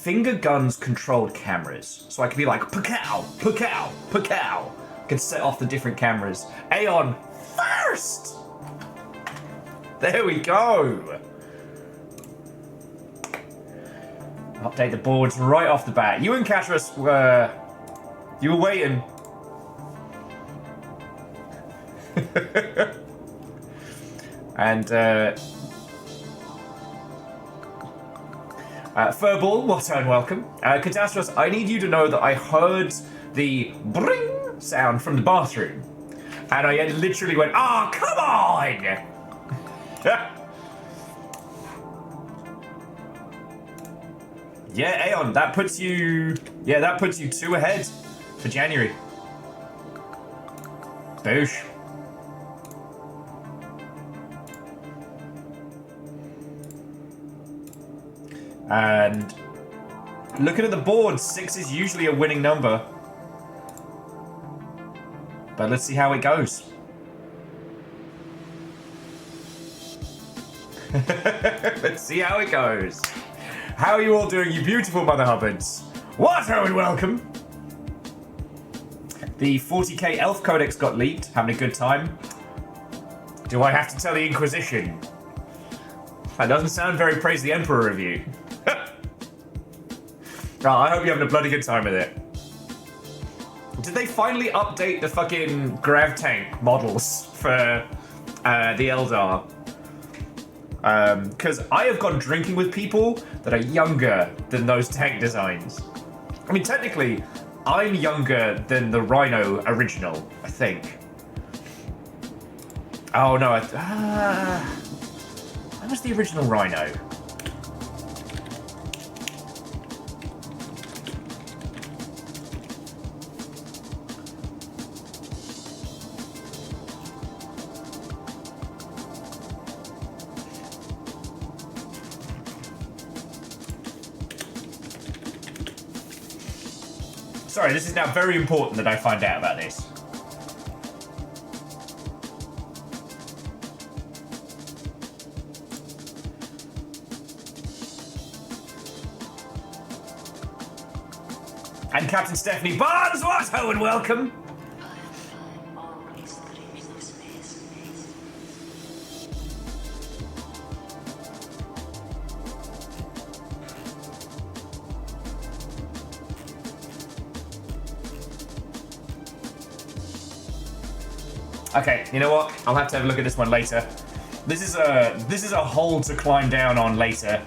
finger guns controlled cameras. So I could be like, Pakow, Pakow, Pakow. I could set off the different cameras. Aeon first! There we go. Update the boards right off the bat. You and Catras were... You were waiting. And, Furball, what and welcome. Catastrophe, I need you to know that I heard the bring sound from the bathroom. And I literally went, oh, come on! Yeah, Aeon, that puts you 2 ahead for January. Boosh. And looking at the board, 6 is usually a winning number. But let's see how it goes. Let's see how it goes. How are you all doing, you beautiful Mother Hubbards? What are we welcome? The 40k Elf Codex got leaked. Having a good time. Do I have to tell the Inquisition? That doesn't sound very Praise the Emperor of you. Oh, I hope you're having a bloody good time with it. Did they finally update the fucking grav tank models for the Eldar? Because I have gone drinking with people that are younger than those tank designs. I mean, technically, I'm younger than the Rhino original, I think. Oh no, that was the original Rhino. Sorry, this is now very important that I find out about this. And Captain Stephanie Barnes, what ho and welcome! Okay, you know what? I'll have to have a look at this one later. This is a hole to climb down on later.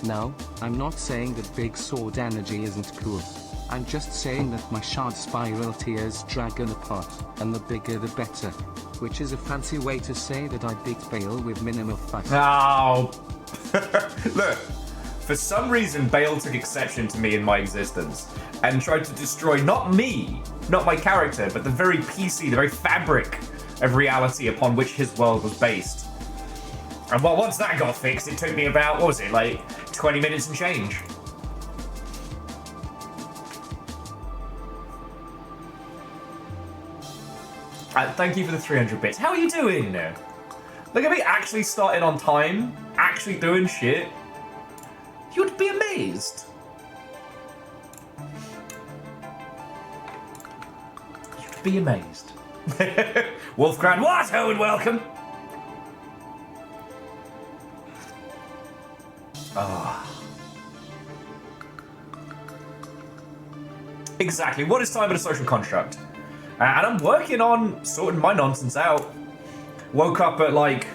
No, I'm not saying that big sword energy isn't cool. I'm just saying that my shard spiral tears dragon apart, and the bigger the better. Which is a fancy way to say that I beat Bale with minimal fuss. Oh. Look, for some reason Bale took exception to me in my existence and tried to destroy not me, not my character, but the very PC, the very fabric of reality upon which his world was based. And well, once that got fixed, it took me about, what was it, like 20 minutes and change. Thank you for the 300 bits. How are you doing? Look at me actually starting on time, actually doing shit. You'd be amazed. You'd be amazed. Wolfgran, what ho and welcome. Oh. Exactly. What is time but a social construct? And I'm working on sorting my nonsense out. Woke up at like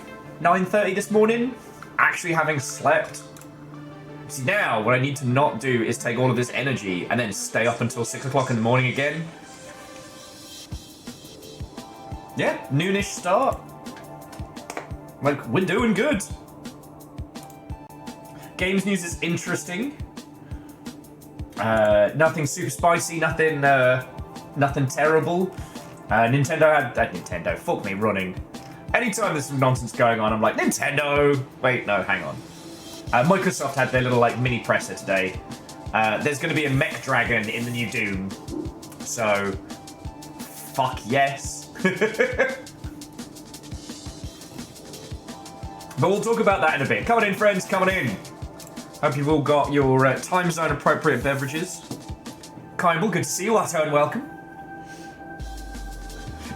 9:30 this morning, actually having slept. See, now what I need to not do is take all of this energy and then stay up until 6 o'clock in the morning again. Yeah, noonish start. Like, we're doing good. Games news is interesting. Nothing super spicy, nothing terrible. Nintendo, fuck me running. Anytime there's some nonsense going on, I'm like, Nintendo! Wait, no, hang on. Microsoft had their little, like, mini presser today. There's going to be a mech dragon in the new Doom. So, fuck yes. But we'll talk about that in a bit. Come on in, friends, come on in. Hope you've all got your time zone appropriate beverages. Kymble, good to see you. Watto, and welcome.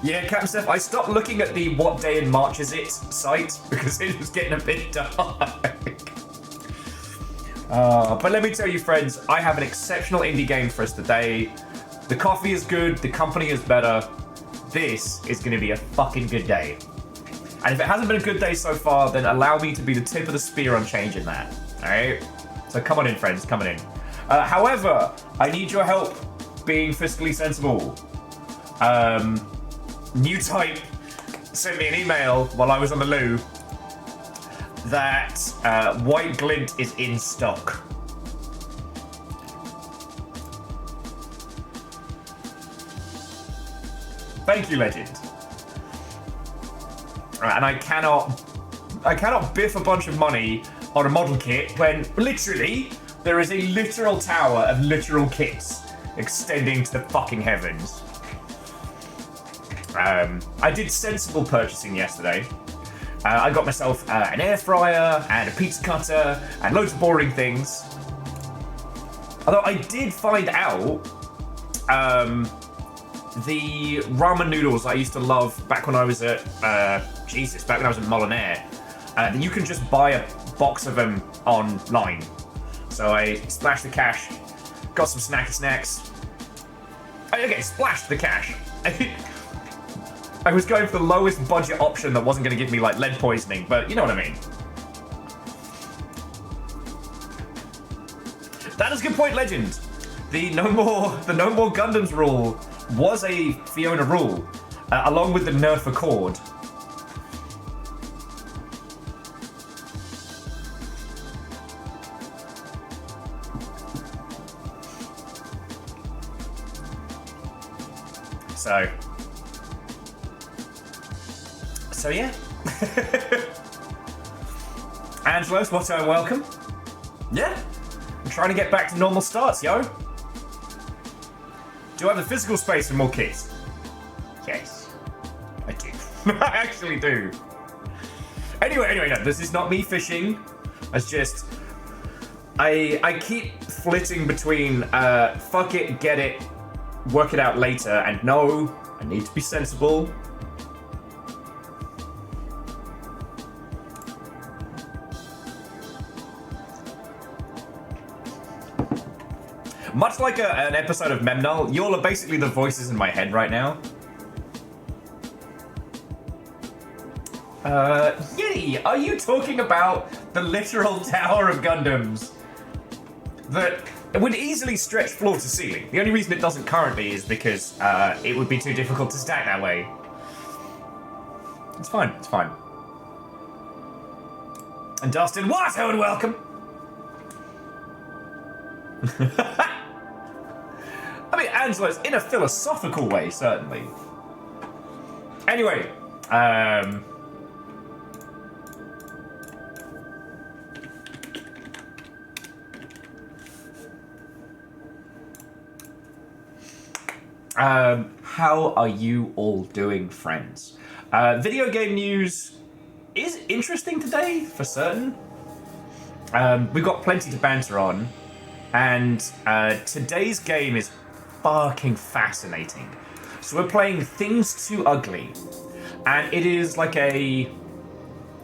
Yeah, Captain Steph, I stopped looking at the what day in March is it site because it was getting a bit dark. But let me tell you, friends, I have an exceptional indie game for us today. The coffee is good, the company is better. This is going to be a fucking good day. And if it hasn't been a good day so far, then allow me to be the tip of the spear on changing that. Alright? So come on in, friends, come on in. However, I need your help being fiscally sensible. New Type sent me an email while I was on the loo that White Glint is in stock. Thank you, Legend. And I cannot biff a bunch of money on a model kit when literally there is a literal tower of literal kits extending to the fucking heavens. I did sensible purchasing yesterday. I got myself an air fryer and a pizza cutter and loads of boring things. Although I did find out the ramen noodles I used to love back when I was at back when I was at Molinaire, that you can just buy a box of them online. So I splashed the cash, got some snacky snacks. Okay, splashed the cash. I was going for the lowest budget option that wasn't going to give me like lead poisoning, but you know what I mean. That is a good point, Legend. The no more Gundams rule was a Fiona rule, along with the nerf accord. So yeah. Angelos, what's up? Welcome. Yeah. I'm trying to get back to normal starts, yo. Do I have the physical space for more kits? Yes. I do. I actually do. Anyway, no, this is not me fishing. It's just I keep flitting between fuck it, get it, work it out later, and no, I need to be sensible. Much like an episode of Memnol, you all are basically the voices in my head right now. Yitty, are you talking about the literal tower of Gundams that would easily stretch floor to ceiling? The only reason it doesn't currently is because it would be too difficult to stack that way. It's fine, it's fine. And Dustin, what? And welcome! I mean, Angelo's in a philosophical way, certainly. Anyway, how are you all doing, friends? Video game news is interesting today, for certain. We've got plenty to banter on, and today's game is fucking fascinating. So we're playing Things Too Ugly, and it is like a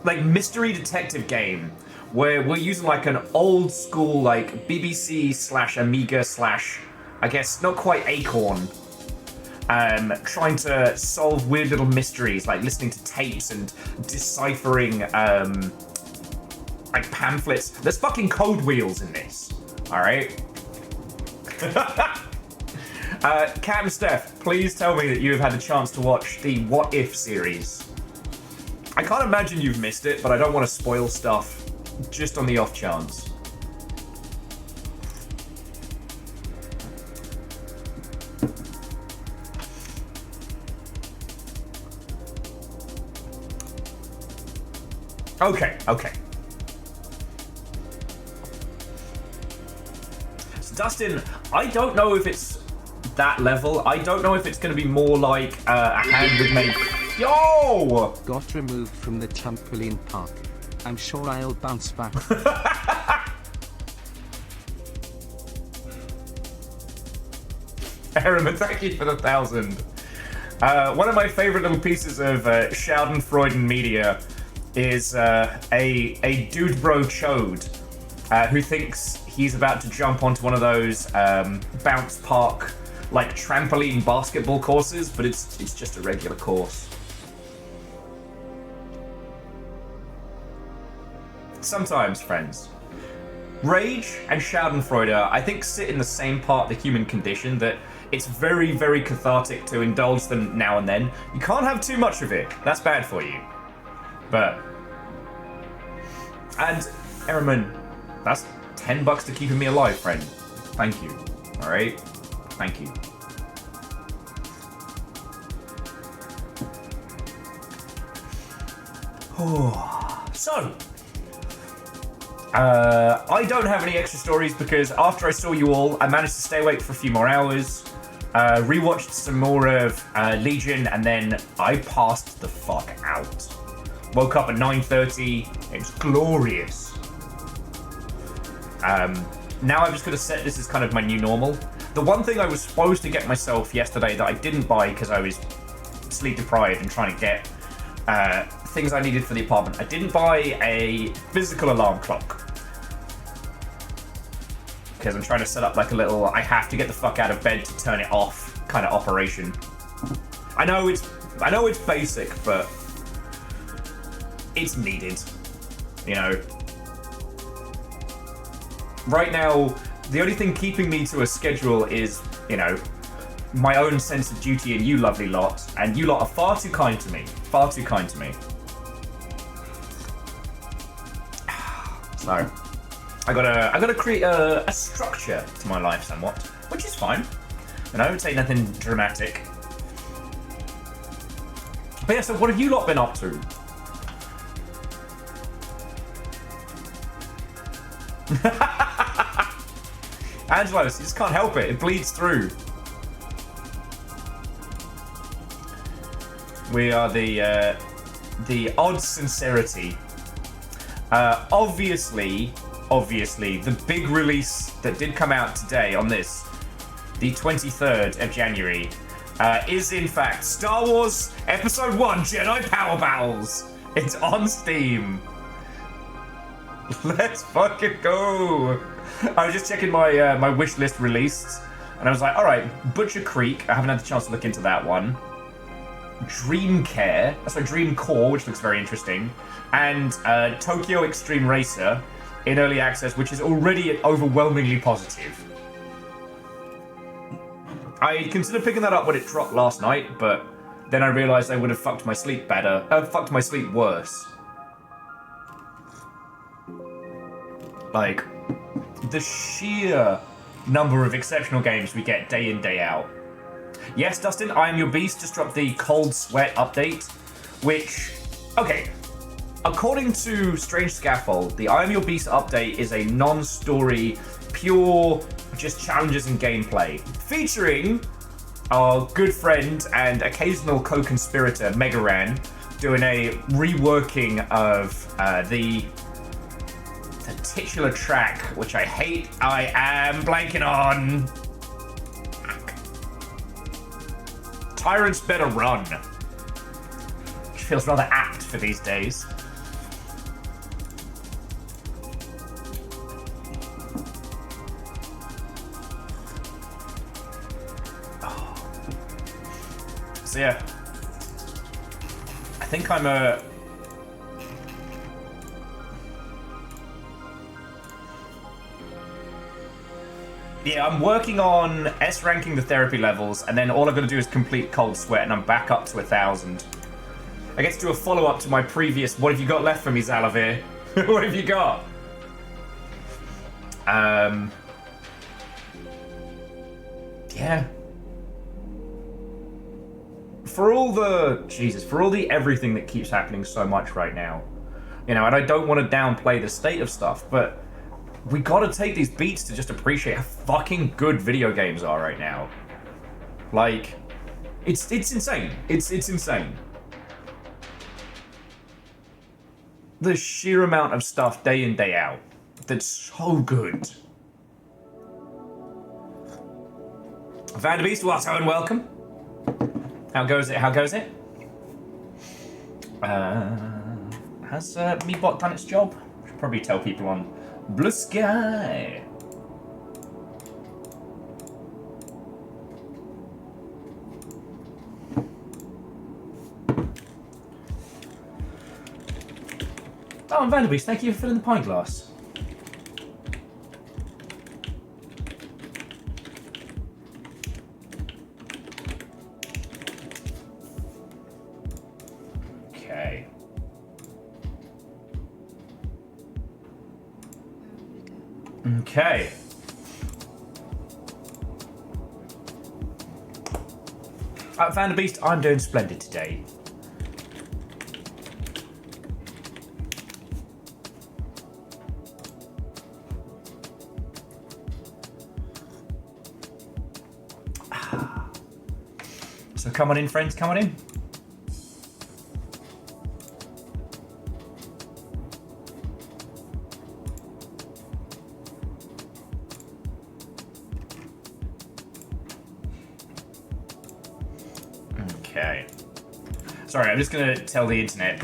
mystery detective game where we're using like an old school like BBC / Amiga / I guess not quite Acorn, trying to solve weird little mysteries, like listening to tapes and deciphering like pamphlets. There's fucking code wheels in this, all right? Cam Steph, please tell me that you have had a chance to watch the What If series. I can't imagine you've missed it, but I don't want to spoil stuff just on the off chance. Okay. So Dustin, I don't know if it's that level. I don't know if it's going to be more like a hand with many... Yo! Got removed from the trampoline park. I'm sure I'll bounce back. Herriman, thank you for the 1,000. One of my favorite little pieces of Schadenfreude media is a dude bro chode who thinks he's about to jump onto one of those bounce park like trampoline basketball courses, but it's just a regular course. Sometimes, friends, rage and Schadenfreude, I think, sit in the same part of the human condition, that it's very, very cathartic to indulge them now and then. You can't have too much of it. That's bad for you. But... And, Herriman, that's $10 to keeping me alive, friend. Thank you. Alright? Thank you. So... I don't have any extra stories because after I saw you all, I managed to stay awake for a few more hours, rewatched some more of Legion, and then I passed the fuck out. Woke up at 9:30. It was glorious. Now I'm just going to set this as kind of my new normal. The one thing I was supposed to get myself yesterday that I didn't buy because I was sleep deprived and trying to get things I needed for the apartment. I didn't buy a physical alarm clock because I'm trying to set up like a little I have to get the fuck out of bed to turn it off kind of operation. I know it's basic, but it's needed, you know. Right now, the only thing keeping me to a schedule is, you know, my own sense of duty and you lovely lot, and you lot are far too kind to me. Far too kind to me. So, I gotta create a structure to my life somewhat, which is fine. And I would say nothing dramatic. But yeah, so what have you lot been up to? Angelos, you just can't help it. It bleeds through. We are the odd sincerity. Obviously, the big release that did come out today on this, the 23rd of January, is in fact Star Wars Episode 1 Jedi Power Battles. It's on Steam. Let's fucking go. I was just checking my my wish list released, and I was like, all right, Butcher Creek. I haven't had the chance to look into that one. Dream Care, that's my Dream Core, which looks very interesting, and Tokyo Extreme Racer in early access, which is already overwhelmingly positive. I considered picking that up when it dropped last night, but then I realized I would have fucked my sleep fucked my sleep worse. Like, the sheer number of exceptional games we get day in, day out. Yes, Dustin, I Am Your Beast just dropped the Cold Sweat update, which, okay, according to Strange Scaffold, the I Am Your Beast update is a non-story, pure, just challenges and gameplay, featuring our good friend and occasional co-conspirator, Megaran, doing a reworking of the titular track, which I hate. I am blanking on. Tyrants Better Run, which feels rather apt for these days. Oh. So yeah, I think I'm a... Yeah, I'm working on S-ranking the therapy levels, and then all I've got to do is complete Cold Sweat, and I'm back up to 1,000. I get to do a follow-up to my previous, what have you got left for me, Zalavir? What have you got? Yeah. For all the everything that keeps happening so much right now, you know, and I don't want to downplay the state of stuff, but we gotta take these beats to just appreciate how fucking good video games are right now. Like, it's insane. It's insane. The sheer amount of stuff day in, day out that's so good. Vanderbeest, well, and welcome. How goes it? How goes it? Has Meatbot done its job? Should probably tell people on Blue Sky. Oh, and Vanderbeest, thank you for filling the pint glass. Okay. Okay. Vanderbeest, I'm doing splendid today. So come on in, friends, come on in. Okay. Sorry, I'm just gonna tell the internet.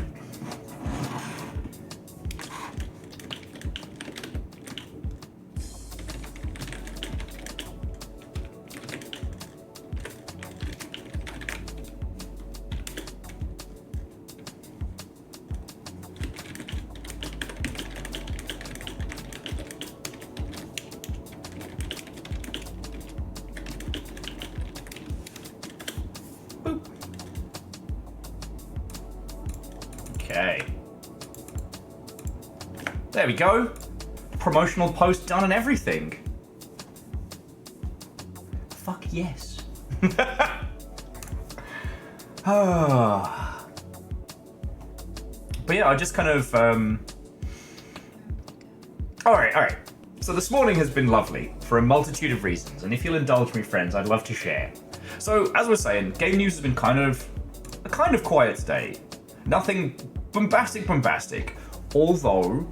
Okay. There we go. Promotional post done and everything. Fuck yes. But yeah, I just kind of Alright. So this morning has been lovely for a multitude of reasons, and if you'll indulge me, friends, I'd love to share. So, as we're saying, game news has been kind of quiet today. Nothing bombastic. Although,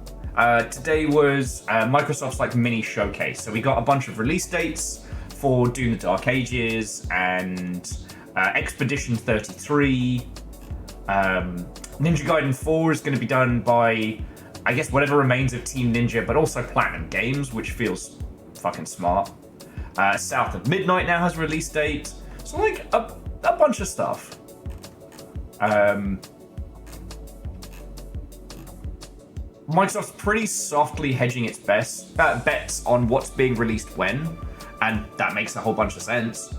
today was Microsoft's like mini showcase. So we got a bunch of release dates for Doom the Dark Ages and Expedition 33. Ninja Gaiden 4 is going to be done by, I guess, whatever remains of Team Ninja, but also Platinum Games, which feels fucking smart. South of Midnight now has a release date. So like a bunch of stuff. Microsoft's pretty softly hedging its bets on what's being released when, and that makes a whole bunch of sense.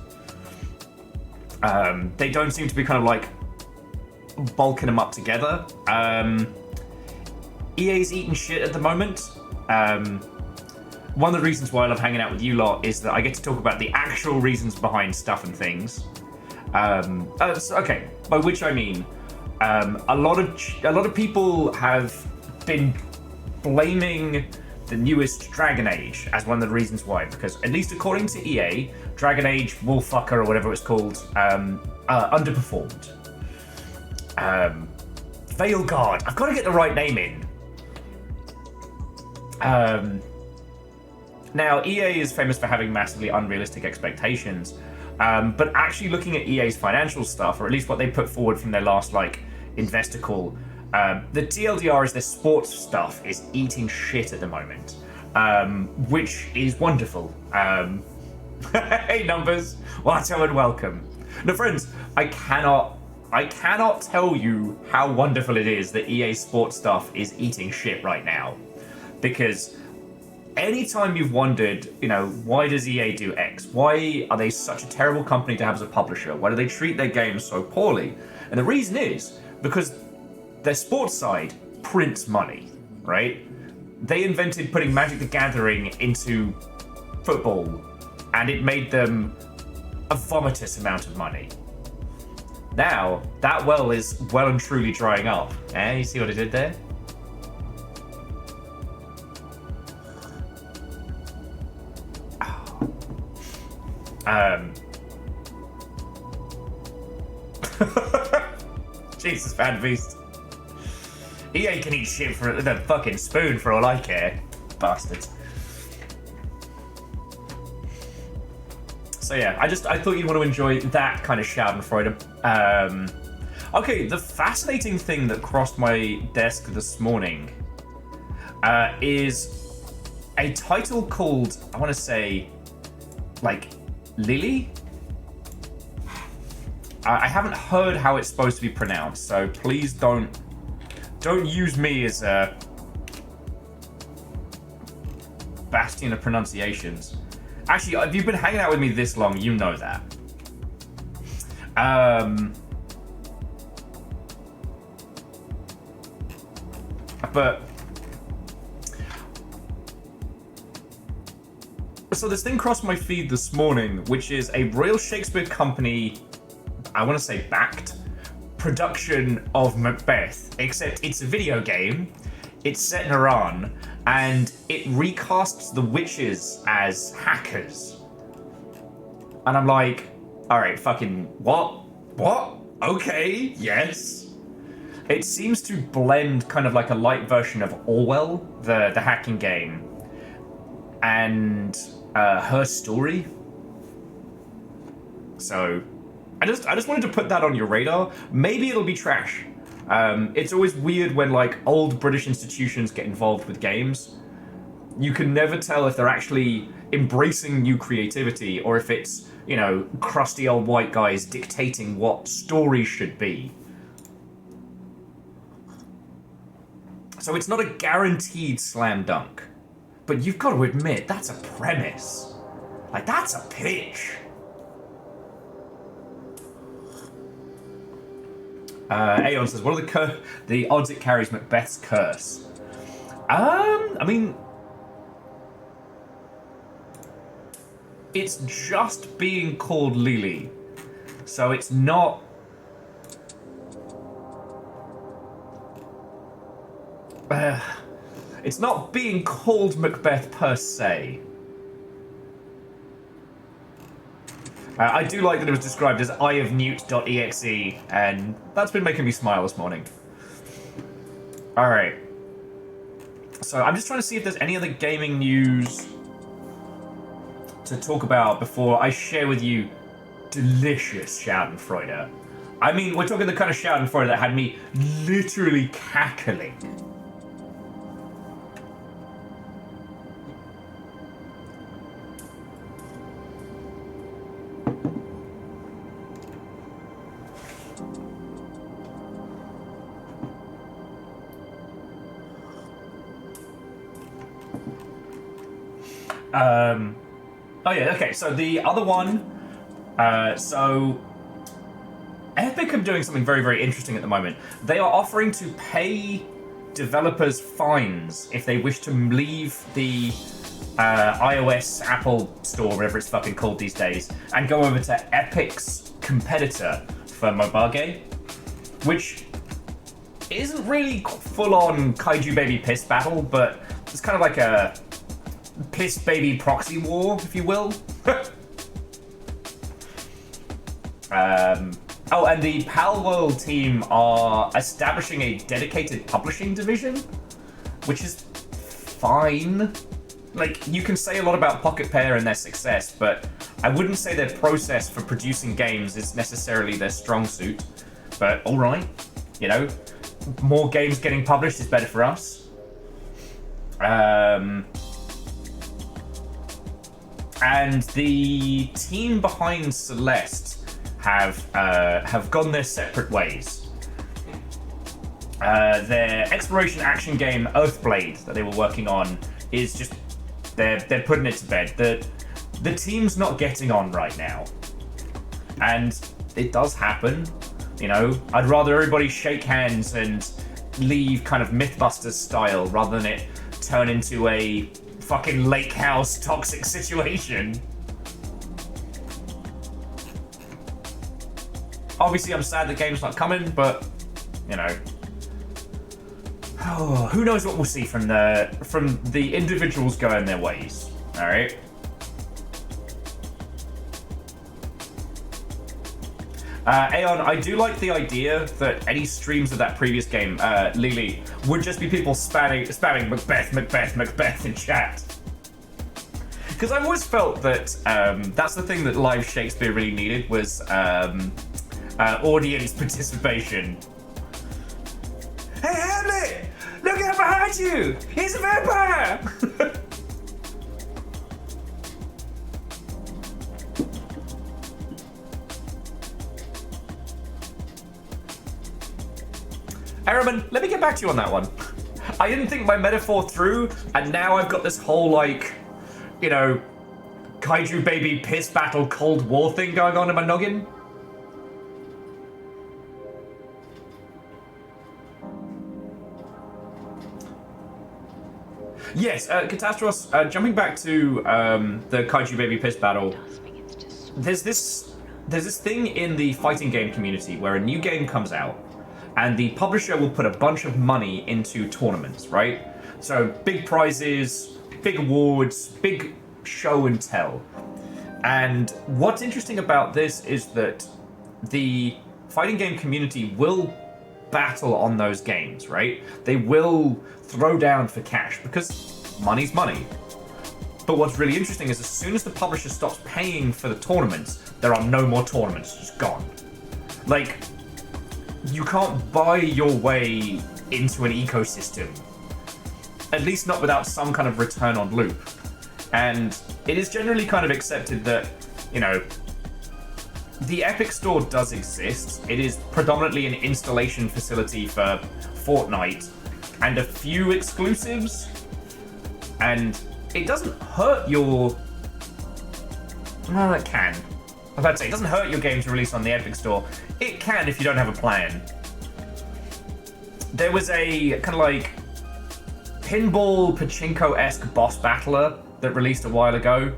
They don't seem to be kind of like bulking them up together. EA's eating shit at the moment. One of the reasons why I love hanging out with you lot is that I get to talk about the actual reasons behind stuff and things. Okay, by which I mean, a lot of people have been blaming the newest Dragon Age as one of the reasons why, because at least according to EA, Dragon Age Wolffucker or whatever it's called, underperformed. Veilguard, I've got to get the right name in. Now, EA is famous for having massively unrealistic expectations, but actually looking at EA's financial stuff, or at least what they put forward from their last investor call, the TLDR is their sports stuff is eating shit at the moment, which is wonderful. Hey numbers, welcome and welcome. No, friends, I cannot tell you how wonderful it is that EA sports stuff is eating shit right now, because anytime you've wondered, why does EA do X? Why are they such a terrible company to have as a publisher? Why do they treat their games so poorly? And the reason is because their sports side prints money, right? They invented putting Magic the Gathering into football, and it made them a vomitous amount of money. Now, that well is well and truly drying up. You see what I did there? Jesus, Van Beast. EA can eat shit for the fucking spoon for all I care. Bastards. So yeah, I thought you'd want to enjoy that kind of Schadenfreude. Okay, the fascinating thing that crossed my desk this morning is a title called, I want to say, like, Lily? I haven't heard how it's supposed to be pronounced, so please don't use me as a bastion of pronunciations. Actually, if you've been hanging out with me this long, you know that. But so this thing crossed my feed this morning, which is a Royal Shakespeare Company, I want to say backed, production of Macbeth, except it's a video game, it's set in Iran, and it recasts the witches as hackers. And I'm like, alright, fucking, what? What? Okay, yes. It seems to blend kind of like a light version of Orwell, the hacking game, and her story. So I just wanted to put that on your radar. Maybe it'll be trash. It's always weird when like old British institutions get involved with games. You can never tell if they're actually embracing new creativity or if it's, you know, crusty old white guys dictating what stories should be. So it's not a guaranteed slam dunk. But you've got to admit, that's a premise. Like, that's a pitch. Aeon says, what are the odds it carries Macbeth's curse? I mean, it's just being called Lily. So it's not... it's not being called Macbeth per se. I do like that it was described as eyeofnewt.exe, and that's been making me smile this morning. Alright. So I'm just trying to see if there's any other gaming news to talk about before I share with you delicious Schadenfreude. I mean, we're talking the kind of Schadenfreude that had me literally cackling. Oh yeah, okay, so the other one, so Epic are doing something very, very interesting at the moment. They are offering to pay developers fines if they wish to leave the iOS Apple Store, whatever it's fucking called these days, and go over to Epic's competitor for mobile game, which isn't really full-on Kaiju Baby Piss battle, but it's kind of like a Piss Baby proxy war, if you will. Oh, and the Palworld team are establishing a dedicated publishing division, which is fine. Like, you can say a lot about Pocket Pair and their success, but I wouldn't say their process for producing games is necessarily their strong suit. But alright, you know, more games getting published is better for us. And the team behind Celeste have gone their separate ways. Their exploration action game Earthblade that they were working on is just they're putting it to bed. The team's not getting on right now, and it does happen. You know, I'd rather everybody shake hands and leave kind of Mythbusters style rather than it turn into a fucking lake house toxic situation. Obviously, I'm sad the game's not coming, but you know, who knows what we'll see from the individuals going their ways. All right. Aeon, I do like the idea that any streams of that previous game, Lily, would just be people spamming Macbeth in chat. Because I've always felt that that's the thing that live Shakespeare really needed was audience participation. Hey Hamlet! Look out behind you! He's a vampire! Araman, let me get back to you on that one. I didn't think my metaphor through, and now I've got this whole, like, you know, kaiju baby piss battle Cold War thing going on in my noggin. Yes, Catastros, jumping back to the kaiju baby piss battle, there's this thing in the fighting game community where a new game comes out, and the publisher will put a bunch of money into tournaments, right? So big prizes, big awards, big show and tell. And what's interesting about this is that the fighting game community will battle on those games, right? They will throw down for cash because money's money. But what's really interesting is as soon as the publisher stops paying for the tournaments, there are no more tournaments, it's just gone. Like, you can't buy your way into an ecosystem, at least not without some kind of return on loop. And it is generally kind of accepted that, you know, the Epic Store does exist. It is predominantly an installation facility for Fortnite and a few exclusives. And it doesn't hurt your... Well, it can. I was about to say, it doesn't hurt your game to release on the Epic Store. It can if you don't have a plan. There was a kind of like pinball pachinko-esque boss battler that released a while ago,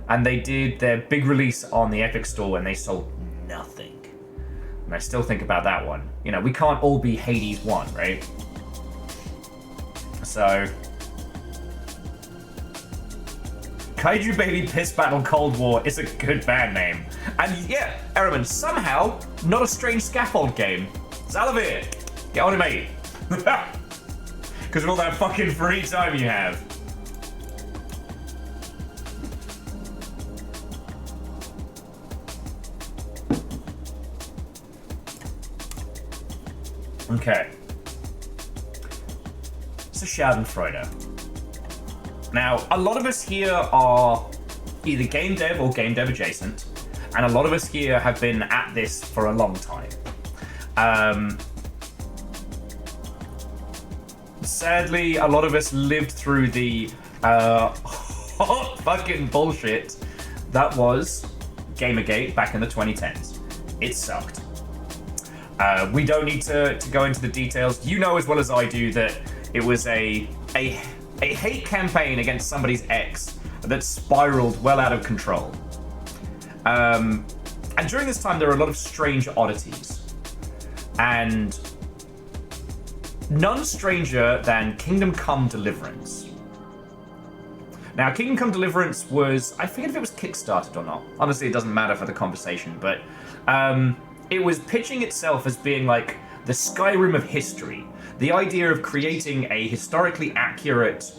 and they did their big release on the Epic Store and they sold nothing. And I still think about that one. You know, we can't all be Hades 1, right? So... Kaiju Baby Piss Battle Cold War is a good band name. And yeah, Araman, somehow, not a strange scaffold game. Zalavir, get on it, mate. Because of all that fucking free time you have. Okay. So Schadenfreude. Now, a lot of us here are either game dev or game dev adjacent, and a lot of us here have been at this for a long time. Sadly, a lot of us lived through the hot fucking bullshit that was Gamergate back in the 2010s. It sucked. We don't need to go into the details. You know as well as I do that it was a hate campaign against somebody's ex that spiraled well out of control. And during this time, there were a lot of strange oddities. And none stranger than Kingdom Come Deliverance. Now, Kingdom Come Deliverance was, I forget if it was kickstarted or not. Honestly, it doesn't matter for the conversation, but it was pitching itself as being like the Skyrim of history. The idea of creating a historically accurate,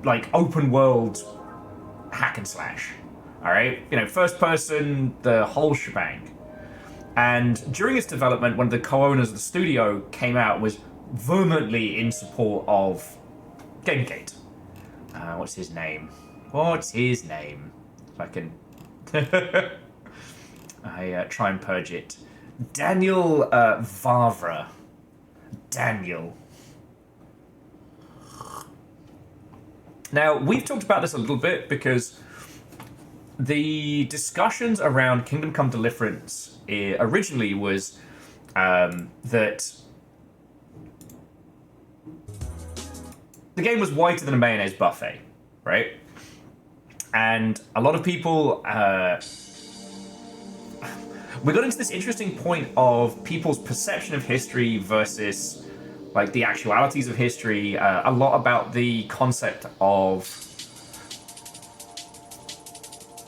like, open world hack and slash. All right? You know, first person, the whole shebang. And during its development, one of the co-owners of the studio came out, was vehemently in support of Gamergate. What's his name? If I can... I try and purge it. Daniel Vavra. Daniel. Now, we've talked about this a little bit because the discussions around Kingdom Come Deliverance originally was that the game was whiter than a mayonnaise buffet, right? And a lot of people... we got into this interesting point of people's perception of history versus, like, the actualities of history. A lot about the concept of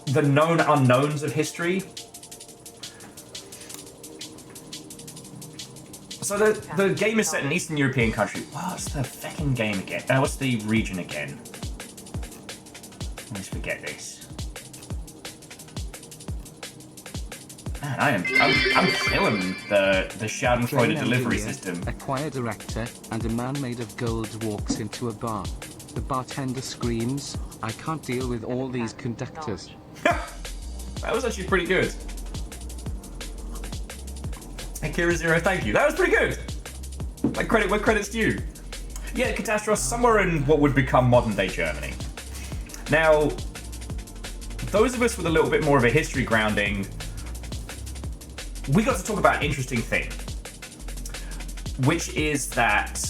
the known unknowns of history. So the game is set in an Eastern European country. What's the fucking game again? What's the region again? Let's forget this. Man, I'm killing the Schadenfreude delivery system. A choir director and a man made of gold walks into a bar. The bartender screams, "I can't deal with all these conductors." That was actually pretty good. Akira Zero, thank you. That was pretty good. Like credit where credit's due. Yeah, Catastrophe, somewhere in what would become modern day Germany. Now, those of us with a little bit more of a history grounding, we got to talk about an interesting thing, which is that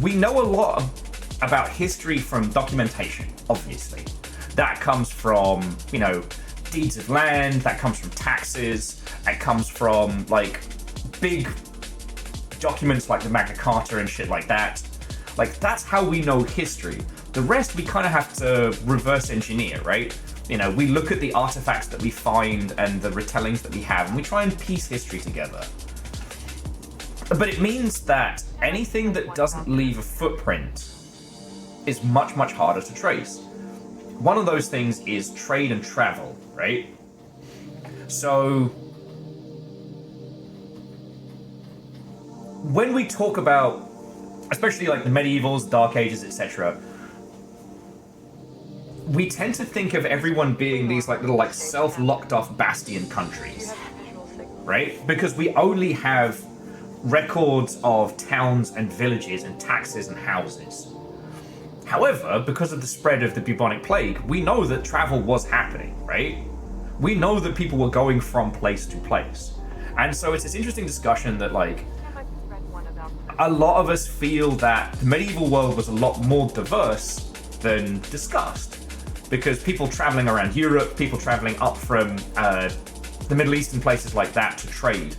we know a lot about history from documentation, obviously. That comes from, you know, deeds of land, that comes from taxes, that comes from, like, big documents like the Magna Carta and shit like that. Like, that's how we know history. The rest we kind of have to reverse engineer, right? You know, we look at the artifacts that we find and the retellings that we have, and we try and piece history together. But it means that anything that doesn't leave a footprint is much, much harder to trace. One of those things is trade and travel, right? So when we talk about, especially like the medievals, Dark Ages, etc., we tend to think of everyone being these like little like self-locked off bastion countries, right? Because we only have records of towns and villages and taxes and houses. However, because of the spread of the bubonic plague, we know that travel was happening, right? We know that people were going from place to place. And so it's this interesting discussion that, like, a lot of us feel that the medieval world was a lot more diverse than discussed. Because people traveling around Europe, people traveling up from the Middle East and places like that to trade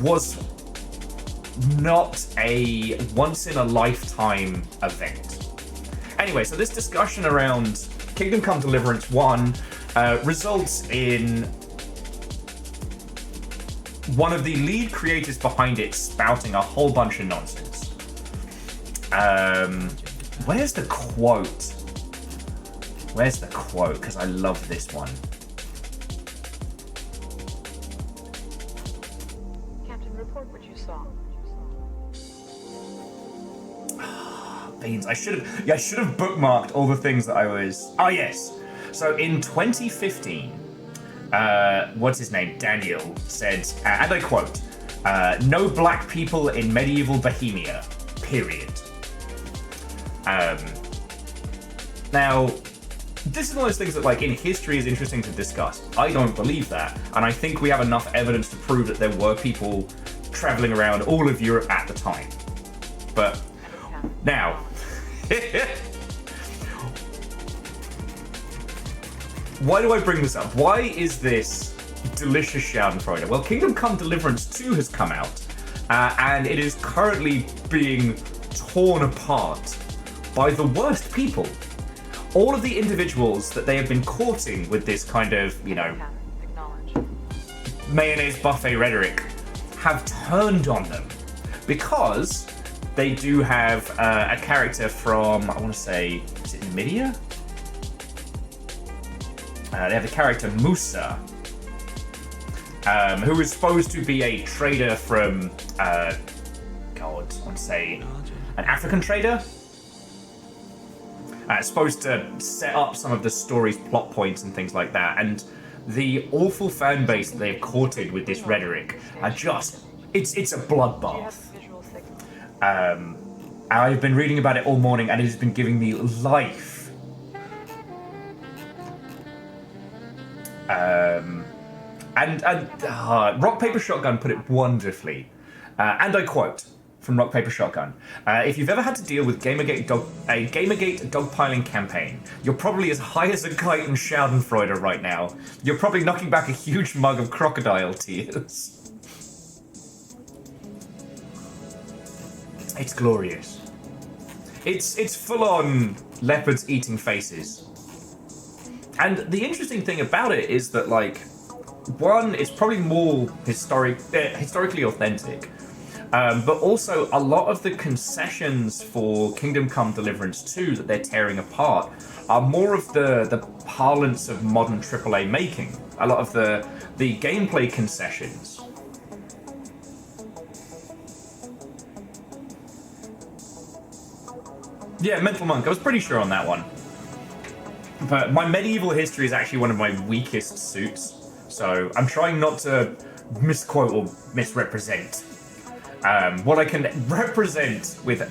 was not a once-in-a-lifetime event. Anyway, so this discussion around Kingdom Come Deliverance 1 results in one of the lead creators behind it spouting a whole bunch of nonsense. Where's the quote? Where's the quote? Because I love this one. Captain, report what you saw. Beans. I should have bookmarked all the things that I was. Oh yes. So in 2015, what's his name? Daniel said, and I quote, "No black people in medieval Bohemia. Period." Now, this is one of those things that, like, in history is interesting to discuss. I don't believe that, and I think we have enough evidence to prove that there were people traveling around all of Europe at the time. But now, why do I bring this up? Why is this delicious Schadenfreude? Well, Kingdom Come Deliverance 2 has come out, and it is currently being torn apart by the worst people. All of the individuals that they have been courting with this kind of, you know, mayonnaise buffet rhetoric have turned on them because they do have a character from, I want to say, is it Numidia? They have the character Musa, who is supposed to be a trader from, God, I want to say, an African trader? Supposed to set up some of the story's plot points and things like that. And the awful fan base that they've courted with this rhetoric are just, it's a bloodbath. I've been reading about it all morning and it has been giving me life. Rock Paper Shotgun put it wonderfully. And I quote from Rock Paper Shotgun: "If you've ever had to deal with a Gamergate dogpiling campaign, you're probably as high as a kite in Schadenfreude right now. You're probably knocking back a huge mug of crocodile tears." It's glorious. It's full on leopards eating faces. And the interesting thing about it is that, like, one, it's probably more historically authentic, but also a lot of the concessions for Kingdom Come Deliverance 2 that they're tearing apart are more of the parlance of modern AAA making. A lot of the gameplay concessions. Yeah, Mental Monk. I was pretty sure on that one. But my medieval history is actually one of my weakest suits, so I'm trying not to misquote or misrepresent. What I can represent with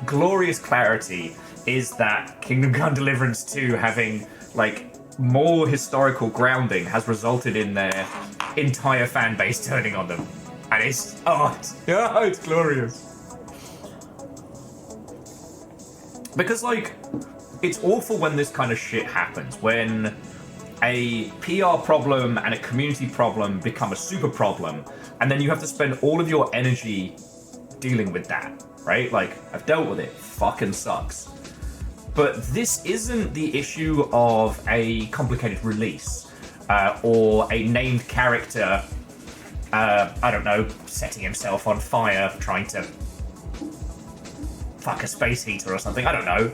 glorious clarity is that Kingdom Come Deliverance 2 having like more historical grounding has resulted in their entire fan base turning on them, and it's glorious. Because like, it's awful when this kind of shit happens, when a PR problem and a community problem become a super problem, and then you have to spend all of your energy dealing with that, right? Like, I've dealt with it, fucking sucks. But this isn't the issue of a complicated release, or a named character, I don't know, setting himself on fire, trying to fuck a space heater or something, I don't know.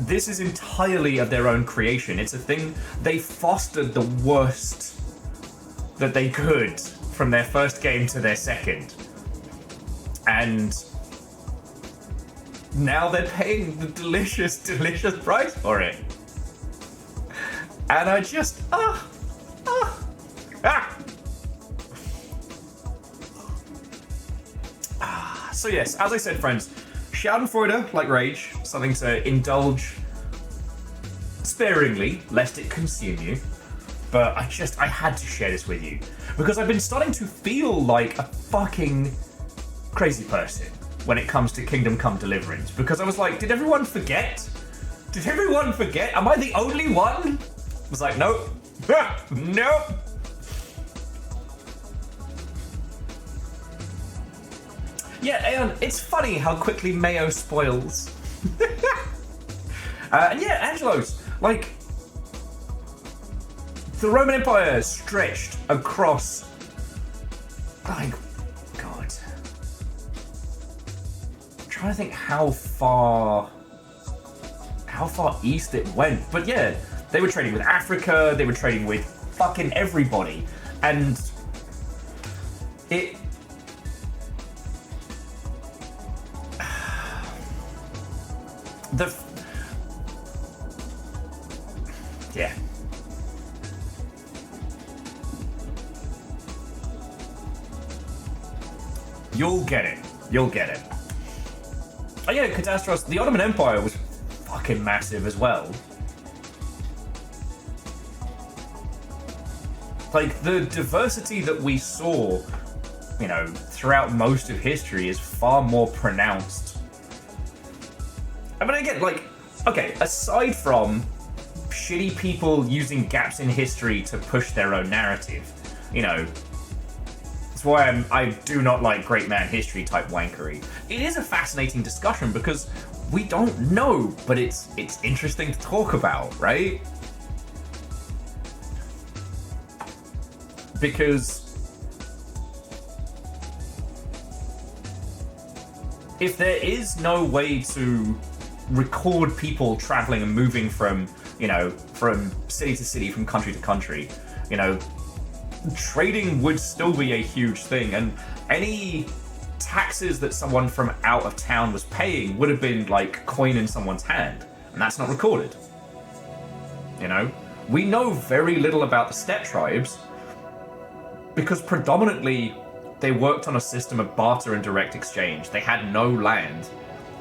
This is entirely of their own creation. It's a thing, they fostered the worst that they could from their first game to their second. And now they're paying the delicious, delicious price for it. And I just, So yes, as I said, friends, Schadenfreude, like rage, something to indulge sparingly, lest it consume you. But I had to share this with you, because I've been starting to feel like a fucking crazy person when it comes to Kingdom Come Deliverance, because I was like, did everyone forget? Did everyone forget? Am I the only one? I was like, nope. Nope. Yeah, Aeon, it's funny how quickly Mayo spoils. And yeah, Angelos, like, the Roman Empire stretched across, like, God. I'm trying to think how far east it went. But yeah, they were trading with Africa, they were trading with fucking everybody. And it... Yeah. You'll get it. You'll get it. Oh yeah, Catastros, the Ottoman Empire was fucking massive as well. Like, the diversity that we saw, you know, throughout most of history is far more pronounced. I mean, again, like, okay, aside from shitty people using gaps in history to push their own narrative, you know, that's why I do not like great man history type wankery. It is a fascinating discussion because we don't know, but it's interesting to talk about, right? Because if there is no way to record people traveling and moving from, you know, from city to city, from country to country, you know, trading would still be a huge thing, and any taxes that someone from out of town was paying would have been like coin in someone's hand, and that's not recorded. You know, we know very little about the steppe tribes because predominantly they worked on a system of barter and direct exchange. They had no land,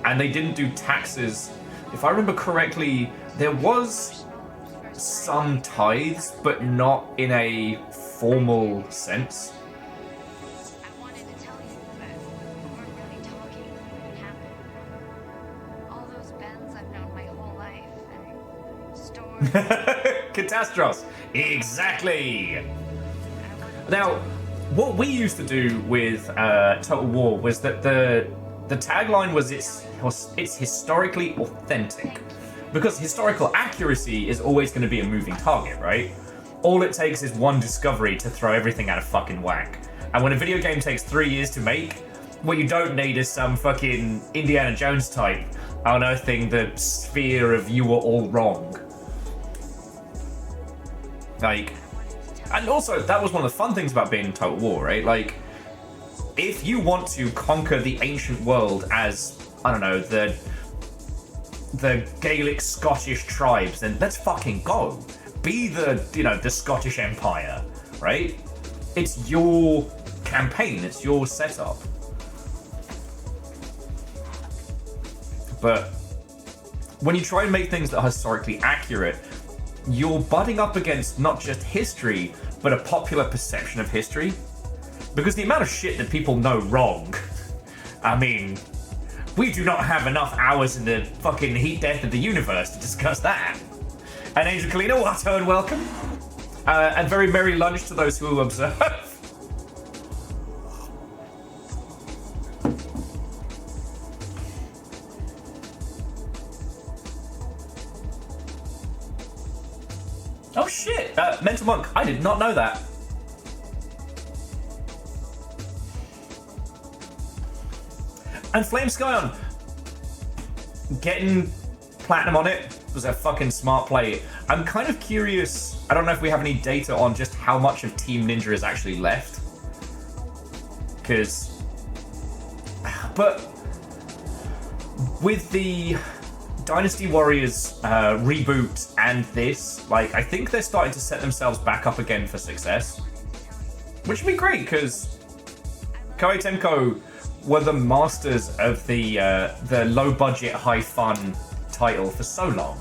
and they didn't do taxes. If I remember correctly, there was some tithes, but not in a formal sense. I wanted to tell you, but we weren't really talking when it happened. All those Bens I've known my whole life, and stores. Catastros, exactly. Now, what we used to do with Total War was that the tagline was it's historically authentic, because historical accuracy is always going to be a moving target, right? all it takes is one discovery to throw everything out of fucking whack. And when a video game takes 3 years to make, what you don't need is some fucking Indiana Jones type unearthing the sphere of you were all wrong. Like, and also, that was one of the fun things about being in Total War, right? Like, if you want to conquer the ancient world as, I don't know, the Gaelic Scottish tribes, then let's fucking go. Be the, you know, the Scottish Empire, right? It's your campaign, it's your setup. But when you try and make things that are historically accurate, you're butting up against not just history, but a popular perception of history. Because the amount of shit that people know wrong, I mean, we do not have enough hours in the fucking heat death of the universe to discuss that. And Angel Kalina, Watto and welcome. And very merry lunch to those who observe. Oh shit! Mental Monk, I did not know that. And Flame Skyon, getting platinum on it was a fucking smart play. I'm kind of curious, I don't know if we have any data on just how much of Team Ninja is actually left. But with the Dynasty Warriors reboot and this, like, I think they're starting to set themselves back up again for success, which would be great because Koei Tenko were the masters of the low budget, high fun title for so long,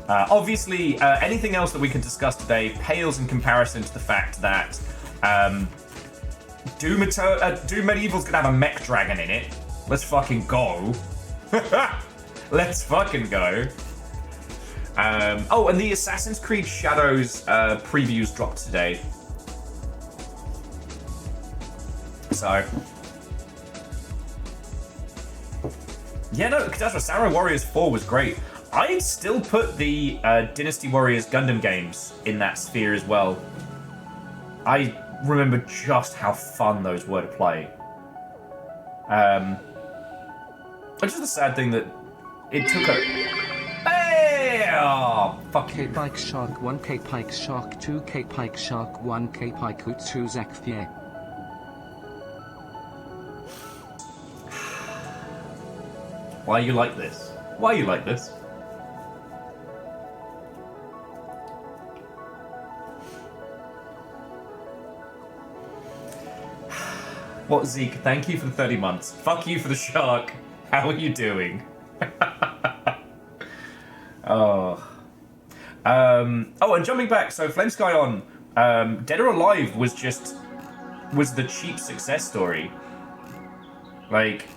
Obviously, anything else that we can discuss today pales in comparison to the fact that Doom Medieval's gonna have a mech dragon in it. Let's fucking go. Let's fucking go. Oh, and the Assassin's Creed Shadows previews dropped today. So, yeah, no, Catastrophe Samurai Warriors 4 was great. I'd still put the Dynasty Warriors Gundam games in that sphere as well. I remember just how fun those were to play. It's just the sad thing that it took a... Hey! Oh, fuck you. K Pike Shark 1, K Pike Shark 2, K Pike Shark 1, K Pike Utsu Zakfie. Why are you like this? Why are you like this? What, Zeke? Thank you for the 30 months. Fuck you for the shark. How are you doing? Oh. Oh, and jumping back, so Flame Skyon, Dead or Alive was the cheap success story. Like,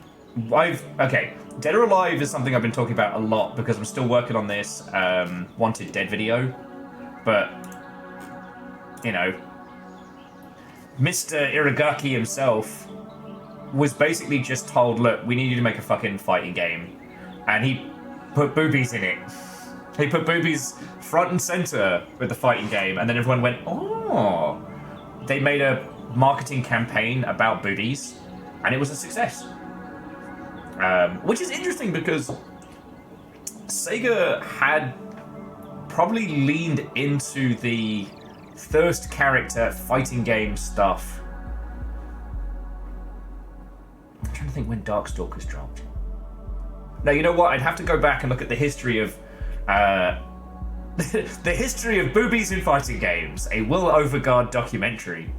okay, Dead or Alive is something I've been talking about a lot because I'm still working on this Wanted Dead video. But, you know, Mr. Iragaki himself was basically just told, look, we need you to make a fucking fighting game. And he put boobies in it. He put boobies front and center with the fighting game, and then everyone went, oh. They made a marketing campaign about boobies, and it was a success. Which is interesting because Sega had probably leaned into the thirst character fighting game stuff. I'm trying to think when Darkstalkers dropped. Now, you know what? I'd have to go back and look at the history of the history of boobies in fighting games, a Will Overguard documentary.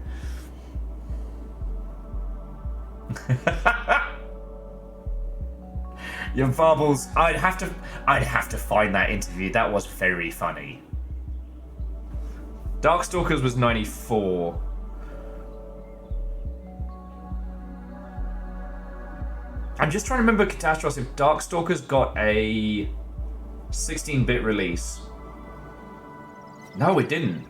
Your Varbles, I'd have to find that interview. That was very funny. Darkstalkers was 94. I'm just trying to remember, Catastrophe, if Darkstalkers got a 16-bit release. No, it didn't.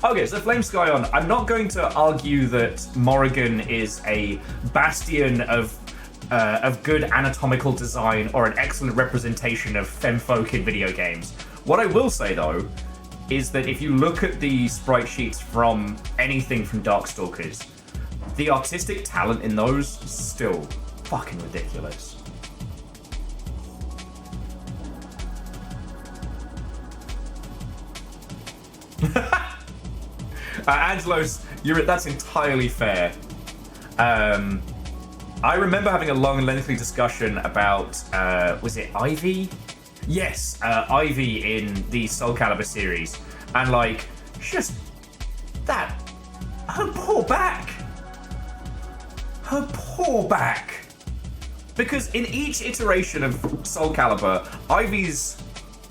Okay, so Flame Scion, I'm not going to argue that Morrigan is a bastion of good anatomical design or an excellent representation of femfolk in video games. What I will say, though, is that if you look at the sprite sheets from anything from Darkstalkers, the artistic talent in those is still fucking ridiculous. Angelos, that's entirely fair. I remember having a long and lengthy discussion about, was it Ivy? Yes, Ivy in the Soul Calibur series. And, like, just that. Her poor back. Her poor back. Because in each iteration of Soul Calibur, Ivy's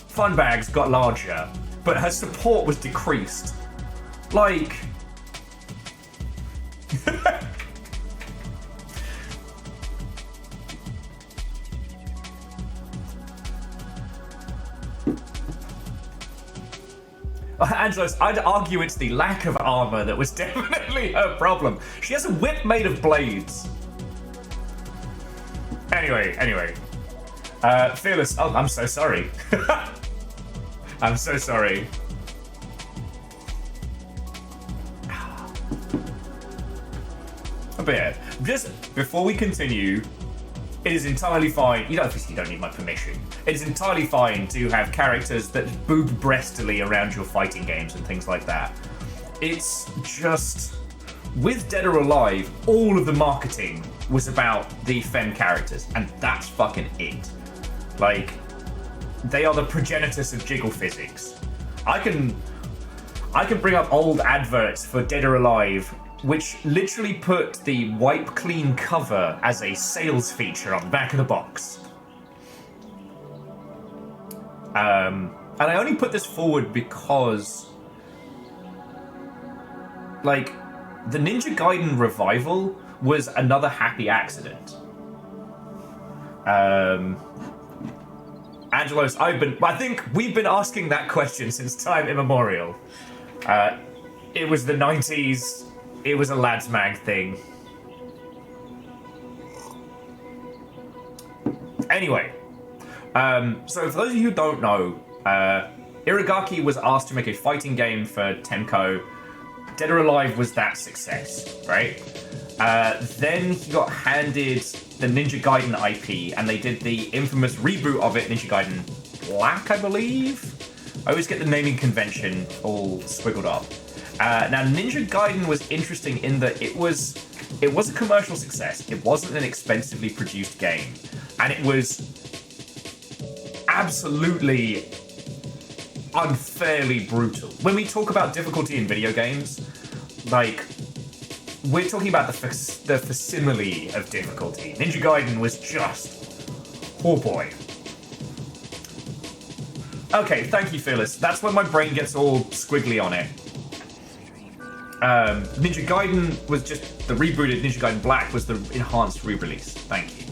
fun bags got larger, but her support was decreased. Like... Angelos, I'd argue it's the lack of armor that was definitely her problem. She has a whip made of blades. Anyway. Fearless, oh, I'm so sorry. I'm so sorry. But yeah, just before we continue, it is entirely fine. Obviously, you don't need my permission. It is entirely fine to have characters that boob breastily around your fighting games and things like that. It's just, with Dead or Alive, all of the marketing was about the femme characters, and that's fucking it. Like, they are the progenitors of jiggle physics. I can bring up old adverts for Dead or Alive, which literally put the wipe clean cover as a sales feature on the back of the box. And I only put this forward because, like, the Ninja Gaiden revival was another happy accident. Angelos, I think we've been asking that question since time immemorial. It was the 90s. It was a lads mag thing. Anyway, so for those of you who don't know, Irigaki was asked to make a fighting game for Temco. Dead or Alive was that success, right? Then he got handed the Ninja Gaiden IP, and they did the infamous reboot of it, Ninja Gaiden Black, I believe? I always get the naming convention all squiggled up. Now, Ninja Gaiden was interesting in that it was a commercial success. It wasn't an expensively produced game. And it was absolutely unfairly brutal. When we talk about difficulty in video games, like, we're talking about the facsimile of difficulty. Ninja Gaiden was just, oh boy. Okay, thank you, Phyllis. That's when my brain gets all squiggly on it. Ninja Gaiden was just the rebooted Ninja Gaiden Black was the enhanced re-release. Thank you.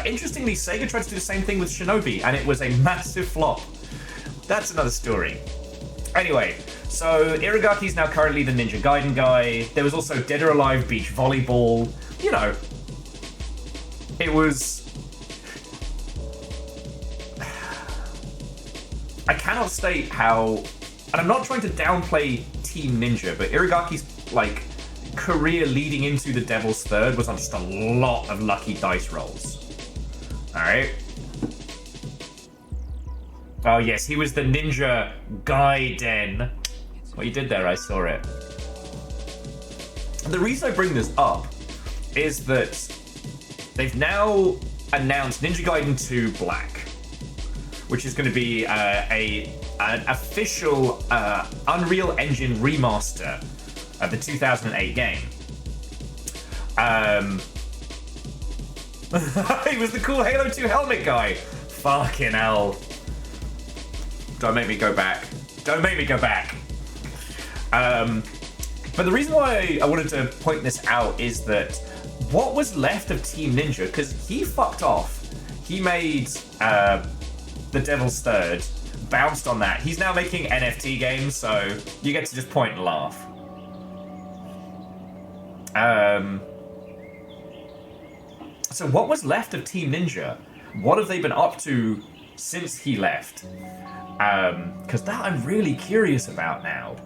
Interestingly, Sega tried to do the same thing with Shinobi, and it was a massive flop. That's another story. Anyway, so Irigaki's now currently the Ninja Gaiden guy. There was also Dead or Alive Beach Volleyball. You know, it was... I cannot state how... And I'm not trying to downplay Team Ninja, but Irigaki's, like, career leading into the Devil's Third was on just a lot of lucky dice rolls. Alright? Oh yes, he was the Ninja Gaiden. What you did there, I saw it. The reason I bring this up is that they've now announced Ninja Gaiden 2 Black, which is going to be an official Unreal Engine remaster of the 2008 game. He was the cool Halo 2 helmet guy. Fucking hell. Don't make me go back. Don't make me go back. But the reason why I wanted to point this out is that what was left of Team Ninja, because he fucked off. He made the Devil's Third, bounced on that. He's now making NFT games, so you get to just point and laugh. So what was left of Team Ninja? What have they been up to since he left? Because that I'm really curious about now.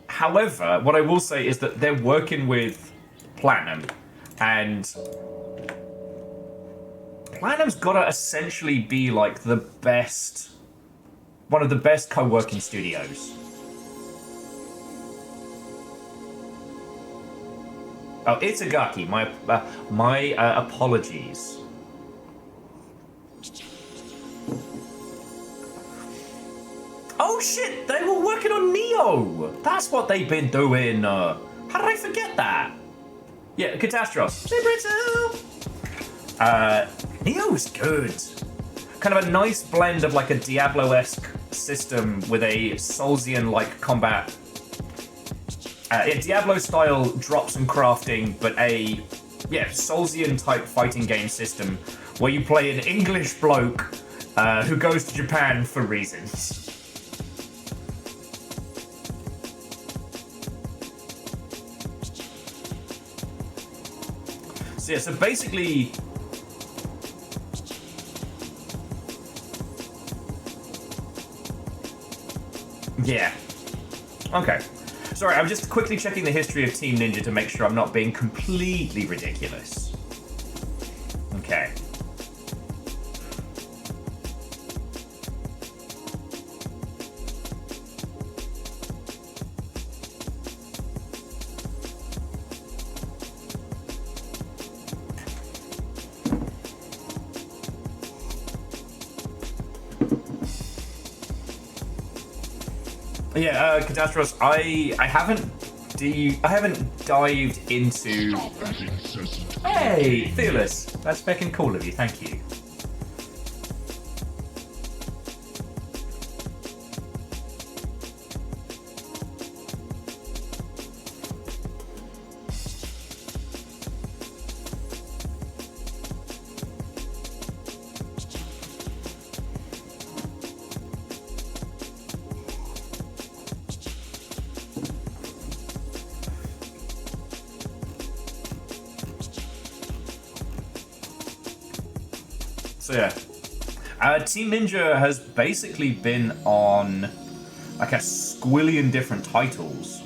However, what I will say is that they're working with Platinum, and Platinum's gotta essentially be like the best, one of the best co-working studios. Oh, Itagaki, my apologies. Oh shit, they were working on Neo! That's what they've been doing. How did I forget that? Yeah, Catastrophe. Neo's good. Kind of a nice blend of like a Diablo-esque system with a Soulsian-like combat. Diablo-style drops and crafting, but a Soulsian-type fighting game system where you play an English bloke who goes to Japan for reasons. So yeah, so basically, yeah. Okay. Sorry, I'm just quickly checking the history of Team Ninja to make sure I'm not being completely ridiculous. Okay. Yeah, Catastrophe, I haven't dived into. Hey, Fearless, that's fucking cool of you. Thank you. So yeah, Team Ninja has basically been on like a squillion different titles.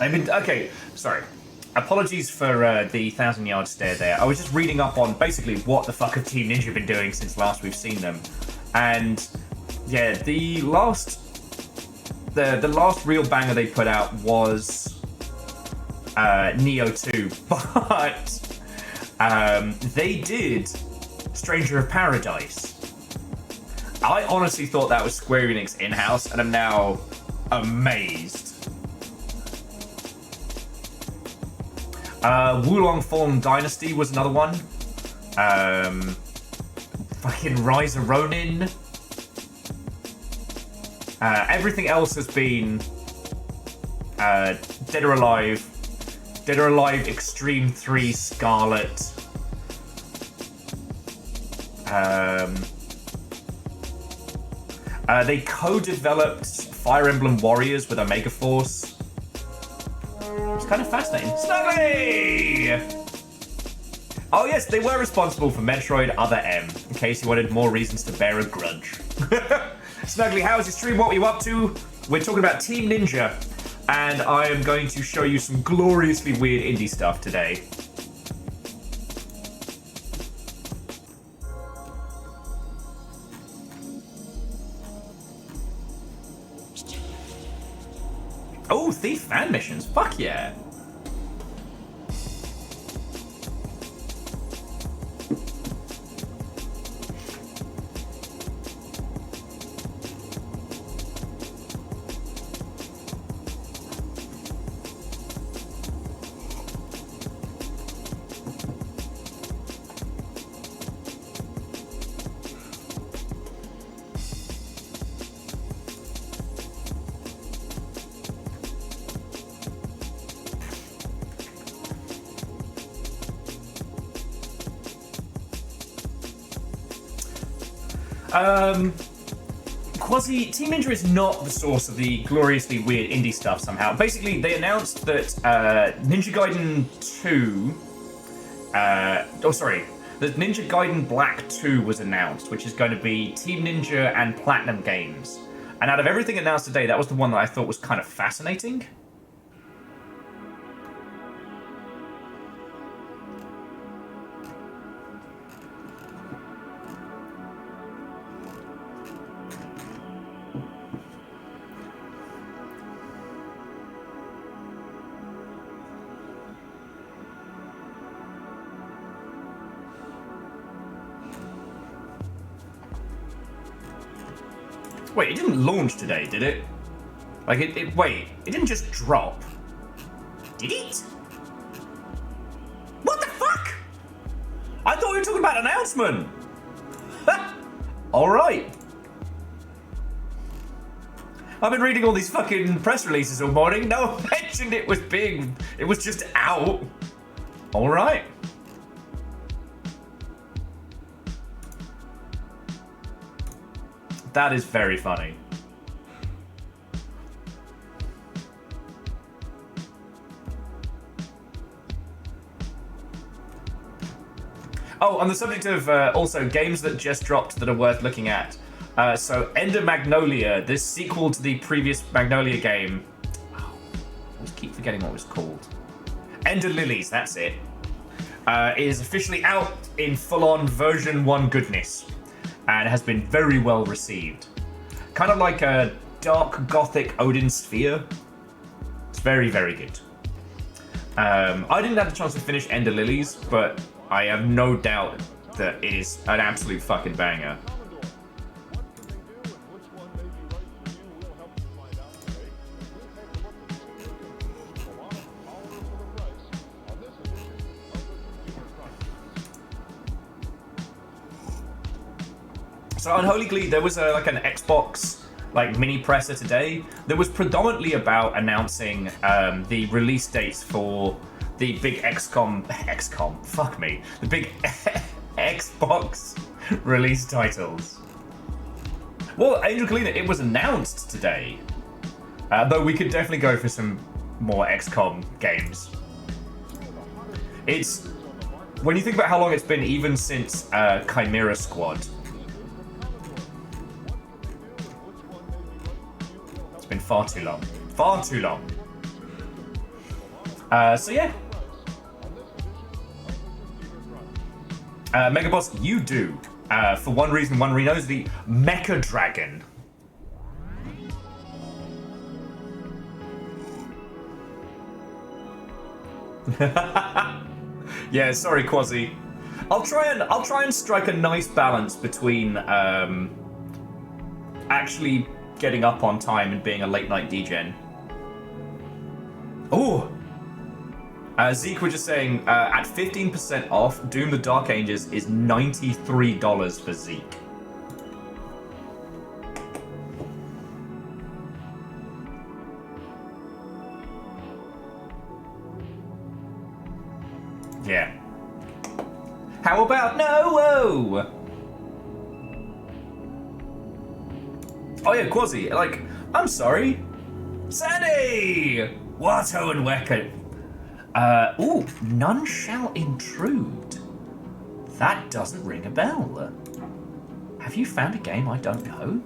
Okay, sorry. Apologies for the 1,000-yard stare there. I was just reading up on basically what the fuck have Team Ninja been doing since last we've seen them, and yeah, the last real banger they put out was Neo 2, but they did Stranger of Paradise. I honestly thought that was Square Enix in-house, and I'm now amazed. Wulong Fallen Dynasty was another one. Fucking Rise of Ronin. Everything else has been Dead or Alive Extreme 3 Scarlet. They co-developed Fire Emblem Warriors with Omega Force. It's kind of fascinating. Snuggly! Oh yes, they were responsible for Metroid Other M, in case you wanted more reasons to bear a grudge. Snuggly, how was your stream? What were you up to? We're talking about Team Ninja, and I am going to show you some gloriously weird indie stuff today. Oh, Thief fan missions. Fuck yeah. Quasi, Team Ninja is not the source of the gloriously weird indie stuff somehow. Basically, they announced that Ninja Gaiden 2... that Ninja Gaiden Black 2 was announced, which is going to be Team Ninja and Platinum Games. And out of everything announced today, that was the one that I thought was kind of fascinating. Wait, it didn't launch today, did it? Like, wait, it didn't just drop. Did it? What the fuck? I thought we were talking about an announcement. Alright. I've been reading all these fucking press releases all morning. No one mentioned it was just out. Alright. That is very funny. Oh, on the subject of also games that just dropped that are worth looking at. So Ender Magnolia, this sequel to the previous Magnolia game. Oh, I always keep forgetting what it was called. Ender Lilies, that's it. Is officially out in full-on version 1 goodness. And has been very well received. Kind of like a dark gothic Odin sphere. It's very, very good. I didn't have the chance to finish Ender Lilies, but I have no doubt that it is an absolute fucking banger. So on Holy Glee, there was like an Xbox like mini presser today that was predominantly about announcing the release dates for the big the big Xbox release titles. Well, Angel Kalina, it was announced today, though we could definitely go for some more XCOM games. It's when you think about how long it's been, even since Chimera Squad. Been far too long. Far too long. So yeah. Mega Boss, you do. For one reason, one knows the Mecha Dragon. Yeah, sorry, Quasi. I'll try and strike a nice balance between actually getting up on time and being a late night degen. Oh! Zeke was just saying, at 15% off, Doom the Dark Ages is $93 for Zeke. Yeah. How about no? Oh yeah, Quasi, like, I'm sorry. Sandy! Watto and Weka. Ooh, none shall intrude. That doesn't ring a bell. Have you found a game I don't know?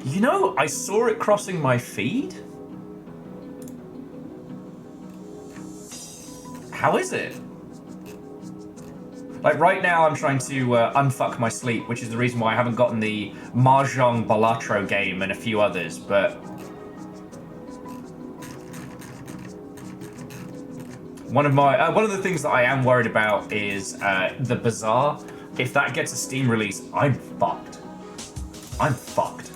You know, I saw it crossing my feed. How is it? Like right now I'm trying to unfuck my sleep, which is the reason why I haven't gotten the Mahjong Balatro game and a few others, but one of the things that I am worried about is the Bazaar. If that gets a Steam release, I'm fucked. I'm fucked.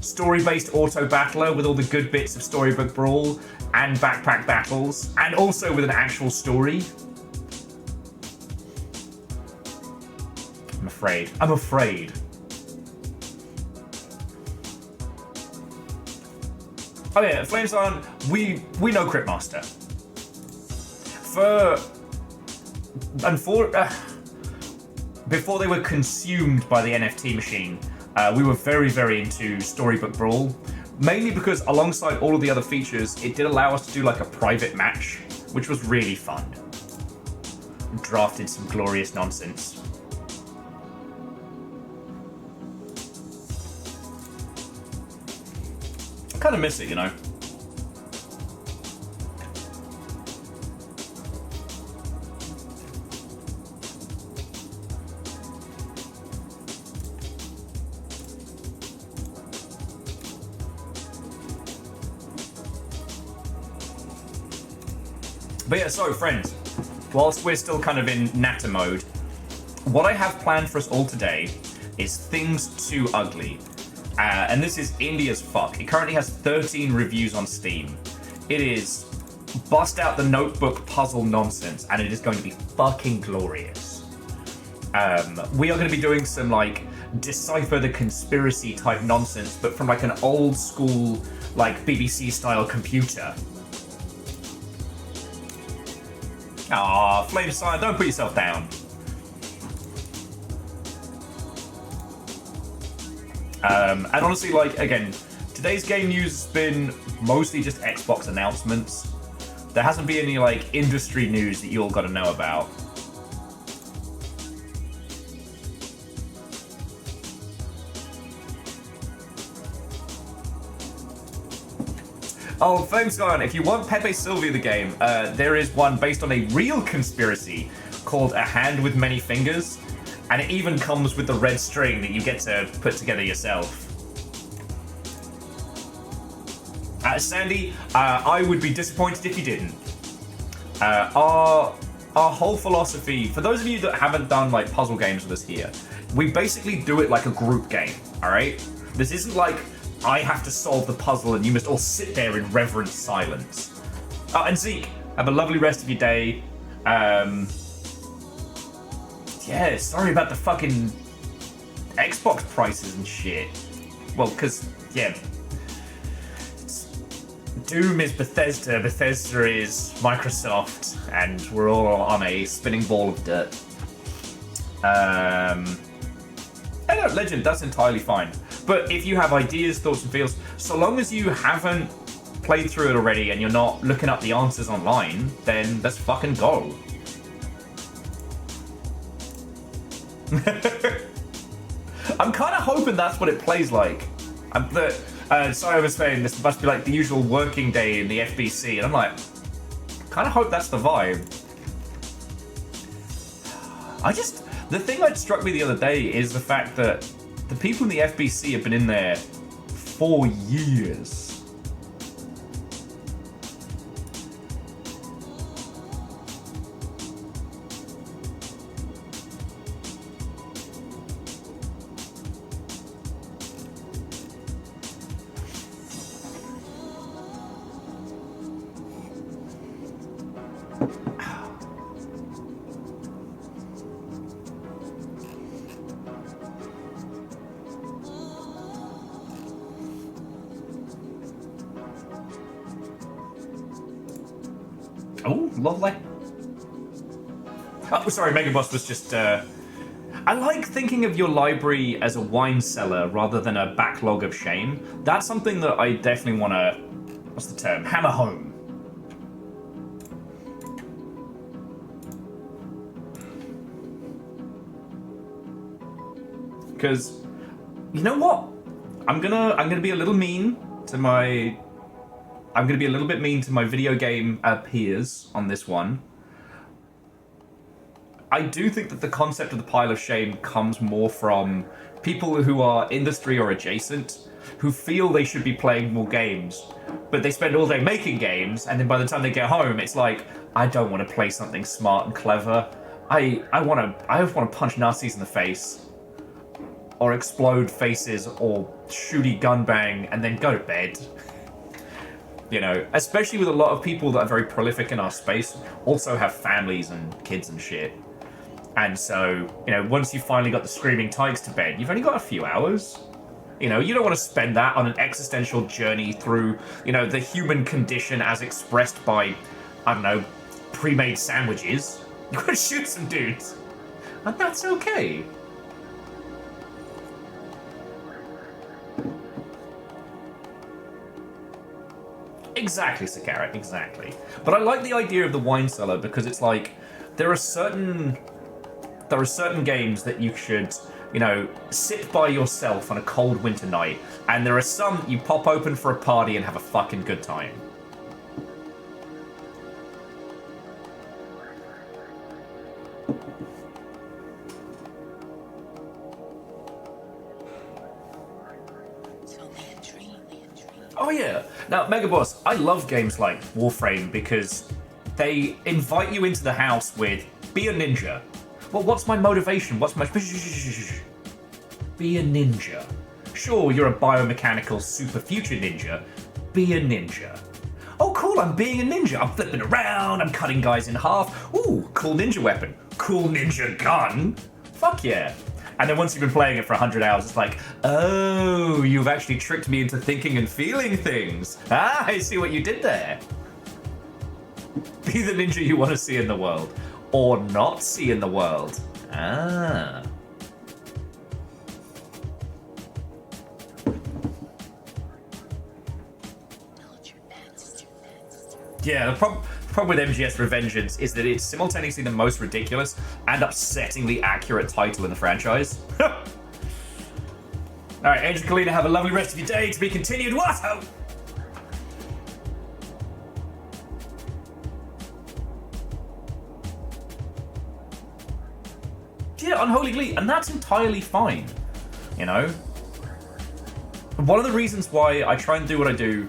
Story-based auto battler with all the good bits of Storybook Brawl and backpack battles, and also with an actual story. I'm afraid. I'm afraid. Oh yeah, Flames Iron, we know Cryptmaster. Before they were consumed by the NFT machine, we were very, very into Storybook Brawl. Mainly because alongside all of the other features, it did allow us to do like a private match, which was really fun. Drafted some glorious nonsense. I kind of miss it, you know. But yeah, so friends, whilst we're still kind of in natter mode, what I have planned for us all today is Things Too Ugly. And this is indie as fuck. It currently has 13 reviews on Steam. It is bust out the notebook puzzle nonsense, and it is going to be fucking glorious. We are going to be doing some like decipher the conspiracy type nonsense, but from like an old school like BBC style computer. Ah, Flame Sire, don't put yourself down. And honestly, like, again, today's game news has been mostly just Xbox announcements. There hasn't been any, like, industry news that you all got to know about. Oh, thanks, Gone. If you want Pepe Sylvia the game, there is one based on a real conspiracy called A Hand with Many Fingers, and it even comes with the red string that you get to put together yourself. Sandy, I would be disappointed if you didn't. Our whole philosophy, for those of you that haven't done like puzzle games with us here, we basically do it like a group game, alright? This isn't like I have to solve the puzzle and you must all sit there in reverent silence. Oh, and Zeke, have a lovely rest of your day. Yeah, sorry about the fucking Xbox prices and shit. Well, because, yeah, Doom is Bethesda, Bethesda is Microsoft, and we're all on a spinning ball of dirt. Hey, no, Legend, that's entirely fine. But if you have ideas, thoughts, and feels, so long as you haven't played through it already and you're not looking up the answers online, then let's fucking go. I'm kind of hoping that's what it plays like. Sorry, I was saying this must be like the usual working day in the FBC, and I'm like, kind of hope that's the vibe. The thing that struck me the other day is the fact that the people in the FBC have been in there for years. Oh, lovely. Oh, sorry, Megaboss was just, I like thinking of your library as a wine cellar rather than a backlog of shame. That's something that I definitely want to, what's the term, hammer home. Because, you know what? I'm gonna be a little mean to my... I'm going to be a little bit mean to my video game peers on this one. I do think that the concept of the pile of shame comes more from people who are industry or adjacent, who feel they should be playing more games, but they spend all day making games, and then by the time they get home, it's like, I don't want to play something smart and clever. I just want to punch Nazis in the face, or explode faces, or shooty gunbang, and then go to bed. You know, especially with a lot of people that are very prolific in our space, also have families and kids and shit. And so, you know, once you've finally got the screaming tykes to bed, you've only got a few hours. You know, you don't want to spend that on an existential journey through, you know, the human condition as expressed by, I don't know, pre-made sandwiches. You want to shoot some dudes. And that's okay. Exactly, Sakara, exactly. But I like the idea of the wine cellar because it's like there are certain games that you should, you know, sit by yourself on a cold winter night, and there are some you pop open for a party and have a fucking good time. Oh yeah. Now, Megaboss, I love games like Warframe because they invite you into the house with, be a ninja. Well, what's my motivation? What's my... Be a ninja. Sure, you're a biomechanical super future ninja. Be a ninja. Oh, cool, I'm being a ninja. I'm flipping around, I'm cutting guys in half. Ooh, cool ninja weapon. Cool ninja gun. Fuck yeah. And then once you've been playing it for 100 hours, it's like, oh, you've actually tricked me into thinking and feeling things. Ah, I see what you did there. Be the ninja you want to see in the world. Or not see in the world. Ah. Yeah, the problem with MGS Revengeance is that it's simultaneously the most ridiculous and upsettingly accurate title in the franchise. Alright, Angel Kalina, have a lovely rest of your day. To be continued. What? Yeah, Unholy Glee, and that's entirely fine. You know? One of the reasons why I try and do what I do,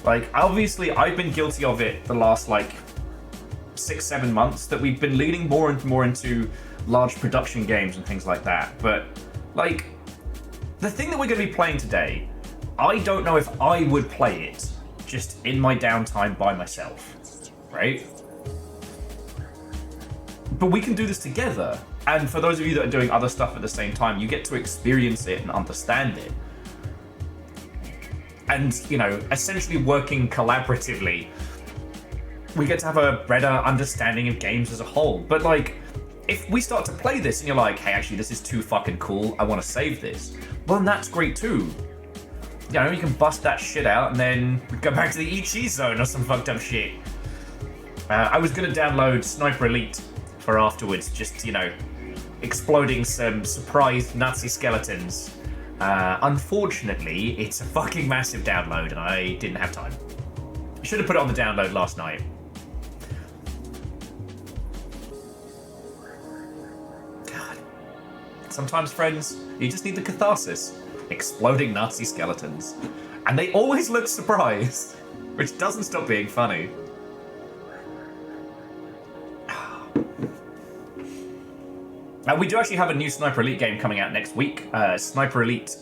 like, obviously I've been guilty of it the last, like, 6-7 months, that we've been leaning more and more into large production games and things like that. But, like, the thing that we're going to be playing today, I don't know if I would play it just in my downtime by myself, right? But we can do this together. And for those of you that are doing other stuff at the same time, you get to experience it and understand it. And, you know, essentially working collaboratively, we get to have a better understanding of games as a whole. But, like, if we start to play this and you're like, hey, actually, this is too fucking cool, I want to save this, well, then that's great too. You know, you can bust that shit out and then go back to the Eat Cheese Zone or some fucked up shit. I was going to download Sniper Elite for afterwards, just, you know, exploding some surprised Nazi skeletons. Unfortunately, it's a fucking massive download and I didn't have time. I should have put it on the download last night. God. Sometimes, friends, you just need the catharsis. Exploding Nazi skeletons. And they always look surprised, which doesn't stop being funny. We do actually have a new Sniper Elite game coming out next week. Sniper Elite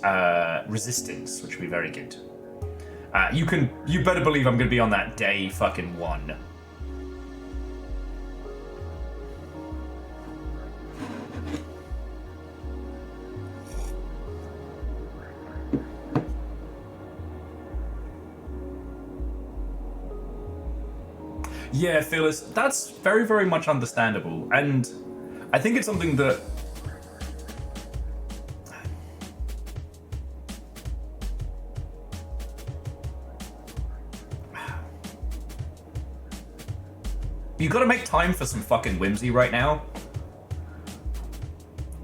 Resistance, which will be very good. You better believe I'm going to be on that day fucking one. Yeah, Phyllis, that's very, very much understandable. And I think it's something that you gotta make time for some fucking whimsy right now.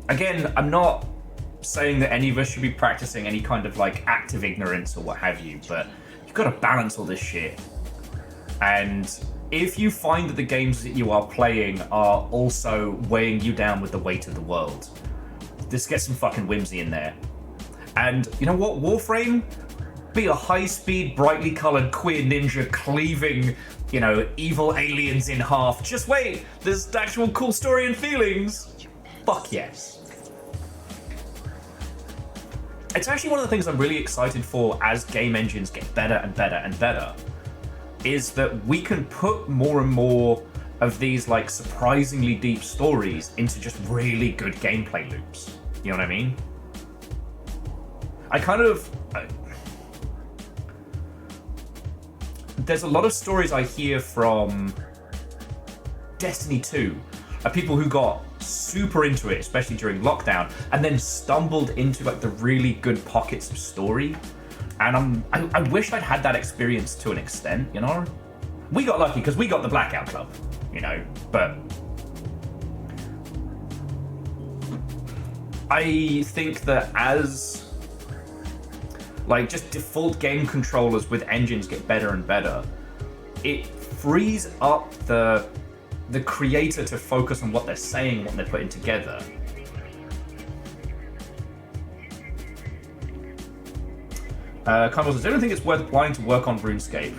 Again, I'm not saying that any of us should be practicing any kind of like active ignorance or what have you, but you've gotta balance all this shit. And if you find that the games that you are playing are also weighing you down with the weight of the world, just get some fucking whimsy in there. And you know what? Warframe, be a high-speed, brightly coloured queer ninja cleaving, you know, evil aliens in half. Just wait, there's actual cool story and feelings. Fuck yes. It's actually one of the things I'm really excited for as game engines get better and better and better, is that we can put more and more of these like surprisingly deep stories into just really good gameplay loops. You know what I mean? I kind of... there's a lot of stories I hear from Destiny 2 of people who got super into it, especially during lockdown, and then stumbled into like the really good pockets of story. And I wish I'd had that experience to an extent, you know? We got lucky because we got the Blackout Club, you know, but I think that as like just default game controllers with engines get better and better, it frees up the creator to focus on what they're saying, what they're putting together. Carnival says, I don't think it's worth applying to work on RuneScape.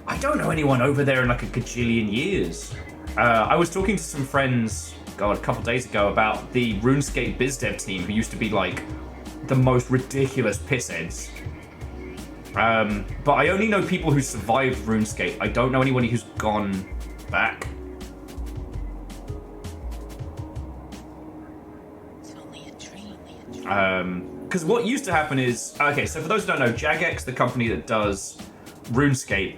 I don't know anyone over there in like a gajillion years. I was talking to some friends, God, a couple days ago about the RuneScape biz dev team who used to be like the most ridiculous pissheads. But I only know people who survived RuneScape. I don't know anybody who's gone back. It's only a dream. Because what used to happen is, okay, so for those who don't know, Jagex, the company that does RuneScape,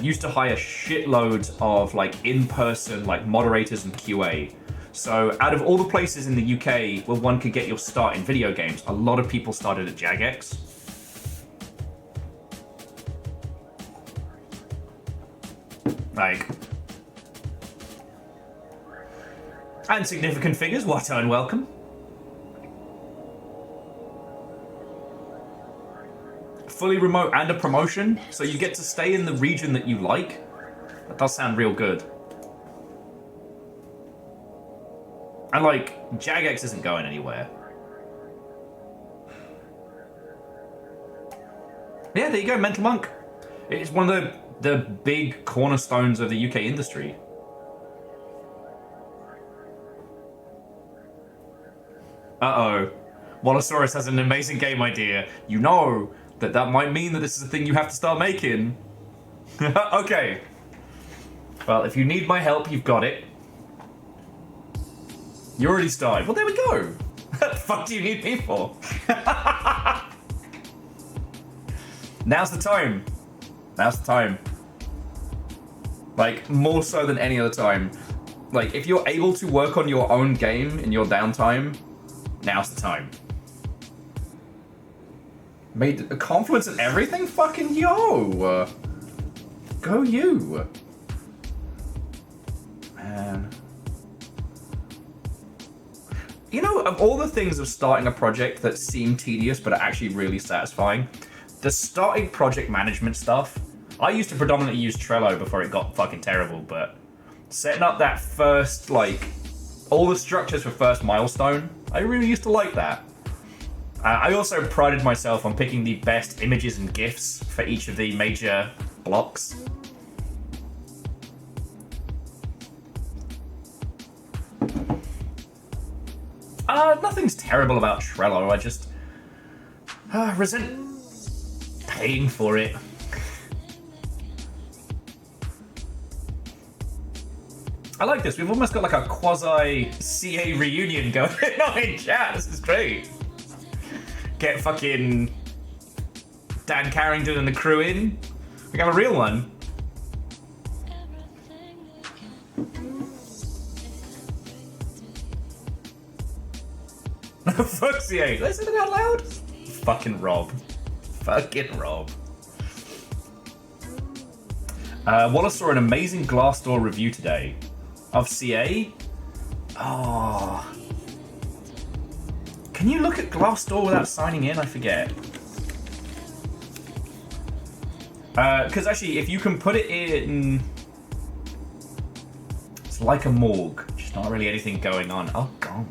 used to hire shitloads of like in-person like moderators and QA. So out of all the places in the UK where one could get your start in video games, a lot of people started at Jagex. Like, and significant figures, what and welcome. Fully remote and a promotion, so you get to stay in the region that you like. That does sound real good. And like, Jagex isn't going anywhere. Yeah, there you go, Mental Monk. It's one of the big cornerstones of the UK industry. Uh-oh. Wallosaurus has an amazing game idea. You know that might mean that this is a thing you have to start making. Okay. Well, if you need my help, you've got it. You already started. Well, there we go. What the fuck do you need me for? Now's the time. Now's the time. Like, more so than any other time. Like, if you're able to work on your own game in your downtime, now's the time. Made a confluence in everything? Fucking yo! Go you! Man. You know, of all the things of starting a project that seem tedious but are actually really satisfying, the starting project management stuff, I used to predominantly use Trello before it got fucking terrible, but setting up that first, like, all the structures for first milestone, I really used to like that. I also prided myself on picking the best images and GIFs for each of the major blocks. Nothing's terrible about Trello, I just resent paying for it. I like this, we've almost got like a quasi-CA reunion going on in chat, this is great. Get fucking Dan Carrington and the crew in. We have a real one. Fuck CA. Did I say that out loud? Fucking Rob. Fucking Rob. Wallace saw an amazing Glassdoor review today of CA. Oh. Can you look at Glassdoor without signing in? I forget. Because actually, if you can put it in... It's like a morgue. Just not really anything going on. Oh, God.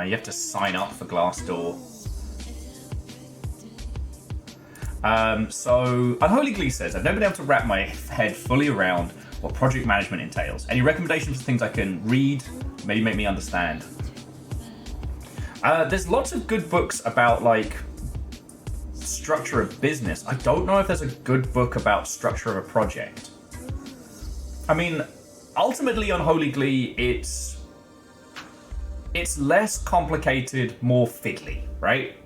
You have to sign up for Glassdoor. So, Unholy Glee says, I've never been able to wrap my head fully around what project management entails. Any recommendations for things I can read? Maybe make me understand. There's lots of good books about, like, structure of business. I don't know if there's a good book about structure of a project. I mean, ultimately on Holy Glee, it's less complicated, more fiddly, right?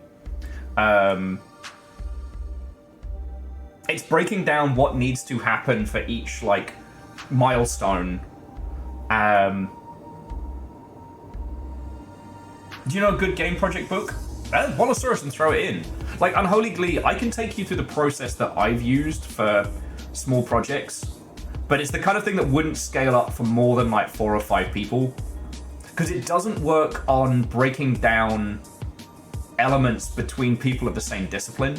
It's breaking down what needs to happen for each, like, milestone. Do you know a good game project book? Wallosaurus and throw it in. Like, Unholy Glee, I can take you through the process that I've used for small projects, but it's the kind of thing that wouldn't scale up for more than, like, 4 or 5 people. Because it doesn't work on breaking down elements between people of the same discipline.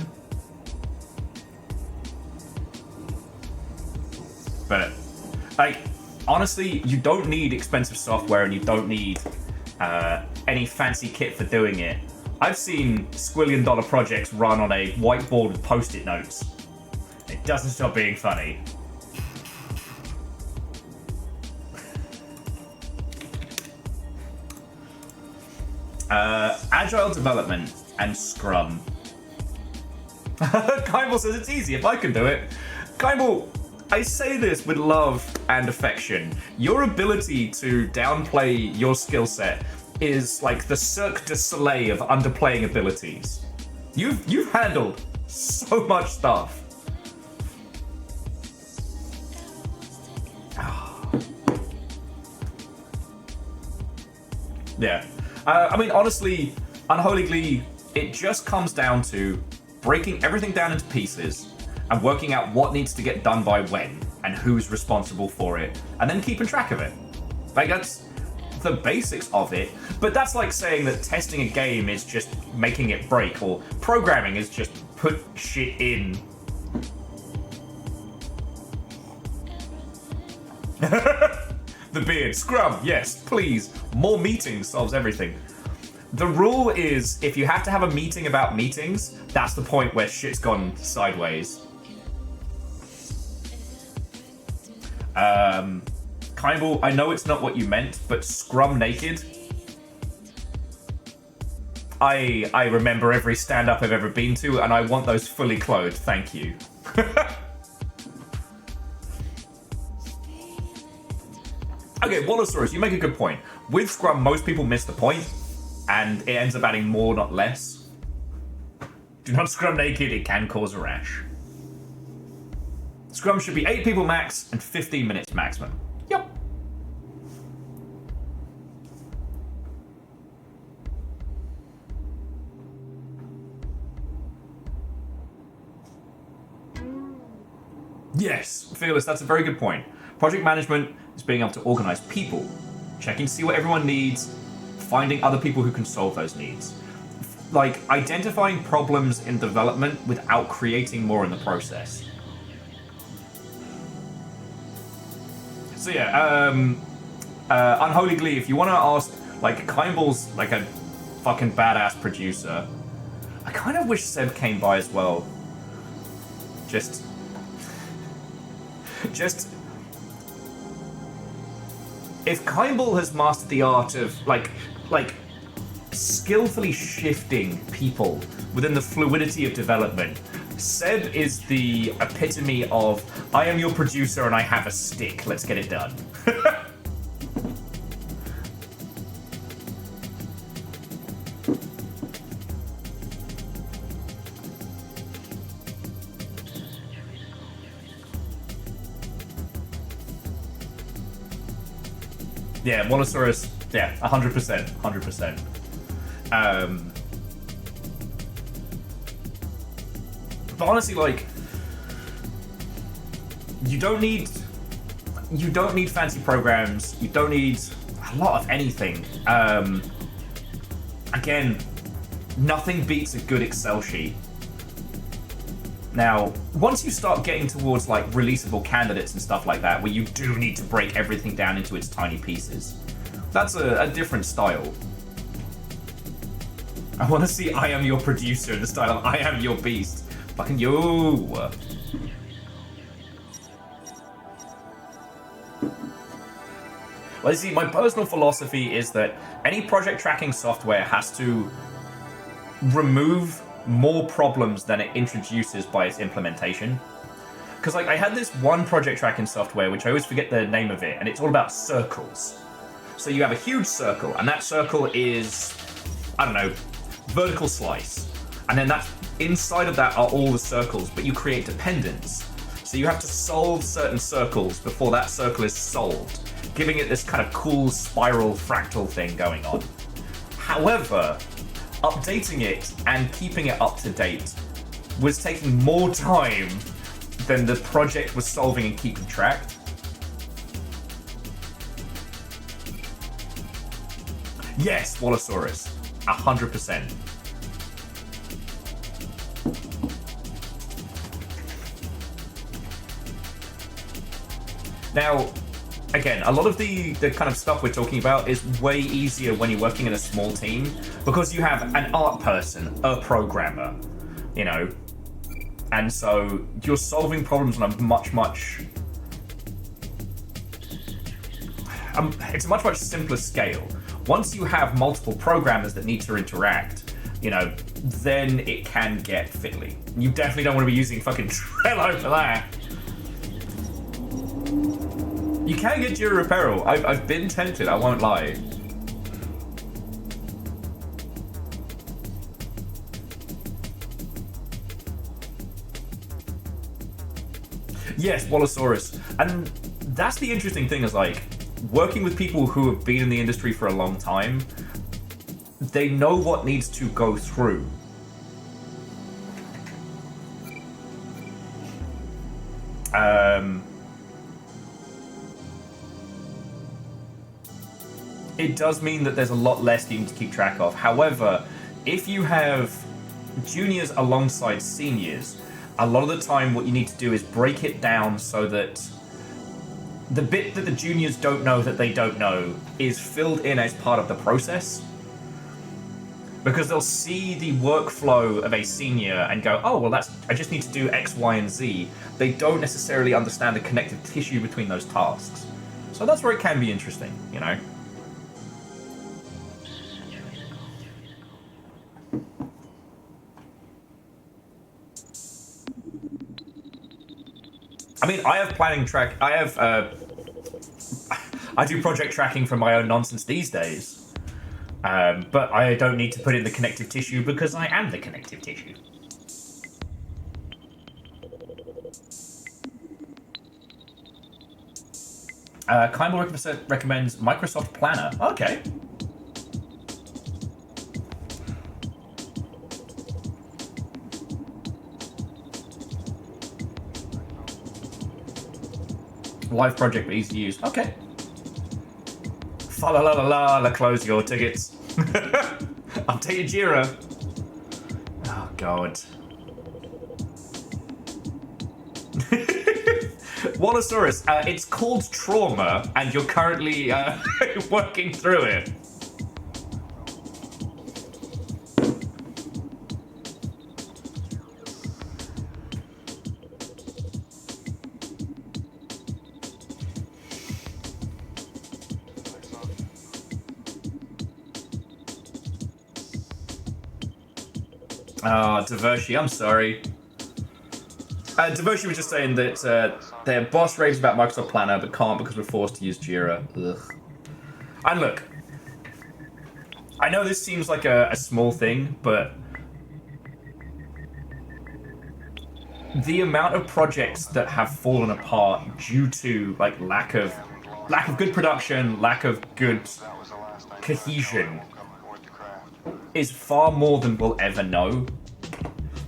But, like, honestly, you don't need expensive software and you don't need any fancy kit for doing it. I've seen squillion-dollar projects run on a whiteboard with post-it notes. It doesn't stop being funny. Agile development and Scrum. Kymble says it's easy if I can do it. Kymble, I say this with love and affection. Your ability to downplay your skill set is like the Cirque du Soleil of underplaying abilities. You've handled so much stuff. Yeah. I mean, honestly, Unholy Glee, it just comes down to breaking everything down into pieces and working out what needs to get done by when and who's responsible for it, and then keeping track of it. Like, that's the basics of it, but that's like saying that testing a game is just making it break, or programming is just put shit in. The beard. Scrum, yes, please. More meetings solves everything. The rule is, if you have to have a meeting about meetings, that's the point where shit's gone sideways. Kymble, I know it's not what you meant, but Scrum naked? I remember every stand-up I've ever been to, and I want those fully clothed, thank you. Okay, Wallosaurus, you make a good point. With Scrum, most people miss the point, and it ends up adding more, not less. Do not Scrum naked, it can cause a rash. Scrum should be 8 people max and 15 minutes maximum. Yep. Yes, Fearless, that's a very good point. Project management is being able to organize people, checking to see what everyone needs, finding other people who can solve those needs. Like, identifying problems in development without creating more in the process. So yeah, Unholy Glee, if you want to ask, like, Kymble's like a fucking badass producer. I kind of wish Seb came by as well. Just if Kymble has mastered the art of like skillfully shifting people within the fluidity of development, Seb is the epitome of, I am your producer and I have a stick, let's get it done. Yeah, Wallosaurus, yeah, 100%, 100%. But honestly, like, you don't need fancy programs. You don't need a lot of anything. Again, nothing beats a good Excel sheet. Now, once you start getting towards like releasable candidates and stuff like that, where you do need to break everything down into its tiny pieces, that's a different style. I want to see I am your producer in the style of I am your beast. Fucking yo. Well, you see, my personal philosophy is that any project tracking software has to remove more problems than it introduces by its implementation. Because like I had this one project tracking software, which I always forget the name of it, and it's all about circles. So you have a huge circle, and that circle is, I don't know, vertical slice. And then that's inside of that are all the circles, but you create dependents. So you have to solve certain circles before that circle is solved, giving it this kind of cool spiral fractal thing going on. However, updating it and keeping it up to date was taking more time than the project was solving and keeping track. Yes, Wallosaurus, 100%. Now, again, a lot of the kind of stuff we're talking about is way easier when you're working in a small team because you have an art person, a programmer, you know, and so you're solving problems on a much it's a much simpler scale. Once you have multiple programmers that need to interact, you know, then it can get fiddly. You definitely don't want to be using fucking Trello for that. You can get Jira Apparel. I've been tempted, I won't lie. Yes, Wallosaurus. And that's the interesting thing is like, working with people who have been in the industry for a long time, they know what needs to go through. It does mean that there's a lot less you need to keep track of. However, if you have juniors alongside seniors, a lot of the time what you need to do is break it down so that the bit that the juniors don't know that they don't know is filled in as part of the process. Because they'll see the workflow of a senior and go, oh, well, I just need to do X, Y, and Z. They don't necessarily understand the connective tissue between those tasks. So that's where it can be interesting, you know? I mean, I have I do project tracking for my own nonsense these days. But I don't need to put in the connective tissue because I am the connective tissue. Kymble recommends Microsoft Planner. Okay. Live project, but easy to use. Okay. Fa la la la la la, close your tickets. Update your Jira. Oh, God. Wallosaurus, it's called trauma, and you're currently working through it. Oh, Devershi, I'm sorry. Devershi was just saying that their boss raves about Microsoft Planner, but can't because we're forced to use Jira. Ugh. And look, I know this seems like a small thing, but the amount of projects that have fallen apart due to like lack of good production, lack of good cohesion, is far more than we'll ever know.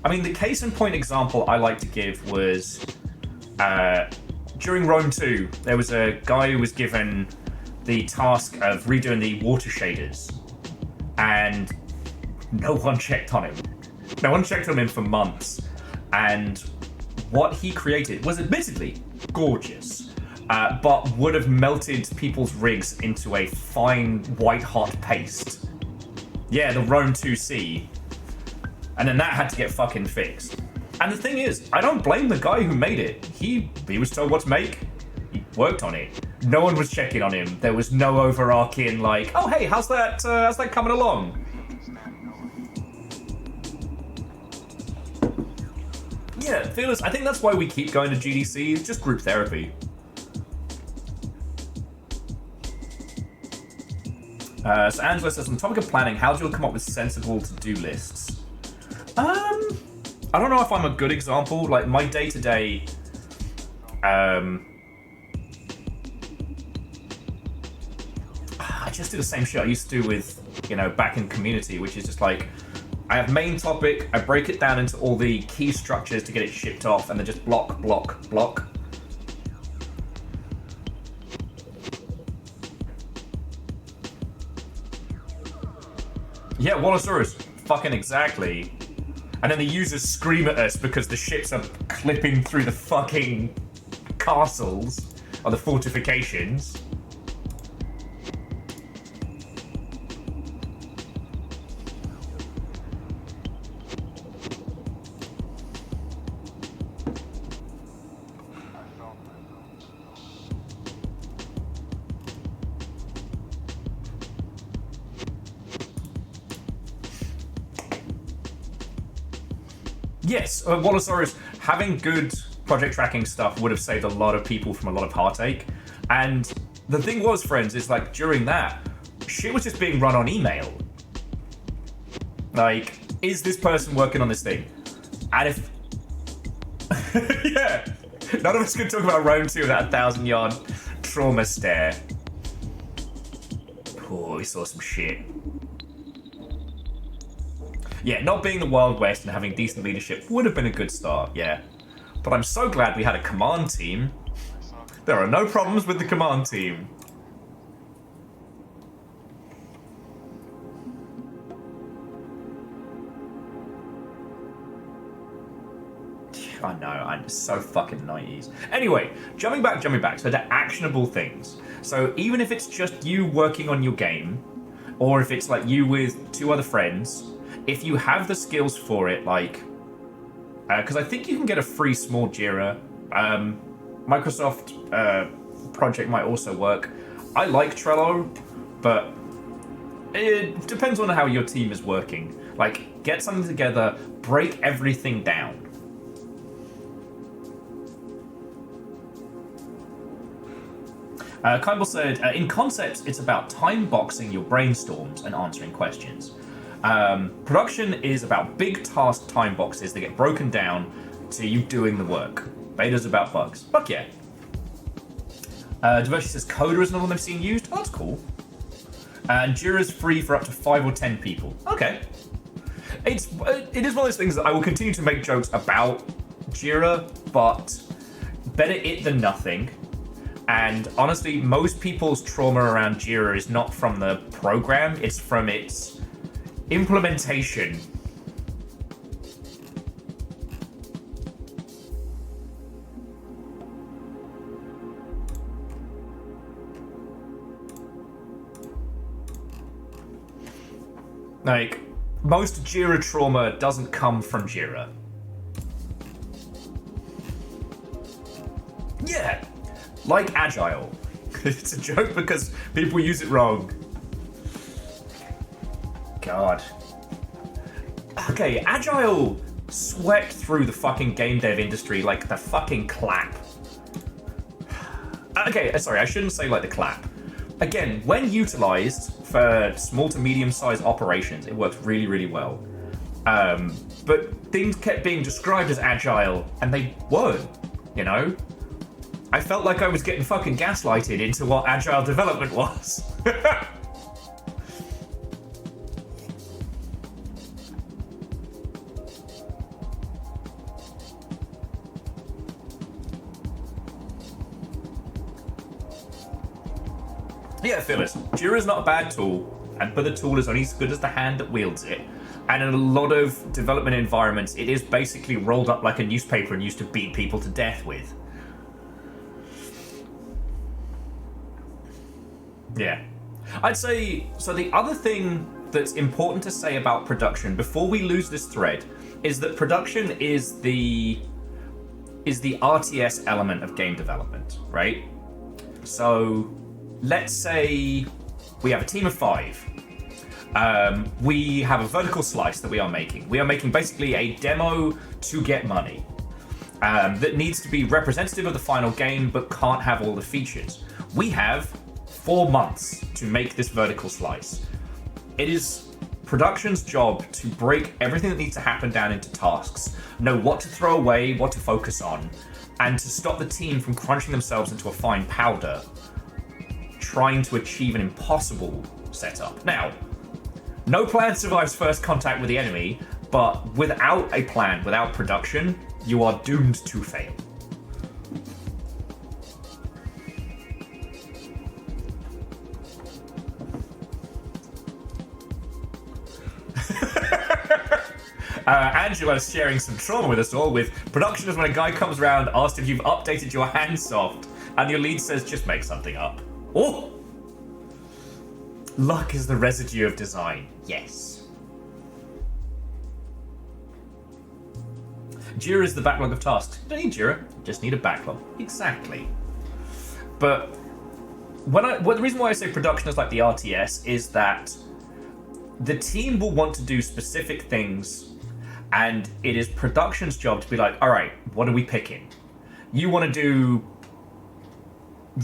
I mean, the case in point example I like to give was during Rome 2, there was a guy who was given the task of redoing the water shaders, and no one checked on him. No one checked on him for months, and what he created was admittedly gorgeous, but would have melted people's rigs into a fine white-hot paste. Yeah, the Rome 2C. And then that had to get fucking fixed. And the thing is, I don't blame the guy who made it. He was told what to make. He worked on it. No one was checking on him. There was no overarching like, oh hey, how's that coming along? Yeah, Fearless, I think that's why we keep going to GDC. It's just group therapy. So Angela says, on the topic of planning, how do you come up with sensible to-do lists? I don't know if I'm a good example. Like, my day-to-day... I just do the same shit I used to do with, back in community, which is just like, I have main topic, I break it down into all the key structures to get it shipped off, and then just block, block, block. Yeah, Wallosaurus, fucking exactly. And then the users scream at us because the ships are clipping through the fucking castles, or the fortifications. Yes, Wallosaurus, having good project tracking stuff would have saved a lot of people from a lot of heartache. And the thing was, friends, is like during that, shit was just being run on email. Like, is this person working on this thing? And if... yeah, none of us could talk about Rome 2 without 1,000-yard trauma stare. Oh, we saw some shit. Yeah, not being the Wild West and having decent leadership would have been a good start, yeah. But I'm so glad we had a command team. There are no problems with the command team. I know, I'm so fucking 90s. Anyway, jumping back. So the actionable things. So even if it's just you working on your game, or if it's like you with 2 other friends, if you have the skills for it, like, because I think you can get a free small Jira. Microsoft project might also work. I like Trello, but it depends on how your team is working. Like, get something together, break everything down. Kimball said, in concept, it's about time boxing your brainstorms and answering questions. Production is about big task time boxes that get broken down to you doing the work. Beta's about bugs. Fuck yeah. Diversi says Coda is another one they've seen used. Oh, that's cool. And Jira's free for up to 5 or 10 people. Okay. It is one of those things that I will continue to make jokes about Jira, but better it than nothing. And honestly, most people's trauma around Jira is not from the program, it's from its implementation. Like, most Jira trauma doesn't come from Jira. Yeah, like Agile. It's a joke because people use it wrong. God. Okay, Agile swept through the fucking game dev industry like the fucking clap. Okay, sorry, I shouldn't say like the clap. Again, when utilized for small to medium-sized operations, it works really, really well. But things kept being described as Agile, and they weren't, you know? I felt like I was getting fucking gaslighted into what Agile development was. Yeah, Phyllis, Jira's not a bad tool, but the tool is only as good as the hand that wields it. And in a lot of development environments, it is basically rolled up like a newspaper and used to beat people to death with. Yeah. I'd say, so the other thing that's important to say about production, before we lose this thread, is that production is the RTS element of game development, right? So let's say we have a team of 5. We have a vertical slice that we are making. We are making basically a demo to get money. that needs to be representative of the final game but can't have all the features. We have 4 months to make this vertical slice. It is production's job to break everything that needs to happen down into tasks, know what to throw away, what to focus on, and to stop the team from crunching themselves into a fine powder, trying to achieve an impossible setup. Now, no plan survives first contact with the enemy, but without a plan, without production, you are doomed to fail. Angela's sharing some trauma with us all with production is when a guy comes around, asks if you've updated your handsoft, and your lead says, just make something up. Oh! Luck is the residue of design. Yes. Jira is the backlog of tasks. You don't need Jira, you just need a backlog. Exactly. But the reason why I say production is like the RTS is that the team will want to do specific things, and it is production's job to be like, all right, what are we picking? You want to do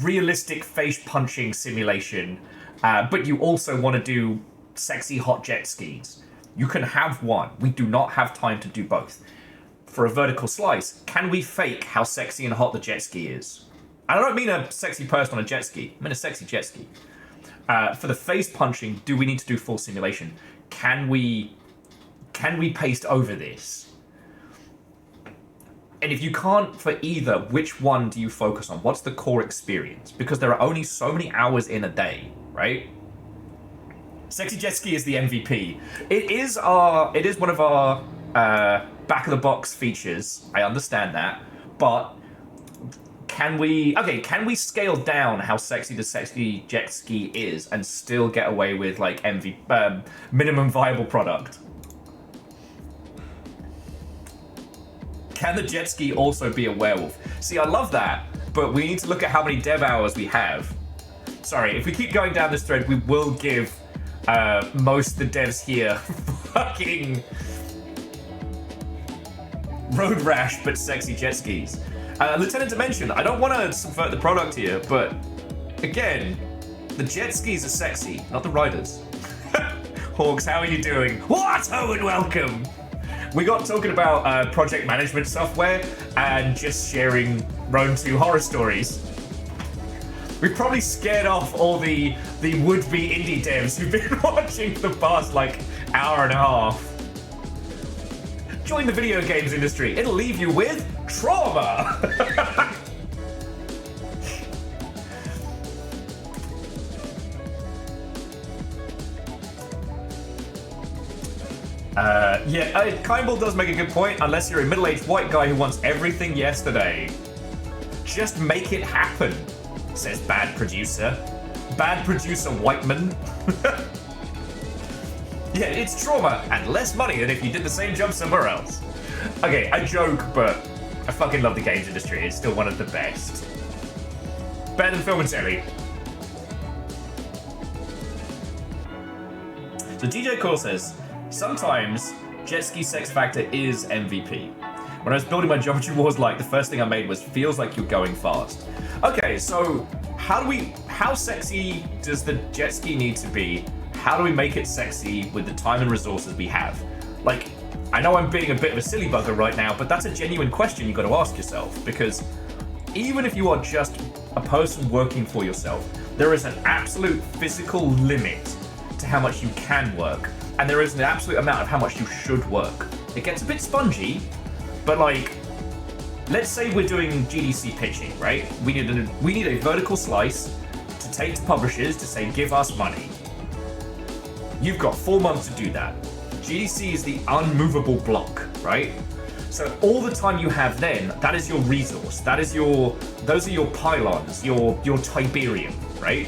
realistic face punching simulation, but you also want to do sexy hot jet skis. You can have one. We do not have time to do both. For a vertical slice, can we fake how sexy and hot the jet ski is? And I don't mean a sexy person on a jet ski. I mean a sexy jet ski. For the face punching, do we need to do full simulation? Can we paste over this? And if you can't for either, which one do you focus on? What's the core experience? Because there are only so many hours in a day, right? Sexy jet ski is the MVP. It is one of our back of the box features. I understand that, but can we scale down how sexy the sexy jet ski is and still get away with like minimum viable product? Can the jet ski also be a werewolf? See, I love that, but we need to look at how many dev hours we have. Sorry, if we keep going down this thread, we will give most of the devs here fucking road rash, but sexy jet skis. Lieutenant Dimension, I don't want to subvert the product here, but again, the jet skis are sexy, not the riders. Hawks, how are you doing? What? Oh, and welcome! We got talking about project management software and just sharing Rome 2 horror stories. We probably scared off all the would-be indie devs who've been watching for the past like hour and a half. Join the video games industry. It'll leave you with trauma. Kimball does make a good point. Unless you're a middle-aged white guy who wants everything yesterday. Just make it happen, says bad producer. Bad producer Whiteman. Yeah, it's trauma and less money than if you did the same job somewhere else. Okay, I joke, but I fucking love the games industry. It's still one of the best. Better than film and telly. So DJ Core says, sometimes jet ski sex factor is MVP. When I was building my Geometry Wars like, the first thing I made was feels like you're going fast. Okay, so how sexy does the jet ski need to be? How do we make it sexy with the time and resources we have? Like, I know I'm being a bit of a silly bugger right now, but that's a genuine question you got to ask yourself, because even if you are just a person working for yourself, there is an absolute physical limit to how much you can work, and there is an absolute amount of how much you should work. It gets a bit spongy, but like, let's say we're doing GDC pitching, right? We need a vertical slice to take to publishers to say, give us money. You've got 4 months to do that. GDC is the unmovable block, right? So all the time you have then, that is your resource. Those are your pylons, your Tiberium, right?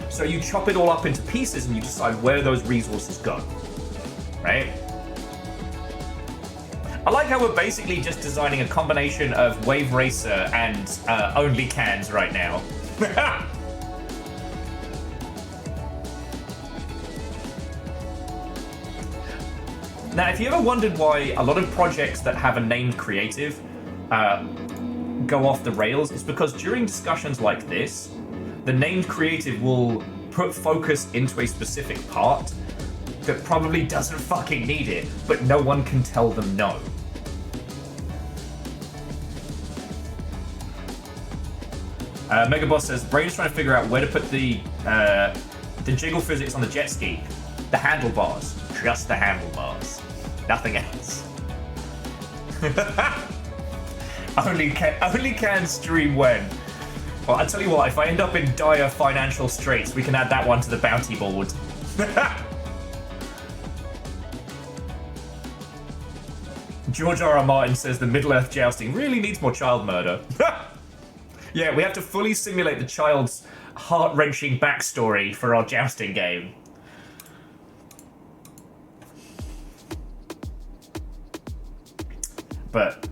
So you chop it all up into pieces and you decide where those resources go, right? I like how we're basically just designing a combination of Wave Racer and Only Cans right now. Now, if you ever wondered why a lot of projects that have a named creative go off the rails is because during discussions like this, the named creative will put focus into a specific part that probably doesn't fucking need it, but no one can tell them no. Megaboss says, Brain's trying to figure out where to put the jiggle physics on the jet ski. The handlebars. Just the handlebars. Nothing else. only can stream when. Well, I'll tell you what, if I end up in dire financial straits, we can add that one to the bounty board. George R.R. Martin says the Middle-earth jousting really needs more child murder. Yeah, we have to fully simulate the child's heart-wrenching backstory for our jousting game. But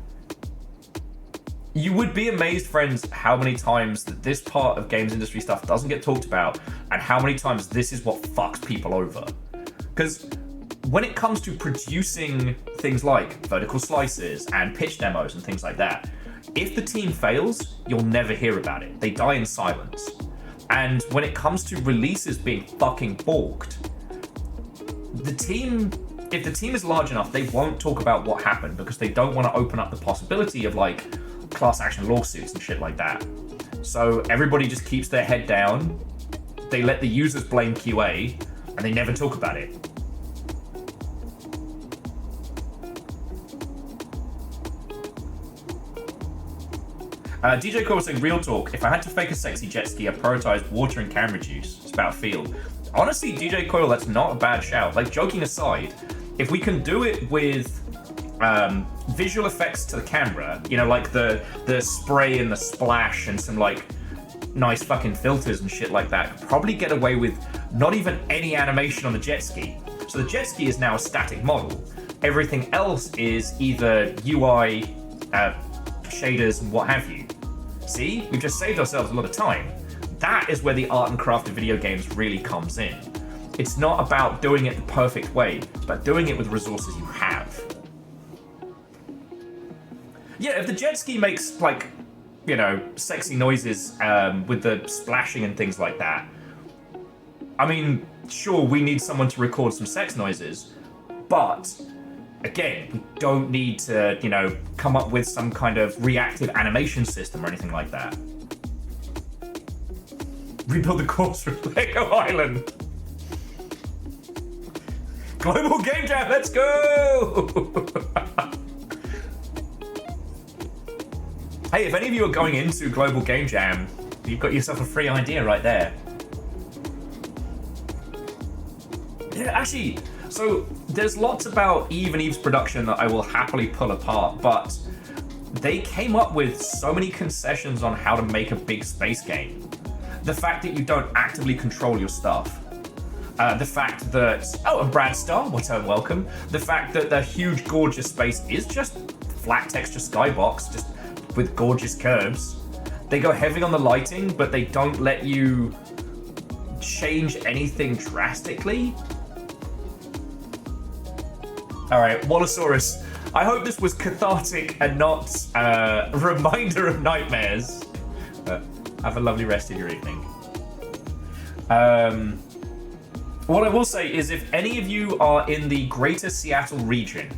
you would be amazed, friends, how many times that this part of games industry stuff doesn't get talked about, and how many times this is what fucks people over. Because when it comes to producing things like vertical slices and pitch demos and things like that, if the team fails, you'll never hear about it. They die in silence. And when it comes to releases being fucking balked, if the team is large enough, they won't talk about what happened because they don't want to open up the possibility of like class action lawsuits and shit like that. So everybody just keeps their head down, they let the users blame QA, and they never talk about it. DJ Core was saying, real talk, if I had to fake a sexy jet ski, I prioritize water and camera juice. It's about feel. Honestly, DJ Coil, that's not a bad shout. Like, joking aside, if we can do it with visual effects to the camera, you know, like the spray and the splash and some, like, nice fucking filters and shit like that, could probably get away with not even any animation on the jet ski. So the jet ski is now a static model. Everything else is either UI, shaders, and what have you. See? We've just saved ourselves a lot of time. That is where the art and craft of video games really comes in. It's not about doing it the perfect way, but doing it with resources you have. Yeah, if the jet ski makes, like, you know, sexy noises with the splashing and things like that, I mean, sure, we need someone to record some sex noises, but again, we don't need to, you know, come up with some kind of reactive animation system or anything like that. Rebuild the course for Lego Island. Global Game Jam, let's go! Hey, if any of you are going into Global Game Jam, you've got yourself a free idea right there. Yeah, actually, so there's lots about Eve and Eve's production that I will happily pull apart, but they came up with so many concessions on how to make a big space game. The fact that you don't actively control your stuff. The fact that, oh, and Brad Starr, what a welcome. The fact that the huge, gorgeous space is just flat texture skybox, just with gorgeous curves. They go heavy on the lighting, but they don't let you change anything drastically. All right, Wallosaurus, I hope this was cathartic and not a reminder of nightmares. Have a lovely rest of your evening. What I will say is if any of you are in the greater Seattle region,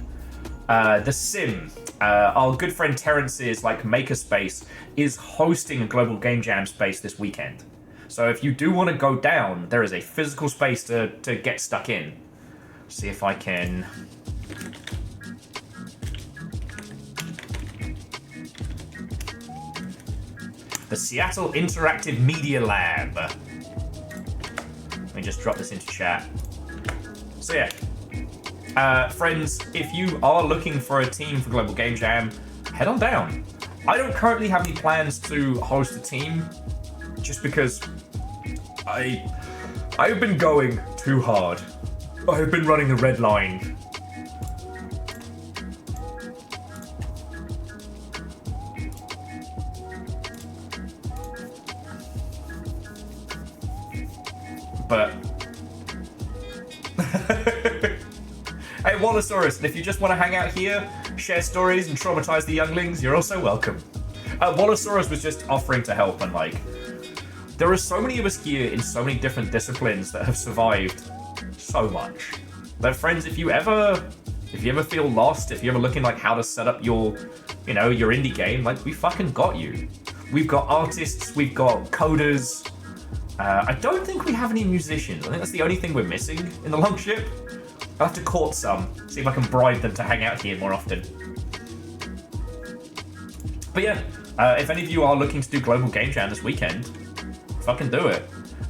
The Sim, our good friend Terrence's like makerspace, is hosting a Global Game Jam space this weekend. So if you do want to go down, there is a physical space to get stuck in. See if I can... The Seattle Interactive Media Lab. Let me just drop this into chat. So yeah, friends, if you are looking for a team for Global Game Jam, head on down. I don't currently have any plans to host a team, just because I've been going too hard. I've been running the red line. But hey, Wallosaurus, if you just want to hang out here, share stories and traumatize the younglings, you're also welcome. Wallosaurus was just offering to help, and like, there are so many of us here in so many different disciplines that have survived so much. But friends, if you ever feel lost, if you're ever looking like how to set up your, your indie game, like, we fucking got you. We've got artists, we've got coders. I don't think we have any musicians. I think that's the only thing we're missing in the Longship. I'll have to court some, see if I can bribe them to hang out here more often. But yeah, if any of you are looking to do Global Game Jam this weekend, fucking do it.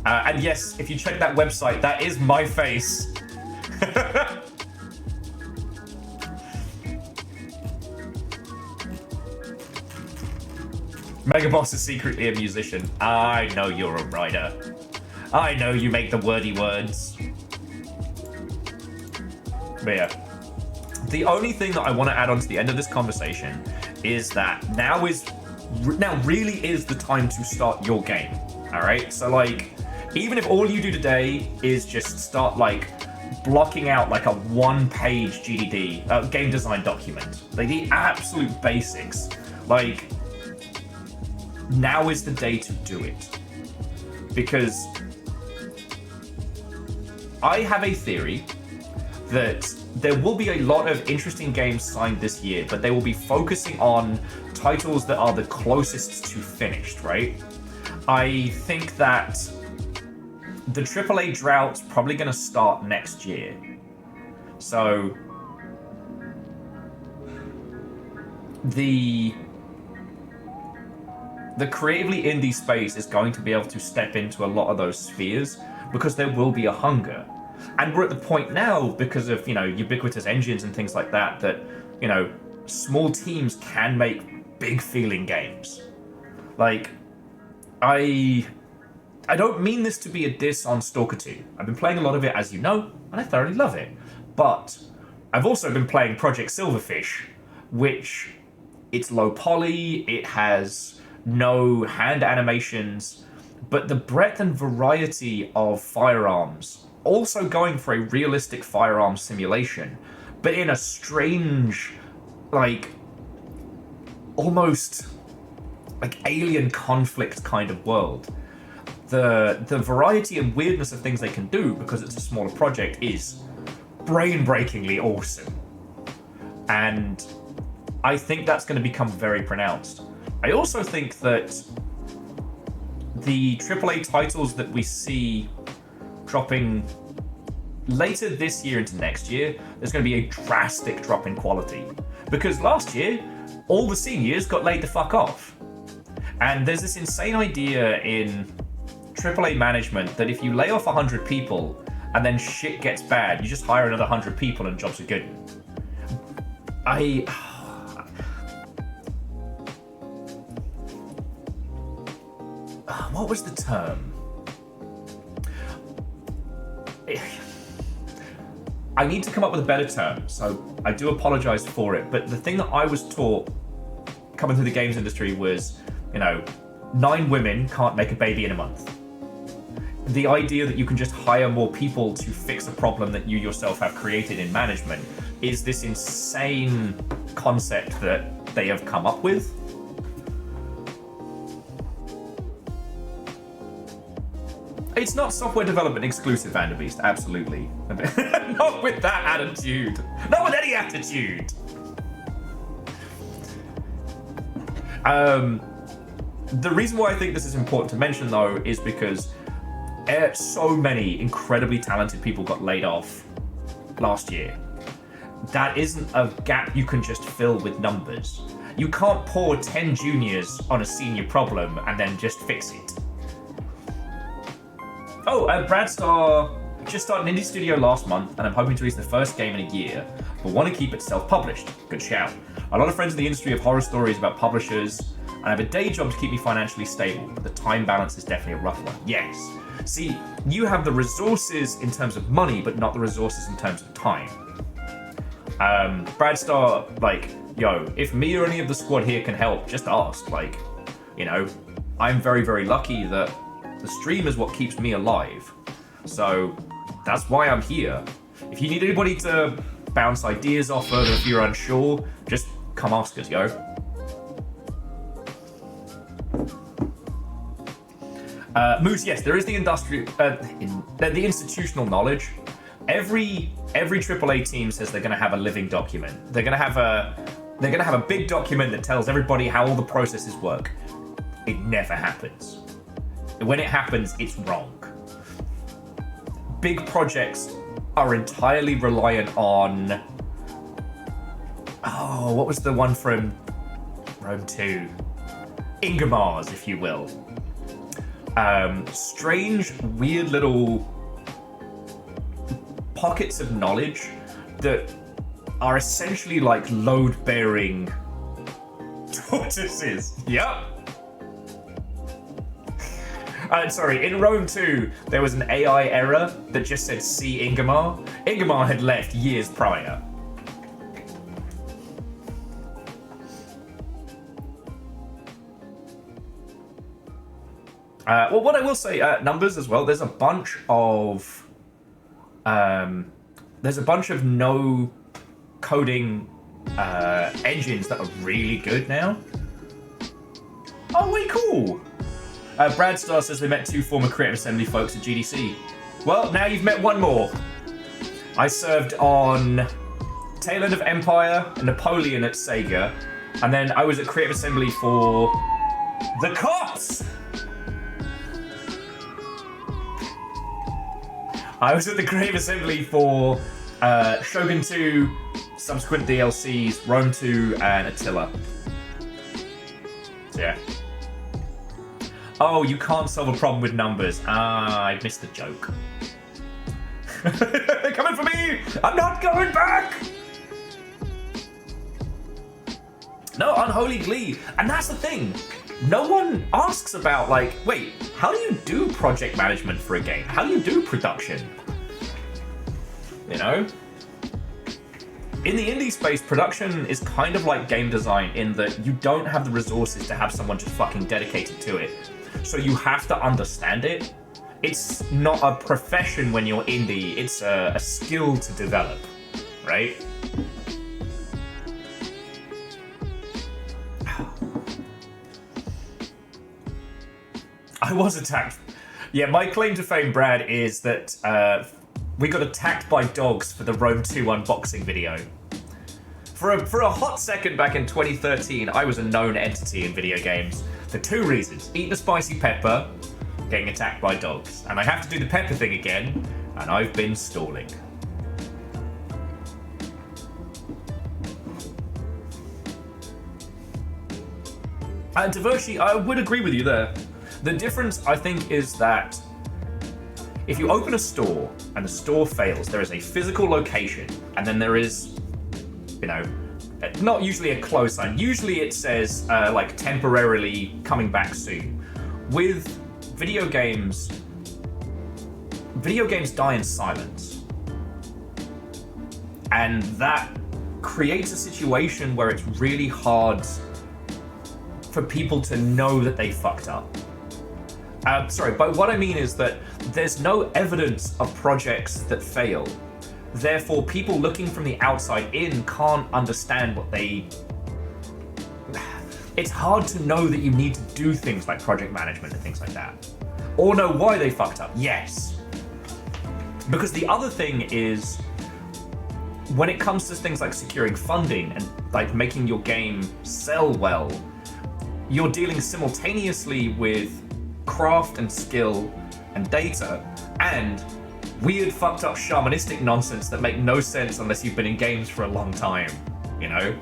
And yes, if you check that website, that is my face. Megaboss is secretly a musician. I know you're a writer. I know you make the wordy words. But yeah, the only thing that I want to add on to the end of this conversation is that now really is the time to start your game. All right, so like, even if all you do today is just start like blocking out like a one-page GDD game design document, like the absolute basics, like, now is the day to do it. Because I have a theory that there will be a lot of interesting games signed this year, but they will be focusing on titles that are the closest to finished, right? I think that the AAA drought's probably going to start next year. So the creatively indie space is going to be able to step into a lot of those spheres because there will be a hunger. And we're at the point now, because of, ubiquitous engines and things like that, that, small teams can make big feeling games. Like, I don't mean this to be a diss on Stalker 2. I've been playing a lot of it, as you know, and I thoroughly love it. But I've also been playing Project Silverfish, which, it's low poly, it has no hand animations, but the breadth and variety of firearms, also going for a realistic firearm simulation, but in a strange, like, almost like alien conflict kind of world. The variety and weirdness of things they can do, because it's a smaller project, is brain-breakingly awesome. And I think that's going to become very pronounced. I also think that the AAA titles that we see dropping later this year into next year, there's going to be a drastic drop in quality. Because last year, all the seniors got laid the fuck off. And there's this insane idea in AAA management that if you lay off 100 people and then shit gets bad, you just hire another 100 people and jobs are good. What was the term? I need to come up with a better term, so I do apologize for it. But the thing that I was taught coming through the games industry was, 9 women can't make a baby in a month. The idea that you can just hire more people to fix a problem that you yourself have created in management is this insane concept that they have come up with. It's not software development exclusive, Vanderbeest, absolutely. Not with that attitude. Not with any attitude. The reason why I think this is important to mention, though, is because so many incredibly talented people got laid off last year. That isn't a gap you can just fill with numbers. You can't pour 10 juniors on a senior problem and then just fix it. Oh, Bradstar just started an indie studio last month, and I'm hoping to release the first game in a year, but want to keep it self-published. Good shout. A lot of friends in the industry have horror stories about publishers, and I have a day job to keep me financially stable, but the time balance is definitely a rough one. Yes. See, you have the resources in terms of money, but not the resources in terms of time. Bradstar, if me or any of the squad here can help, just ask. I'm very, very lucky that the stream is what keeps me alive. So that's why I'm here. If you need anybody to bounce ideas off of. If you're unsure, just come ask us, yo. Moose, yes, there is the the institutional knowledge. Every AAA team says they're going to have a living document. They're going to have a big document that tells everybody how all the processes work. It never happens. When it happens, it's wrong. Big projects are entirely reliant on... Oh, what was the one from Rome 2? Ingemars, if you will. Strange, weird little pockets of knowledge that are essentially like load-bearing tortoises. Yep. Sorry, in Rome 2, there was an AI error that just said see Ingemar. Ingemar had left years prior. Well, what I will say, numbers as well. There's a bunch of no coding engines that are really good now. Oh, way cool. Brad Star says we met 2 former Creative Assembly folks at GDC. Well, now you've met one more. I served on Tail End of Empire and Napoleon at Sega, and then I was at Creative Assembly for The Cops. I was at the Creative Assembly for Shogun 2, subsequent DLCs, Rome 2, and Attila. So yeah. Oh, you can't solve a problem with numbers. Ah, I missed the joke. They're coming for me! I'm not going back! No, unholy glee. And that's the thing. No one asks about, like, wait, how do you do project management for a game? How do you do production? You know? In the indie space, production is kind of like game design in that you don't have the resources to have someone just fucking dedicated to it. So you have to understand it. It's not a profession when you're indie, it's a skill to develop, right? I was attacked. Yeah, my claim to fame, Brad, is that we got attacked by dogs for the Rome 2 unboxing video. For a hot second back in 2013, I was a known entity in video games for 2 reasons. Eating a spicy pepper, getting attacked by dogs. And I have to do the pepper thing again, and I've been stalling. Devoshi, I would agree with you there. The difference, I think, is that if you open a store and the store fails, there is a physical location, and then there is, you know, not usually a close sign. Usually it says, like, temporarily coming back soon. With video games die in silence. And that creates a situation where it's really hard for people to know that they fucked up. Sorry, but what I mean is that there's no evidence of projects that fail. Therefore, people looking from the outside in can't understand what they... It's hard to know that you need to do things like project management and things like that. Or know why they fucked up. Yes. Because the other thing is, when it comes to things like securing funding and like making your game sell well, you're dealing simultaneously with craft and skill and data and weird fucked up shamanistic nonsense that make no sense unless you've been in games for a long time, you know?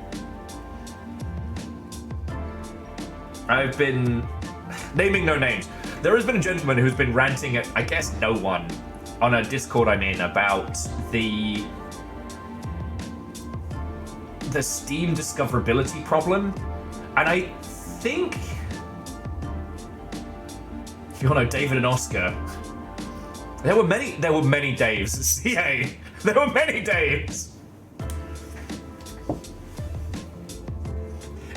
I've been naming no names. There has been a gentleman who's been ranting at, I guess, no one on a Discord I'm in about the Steam discoverability problem. And I think, if you all know David and Oscar, there were many Daves at CA. There were many Daves.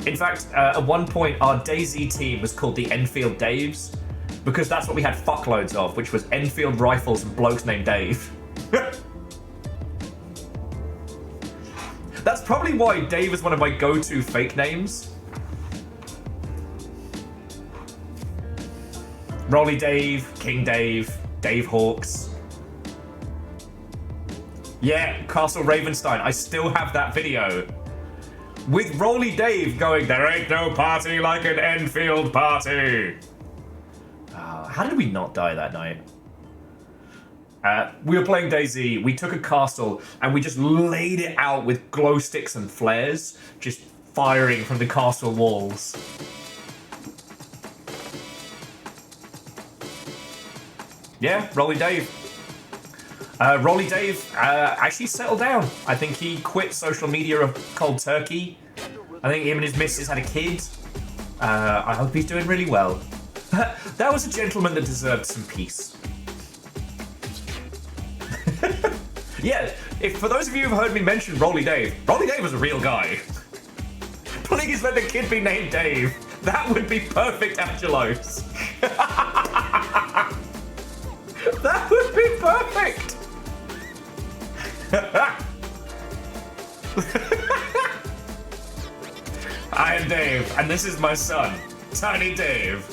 In fact, at one point, our DayZ team was called the Enfield Daves because that's what we had fuckloads of, which was Enfield rifles and blokes named Dave. probably why Dave is one of my go-to fake names. Rolly Dave, King Dave, Dave Hawks. Yeah, Castle Ravenstein. I still have that video. With Rolly Dave going, there ain't no party like an Enfield party. How did we not die that night? We were playing DayZ, we took a castle, and we just laid it out with glow sticks and flares, just firing from the castle walls. Yeah, Rolly Dave. Rolly Dave actually settled down. I think he quit social media cold turkey. I think him and his missus had a kid. I hope he's doing really well. That was a gentleman that deserved some peace. Yeah, if for those of you who've heard me mention Rolly Dave was a real guy. Please let the kid be named Dave. That would be perfect, Angelos. That would be perfect. I am Dave, and this is my son, Tiny Dave.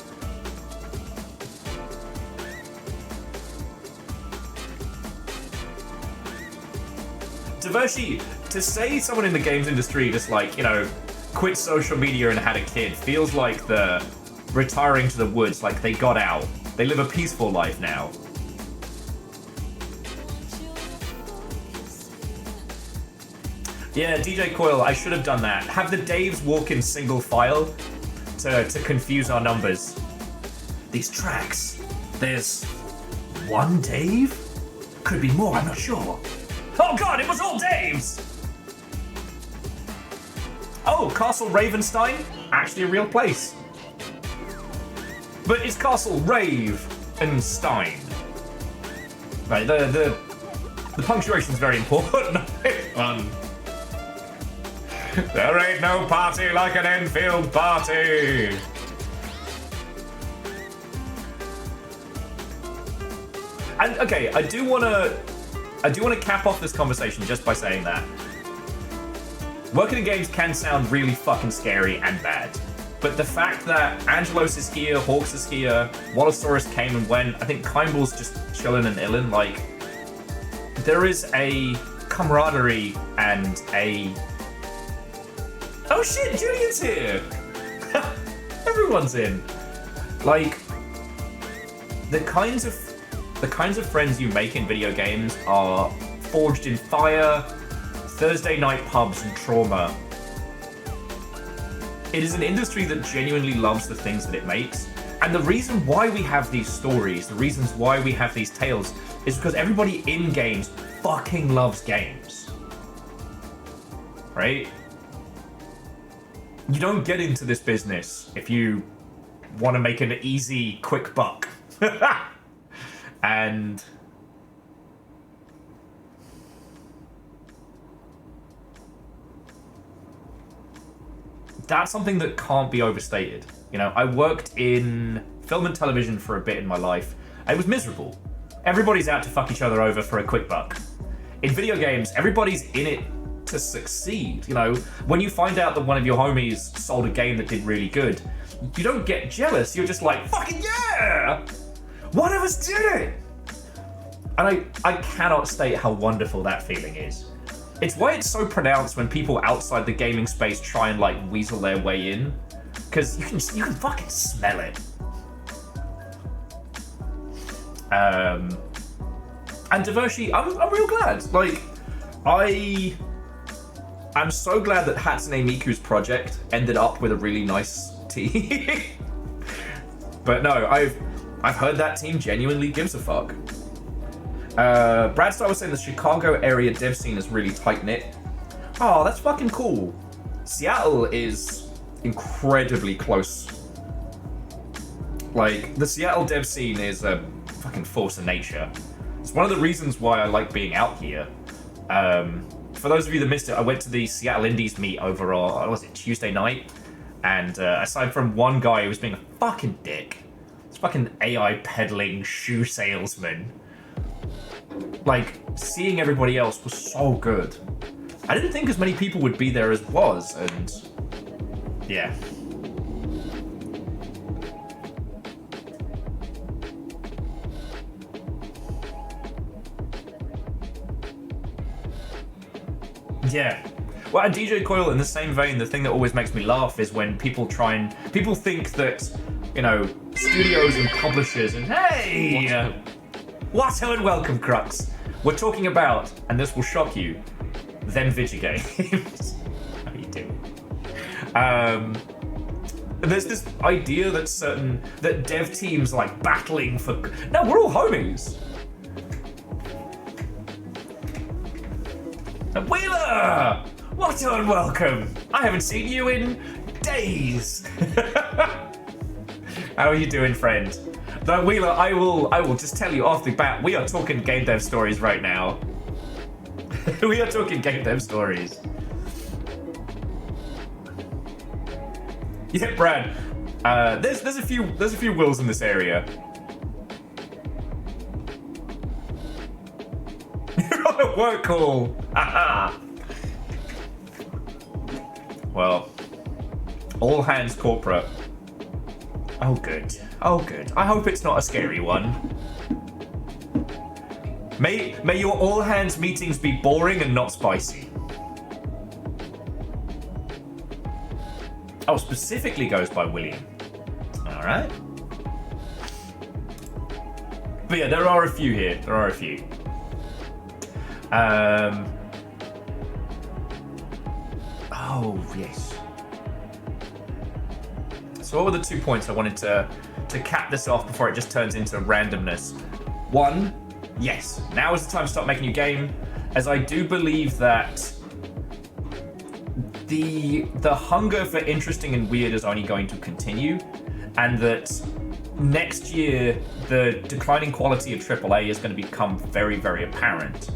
Divershi, to say someone in the games industry just like, you know, quit social media and had a kid feels like the retiring to the woods, like they got out. They live a peaceful life now. Yeah, DJ Coil, I should have done that. Have the Daves walk in single file to confuse our numbers. These tracks, there's one Dave? Could be more, I'm not sure. Oh god, it was all Daves! Oh, Castle Ravenstein? Actually a real place. But it's Castle Rave and Stein. Right, the punctuation's very important. There ain't no party like an Enfield party. And okay, I do want to cap off this conversation just by saying that working in games can sound really fucking scary and bad. But the fact that Angelos is here, Hawks is here, Wallosaurus came and went, I think Kimball's just chilling and illin', like, there is a camaraderie and a... Oh shit, Julian's here! Everyone's in. Like, the kinds of friends you make in video games are forged in fire, Thursday night pubs, and trauma. It is an industry that genuinely loves the things that it makes. And the reason why we have these stories, the reasons why we have these tales, is because everybody in games fucking loves games. Right? You don't get into this business if you want to make an easy, quick buck. And... that's something that can't be overstated. You know, I worked in film and television for a bit in my life. It was miserable. Everybody's out to fuck each other over for a quick buck. In video games, everybody's in it to succeed. You know, when you find out that one of your homies sold a game that did really good, you don't get jealous. You're just like, fucking yeah! One of us did it! And I cannot state how wonderful that feeling is. It's why it's so pronounced when people outside the gaming space try and like weasel their way in, because you can fucking smell it. And Divershi, I'm real glad. Like, I'm so glad that Hatsune Miku's project ended up with a really nice team. But no, I've heard that team genuinely gives a fuck. Brad Star was saying the Chicago area dev scene is really tight-knit. Oh, that's fucking cool. Seattle is incredibly close. Like, the Seattle dev scene is a fucking force of nature. It's one of the reasons why I like being out here. For those of you that missed it, I went to the Seattle Indies meet over on, what was it, Tuesday night? And aside from one guy who was being a fucking dick, this fucking AI peddling shoe salesman, like, seeing everybody else was so good. I didn't think as many people would be there as was, and yeah. Yeah. Well, and DJ Coil, in the same vein, the thing that always makes me laugh is when people think that, you know, studios and publishers and hey, what and welcome, Crux. We're talking about, and this will shock you, them video games. How you doing? There's this idea that dev teams like battling for. No, we're all homies. Wheeler! What unwelcome! I haven't seen you in days. How are you doing, friend? Though Wheeler, I will just tell you off the bat, we are talking game dev stories right now. We are talking game dev stories. Yeah, Brad. There's a few wills in this area. You're on a work call. Aha. Well, all hands corporate. Oh good. Oh good. I hope it's not a scary one. May your all hands meetings be boring and not spicy. Oh, specifically goes by William. All right. But yeah, there are a few here. There are a few. Oh yes. So what were the 2 points I wanted to cap this off before it just turns into randomness? One, yes, now is the time to start making your game, as I do believe that the hunger for interesting and weird is only going to continue, and that next year the declining quality of AAA is going to become very, very apparent.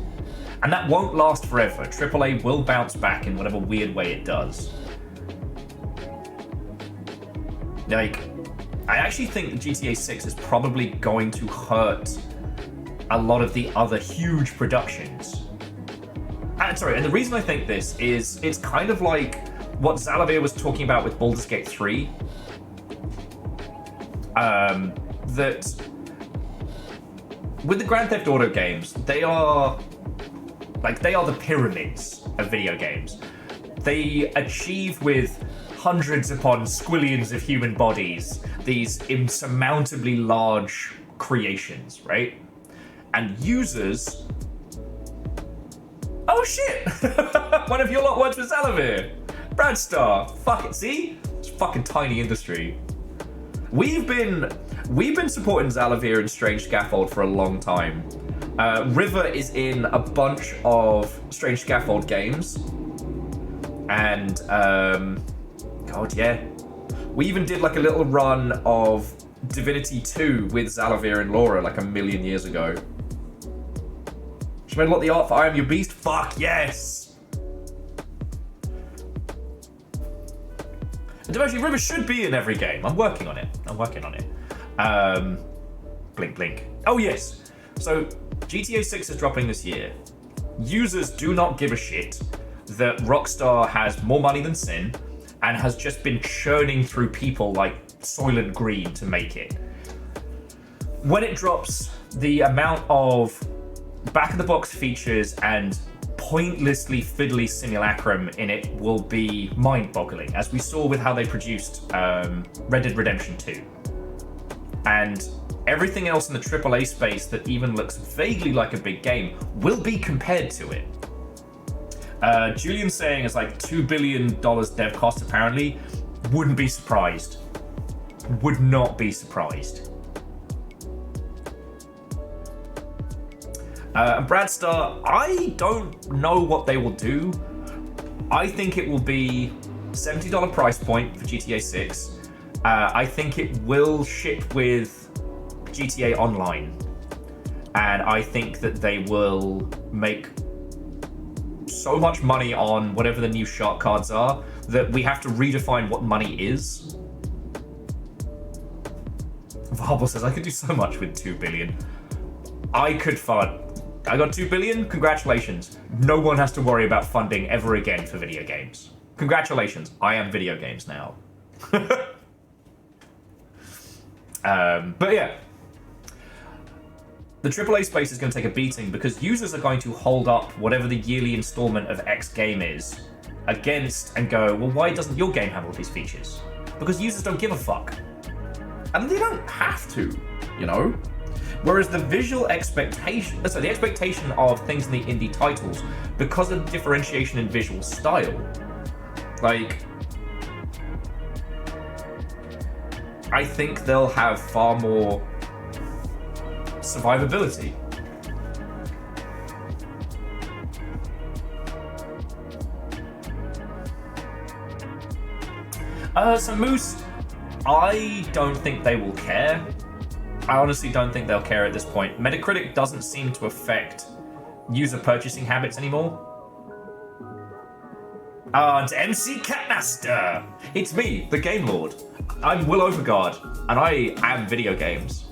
And that won't last forever. AAA will bounce back in whatever weird way it does. Like, I actually think that GTA 6 is probably going to hurt a lot of the other huge productions. And the reason I think this is it's kind of like what Xalavir was talking about with Baldur's Gate 3. That with the Grand Theft Auto games, they are the pyramids of video games. They achieve with hundreds upon squillions of human bodies these insurmountably large creations, right? And users... Oh shit! One of your lot works with Xalavir! Bradstar! Fuck it, see? It's a fucking tiny industry. We've been supporting Xalavir and Strange Scaffold for a long time. River is in a bunch of Strange Scaffold games. And, God, yeah. We even did like a little run of Divinity 2 with Xalavir and Laura like a million years ago. She made a lot of the art for I Am Your Beast? Fuck, yes! And actually, River should be in every game. I'm working on it. Blink, blink. Oh, yes. So, GTA 6 is dropping this year. Users do not give a shit that Rockstar has more money than Sin and has just been churning through people like Soylent Green to make it. When it drops, the amount of back-of-the-box features and pointlessly fiddly simulacrum in it will be mind-boggling, as we saw with how they produced Red Dead Redemption 2. And everything else in the AAA space that even looks vaguely like a big game will be compared to it. Julian's saying it's like $2 billion dev cost apparently. Wouldn't be surprised. Would not be surprised. And Bradstar, I don't know what they will do. I think it will be $70 price point for GTA 6. I think it will ship with GTA Online. And I think that they will make so much money on whatever the new shark cards are that we have to redefine what money is. Varble says, I could do so much with $2 billion. I could fund I got 2 billion, congratulations. No one has to worry about funding ever again for video games. Congratulations, I am video games now. But yeah. The AAA space is going to take a beating because users are going to hold up whatever the yearly installment of X game is against and go, well, why doesn't your game have all these features? Because users don't give a fuck. And they don't have to, you know? Whereas the visual expectation, so the expectation of things in the indie titles, because of differentiation in visual style, like, I think they'll have far more survivability. So Moose, I don't think they will care. I honestly don't think they'll care at this point. Metacritic doesn't seem to affect user purchasing habits anymore. And MC Catmaster! It's me, the Game Lord. I'm Will Overguard, and I am video games.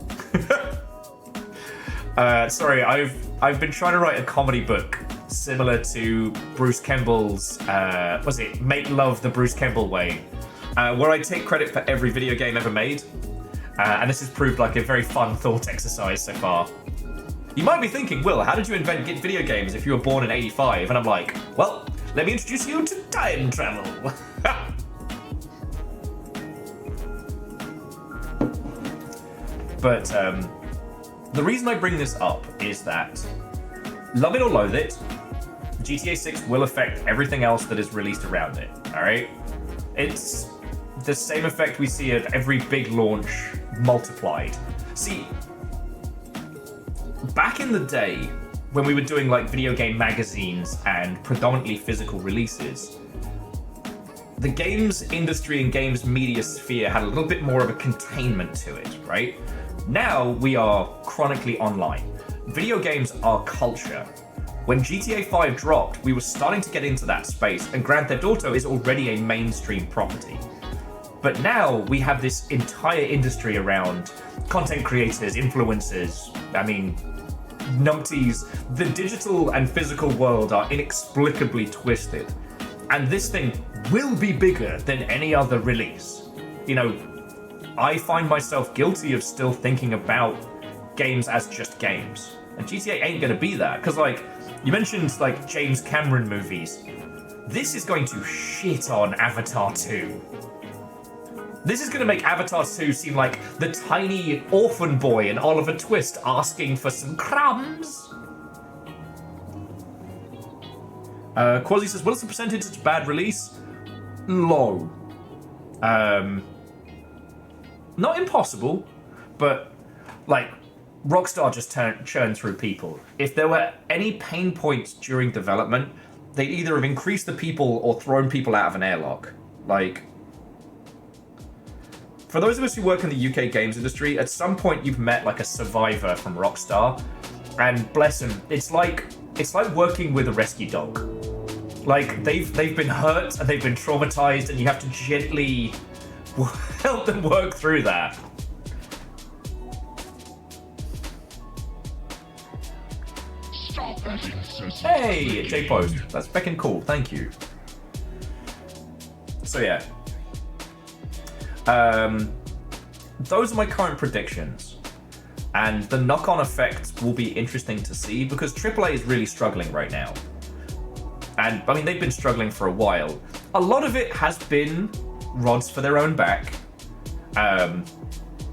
Sorry, I've been trying to write a comedy book similar to Bruce Campbell's, Make Love the Bruce Campbell Way, where I take credit for every video game ever made. And this has proved like a very fun thought exercise so far. You might be thinking, Will, how did you invent video games if you were born in 85? And I'm like, well, let me introduce you to time travel. But the reason I bring this up is that, love it or loathe it, GTA 6 will affect everything else that is released around it, alright? It's the same effect we see of every big launch multiplied. See, back in the day, when we were doing like video game magazines and predominantly physical releases, the games industry and games media sphere had a little bit more of a containment to it, right? Now we are chronically online. Video games are culture. When GTA 5 dropped, we were starting to get into that space, and Grand Theft Auto is already a mainstream property. But now we have this entire industry around content creators, influencers, I mean, numpties. The digital and physical world are inexplicably twisted. And this thing will be bigger than any other release. You know, I find myself guilty of still thinking about games as just games. And GTA ain't gonna be that, because like, you mentioned like James Cameron movies. This is going to shit on Avatar 2. This is going to make Avatar 2 seem like the tiny orphan boy in Oliver Twist asking for some crumbs. Quasi says, what is the percentage it's bad release? Low. Not impossible, but like Rockstar just churn through people. If there were any pain points during development, they'd either have increased the people or thrown people out of an airlock. Like, for those of us who work in the UK games industry, at some point you've met like a survivor from Rockstar, and bless them, it's like working with a rescue dog. Like they've been hurt and they've been traumatized, and you have to gently help them work through that. Hey, J-Post. That's feckin' cool. Thank you. So yeah. Those are my current predictions. And the knock-on effect will be interesting to see because AAA is really struggling right now. And, I mean, they've been struggling for a while. A lot of it has been rods for their own back.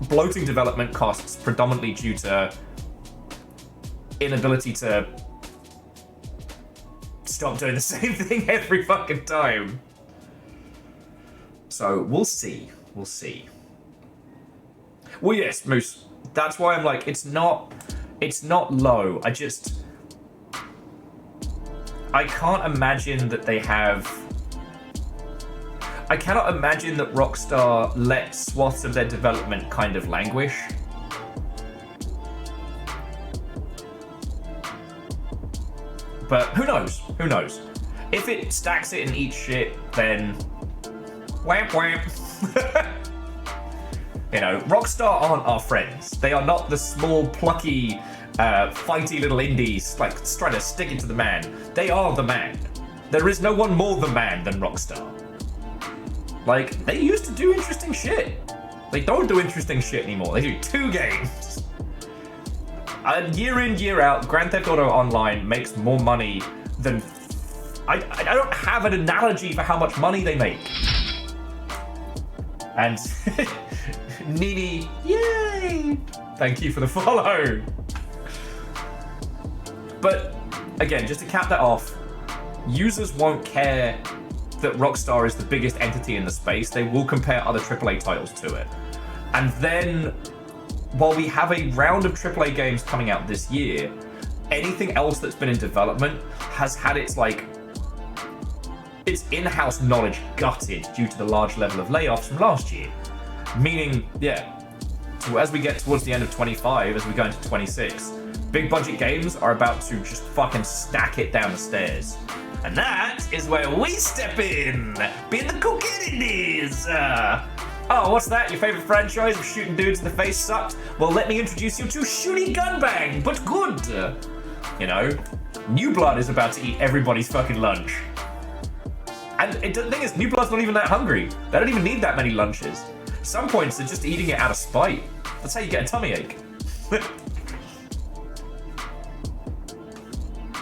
Bloating development costs predominantly due to inability to stop doing the same thing every fucking time. So, we'll see. We'll see. Well, yes, Moose. That's why I'm like, it's not low. I can't imagine that they have... I cannot imagine that Rockstar let swaths of their development kind of languish. But who knows? Who knows? If it stacks it and eats shit, then... Whamp whamp. You know, Rockstar aren't our friends. They are not the small, plucky fighty little indies, like trying to stick it to the man. They are the man. There is no one more the man than Rockstar. Like, they used to do interesting shit. They don't do interesting shit anymore. They do 2 games. Year in, year out, Grand Theft Auto Online makes more money than... I don't have an analogy for how much money they make. And... Nini, yay! Thank you for the follow. But, again, just to cap that off, users won't care that Rockstar is the biggest entity in the space. They will compare other AAA titles to it. And then, while we have a round of AAA games coming out this year, anything else that's been in development has had its in-house knowledge gutted due to the large level of layoffs from last year. Meaning, yeah, so as we get towards the end of 25, as we go into 26, big budget games are about to just fucking stack it down the stairs. And that is where we step in, being the cool kid indies. Oh, what's that? Your favorite franchise of shooting dudes in the face sucked? Well, let me introduce you to Shooty Gunbang, but good. You know, New Blood is about to eat everybody's fucking lunch. And the thing is, New Blood's not even that hungry. They don't even need that many lunches. Some points they're just eating it out of spite. That's how you get a tummy ache.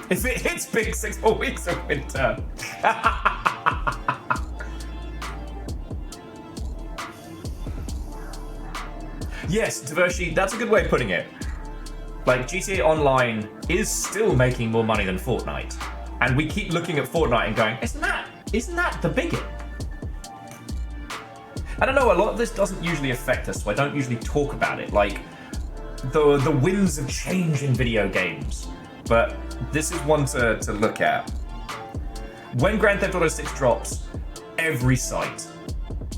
If it hits big 6 more weeks of winter. Yes, Divershi, that's a good way of putting it. Like, GTA Online is still making more money than Fortnite. And we keep looking at Fortnite and going, isn't that the bigot? I don't know, a lot of this doesn't usually affect us, so I don't usually talk about it. Like, the winds of change in video games. But this is one to look at. When Grand Theft Auto 6 drops, every site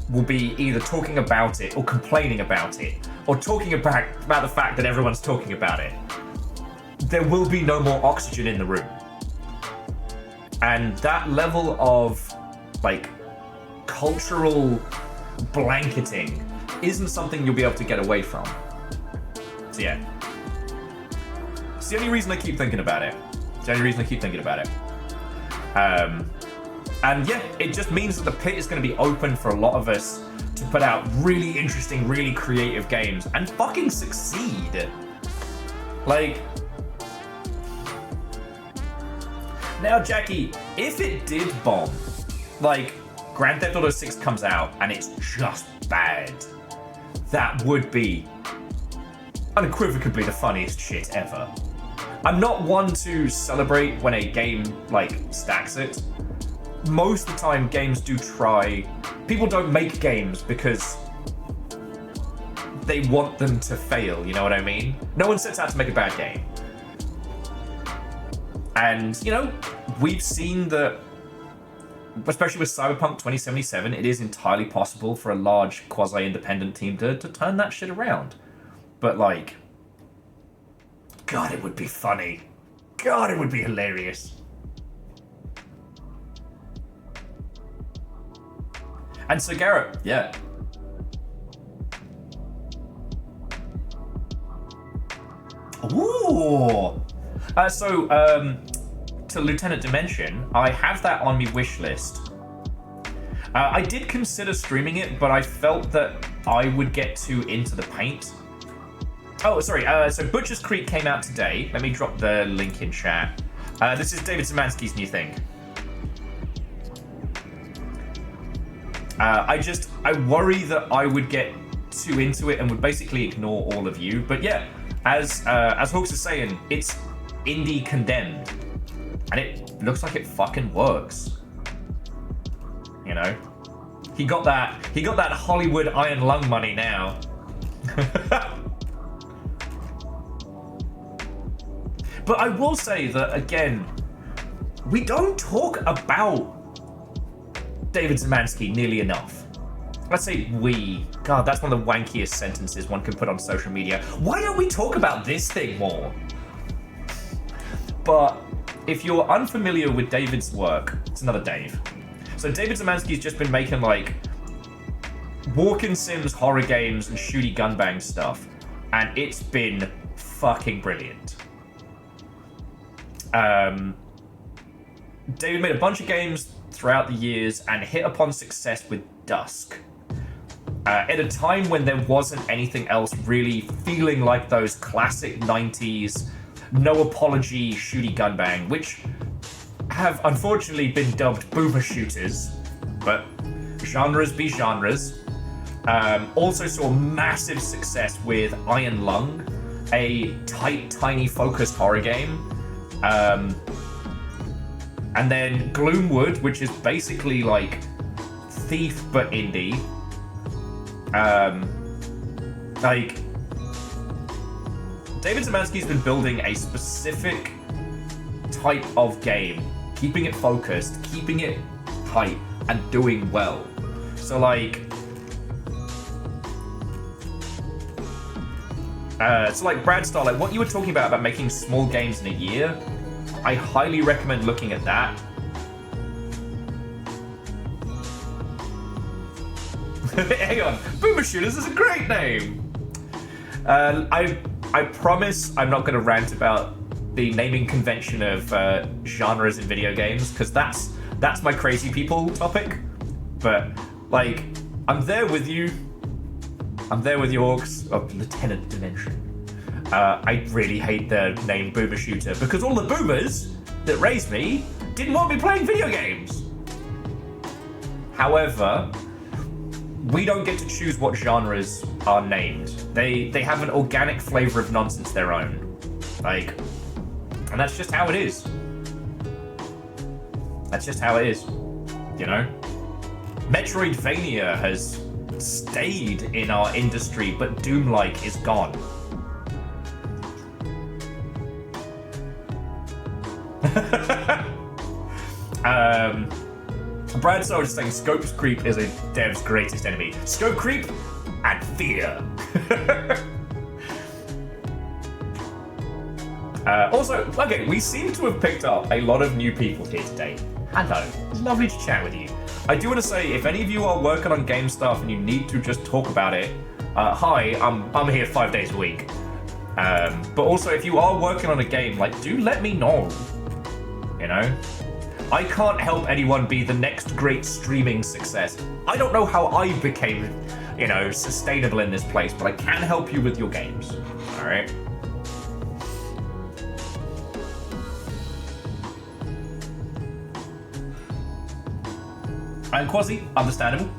will be either talking about it or complaining about it, or talking about the fact that everyone's talking about it. There will be no more oxygen in the room. And that level of, like, cultural blanketing isn't something you'll be able to get away from. So yeah. It's the only reason I keep thinking about it. And yeah, it just means that the pit is going to be open for a lot of us to put out really interesting, really creative games and fucking succeed. Like, now Jackie, if it did bomb, like Grand Theft Auto 6 comes out and it's just bad, that would be unequivocally the funniest shit ever. I'm not one to celebrate when a game, like, stacks it. Most of the time, games do try... People don't make games because they want them to fail, you know what I mean? No one sets out to make a bad game. And, you know, we've seen that, especially with Cyberpunk 2077, it is entirely possible for a large quasi-independent team to turn that shit around. But, like... God, it would be funny. God, it would be hilarious. And so Garrett, yeah. Ooh! To Lieutenant Dimension, I have that on my wish list. I did consider streaming it, but I felt that I would get too into the paint. Oh, sorry, so Butcher's Creek came out today. Let me drop the link in chat. This is David Szymanski's new thing. I worry that I would get too into it and would basically ignore all of you. But yeah, as Hawks is saying, it's indie condemned. And it looks like it fucking works. You know? He got that Hollywood iron lung money now. But I will say that, again, we don't talk about David Szymanski nearly enough. Let's say we. God, that's one of the wankiest sentences one can put on social media. Why don't we talk about this thing more? But if you're unfamiliar with David's work, it's another Dave. So David Szymanski's just been making, like, walk-in sims, horror games, and shooty gunbang stuff. And it's been fucking brilliant. David made a bunch of games throughout the years and hit upon success with Dusk. At a time when there wasn't anything else really feeling like those classic 90s, no apology shooty gunbang, which have unfortunately been dubbed boomer shooters, but genres be genres. Also saw massive success with Iron Lung, a tight, tiny, focused horror game. And then Gloomwood, which is basically like Thief but indie. Like, David Zemansky's been building a specific type of game, keeping it focused, keeping it tight, and doing well. So like, Brad Starr, like what you were talking about making small games in a year, I highly recommend looking at that. Hang on, Boomer Shooters is a great name. I promise I'm not going to rant about the naming convention of genres in video games, because that's my crazy people topic. But like, I'm there with you. I'm there with you, Orcs of Lieutenant Dimension. I really hate the name Boomer Shooter because all the boomers that raised me didn't want me playing video games. However, we don't get to choose what genres are named. They have an organic flavor of nonsense their own. Like, and that's just how it is. That's just how it is. You know? Metroidvania has stayed in our industry, but Doom-like is gone. Brad Starr is saying scope creep is a dev's greatest enemy. Scope creep and fear. Also, okay, we seem to have picked up a lot of new people here today. Hello, it's lovely to chat with you. I do want to say, if any of you are working on game stuff and you need to just talk about it, hi, I'm here 5 days a week. But also, if you are working on a game, like, do let me know. You know? I can't help anyone be the next great streaming success. I don't know how I became, you know, sustainable in this place, but I can help you with your games. Alright? And Quasi, understandable.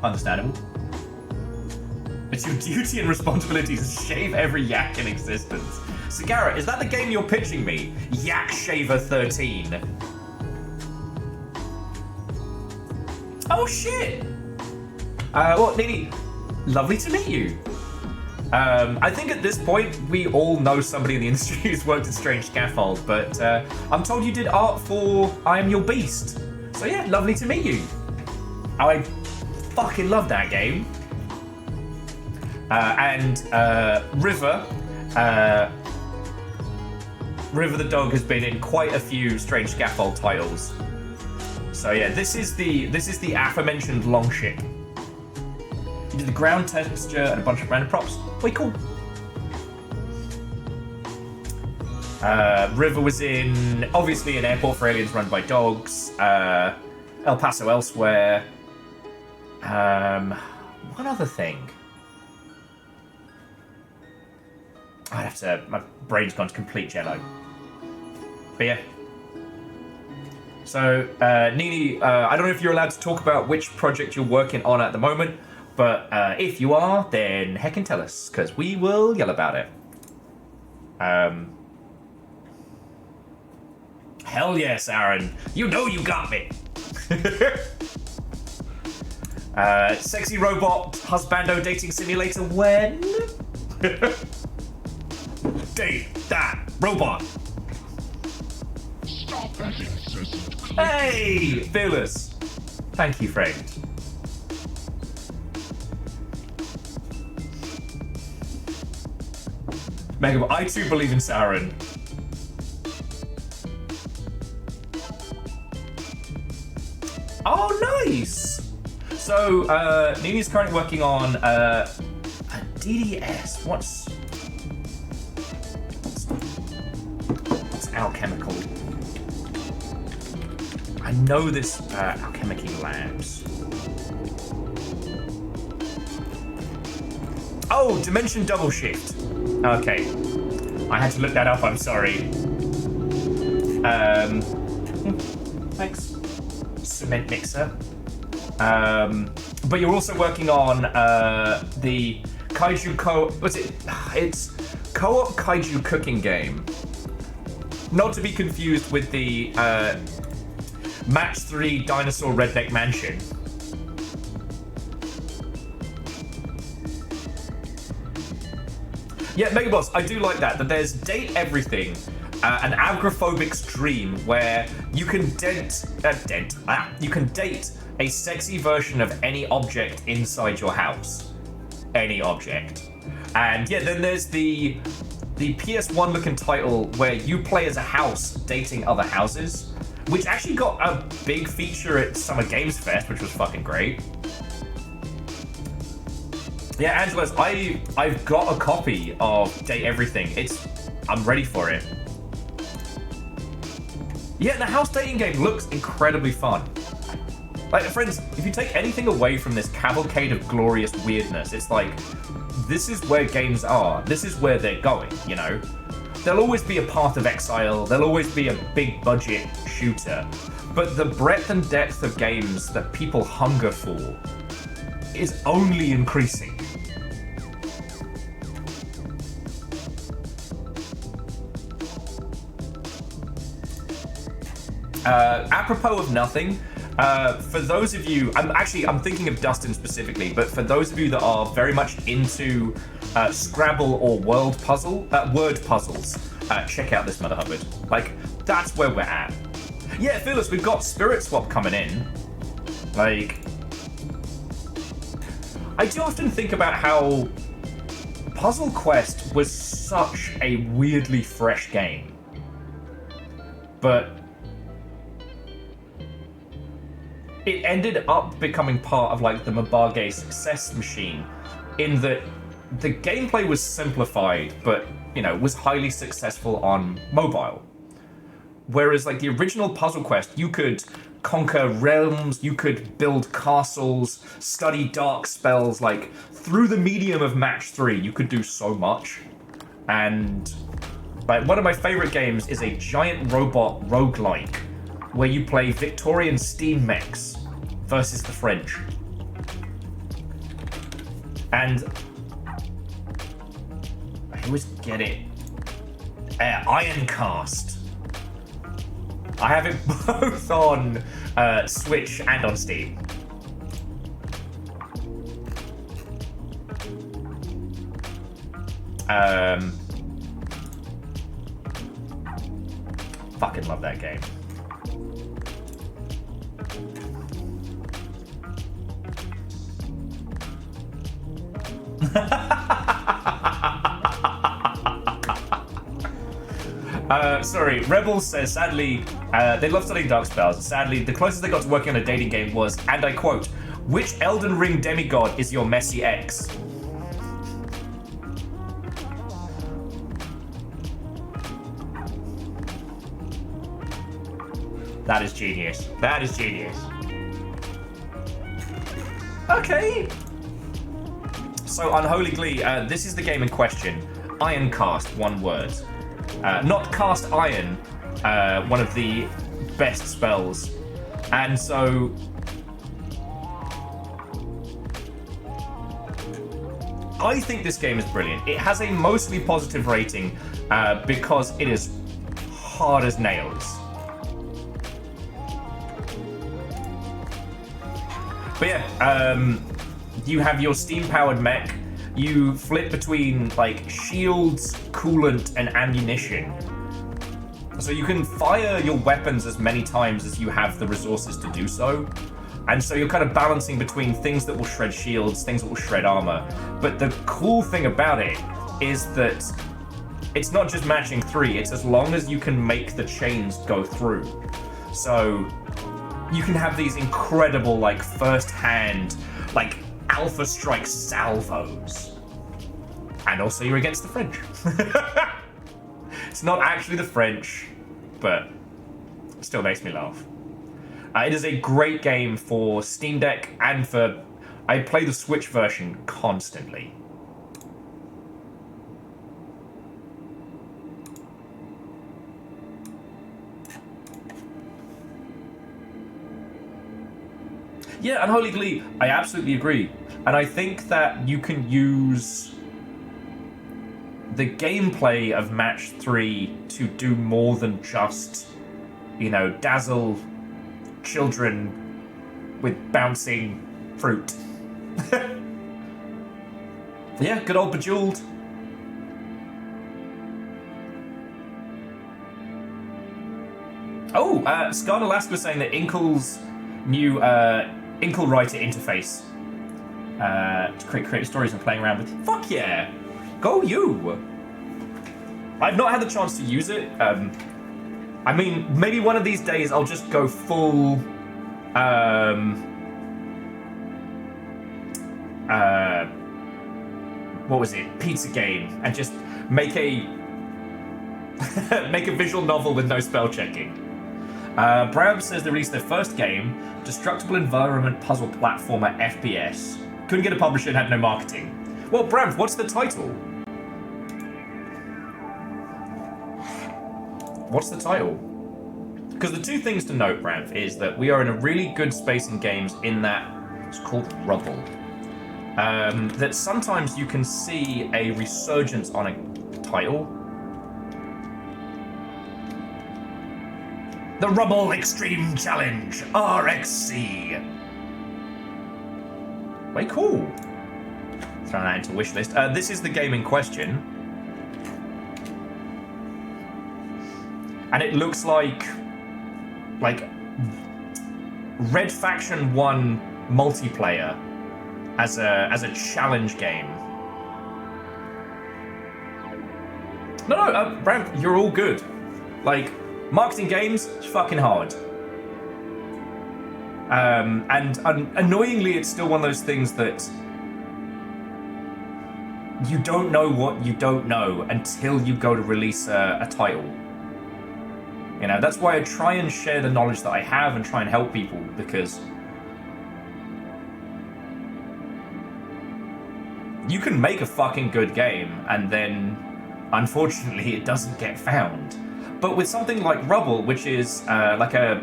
It's your duty and responsibility to shave every yak in existence. Sagara, is that the game you're pitching me? Yak Shaver 13. Oh shit! Well, Nini, lovely to meet you. I think at this point, we all know somebody in the industry who's worked at Strange Scaffold, but I'm told you did art for I Am Your Beast. So yeah, lovely to meet you. I fucking love that game. And River the dog has been in quite a few Strange Scaffold titles. So yeah, this is the aforementioned Longship. You did the ground texture and a bunch of random props. Way cool. River was in, obviously, an Airport for Aliens Run by Dogs, El Paso Elsewhere. One other thing. I'd have to, my brain's gone to complete jello. But yeah. So, Nini, I don't know if you're allowed to talk about which project you're working on at the moment, but if you are, then heckin' tell us, because we will yell about it. Hell yes, Aaron. You know you got me. Sexy robot husbando dating simulator when? Date that robot. Stop that incessant. Hey, Fearless. Thank you, friend. Mega, I too believe in Sauron. Oh, nice. So, Nini's currently working on a DDS. What's alchemical? I know this Alchemy Labs. Oh, Dimension Double Shift. Okay. I had to look that up, I'm sorry. Thanks. Cement mixer. But you're also working on the Kaiju what's it? It's co-op Kaiju cooking game. Not to be confused with the Match 3 Dinosaur Redneck Mansion. Yeah, Megaboss, I do like that there's Date Everything, an agoraphobic stream where you can you can date a sexy version of any object inside your house. Any object. And yeah, then there's the PS1 looking title where you play as a house dating other houses, which actually got a big feature at Summer Games Fest, which was fucking great. Yeah, Angelos, I've got a copy of Date Everything. I'm ready for it. Yeah, the house dating game looks incredibly fun. Like, friends, if you take anything away from this cavalcade of glorious weirdness, it's like, this is where games are. This is where they're going, you know? There'll always be a Path of Exile. There'll always be a big budget shooter. But the breadth and depth of games that people hunger for is only increasing. Apropos of nothing, for those of you, I'm thinking of Dustin specifically, but for those of you that are very much into Scrabble or word puzzles, check out this Mother Hubbard. Like, that's where we're at. Yeah, Phyllis, we've got Spirit Swap coming in. Like, I do often think about how Puzzle Quest was such a weirdly fresh game, but it ended up becoming part of like the Mabage success machine, in that the gameplay was simplified, but you know, was highly successful on mobile. Whereas like the original Puzzle Quest, you could conquer realms, you could build castles, study dark spells, like through the medium of Match 3, you could do so much. And like one of my favorite games is a giant robot roguelike where you play Victorian steam mechs versus the French. And I always get it. Ironcast. I have it both on Switch and on Steam. Fucking love that game. Sorry, Rebels says, sadly, they love studying dark spells. Sadly, the closest they got to working on a dating game was, and I quote, "Which Elden Ring demigod is your messy ex?" That is genius. That is genius. Okay. So, Unholy Glee, this is the game in question. Ironcast, one word. Not cast iron, one of the best spells. And so I think this game is brilliant. It has a mostly positive rating because it is hard as nails. But yeah, you have your steam-powered mech. You flip between like shields, coolant, and ammunition. So you can fire your weapons as many times as you have the resources to do so. And so you're kind of balancing between things that will shred shields, things that will shred armor. But the cool thing about it is that it's not just matching 3, it's as long as you can make the chains go through. So you can have these incredible like first-hand, like Alpha Strike salvos. And also you're against the French. It's not actually the French, but it still makes me laugh. It is a great game for Steam Deck and for... I play the Switch version constantly. Yeah, Unholy Glee, I absolutely agree. And I think that you can use the gameplay of Match 3 to do more than just, you know, dazzle children with bouncing fruit. Yeah, good old Bejeweled. Oh, Scarn Alaska was saying that Inkle's new Inkle Writer interface to create stories and playing around with. Fuck yeah! Go you! I've not had the chance to use it. I mean, maybe one of these days I'll just go full what was it? Pizza game, and just make a make a visual novel with no spell checking. Bram says they released their first game, Destructible Environment Puzzle Platformer FPS. Couldn't get a publisher and had no marketing. Well, Bram, what's the title? What's the title? Because the two things to note, Bram, is that we are in a really good space in games in that it's called Rubble. That sometimes you can see a resurgence on a title. The Rubble Extreme Challenge, RXC. Way cool. Throwing that into wish list. This is the game in question. And it looks like Red Faction 1 multiplayer as a challenge game. No, Bram, you're all good. Like, marketing games, it's fucking hard. And annoyingly, it's still one of those things that you don't know what you don't know until you go to release a title. You know, that's why I try and share the knowledge that I have and try and help people, because you can make a fucking good game and then, unfortunately, it doesn't get found. But with something like Rubble, which is like a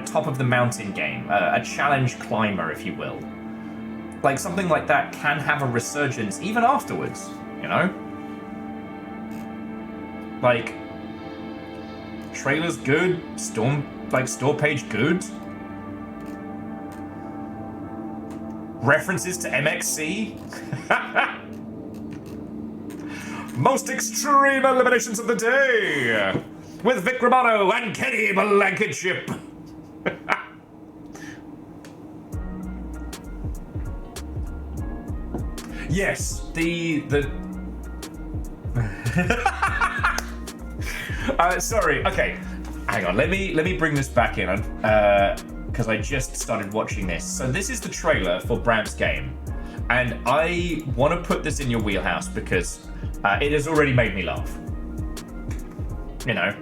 top of the mountain game, a challenge climber, if you will, like something like that can have a resurgence even afterwards, you know? Like, trailer's good, store page good. References to MXC. Most extreme eliminations of the day with Vic Romano and Kenny Blankenship. Yes, the sorry, okay. Hang on, let me bring this back in because I just started watching this. So this is the trailer for Bram's game, and I want to put this in your wheelhouse because it has already made me laugh. You know,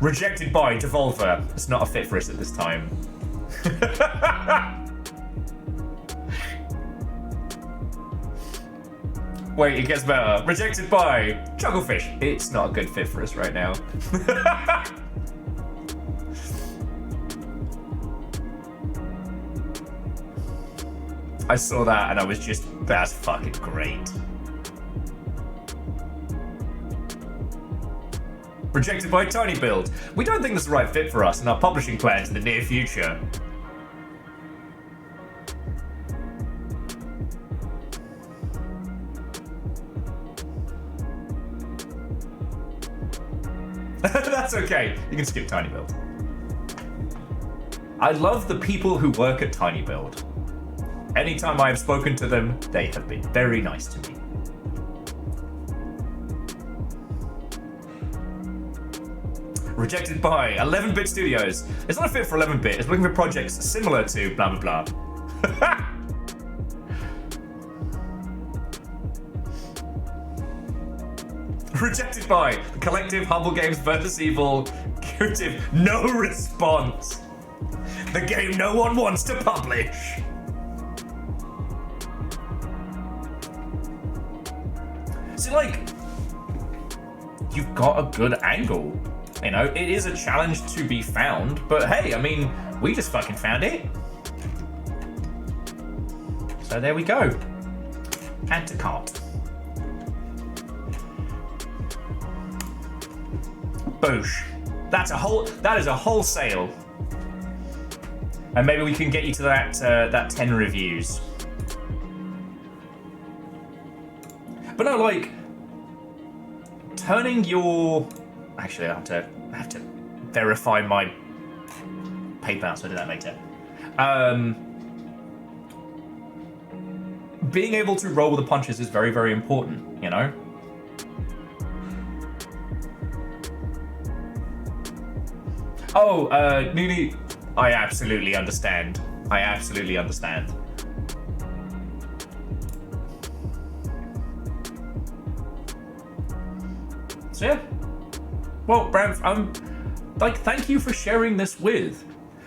rejected by Devolver. It's not a fit for us at this time. Wait, it gets better. Rejected by Jugglefish. It's not a good fit for us right now. I saw that and I was just, that's fucking great. Rejected by Tiny Build. We don't think this is the right fit for us and our publishing plans in the near future. That's okay. You can skip Tiny Build. I love the people who work at Tiny Build. Anytime I have spoken to them, they have been very nice to me. Rejected by 11-Bit Studios. It's not a fit for 11-Bit. It's looking for projects similar to blah blah blah. Rejected by the collective Humble Games vs. Evil. Curative, no response. The game no one wants to publish. See, like, you've got a good angle. You know, it is a challenge to be found, but hey, I mean, we just fucking found it. So there we go. Add to cart. Boosh. That is a wholesale. And maybe we can get you to that 10 reviews. But no, like, turning your... Actually, I have to verify my PayPal, so I did that later. Being able to roll with the punches is very, very important, you know? Oh, Nini, I absolutely understand. I absolutely understand. So yeah. Well, Bram, like, thank you for sharing this with.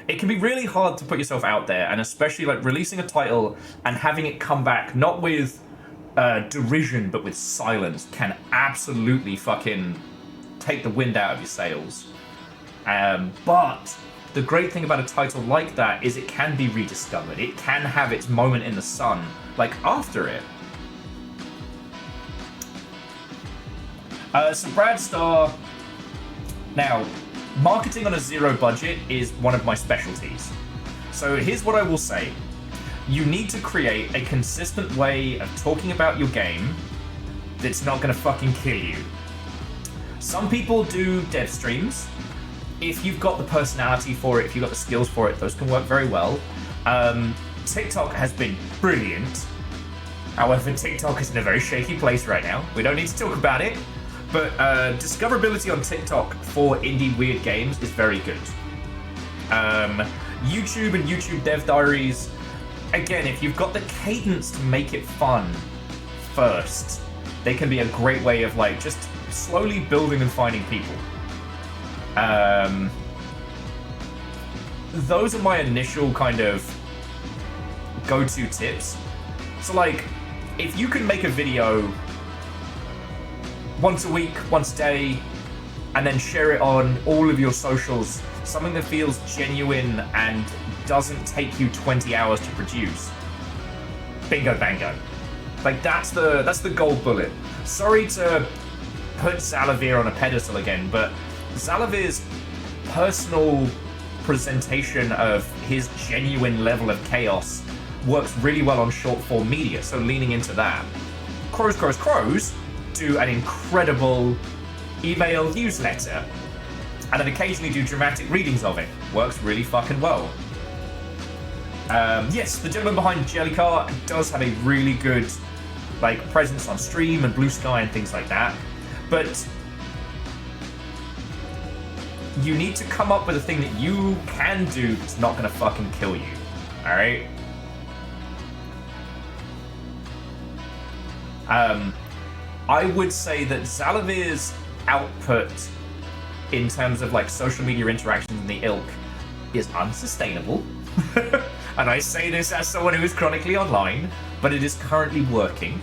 It can be really hard to put yourself out there, and especially like releasing a title and having it come back not with derision but with silence can absolutely fucking take the wind out of your sails. But the great thing about a title like that is it can be rediscovered. It can have its moment in the sun, like after it. So Brad Starr, now, marketing on a zero budget is one of my specialties. So here's what I will say. You need to create a consistent way of talking about your game that's not gonna fucking kill you. Some people do dev streams. If you've got the personality for it, if you've got the skills for it, those can work very well. TikTok has been brilliant. However, TikTok is in a very shaky place right now. We don't need to talk about it. But discoverability on TikTok for indie weird games is very good. YouTube and YouTube Dev Diaries, again, if you've got the cadence to make it fun first, they can be a great way of like just slowly building and finding people. Those are my initial kind of go-to tips. So like, if you can make a video once a week, once a day, and then share it on all of your socials, something that feels genuine and doesn't take you 20 hours to produce. Bingo bango. Like, that's the gold bullet. Sorry to put Zalavir on a pedestal again, but Zalavir's personal presentation of his genuine level of chaos works really well on short form media, so leaning into that. Crows do an incredible email newsletter and then occasionally do dramatic readings of it. Works really fucking well. Yes, the gentleman behind Jellycar does have a really good like presence on stream and Blue Sky and things like that, but you need to come up with a thing that you can do that's not gonna fucking kill you. Alright? I would say that Zalavir's output in terms of like social media interactions in the ilk is unsustainable. And I say this as someone who is chronically online, but it is currently working.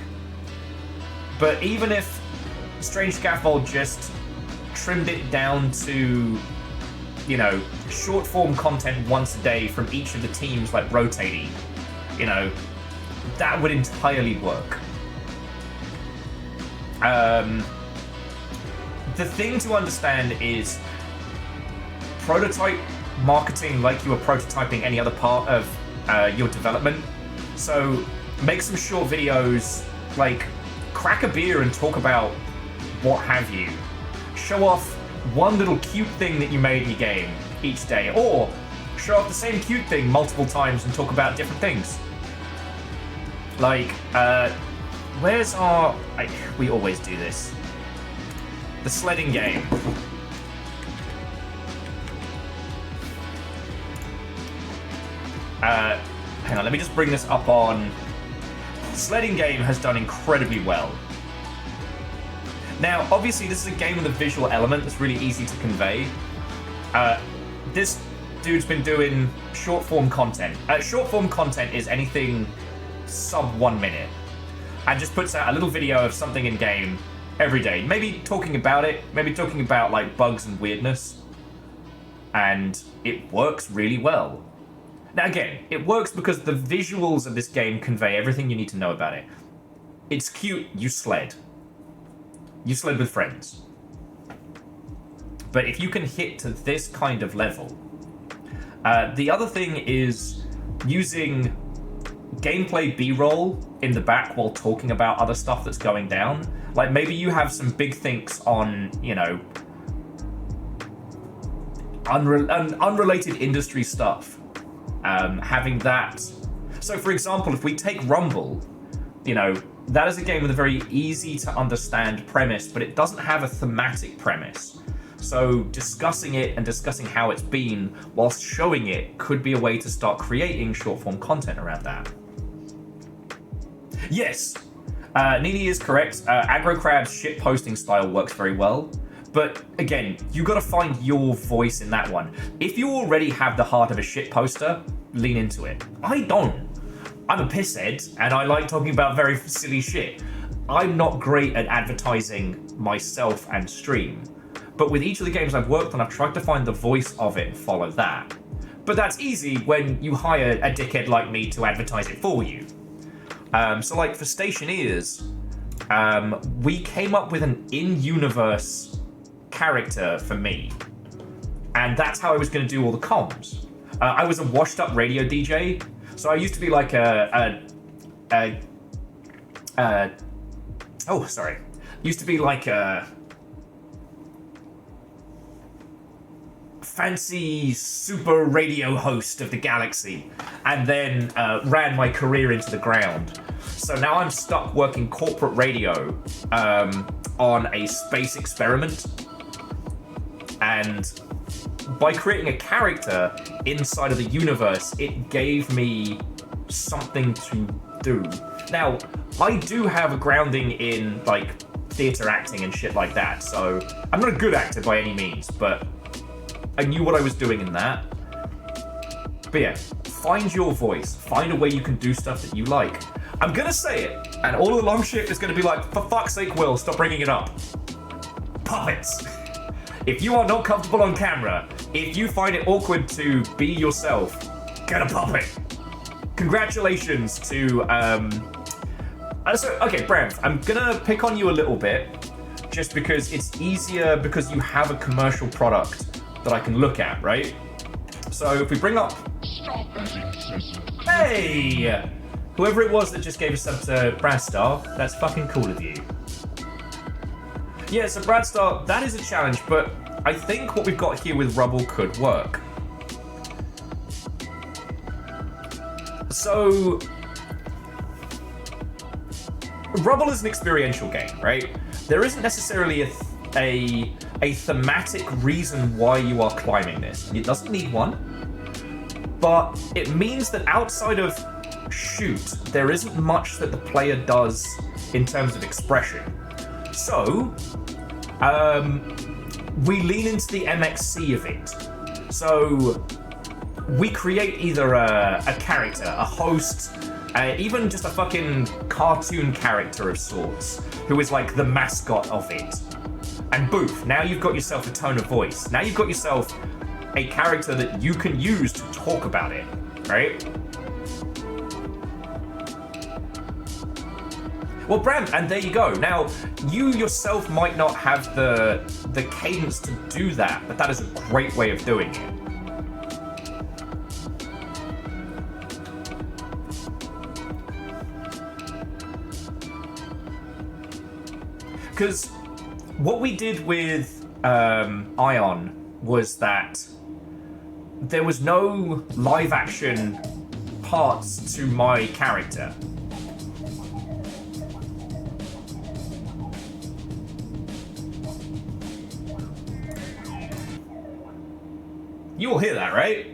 But even if Strange Scaffold just trimmed it down to, you know, short form content once a day from each of the teams, like rotating, you know, that would entirely work. The thing to understand is prototype marketing like you were prototyping any other part of your development. So make some short videos, like crack a beer and talk about what have you. Show off one little cute thing that you made in your game each day, or show off the same cute thing multiple times and talk about different things. Like, where's our... we always do this. The sledding game. Hang on, let me just bring this up on... Sledding game has done incredibly well. Now, obviously, this is a game with a visual element that's really easy to convey. This dude's been doing short form content. Short form content is anything sub 1 minute, and just puts out a little video of something in game every day. Maybe talking about it, maybe talking about like bugs and weirdness, and it works really well. Now again, it works because the visuals of this game convey everything you need to know about it. It's cute, you sled. You sled with friends. But if you can hit to this kind of level, the other thing is using gameplay B-roll in the back while talking about other stuff that's going down. Like maybe you have some big thinks on, you know, unrelated industry stuff. Having that. So for example, if we take Rumble, you know, that is a game with a very easy to understand premise, but it doesn't have a thematic premise. So discussing it and discussing how it's been whilst showing it could be a way to start creating short form content around that. Yes, Nini is correct. Aggro Crab's shit posting style works very well. But again, you gotta find your voice in that one. If you already have the heart of a shit poster, lean into it. I don't. I'm a pisshead, and I like talking about very silly shit. I'm not great at advertising myself and stream. But with each of the games I've worked on, I've tried to find the voice of it and follow that. But that's easy when you hire a dickhead like me to advertise it for you. So like for Stationeers, we came up with an in-universe character for me. And that's how I was going to do all the comms. I was a washed-up radio DJ, so I used to be like used to be like a fancy super radio host of the galaxy, and then ran my career into the ground. So now I'm stuck working corporate radio on a space experiment, and by creating a character inside of the universe, it gave me something to do. Now, I do have a grounding in like theatre acting and shit like that, so I'm not a good actor by any means, but I knew what I was doing in that. But yeah, find your voice. Find a way you can do stuff that you like. I'm gonna say it, and all of the long shit is gonna be like, for fuck's sake, Will, stop bringing it up. Puppets. If you are not comfortable on camera, if you find it awkward to be yourself, get a puppet. Congratulations to, okay, Brav, I'm gonna pick on you a little bit, just because it's easier because you have a commercial product that I can look at, right? So if we bring up... Hey! Whoever it was that just gave a sub to Bradstar, that's fucking cool of you. Yeah, so Bradstar, that is a challenge, but I think what we've got here with Rubble could work. So, Rubble is an experiential game, right? There isn't necessarily a thematic reason why you are climbing this. It doesn't need one, but it means that outside of shoot, there isn't much that the player does in terms of expression. So, we lean into the MXC of it. So, we create either a character, a host, even just a fucking cartoon character of sorts, who is like the mascot of it. And boof, now you've got yourself a tone of voice. Now you've got yourself a character that you can use to talk about it, right? Well, Bram, and there you go. Now, you yourself might not have the cadence to do that, but that is a great way of doing it. Because what we did with Ion was that there was no live action parts to my character. You will hear that, right?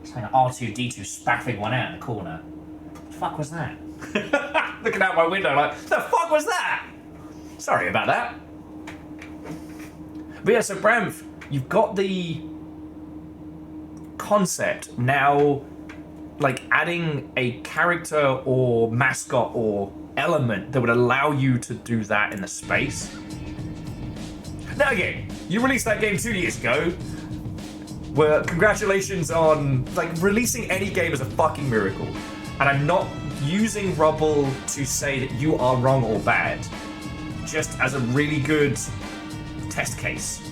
It's like an R2-D2 spaffing one out in the corner. What the fuck was that? Looking out my window like, the fuck was that? Sorry about that. But yeah, so Bramf, you've got the concept now, like adding a character or mascot or element that would allow you to do that in the space. Now again, you released that game 2 years ago. Well, congratulations on like releasing any game is a fucking miracle. And I'm not using Rubble to say that you are wrong or bad, just as a really good test case.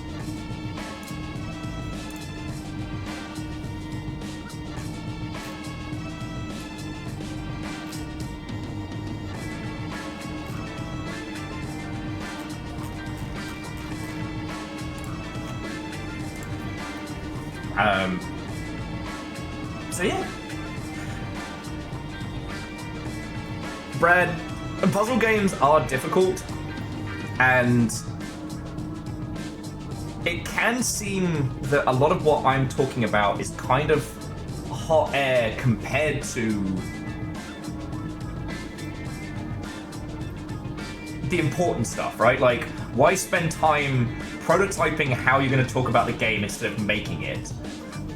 So yeah. Brad, puzzle games are difficult, and it can seem that a lot of what I'm talking about is kind of hot air compared to the important stuff, right? Like, why spend time prototyping how you're going to talk about the game instead of making it?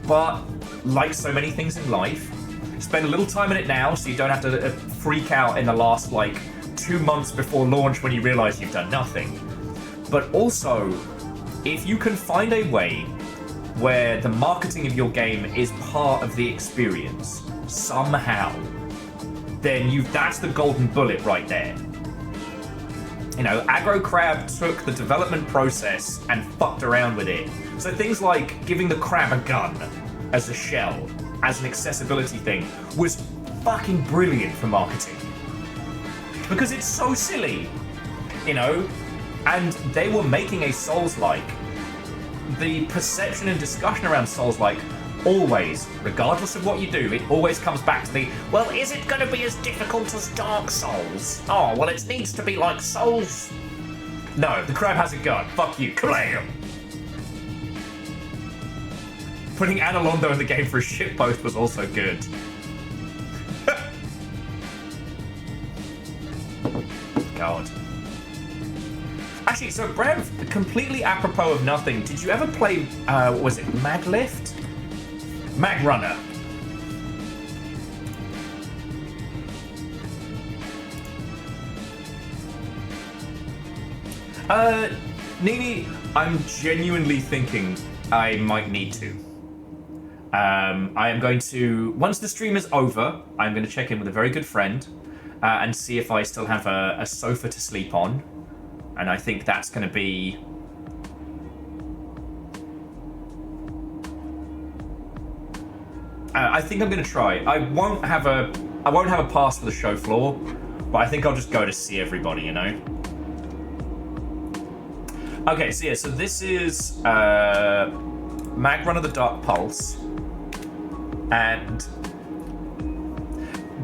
But like so many things in life, spend a little time in it now so you don't have to freak out in the last like 2 months before launch when you realize you've done nothing. But also, if you can find a way where the marketing of your game is part of the experience somehow, then that's the golden bullet right there. You know, Aggro Crab took the development process and fucked around with it. So things like giving the crab a gun as a shell, as an accessibility thing, was fucking brilliant for marketing. Because it's so silly, you know? And they were making a Souls-like. The perception and discussion around Souls-like always, regardless of what you do, it always comes back to the, well, is it going to be as difficult as Dark Souls? Oh, well, it needs to be like Souls. No, the crab has a gun. Fuck you. Kablam! Putting Analondo in the game for a shitpost was also good. God. Actually, so Brev, completely apropos of nothing, did you ever play, what was it, Maglift? Mag Runner. Nini, I'm genuinely thinking I might need to. I am going to, once the stream is over, I'm going to check in with a very good friend and see if I still have a sofa to sleep on. And I think that's going to be... I think I'm going to try. I won't have a pass for the show floor, but I think I'll just go to see everybody, you know? Okay, so yeah, so this is Mag Run of the Dark Pulse. And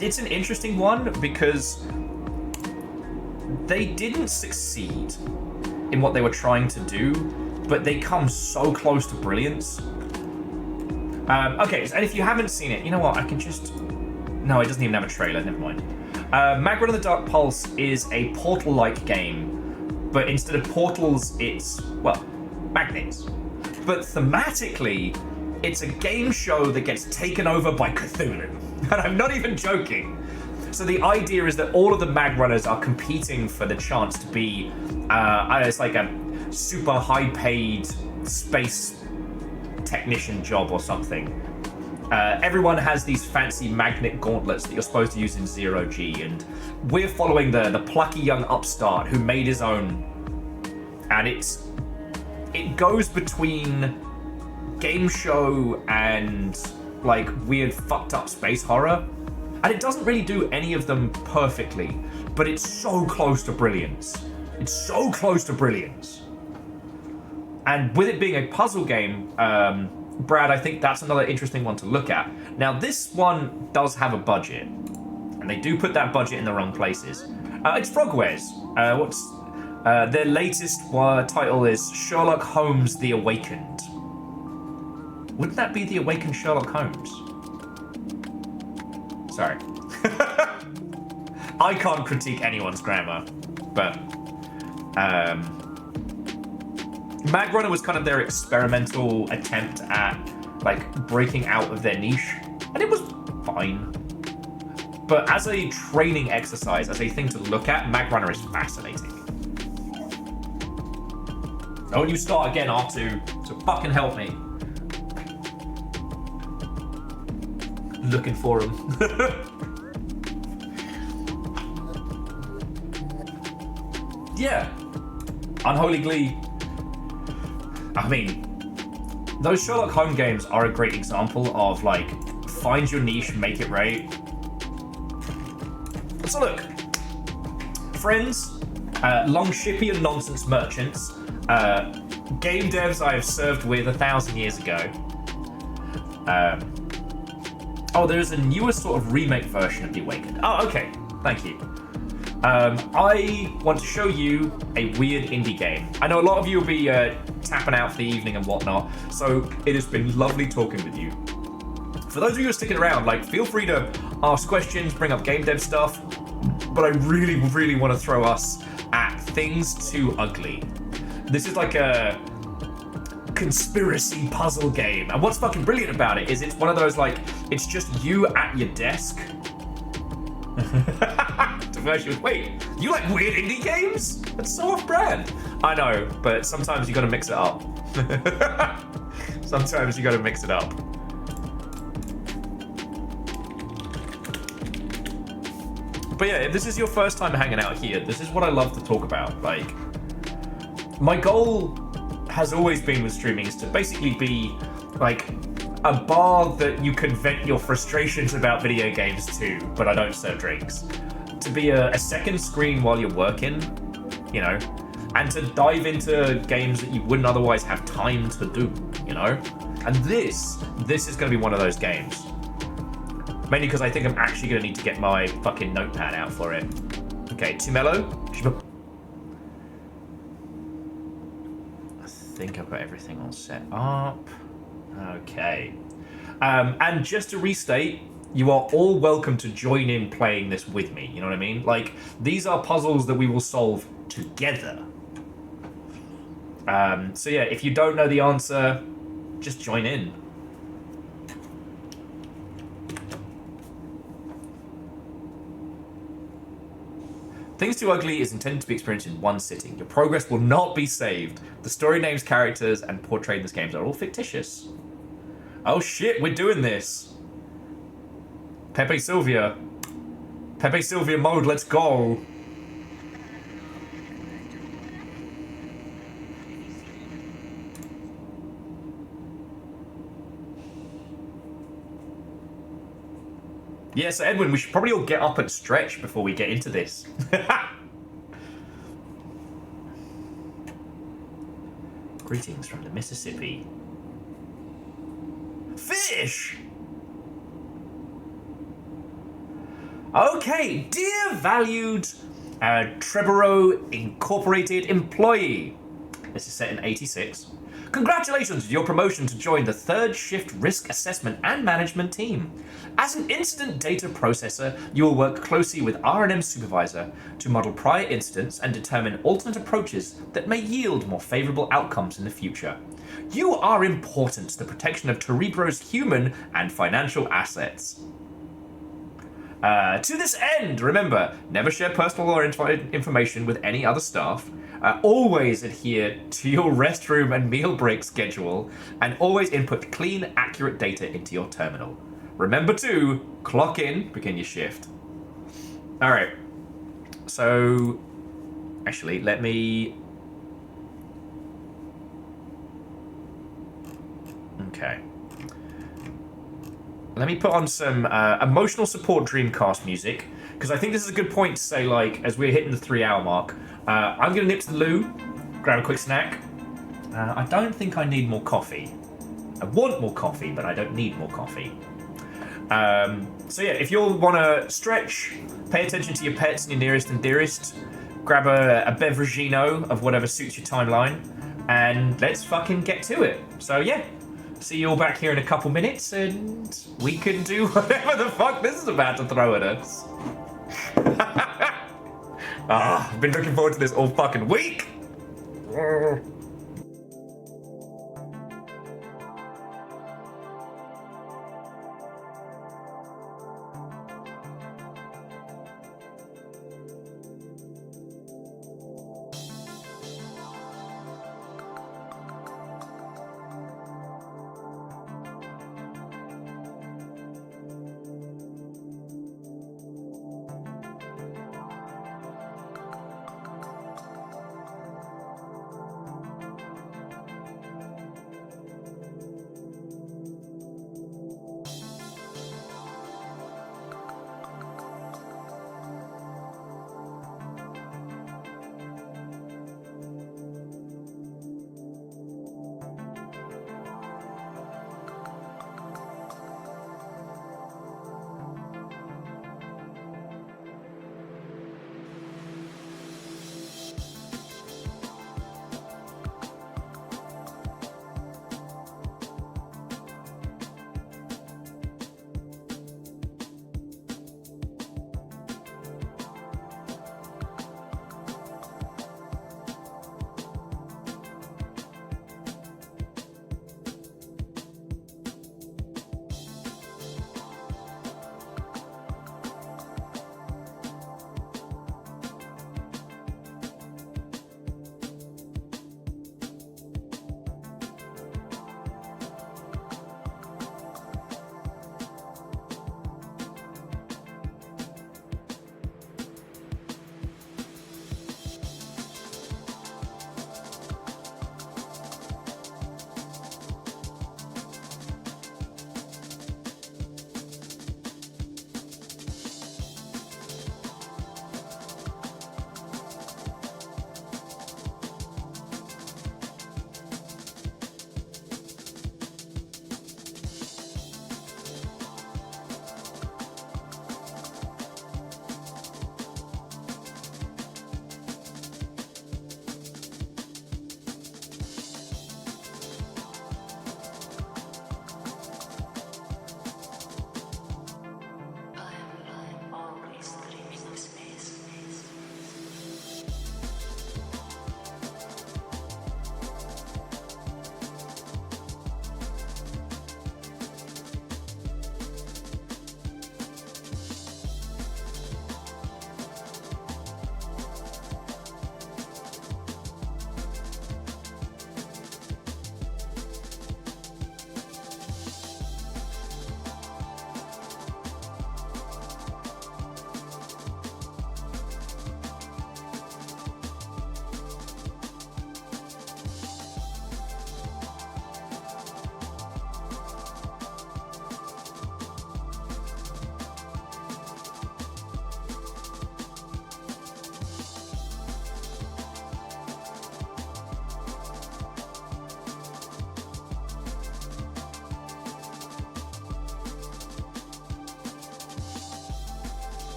it's an interesting one because they didn't succeed in what they were trying to do, but they come so close to brilliance. Okay, and if you haven't seen it, you know what, I can just... No, it doesn't even have a trailer, never mind. Mag Run of the Dark Pulse is a Portal-like game, but instead of portals, it's, well, magnets. But thematically, it's a game show that gets taken over by Cthulhu. And I'm not even joking. So the idea is that all of the Mag Runners are competing for the chance to be, it's like a super high-paid space technician job or something. Everyone has these fancy magnet gauntlets that you're supposed to use in Zero G, and we're following the plucky young upstart who made his own. And it goes between game show and like weird fucked up space horror. And it doesn't really do any of them perfectly, but it's so close to brilliance. It's so close to brilliance. And with it being a puzzle game, Brad, I think that's another interesting one to look at. Now, this one does have a budget, and they do put that budget in the wrong places. It's Frogwares. Their latest title is Sherlock Holmes: The Awakened. Wouldn't that be The Awakened Sherlock Holmes? Sorry. I can't critique anyone's grammar, but Mag Runner was kind of their experimental attempt at like breaking out of their niche, and it was fine. But as a training exercise, as a thing to look at, Mag Runner is fascinating. Oh, and you start again, R2, so fucking help me. Looking for him. Yeah. Unholy Glee. I mean, those Sherlock Holmes games are a great example of, like, find your niche, make it right. So look, friends, long shippy and nonsense merchants, game devs I have served with 1,000 years ago. Oh, there's a newer sort of remake version of The Awakened. Oh, okay. Thank you. I want to show you a weird indie game. I know a lot of you will be tapping out for the evening and whatnot, so it has been lovely talking with you. For those of you who are sticking around, like, feel free to ask questions, bring up game dev stuff, but I really, really want to throw us at Things Too Ugly. This is like a conspiracy puzzle game, and what's fucking brilliant about it is it's one of those, like, it's just you at your desk. Wait, you like weird indie games? That's so off-brand. I know, but sometimes you gotta mix it up. Sometimes you gotta mix it up. But yeah, if this is your first time hanging out here, this is what I love to talk about. Like, my goal has always been with streaming is to basically be like a bar that you can vent your frustrations about video games to, but I don't serve drinks. To be a second screen while you're working, you know, and to dive into games that you wouldn't otherwise have time to do, you know? And this is going to be one of those games. Mainly because I think I'm actually going to need to get my fucking notepad out for it. Okay, Tumelo. I think I've got everything all set up. Okay. And just to restate, you are all welcome to join in playing this with me, you know what I mean? Like, these are puzzles that we will solve together. So yeah, if you don't know the answer, just join in. Things Too Ugly is intended to be experienced in one sitting. Your progress will not be saved. The story names, characters, and portrayed in this game are all fictitious. Oh shit, we're doing this. Pepe Sylvia. Pepe Sylvia mode, let's go. Yeah, so Edwin, we should probably all get up and stretch before we get into this. Greetings from the Mississippi. Fish! Okay, dear valued Treborough Incorporated employee. This is set in 86. Congratulations on your promotion to join the third shift risk assessment and management team. As an incident data processor, you will work closely with R&M supervisor to model prior incidents and determine alternate approaches that may yield more favorable outcomes in the future. You are important to the protection of Cerebro's human and financial assets. To this end, remember, never share personal or information with any other staff. Always adhere to your restroom and meal break schedule, and always input clean, accurate data into your terminal. Remember to clock in, begin your shift. All right. So, actually, let me... Okay. Let me put on some emotional support Dreamcast music, because I think this is a good point to say, like, as we're hitting the 3-hour mark, I'm going to nip to the loo, grab a quick snack. I don't think I need more coffee. I want more coffee, but I don't need more coffee. So yeah, if you'll want to stretch, pay attention to your pets and your nearest and dearest, grab a beveragino of whatever suits your timeline, and let's fucking get to it. So yeah, see you all back here in a couple minutes, and we can do whatever the fuck this is about to throw at us. I've been looking forward to this all fucking week.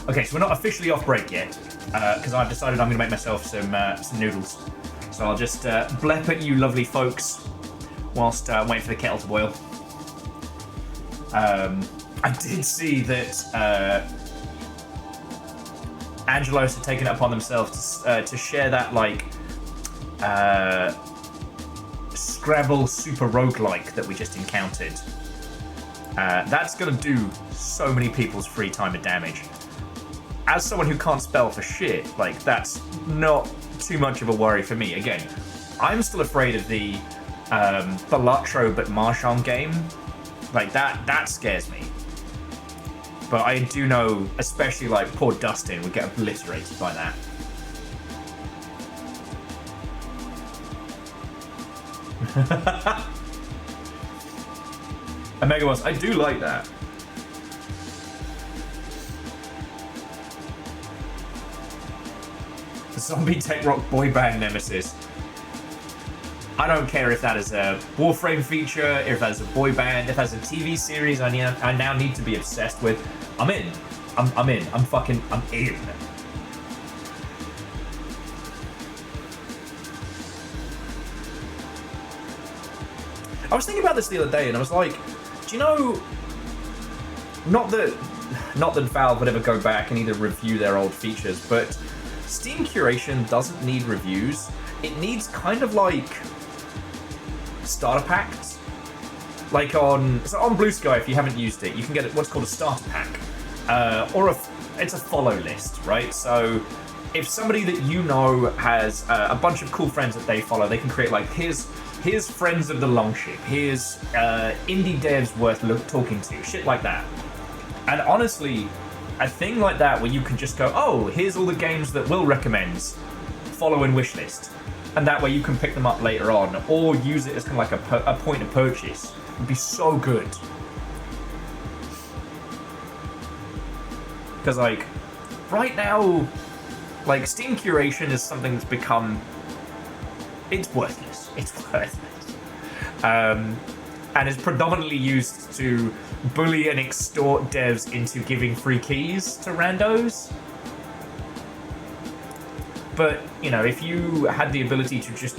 Okay, so we're not officially off break yet, because I've decided I'm going to make myself some noodles. So I'll just blep at you lovely folks whilst waiting for the kettle to boil. I did see that Angelos had taken it upon themselves to share that, like, Scrabble Super Roguelike that we just encountered. That's going to do so many people's free time and damage. As someone who can't spell for shit, like, that's not too much of a worry for me. Again, I'm still afraid of the Balatro but Mahjong game. Like, that scares me. But I do know, especially, like, poor Dustin would get obliterated by that. Omega I do like that. The zombie tech rock boy band nemesis. I don't care if that is a Warframe feature, if that's a boy band, if that's a TV series I now need to be obsessed with. I'm in. I'm in. I'm in. I was thinking about this the other day and I was like, do you know, not that Valve would ever go back and either review their old features, but Steam curation doesn't need reviews. It needs kind of like starter packs. Like on Blue Sky, if you haven't used it, you can get what's called a starter pack, or it's a follow list, right? So if somebody that you know has a bunch of cool friends that they follow, they can create like here's friends of the Longship, here's indie devs worth talking to, shit like that. And honestly, a thing like that where you can just go, oh, here's all the games that Will recommends, follow and wishlist. And that way you can pick them up later on, or use it as kind of like a point of purchase. Would be so good. Because like, right now, like Steam curation is something that's become, it's worthless. It's worthless. And is predominantly used to bully and extort devs into giving free keys to randos. But, you know, if you had the ability to just...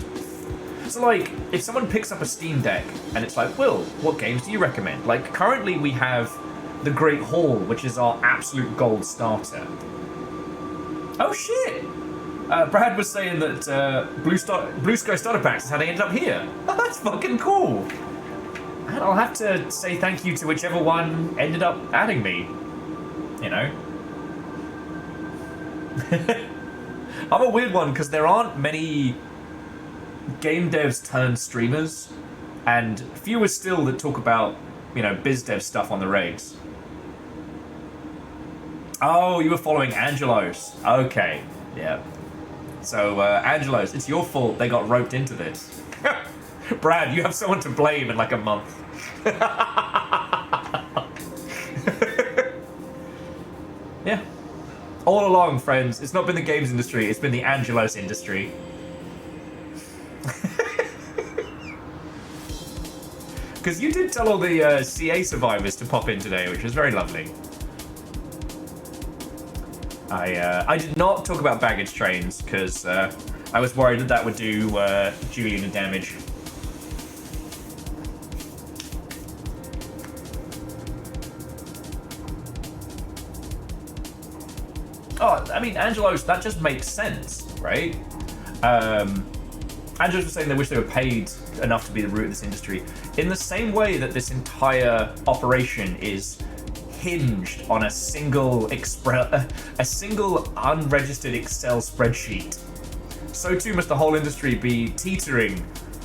So, like, if someone picks up a Steam Deck and it's like, Will, what games do you recommend? Like, currently we have The Great Hall, which is our absolute gold starter. Oh, shit! Brad was saying that Blue Sky Starter Packs is how they ended up here. Oh, that's fucking cool! And I'll have to say thank you to whichever one ended up adding me. You know? I'm a weird one because there aren't many game devs turned streamers, and fewer still that talk about, you know, biz dev stuff on the regs. Oh, you were following Angelos. Okay, yeah. So, Angelos, it's your fault they got roped into this. Brad, you have someone to blame in like a month. Yeah. All along, friends, it's not been the games industry, it's been the Angelos industry. Because you did tell all the CA survivors to pop in today, which was very lovely. I did not talk about baggage trains, because I was worried that would do Julian damage. Oh, I mean, Angelos, that just makes sense, right? Angelos was saying they wish they were paid enough to be the root of this industry. In the same way that this entire operation is hinged on a single unregistered Excel spreadsheet, so too must the whole industry be teetering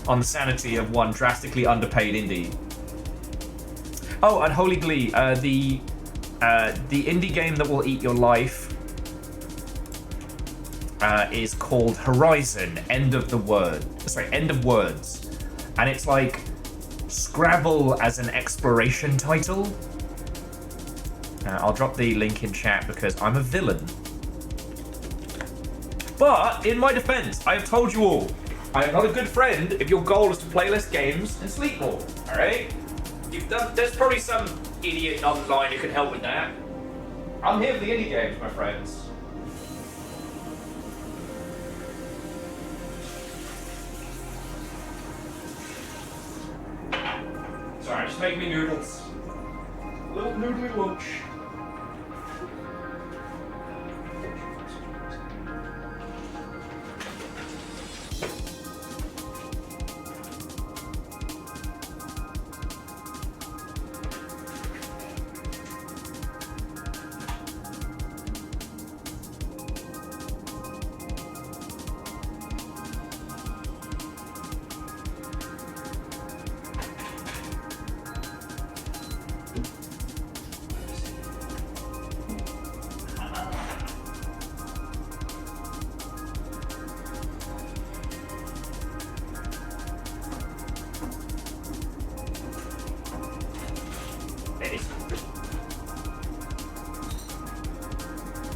on the sanity of one drastically underpaid indie. Oh, and Holy Glee, the indie game that will eat your life is called Horizon End of Words, and it's like Scrabble as an exploration title. I'll drop the link in chat because I'm a villain. But in my defense, I have told you all, I am not a good friend if your goal is to play less games and sleep more. All right? There's probably some idiot online who can help with that. I'm here for the indie games, my friends. Sorry, just make me noodles. Little noodly lunch.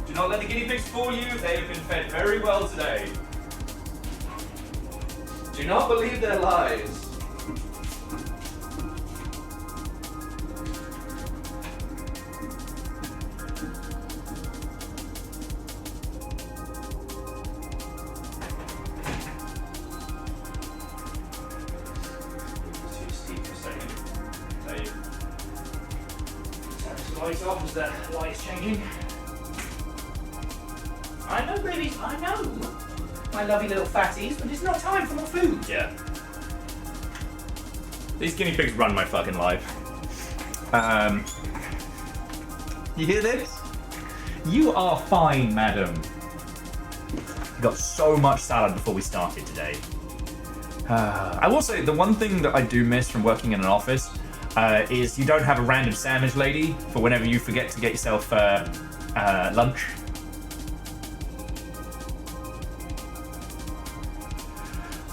Do not let the guinea pigs fool you, they have been fed very well today. Do not believe their lies. Too steep for a second. Tell you. Turn the lights off as the light's changing. I know, babies, I know. My lovely little fatties, but it's not time for more food. Yeah. These guinea pigs run my fucking life. You hear this? You are fine, madam. We got so much salad before we started today. I will say, the one thing that I do miss from working in an office is you don't have a random sandwich lady for whenever you forget to get yourself lunch.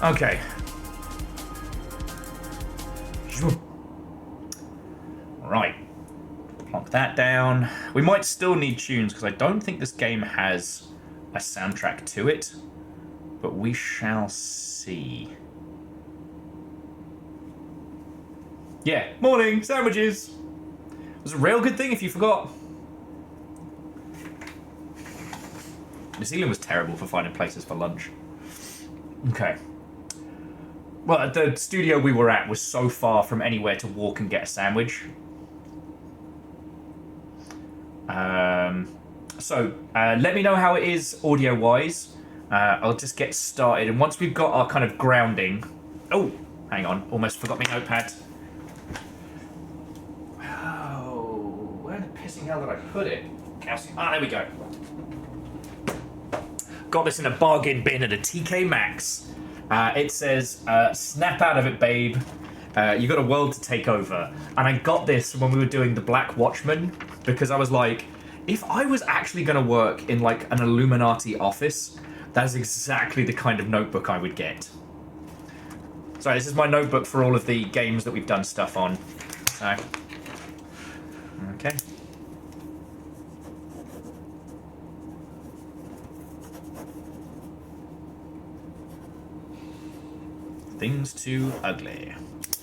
Okay. Right. Plonk that down. We might still need tunes because I don't think this game has a soundtrack to it, but we shall see. Yeah, morning, sandwiches. It was a real good thing if you forgot. New Zealand was terrible for finding places for lunch. Okay. Well, the studio we were at was so far from anywhere to walk and get a sandwich. Let me know how it is audio-wise. I'll just get started, and once we've got our kind of grounding... Oh, hang on, almost forgot my notepad. Oh, where the pissing hell did I put it? Ah, there we go. Got this in a bargain bin at a TK Maxx. It says, snap out of it, babe. You got a world to take over. And I got this when we were doing the Black Watchman, because I was like, if I was actually going to work in like an Illuminati office, that is exactly the kind of notebook I would get. So this is my notebook for all of the games that we've done stuff on. So, okay. Things too ugly.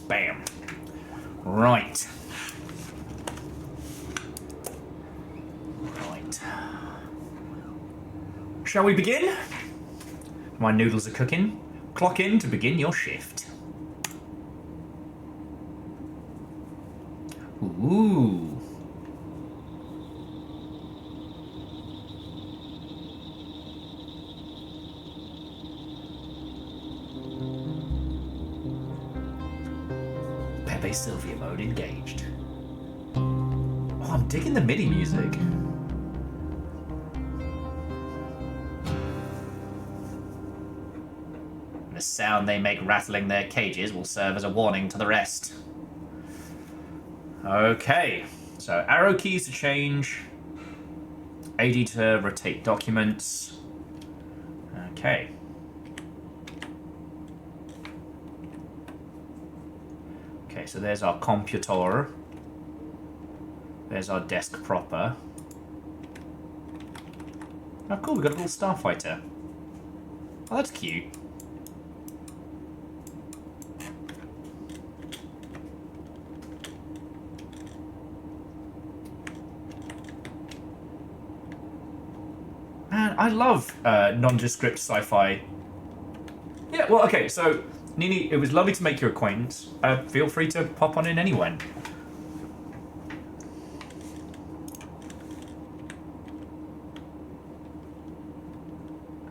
Bam. Right. Right. Shall we begin? My noodles are cooking. Clock in to begin your shift. Ooh. Pepe Sylvia mode engaged. Oh, I'm digging the MIDI music. The sound they make rattling their cages will serve as a warning to the rest. Okay, so arrow keys to change, AD to rotate documents. Okay. Okay, so there's our computer. There's our desk proper. Oh cool, we've got a little starfighter. Oh, that's cute. man, I love nondescript sci-fi. Yeah, well, okay, so, Nini, it was lovely to make your acquaintance. Feel free to pop on in anywhen.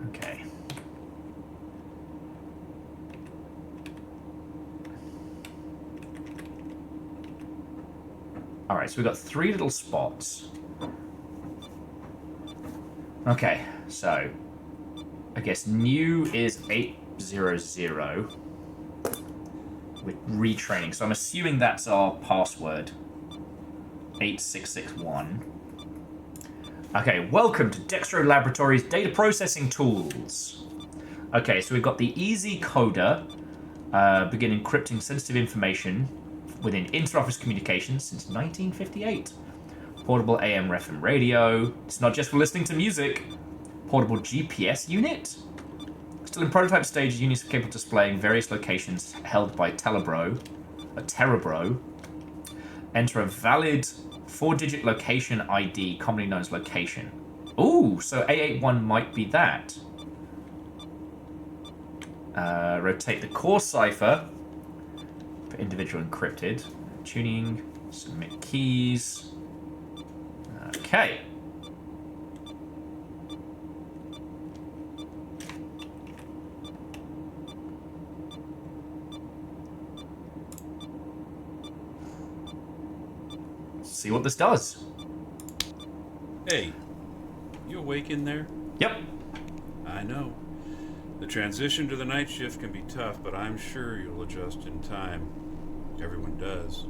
Okay. Alright, so we've got 3 little spots. Okay, so I guess new is 800 with retraining. So I'm assuming that's our password. 8661. Okay, welcome to Dextro Laboratories Data Processing Tools. Okay, so we've got the Easy Coder, begin encrypting sensitive information within inter-office communications since 1958. Portable AM FM radio. It's not just for listening to music. Portable GPS unit. Still in prototype stage, units are capable of displaying various locations held by Terebro. Enter a valid 4-digit location ID, commonly known as location. Ooh, so A81 might be that. Rotate the core cipher for individual encrypted. Tuning, submit keys. Okay. See what this does. Hey, you awake in there? Yep. I know. The transition to the night shift can be tough, but I'm sure you'll adjust in time. Everyone does.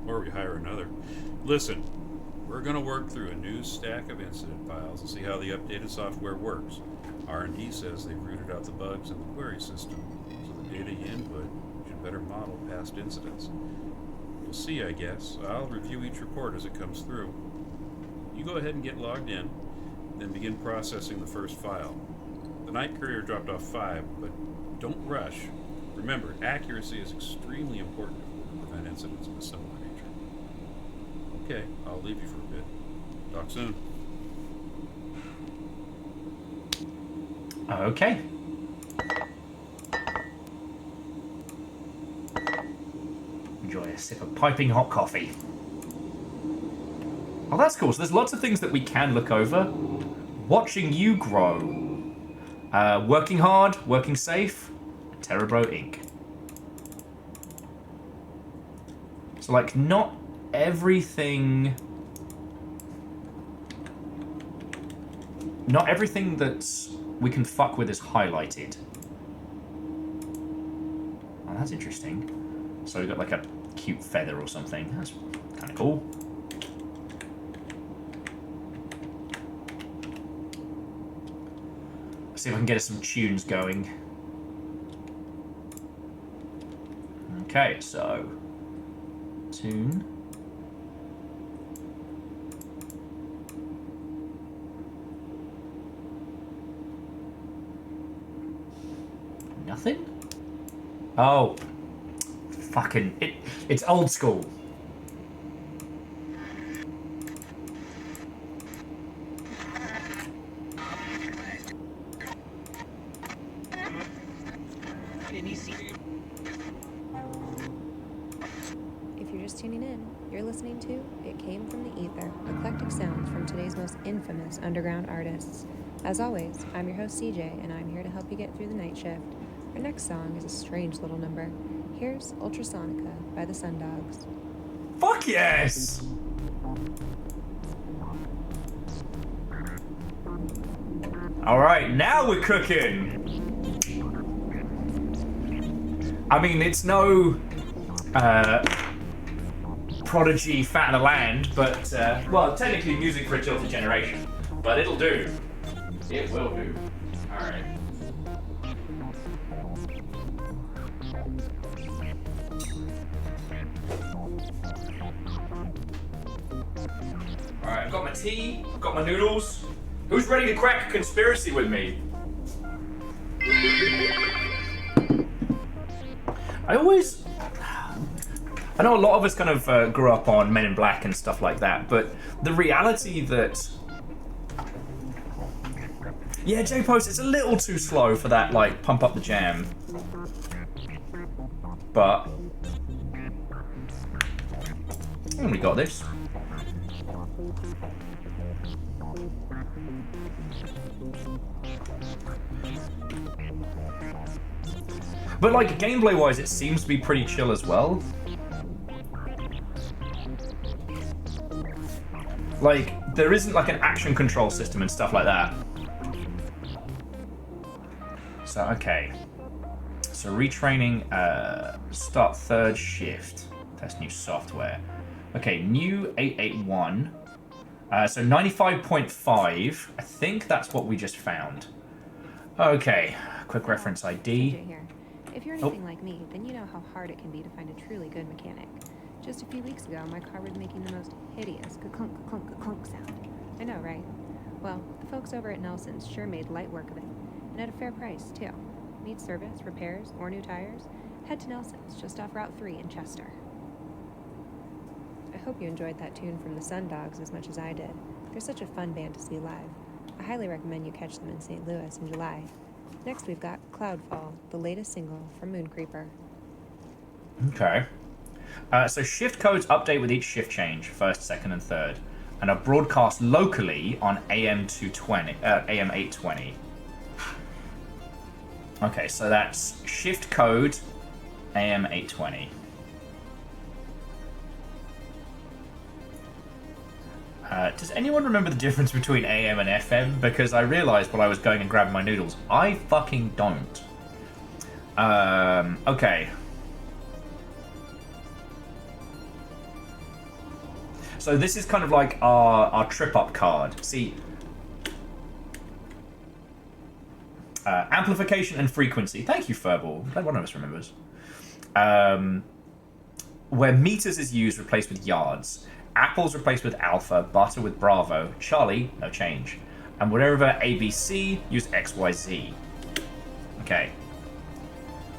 Or we hire another. Listen, we're going to work through a new stack of incident files and see how the updated software works. R&D says they've rooted out the bugs in the query system, so the data you input should better model past incidents. We'll see, I guess. I'll review each report as it comes through. You go ahead and get logged in, then begin processing the first file. The night courier dropped off 5, but don't rush. Remember, accuracy is extremely important to prevent incidents of a similar nature. Okay, I'll leave you for a bit. Talk soon. Okay. Enjoy a sip of piping hot coffee. Oh, that's cool. So there's lots of things that we can look over. Watching you grow. Working hard, working safe. Terebro Inc. So, like, not everything... Not everything that we can fuck with is highlighted. Oh, that's interesting. So we've got, like, a cute feather or something. That's kind of cool. Let's see if I can get us some tunes going. Okay, so... Tune. Nothing? Oh. Fucking... It's old school. If you're just tuning in, you're listening to It Came From the Ether, eclectic sounds from today's most infamous underground artists. As always, I'm your host CJ, and I'm here to help you get through the night shift. Our next song is a strange little number. Here's Ultrasonica by the Sundogs. Fuck yes! Alright, now we're cooking! I mean, it's no... Prodigy Fat in the Land, but, well, technically music for a tilted generation. But it'll do. It will do. Alright. Alright, I've got my tea, I've got my noodles. Who's ready to crack a conspiracy with me? I know a lot of us kind of grew up on Men in Black and stuff like that, but the reality that Yeah, J-Post, it's a little too slow for that, like, pump up the jam. But... we got this. But, like, gameplay-wise, it seems to be pretty chill as well. Like, there isn't, like, an action control system and stuff like that. So, okay. So, retraining, start third shift. Test new software. Okay, new 881. So, 95.5. I think that's what we just found. Okay, quick reference ID. Here. If you're anything like me, then you know how hard it can be to find a truly good mechanic. Just a few weeks ago, my car was making the most hideous ka-clunk, ka-clunk, ka-clunk sound. I know, right? Well, the folks over at Nelson's sure made light work of it. And at a fair price, too. Need service, repairs, or new tires? Head to Nelson's, just off Route 3 in Chester. I hope you enjoyed that tune from the Sun Dogs as much as I did. They're such a fun band to see live. I highly recommend you catch them in St. Louis in July. Next, we've got Cloudfall, the latest single from Mooncreeper. Okay. So shift codes update with each shift change, first, second, and third, and are broadcast locally on AM 820. Okay, so that's shift code AM 820. Does anyone remember the difference between AM and FM? Because I realized while I was going and grabbing my noodles, I fucking don't. Okay. So this is kind of like our trip-up card. See, amplification and frequency. Thank you, Furball. Glad one of us remembers. Where meters is used, replaced with yards. Apples replaced with alpha. Butter with Bravo. Charlie, no change. And wherever ABC, use XYZ. Okay.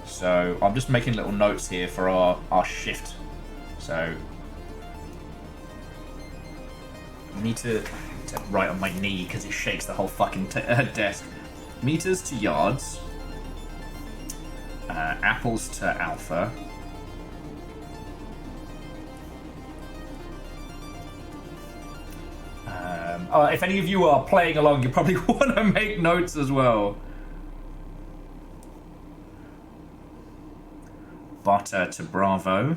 So I'm just making little notes here for our shift. So I need to write on my knee because it shakes the whole fucking desk. Meters to yards. Apples to alpha. If any of you are playing along, you probably want to make notes as well. Butter to Bravo.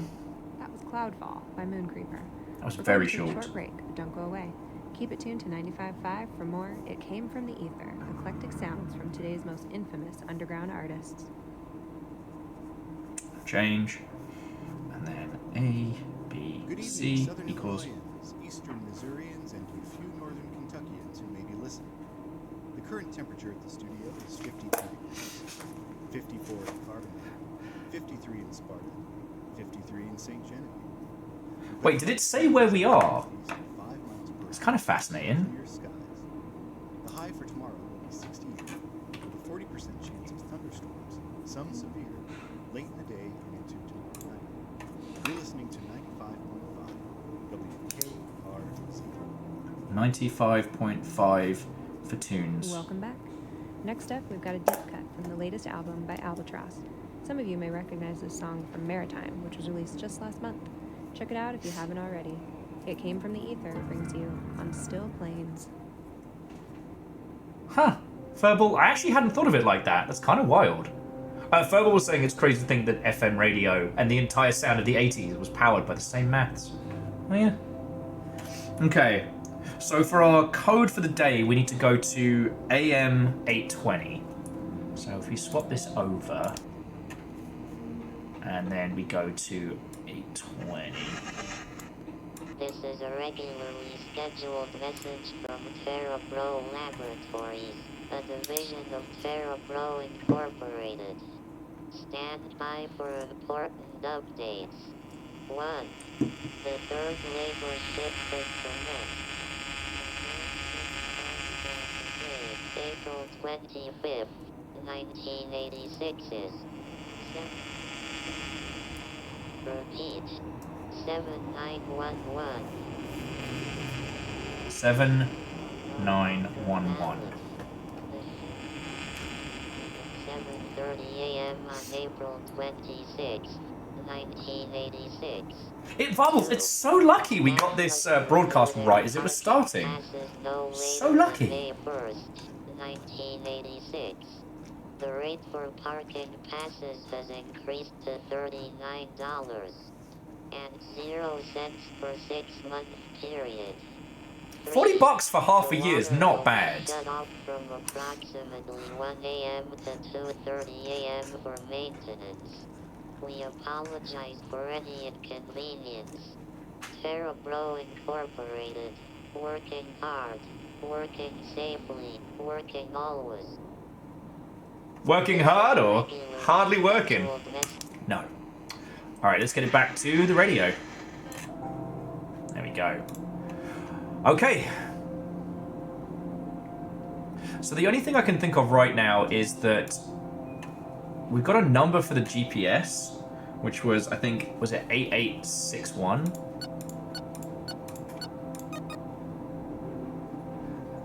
That was Cloudfall by Mooncreeper. That was We're very going to take a short. short break, but don't go away. Keep it tuned to 95.5 for more It Came From the Ether, eclectic sounds from today's most infamous underground artists. Change. And then A, B, Good evening, C Southern equals... Illinoisans, Eastern Missourians, and you few Northern Kentuckians who may be listening. The current temperature at the studio is 52 degrees, 54 in Carbondale, 53 in Sparta, 53 in St. Genevieve. Wait, did it say where we are? 5 miles per It's kind of fascinating. clear skies. The high for tomorrow will be 68, with a 40% chance of thunderstorms, some severe, late in the day and into tomorrow night. You're listening to 95.5 WKRZ. 95.5 for tunes. Welcome back. Next up, we've got a deep cut from the latest album by Albatross. Some of you may recognize this song from Maritime, which was released just last month. Check it out if you haven't already. It Came From the Ether brings you On Still Plains. Huh. Furball, I actually hadn't thought of it like that. That's kind of wild. Furball was saying it's crazy to think that FM radio and the entire sound of the 80s was powered by the same maths. Oh, yeah. Okay. So for our code for the day, we need to go to AM 820. So if we swap this over, and then we go to 820. This is a regularly scheduled message from TerraPro Laboratories, a division of TerraPro Incorporated. Stand by for important updates. 1. The third labor shift is commenced. April 25th, 1986 is... Repeat. 7911. 7911. 7:30 a.m. on April 26, 1986. It bubbles. It's so lucky we got this broadcast right as it was starting. So lucky. May 1st, 1986. The rate for parking passes has increased to $39 and 0 cents per 6-month period. $40 for half a year is not bad. Shut off from approximately 1 a.m. to 2:30 a.m. for maintenance. We apologize for any inconvenience. Terrabro Incorporated. Working hard. Working safely. Working always. Working hard or hardly working? No. Alright, let's get it back to the radio. There we go. Okay. So the only thing I can think of right now is that we've got a number for the GPS, which was, I think, was it 8861?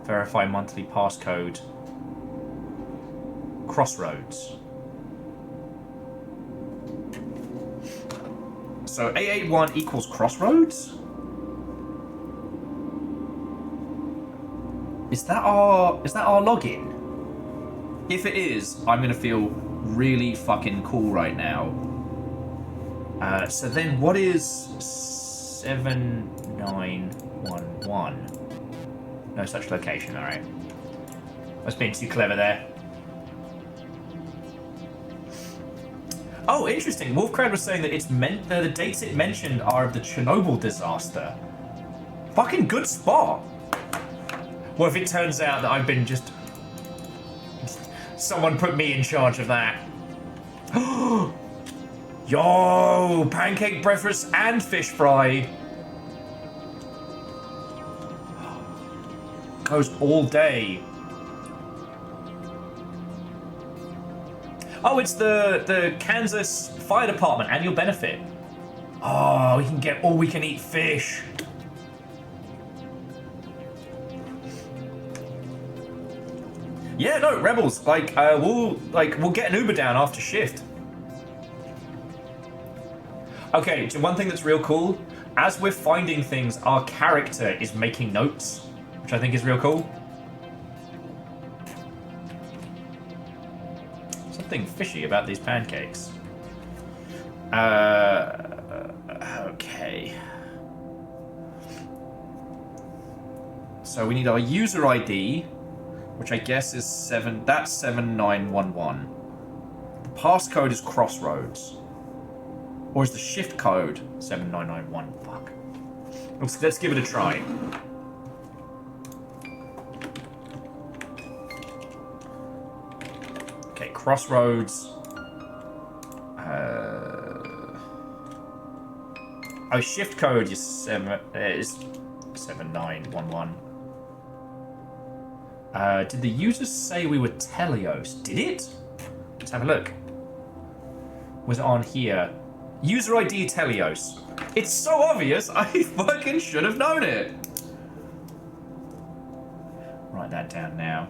Verify monthly passcode. Crossroads. So 881 equals Crossroads? Is that our login? If it is, I'm gonna feel really fucking cool right now. So then what is 7911? No such location, alright. I was being too clever there. Oh, interesting. Wolfcrowd was saying that it's meant the dates it mentioned are of the Chernobyl disaster. Fucking good spot. What if it turns out that I've been just... Someone put me in charge of that. Yo! Pancake breakfast and fish fry. Goes all day. Oh, it's the Kansas Fire Department annual benefit. Oh, we can get all-we-can-eat fish. Yeah, no, Rebels. We'll get an Uber down after shift. Okay, so one thing that's real cool, as we're finding things, our character is making notes, which I think is real cool. Something fishy about these pancakes. Okay. So we need our user ID, which I guess is 7911. The passcode is Crossroads. Or is the shift code 7991? Fuck. Let's give it a try. Okay, Crossroads. Oh, shift code is 7911. Did the user say we were Telios? Did it? Let's have a look. Was it on here? User ID Telios. It's so obvious, I fucking should have known it. Write that down now.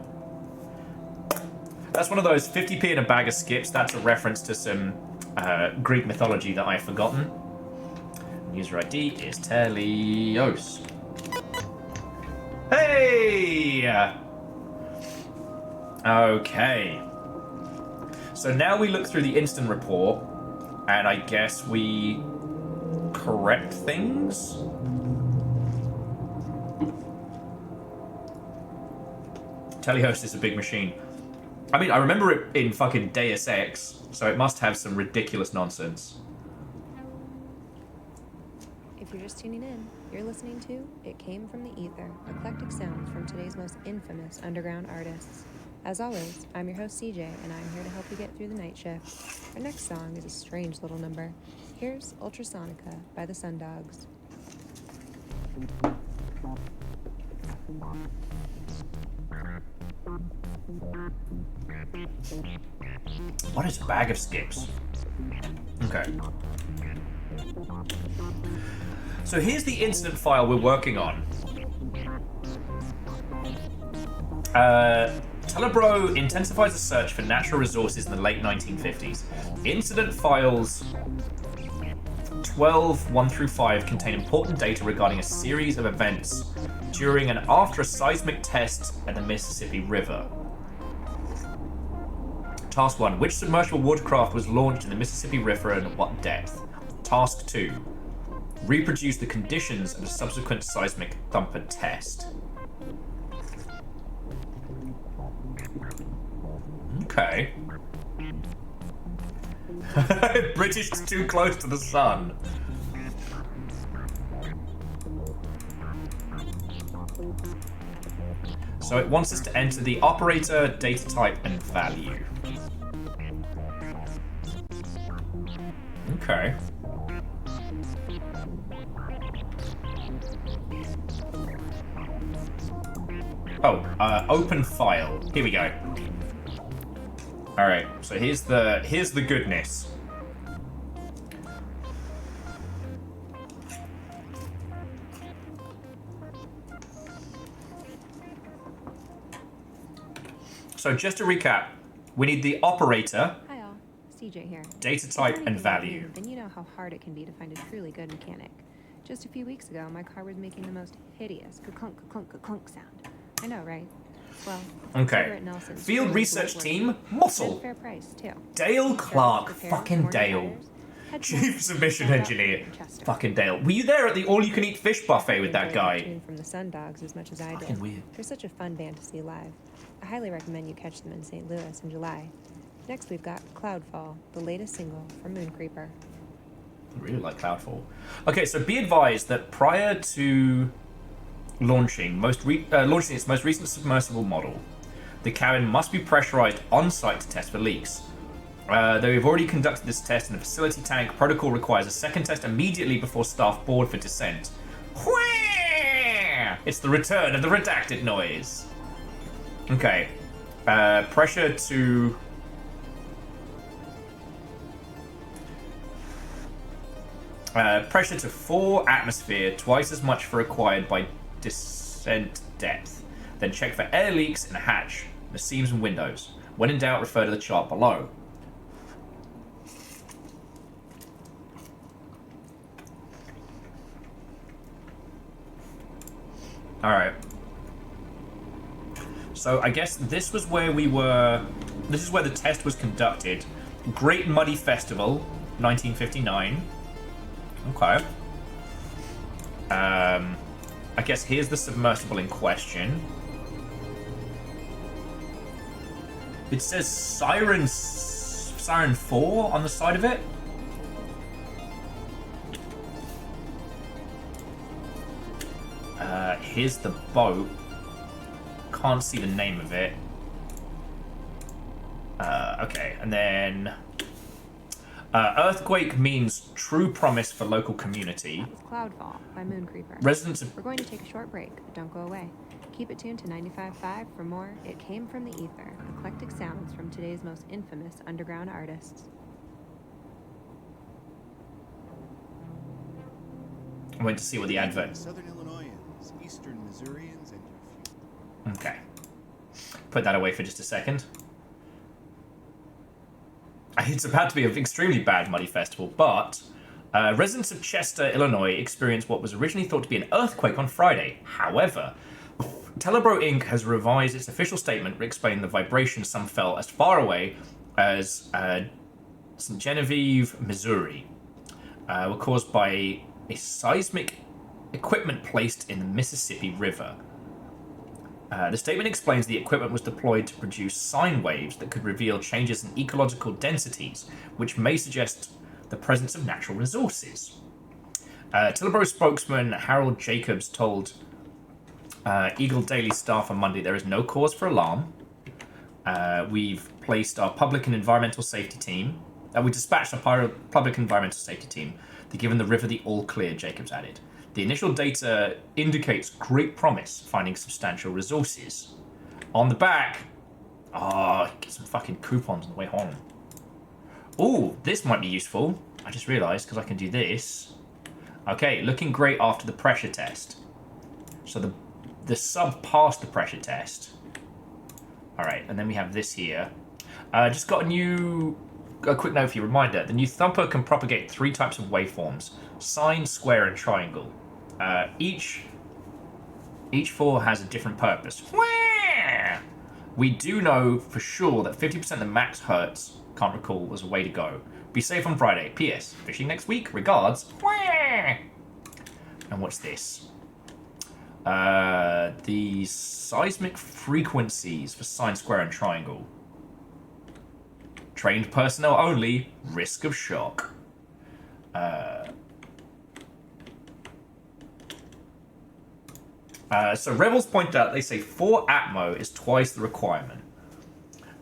That's one of those 50p in a bag of skips. That's a reference to some Greek mythology that I've forgotten. User ID is Telios. Hey! Okay. So now we look through the instant report, and I guess we correct things? Telios is a big machine. I mean, I remember it in fucking Deus Ex, so it must have some ridiculous nonsense. If you're just tuning in, you're listening to It Came From the Ether, eclectic sounds from today's most infamous underground artists. As always, I'm your host CJ, and I'm here to help you get through the night shift. Our next song is a strange little number. Here's Ultrasonica by the Sundogs. What is a bag of skips? Okay. So here's the incident file we're working on. Telebro intensifies the search for natural resources in the late 1950s. Incident files 12.1 through 5 contain important data regarding a series of events during and after a seismic test at the Mississippi River. Task 1. Which submersible watercraft was launched in the Mississippi River and at what depth? Task 2. Reproduce the conditions of a subsequent seismic thumper test. Okay. British is too close to the sun. So it wants us to enter the operator, data type, and value. Okay. Oh, open file. Here we go. All right. So here's the goodness. So just to recap, we need the operator, Hi all, CJ here. data type, and value. Then you know how hard it can be to find a truly good mechanic. Just a few weeks ago, my car was making the most hideous ka-clunk, ka-clunk, ka-clunk sound. I know, right? Well, Okay. Field research team, muscle. Fair price too. Dale Clark, Repair, fucking morning Dale. tires, head Chief north, submission head out engineer. to Chester. Fucking Dale. Were you there at the all-you-can-eat fish buffet with that Enjoyed the guy? tune from the Sun Dogs as much as I Fucking did. weird. They're such a fun band to see live. I highly recommend you catch them in St. Louis in July. Next, we've got Cloudfall, the latest single from Mooncreeper. I really like Cloudfall. Okay, so be advised that prior to launching its most recent submersible model, the cabin must be pressurized on-site to test for leaks. Though we've already conducted this test in a facility tank, protocol requires a second test immediately before staff board for descent. Whee! It's the return of the redacted noise. Okay. Pressure to... pressure to 4 atmosphere, twice as much for required by descent depth. Then check for air leaks in the hatch, the seams and windows. When in doubt, refer to the chart below. Alright. So I guess this was where we were... This is where the test was conducted. Great Muddy Festival, 1959. Okay. I guess here's the submersible in question. It says Siren 4 on the side of it. Here's the boat. Can't see the name of it. Okay, and then Earthquake means true promise for local community. It's Cloudfall by Mooncreeper. Residents of... We're going to take a short break, but don't go away. Keep it tuned to 95.5 for more It Came From the Ether, eclectic sounds from today's most infamous underground artists. I went to see what the advert... Southern Illinoisans, Eastern Missourians, and your future. Okay. Put that away for just a second. It's about to be an extremely bad Muddy Festival, but residents of Chester, Illinois experienced what was originally thought to be an earthquake on Friday. However, Telebro Inc. has revised its official statement explaining the vibrations some felt as far away as St. Genevieve, Missouri, were caused by a seismic equipment placed in the Mississippi River. The statement explains the equipment was deployed to produce sine waves that could reveal changes in ecological densities, which may suggest the presence of natural resources. Telebro spokesman Harold Jacobs told Eagle Daily staff on Monday there is no cause for alarm. We've placed our public and environmental safety team. We dispatched our public and environmental safety team. They're given the river the all clear, Jacobs added. The initial data indicates great promise, finding substantial resources. On the back, get some fucking coupons on the way home. Ooh, this might be useful. I just realised, because I can do this. Okay, looking great after the pressure test. So the sub passed the pressure test. All right, and then we have this here. Just got a quick note for you, reminder. The new thumper can propagate 3 types of waveforms: sine, square, and triangle. Each 4 has a different purpose. We do know for sure that 50% of the max hertz, can't recall, was a way to go. Be safe on Friday. P.S. Fishing next week. Regards. And what's this? The seismic frequencies for sine, square, and triangle. Trained personnel only. Risk of shock. So Rebels point out, they say 4 Atmo is twice the requirement.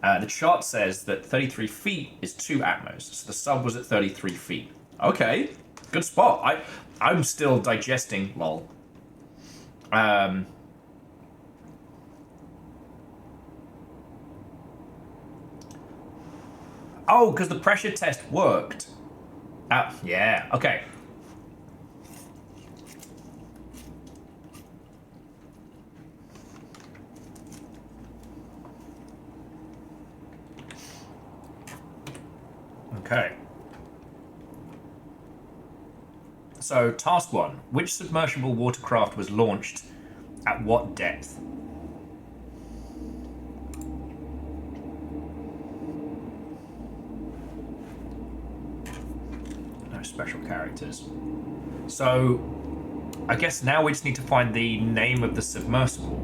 The chart says that 33 feet is 2 Atmos, so the sub was at 33 feet. Okay, good spot. I'm still digesting, lol. Oh, because the pressure test worked. Yeah, okay. Okay. So, task 1. Which submersible watercraft was launched at what depth? No special characters. So, I guess now we just need to find the name of the submersible.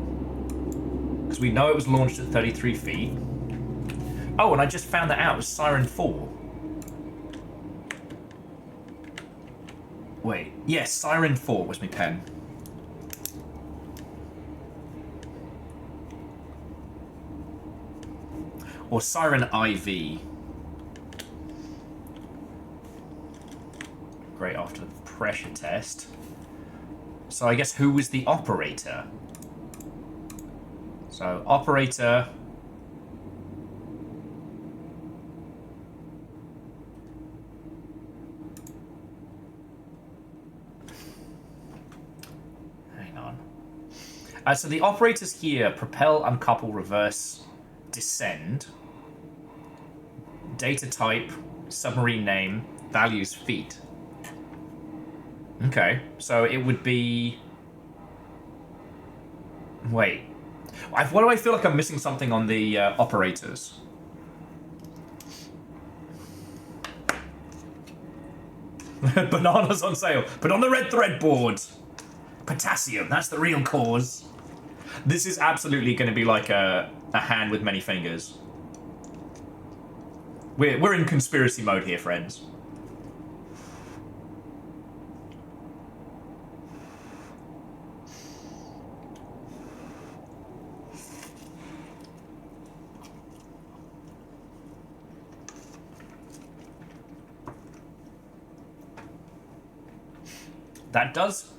Because we know it was launched at 33 feet. Oh, and I just found that out. It was Siren 4. Wait. Yes, Siren 4 was my pen. Or Siren IV. Great, after the pressure test. So I guess who was the operator? So, operator... So the operators here: propel, uncouple, reverse, descend, data type, submarine name, values, feet. Okay, so it would be... Wait. Why do I feel like I'm missing something on the operators? Bananas on sale, but on the red thread board. Potassium, that's the real cause. This is absolutely going to be like a hand with many fingers. We're in conspiracy mode here, friends. That does...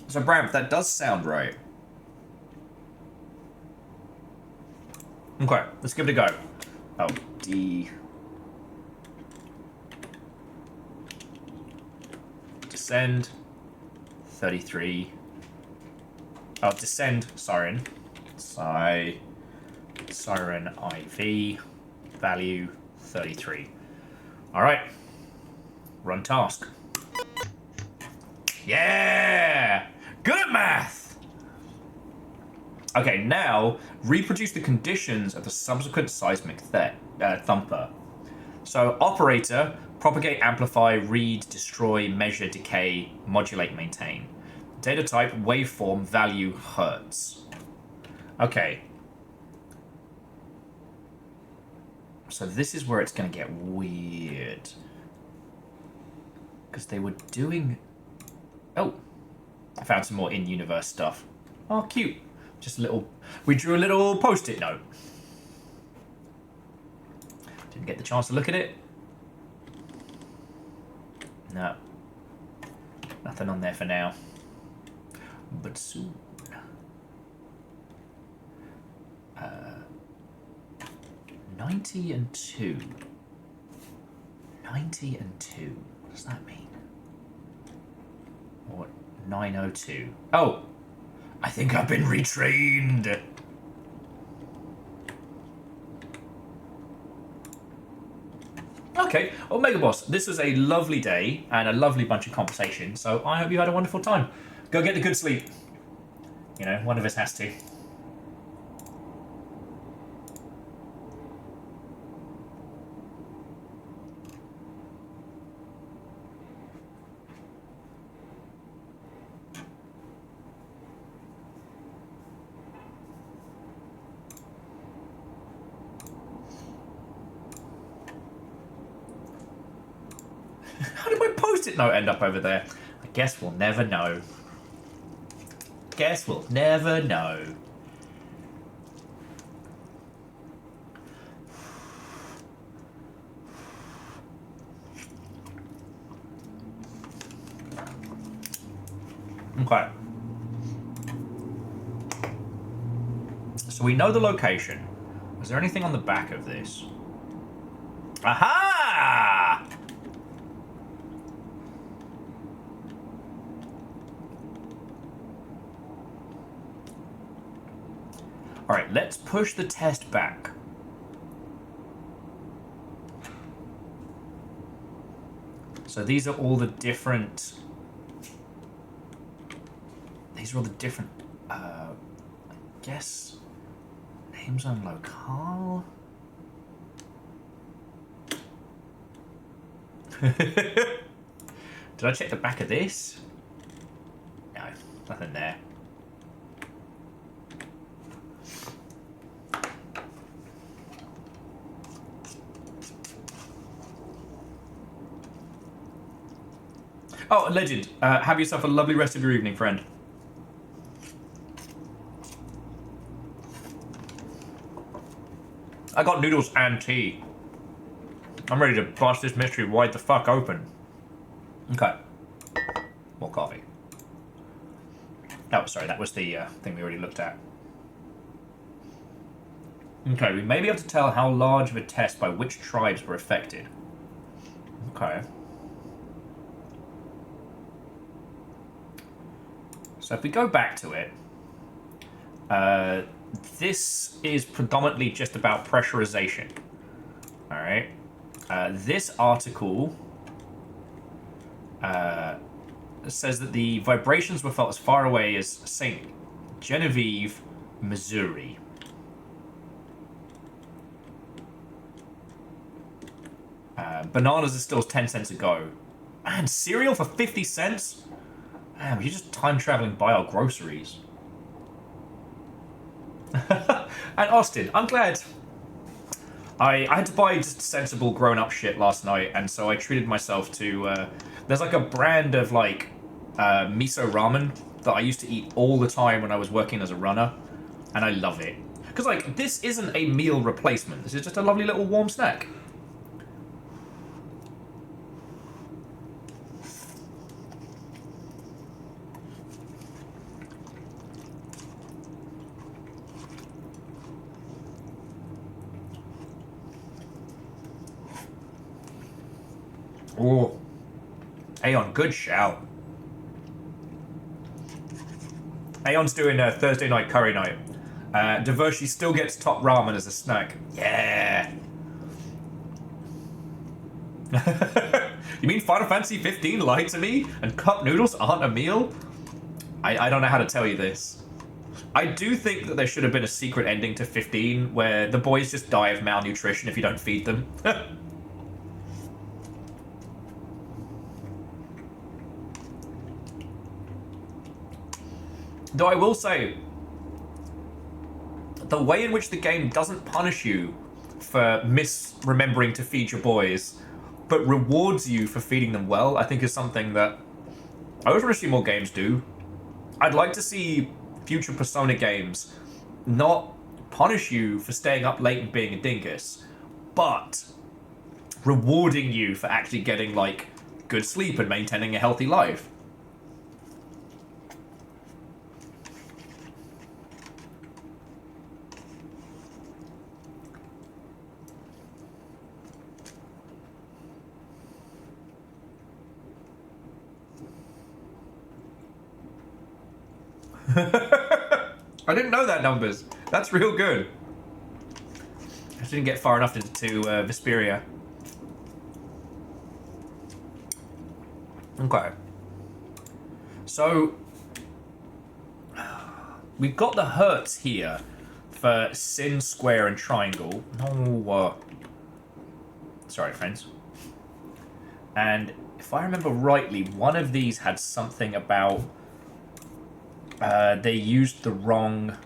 So, Bram, that does sound right. Okay, let's give it a go. Oh, D... Descend. 33. Oh, descend, Siren. Siren IV. Value 33. Alright. Run task. Yeah! Good at math! Okay, now reproduce the conditions of the subsequent seismic thumper. So, operator, propagate, amplify, read, destroy, measure, decay, modulate, maintain. Data type, waveform, value, hertz. Okay. So this is where it's going to get weird. Because they were doing... Oh, I found some more in-universe stuff. Oh, cute. Just a little... We drew a little post-it note. Didn't get the chance to look at it. No. Nothing on there for now. But soon. 90 and 2. 90 and 2. What does that mean? What? 902. Oh! I think I've been retrained! Okay, well, Mega Boss, this was a lovely day and a lovely bunch of conversation, so I hope you had a wonderful time. Go get the good sleep. You know, one of us has to. How did my post-it note end up over there? I guess we'll never know. Guess we'll never know. Okay. So we know the location. Is there anything on the back of this? Aha! Alright, let's push the test back. So these are all the different... These are all the different... I guess... Name zone locale? Did I check the back of this? No, nothing there. Oh, Legend, have yourself a lovely rest of your evening, friend. I got noodles and tea. I'm ready to bust this mystery wide the fuck open. Okay. More coffee. Oh, sorry, that was the thing we already looked at. Okay, we may be able to tell how large of a test by which tribes were affected. Okay. So if we go back to it, this is predominantly just about pressurization. All right. This article says that the vibrations were felt as far away as St. Genevieve, Missouri. Bananas are still 10 cents a go. And cereal for 50 cents? Man, you're just time traveling by our groceries. And Austin, I'm glad. I had to buy just sensible grown-up shit last night, and so I treated myself to... there's like a brand of like miso ramen that I used to eat all the time when I was working as a runner, and I love it. Because like, this isn't a meal replacement. This is just a lovely little warm snack. Oh, Aeon, good shout. Aeon's doing a Thursday night curry night. Divershi still gets top ramen as a snack. Yeah. You mean Final Fantasy 15 lied to me and cup noodles aren't a meal? I don't know how to tell you this. I do think that there should have been a secret ending to 15 where the boys just die of malnutrition if you don't feed them. Though I will say, the way in which the game doesn't punish you for misremembering to feed your boys, but rewards you for feeding them well, I think is something that I always want to see more games do. I'd like to see future Persona games not punish you for staying up late and being a dingus, but rewarding you for actually getting, like, good sleep and maintaining a healthy life. I didn't know that numbers. That's real good. I didn't get far enough into Vesperia. Okay. So, we've got the hertz here for sin, square, and triangle. Sorry, friends. And if I remember rightly, one of these had something about they used the wrong...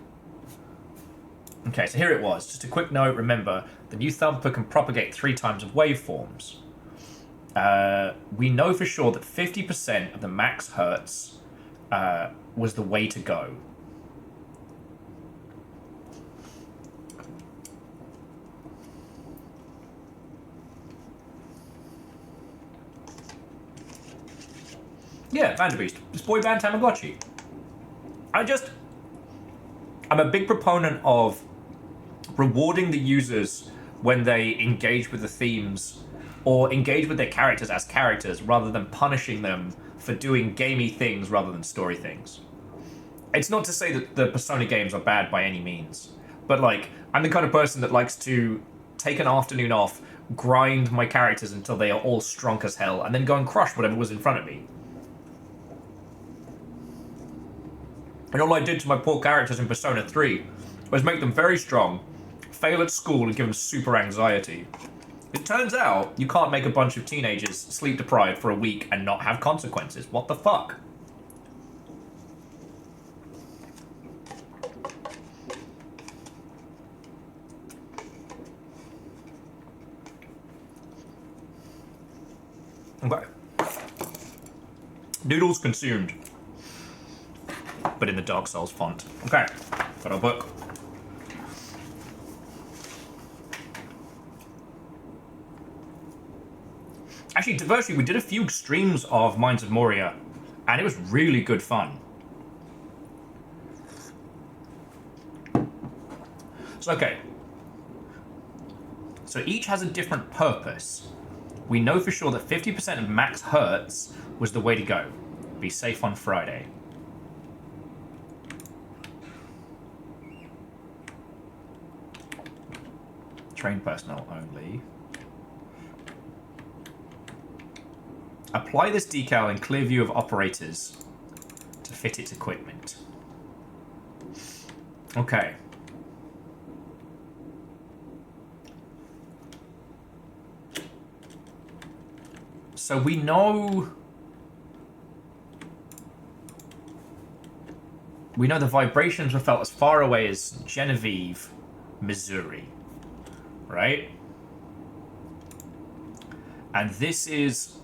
Okay, so here it was. Just a quick note, remember, the new thumper can propagate 3 times of waveforms. We know for sure that 50% of the max hertz was the way to go. Yeah, Vanderbeest. It's boy band Tamagotchi. I'm a big proponent of rewarding the users when they engage with the themes or engage with their characters as characters rather than punishing them for doing gamey things rather than story things. It's not to say that the Persona games are bad by any means, but like, I'm the kind of person that likes to take an afternoon off, grind my characters until they are all strong as hell, and then go and crush whatever was in front of me. And all I did to my poor characters in Persona 3 was make them very strong, fail at school, and give them super anxiety. It turns out you can't make a bunch of teenagers sleep deprived for a week and not have consequences. What the fuck? Okay. Noodles consumed. But in the Dark Souls font. Okay, got our book. Actually, virtually, we did a few streams of Mines of Moria, and it was really good fun. So, okay. So each has a different purpose. We know for sure that 50% of max hertz was the way to go. Be safe on Friday. Trained personnel only. Apply this decal in clear view of operators to fit its equipment. Okay. So we know the vibrations were felt as far away as Genevieve, Missouri. Right? And this is...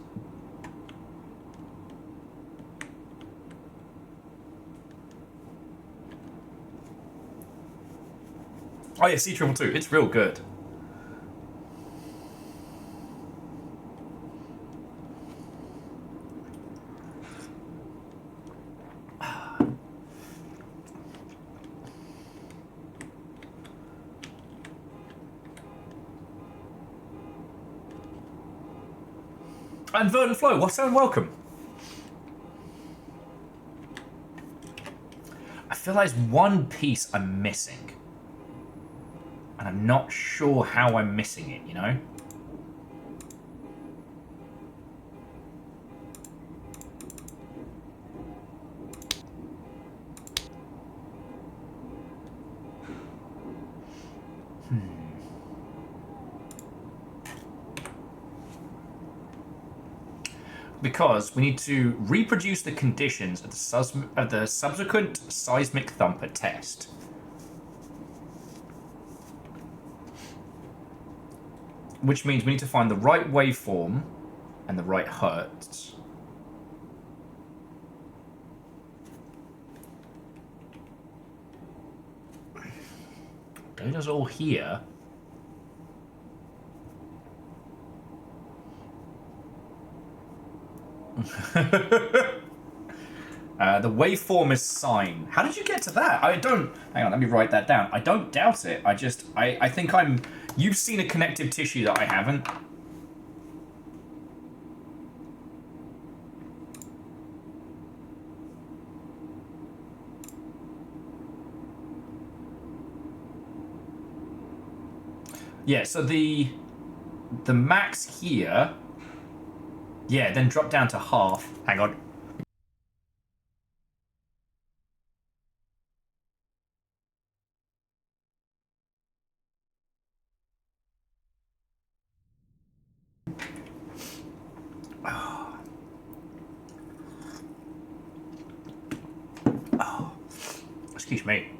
Oh yeah, C222. It's real good. And Vernon Flo, what's up and welcome. I feel there's one piece I'm missing. And I'm not sure how I'm missing it, you know? Because we need to reproduce the conditions of the subsequent seismic thumper test. Which means we need to find the right waveform and the right hertz. Data's all here. The waveform is sine. How did you get to that? I don't... Hang on, let me write that down. I don't doubt it. I think I'm... You've seen a connective tissue that I haven't. Yeah, so the max here Yeah, then drop down to half. Hang on. Oh. Excuse me.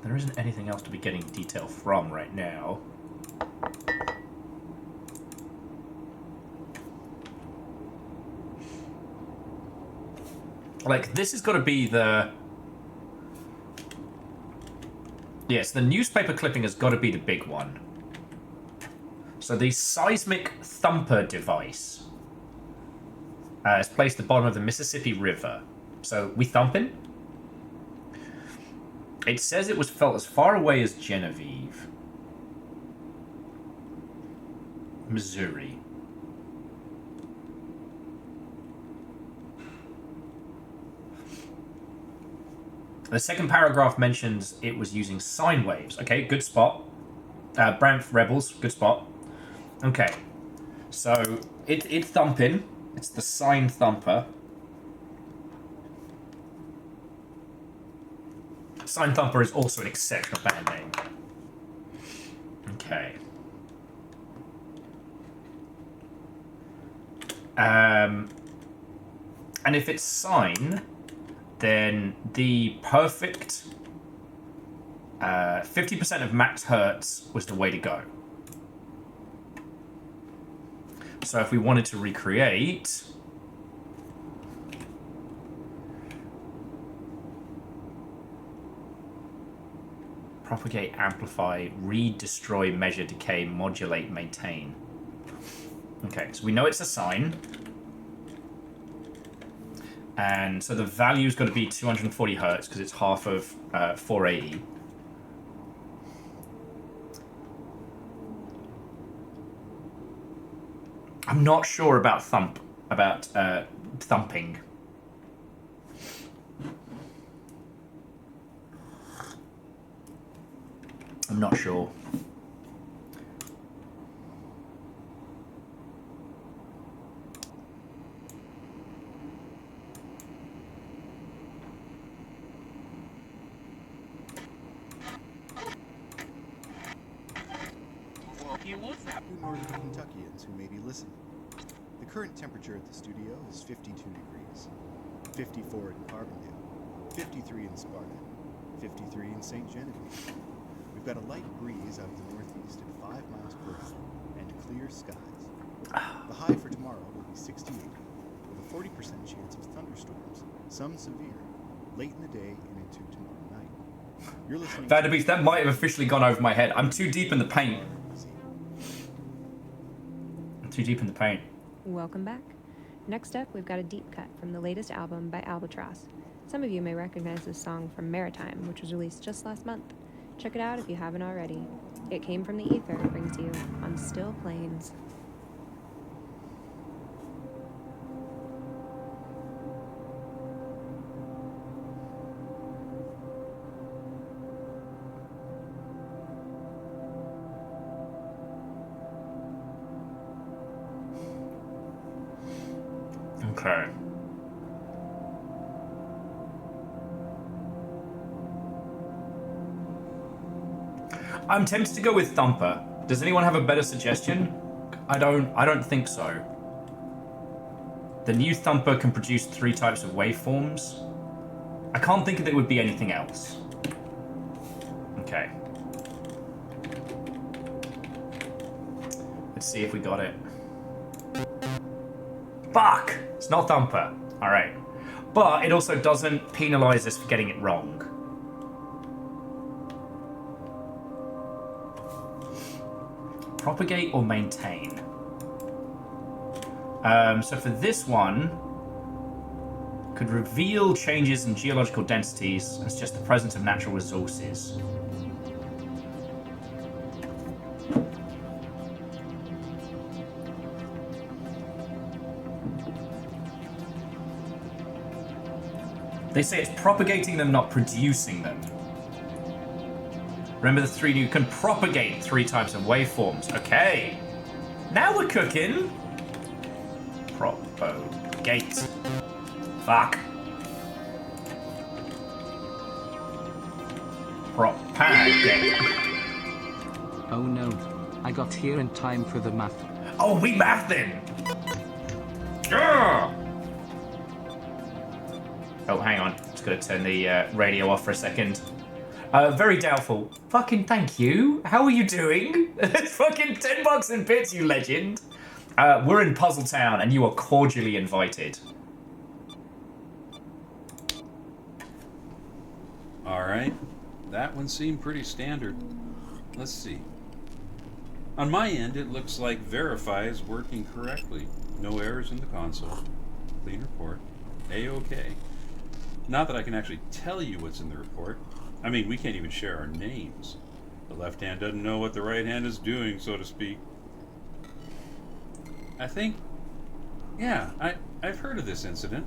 There isn't anything else to be getting detail from right now. Like, this has got to be the... Yes, the newspaper clipping has got to be the big one. So the seismic thumper device is placed at the bottom of the Mississippi River. So, we thumping? It says it was felt as far away as Genevieve, Missouri. The second paragraph mentions it was using sine waves. Okay, good spot. Branf Rebels, good spot. Okay, so it's thumping. It's the sine thumper. Sine Thumper is also an exceptional band name. Okay. And if it's sine, then the perfect 50% of max hertz was the way to go. So if we wanted to recreate... Propagate, amplify, read, destroy, measure, decay, modulate, maintain. Okay, so we know it's a sine. And so the value's got to be 240 hertz because it's half of 480. I'm not sure about thumping. I'm not sure. You northern Kentuckians who may be listening. The current temperature at the studio is 52 degrees. 54 in Carbondale, 53 in Sparta, 53 in St. Genevieve. We've got a light breeze out of the northeast at 5 miles per hour and clear skies. The high for tomorrow will be 68, with a 40% chance of thunderstorms, some severe, late in the day and into tomorrow night. You're listening. Vanderbeest, that might have officially gone over my head. I'm too deep in the paint. I'm too deep in the paint. Welcome back. Next up, we've got a deep cut from the latest album by Albatross. Some of you may recognize this song from Maritime, which was released just last month. Check it out if you haven't already. It Came from the Ether brings you On Still Plains. Okay. I'm tempted to go with Thumper. Does anyone have a better suggestion? I don't think so. The new Thumper can produce 3 types of waveforms. I can't think that it would be anything else. Okay. Let's see if we got it. Fuck! It's not Thumper. Alright. But it also doesn't penalize us for getting it wrong. Propagate or maintain? So for this one, could reveal changes in geological densities as just the presence of natural resources. They say it's propagating them, not producing them. Remember the 3 you can propagate 3 types of waveforms. Okay. Now we're cooking. Propagate. Fuck. Propagate. Oh no. I got here in time for the math. Oh, we mathing. Yeah. Oh, hang on. Just gotta turn the radio off for a second. Very doubtful. Fucking thank you. How are you doing? It's fucking $10 in bits, you legend. We're in Puzzle Town, and you are cordially invited. Alright. That one seemed pretty standard. Let's see. On my end, it looks like Verify is working correctly. No errors in the console. Clean report. A-OK. Not that I can actually tell you what's in the report. I mean, we can't even share our names. The left hand doesn't know what the right hand is doing, so to speak. I think... Yeah, I've heard of this incident.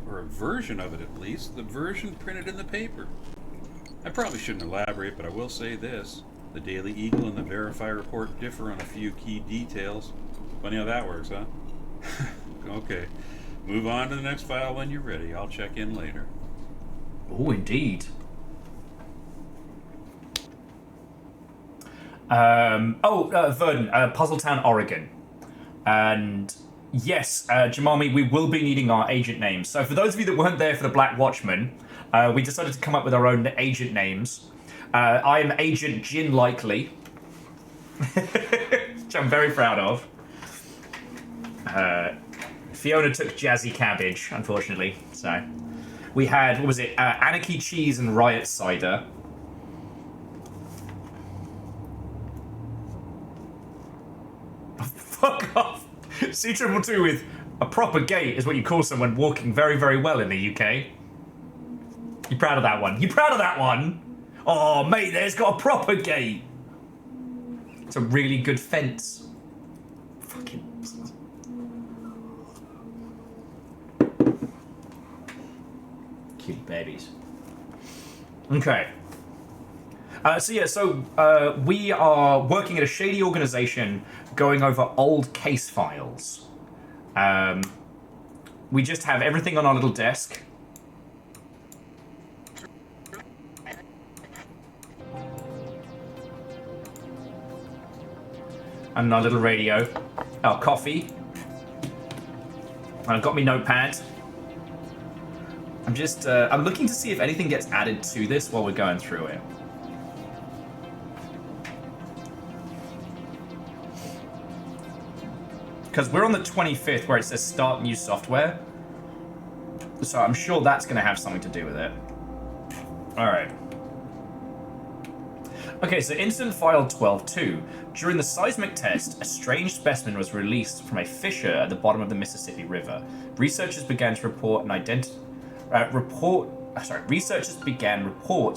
Or a version of it, at least. The version printed in the paper. I probably shouldn't elaborate, but I will say this. The Daily Eagle and the Verify report differ on a few key details. Funny how that works, huh? Okay. Move on to the next file when you're ready. I'll check in later. Oh, indeed. Verdon, Puzzletown, Oregon. And yes, Jamami, we will be needing our agent names. So for those of you that weren't there for the Black Watchman, we decided to come up with our own agent names. I am Agent Gin Likely, which I'm very proud of. Fiona took Jazzy Cabbage, unfortunately. So we had, what was it, Anarchy Cheese and Riot Cider. Fuck off. C222 with a proper gait is what you call someone walking very, very well in the UK. You proud of that one? You proud of that one? Oh, mate, there's got a proper gate. It's a really good fence. Fucking... Cute babies. Okay. We are working at a shady organization going over old case files. We just have everything on our little desk. And our little radio. Our coffee. And I've got my notepad. I'm looking to see if anything gets added to this while we're going through it. Because we're on the 25th where it says start new software. So I'm sure that's going to have something to do with it. Alright. Okay, so incident file 12.2. During the seismic test, a strange specimen was released from a fissure at the bottom of the Mississippi River. Researchers began reports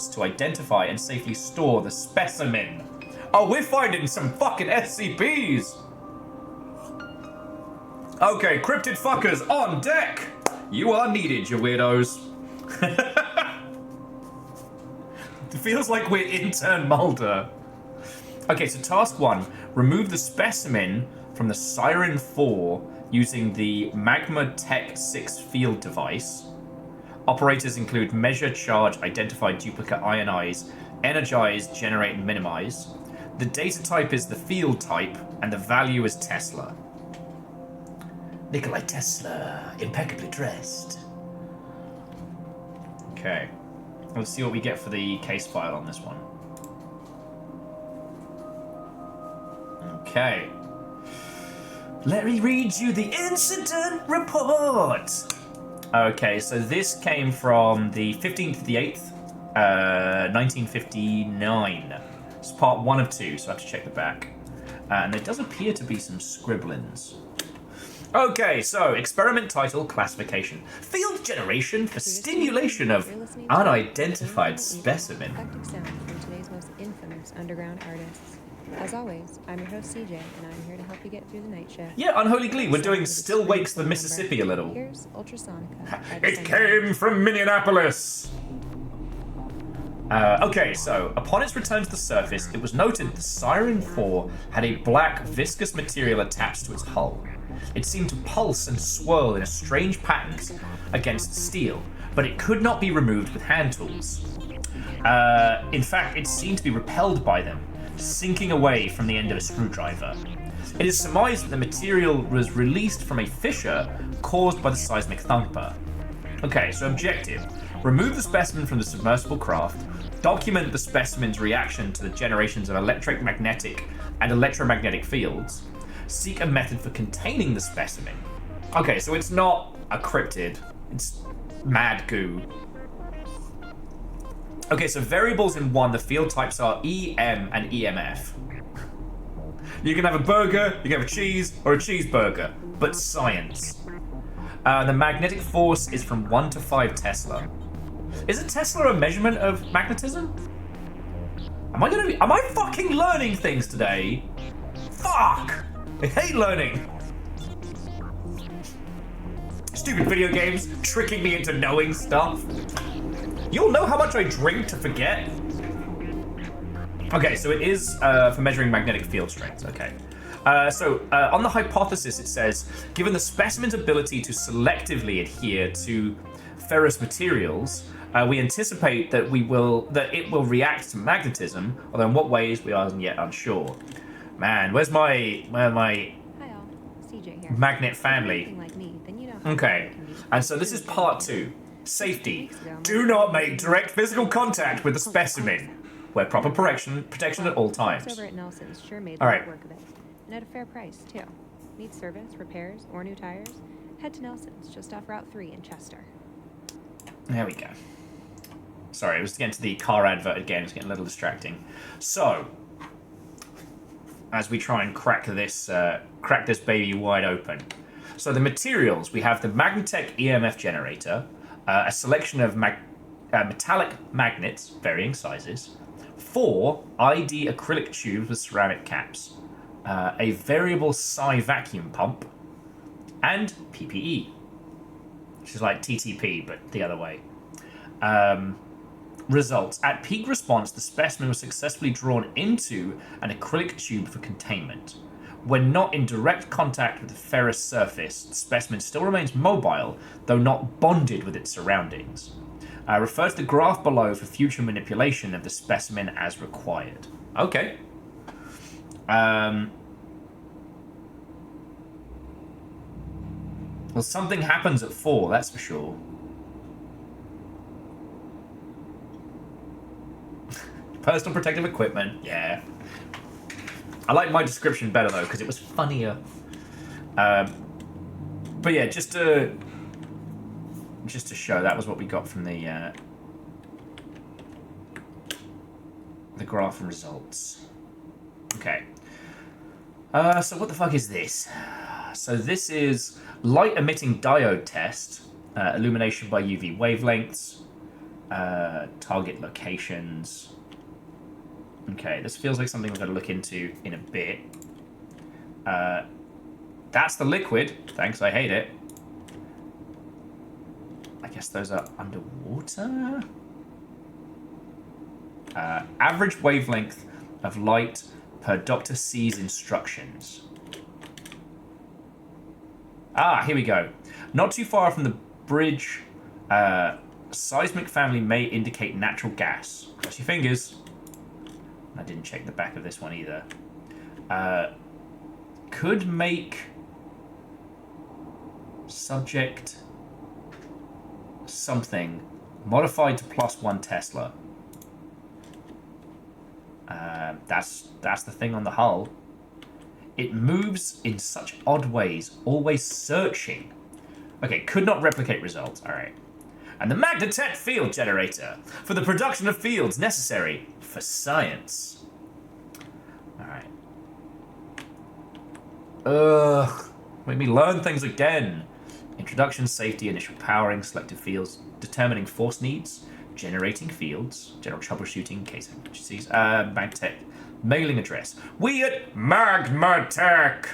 to identify and safely store the specimen. Oh, we're finding some fucking SCPs! Okay, cryptid fuckers on deck! You are needed, you weirdos. It feels like we're intern Mulder. Okay, so task 1. Remove the specimen from the Siren 4 using the Magma Tech 6 field device. Operators include measure, charge, identify, duplicate, ionize, energize, generate, and minimize. The data type is the field type, and the value is Tesla. Nikolai Tesla, impeccably dressed. Okay. Let's see what we get for the case file on this one. Okay. Let me read you the incident report. Okay, so this came from the 15th of the 8th, 1959. It's part 1 of 2, so I have to check the back. And there does appear to be some scribblings. Okay, so experiment title, classification. Field generation for stimulation of unidentified specimen. Eclectic sound from today's most infamous underground artists. As always, I'm your host CJ, and I'm here to help you get through the night shift. Yeah, Unholy Glee, we're doing Still Wakes the Mississippi a little. Here's Ultrasonica. It came from Minneapolis. Okay, so upon its return to the surface, it was noted the Siren 4 had a black, viscous material attached to its hull. It seemed to pulse and swirl in a strange patterns against steel, but it could not be removed with hand tools. In fact, it seemed to be repelled by them, sinking away from the end of a screwdriver. It is surmised that the material was released from a fissure caused by the seismic thumper. Okay, so objective. Remove the specimen from the submersible craft, document the specimen's reaction to the generations of electromagnetic and electromagnetic fields, seek a method for containing the specimen. Okay, so it's not a cryptid, it's mad goo. Okay, so variables in 1, the field types are EM and EMF. You can have a burger, you can have a cheese, or a cheeseburger, but science. The magnetic force is from 1 to 5 Tesla. Is a Tesla a measurement of magnetism? Am I fucking learning things today? Fuck! I hate learning! Stupid video games tricking me into knowing stuff. You'll know how much I drink to forget. Okay, so it is for measuring magnetic field strength. Okay. On the hypothesis, it says, given the specimen's ability to selectively adhere to ferrous materials, we anticipate that it will react to magnetism, although in what ways we are yet unsure. Man, where's my Hi all, CJ here. magnet family? Anything like me, then you know how Okay, it can be. and so this is part 2. Safety. Do not make direct physical contact with the specimen. Wear proper protection at all Folks times. over at Nelson's sure made All light right. work of it, and at a fair price too. Need service, repairs, or new tires? Head to Nelson's just off Route 3 in Chester. There we go. Sorry, I was getting to the car advert again. It's getting a little distracting. So, as we try and crack this baby wide open. So the materials, we have the Magnetech EMF generator, a selection of metallic magnets, varying sizes, 4 ID acrylic tubes with ceramic caps, a variable psi vacuum pump, and PPE, which is like TTP, but the other way. Results. At peak response, the specimen was successfully drawn into an acrylic tube for containment. When not in direct contact with the ferrous surface, the specimen still remains mobile, though not bonded with its surroundings. Refer to the graph below for future manipulation of the specimen as required. Okay. Well, something happens at 4, that's for sure. Personal protective equipment, yeah. I like my description better though, because it was funnier. But yeah, just to show, that was what we got from the graph and results. Okay. So what the fuck is this? So this is light emitting diode test, illumination by UV wavelengths, target locations. Okay, this feels like something we're going to look into in a bit. That's the liquid. Thanks, I hate it. I guess those are underwater? Average wavelength of light per Dr. C's instructions. Ah, here we go. Not too far from the bridge, seismic family may indicate natural gas. Cross your fingers. I didn't check the back of this one either. Could make subject something modified to +1 Tesla. That's the thing on the hull. It moves in such odd ways, always searching. Okay, could not replicate results. All right. And the Magnetech field generator for the production of fields necessary for science. All right. Make me learn things again. Introduction, safety, initial powering, selective fields, determining force needs, generating fields, general troubleshooting in case of emergencies, Magtech, mailing address. We at Magmatech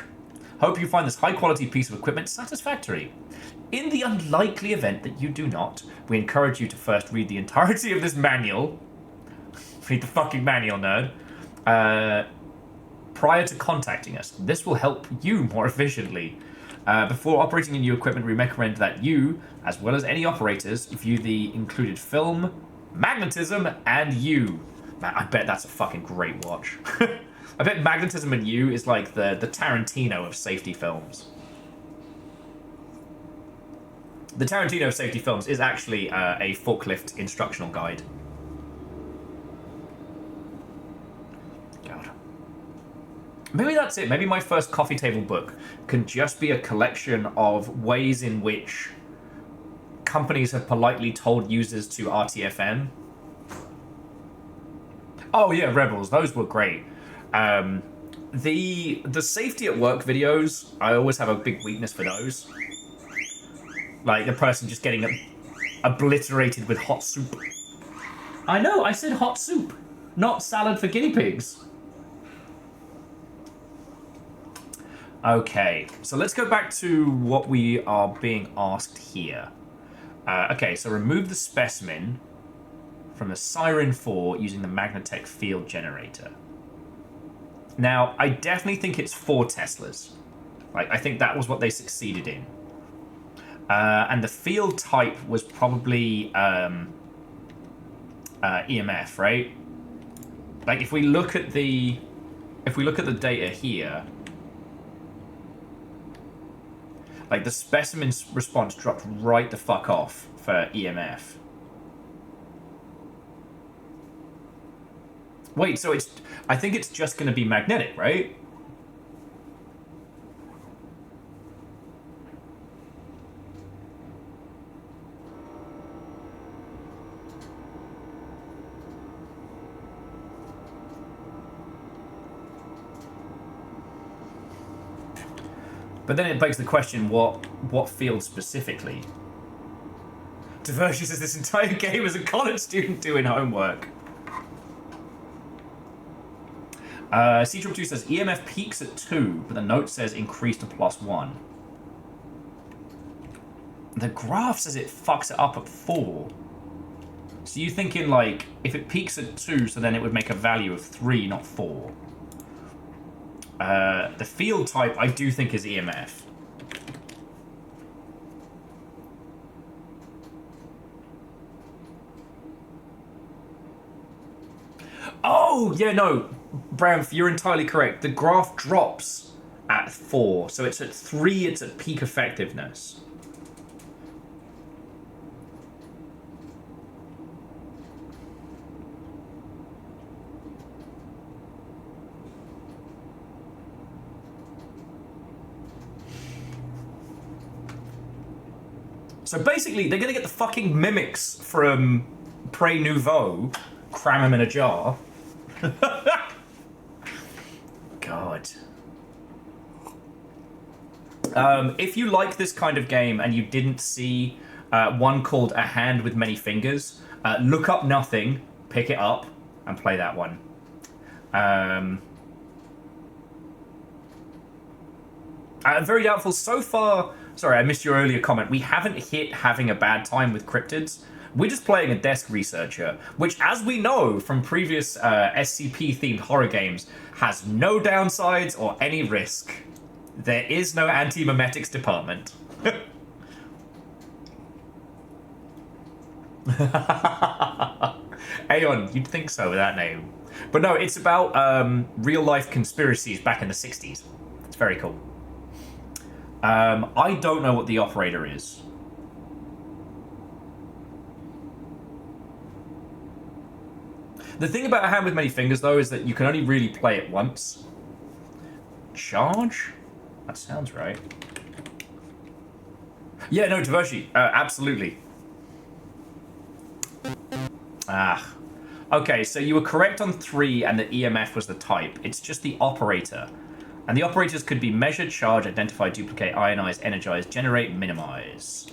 hope you find this high-quality piece of equipment satisfactory. In the unlikely event that you do not, we encourage you to first read the entirety of this manual Read the fucking manual, nerd. Prior to contacting us, this will help you more efficiently. Before operating your new equipment, we recommend that you, as well as any operators, view the included film, magnetism, and you. Man, I bet that's a fucking great watch. I bet magnetism and you is like the Tarantino of safety films. The Tarantino of safety films is actually a forklift instructional guide. God. Maybe that's it. Maybe my first coffee table book can just be a collection of ways in which companies have politely told users to RTFM. Oh yeah, Rebels. Those were great. The safety at work videos, I always have a big weakness for those. Like the person just getting obliterated with hot soup. I know, I said hot soup, not salad for guinea pigs. Okay, so let's go back to what we are being asked here. Okay, so remove the specimen from the Siren 4 using the Magnetech field generator. Now, I definitely think it's 4 Teslas. Like, I think that was what they succeeded in. And the field type was probably EMF, right? Like if we look at the data here, like the specimen's response dropped right the fuck off for EMF. Wait, so I think it's just going to be magnetic, right? But then it begs the question, what field specifically? Diversion says this entire game is a college student doing homework. C2 says EMF peaks at 2, but the note says increased to +1. The graph says it fucks it up at 4. So you thinking like, if it peaks at 2, so then it would make a value of 3, not 4. The field type, I do think, is EMF. Oh, yeah, no. Bram, you're entirely correct. The graph drops at 4. So it's at 3, it's at peak effectiveness. So basically, they're going to get the fucking mimics from Prey Nouveau, cram them in a jar. God. If you like this kind of game and you didn't see one called A Hand with Many Fingers, look up Nothing, pick it up, and play that one. Very doubtful. So far, sorry, I missed your earlier comment. We haven't hit having a bad time with cryptids. We're just playing a desk researcher, which, as we know from previous SCP-themed horror games, has no downsides or any risk. There is no anti-memetics department. Aeon, you'd think so with that name. But no, it's about real-life conspiracies back in the 60s. It's very cool. I don't know what the operator is. The thing about A Hand with Many Fingers, though, is that you can only really play it once. Charge? That sounds right. Yeah, no, Tavoshi, absolutely. Ah. Okay, so you were correct on 3, and the EMF was the type. It's just the operator. And the operators could be measured, charge, identify, duplicate, ionize, energize, generate, minimize.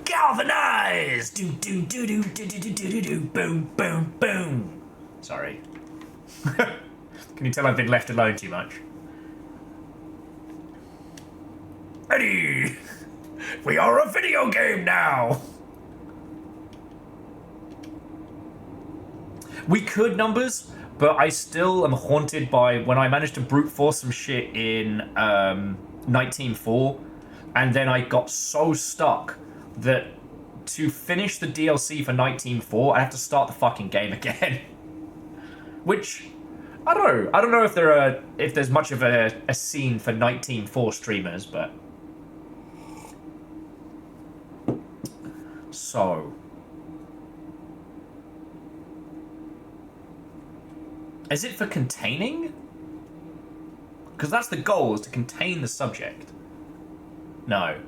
Galvanize! Do do do do do do do do do boom boom boom. Sorry. Can you tell I've been left alone too much? Eddie! We are a video game now! We could numbers, but I still am haunted by when I managed to brute force some shit in 19.4, and then I got so stuck that to finish the DLC for 19.4, I have to start the fucking game again. Which, I don't know. I don't know if there's much of a scene for 19.4 streamers, but... So... Is it for containing? Because that's the goal, is to contain the subject. No.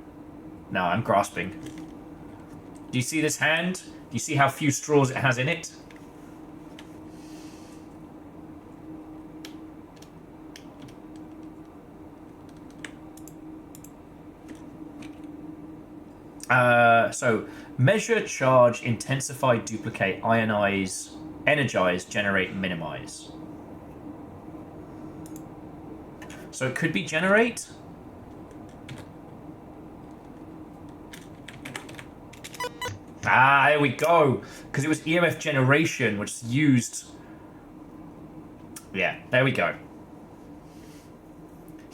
No, I'm grasping. Do you see this hand? Do you see how few straws it has in it? So, measure, charge, intensify, duplicate, ionize, energize, generate, minimize. So it could be generate. Ah, there we go. Because it was EMF generation, which used... Yeah, there we go.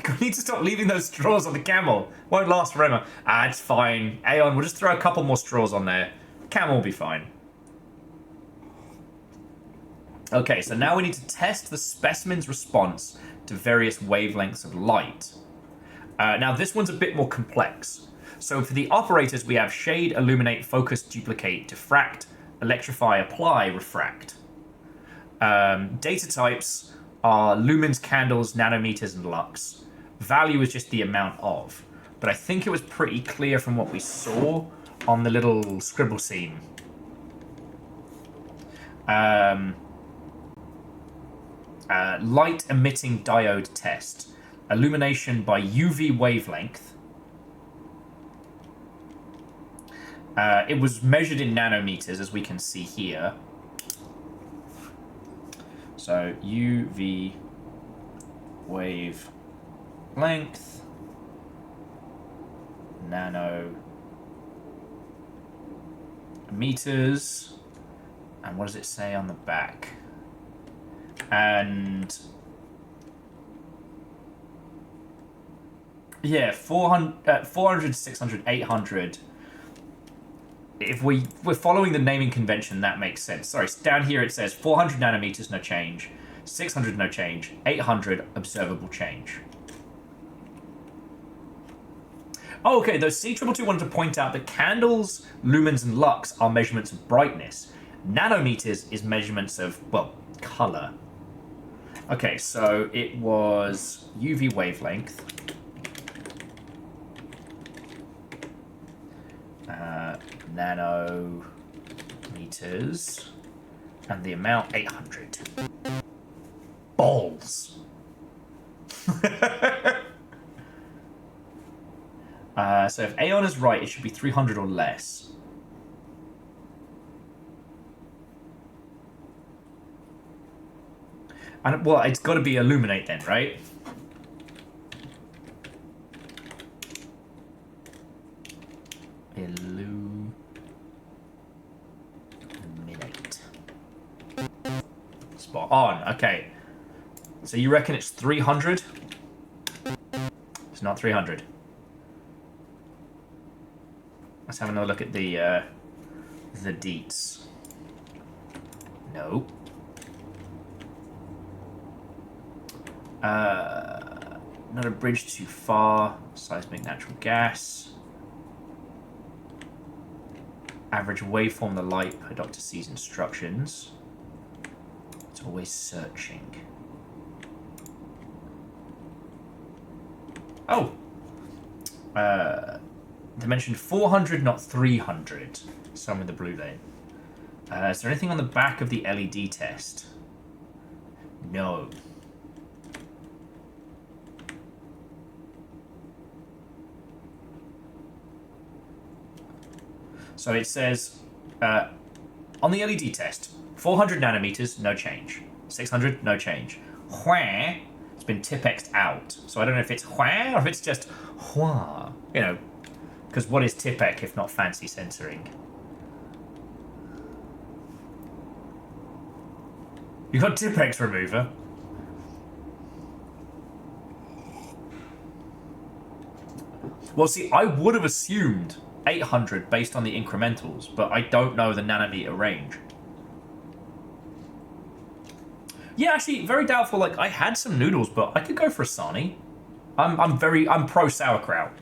You need to stop leaving those straws on the camel. Won't last forever. Ah, it's fine. Aeon, we'll just throw a couple more straws on there. Camel will be fine. Okay, so now we need to test the specimen's response to various wavelengths of light. Now, this one's a bit more complex. So for the operators, we have shade, illuminate, focus, duplicate, diffract, electrify, apply, refract. Data types are lumens, candles, nanometers, and lux. Value is just the amount of. But I think it was pretty clear from what we saw on the little scribble scene. Light emitting diode test. Illumination by UV wavelength. It was measured in nanometers, as we can see here. So UV wavelength, nano meters, and what does it say on the back? And yeah, 400, 600, 800. If we're following the naming convention, that makes sense. Sorry, down here it says 400 nanometers, no change. 600, no change. 800, observable change. Oh, okay, though C222 wanted to point out that candles, lumens, and lux are measurements of brightness. Nanometers is measurements of, well, color. Okay, so it was UV wavelength. Nanometers, and the amount 800. Balls. So if Aeon is right, it should be 300 or less. And well, it's got to be illuminate then, right? Illuminate. Spot on. Okay. So you reckon it's 300? It's not 300. Let's have another look at the deets. No. Not a bridge too far. Seismic natural gas. Average waveform the light per Dr. C's instructions. It's always searching. Oh! Dimension 400, not 300. Some with the blue lane. Is there anything on the back of the LED test? No. So it says, on the LED test, 400 nanometers, no change. 600, no change. Where, it's been Tipexed out. So I don't know if it's where or if it's just wha. You know, because what is Tipec if not fancy censoring? You got Tipex remover? Well, see, I would have assumed 800 based on the incrementals, but I don't know the nanometer range. Yeah, actually, very doubtful. Like, I had some noodles, but I could go for a sarnie. I'm pro sauerkraut.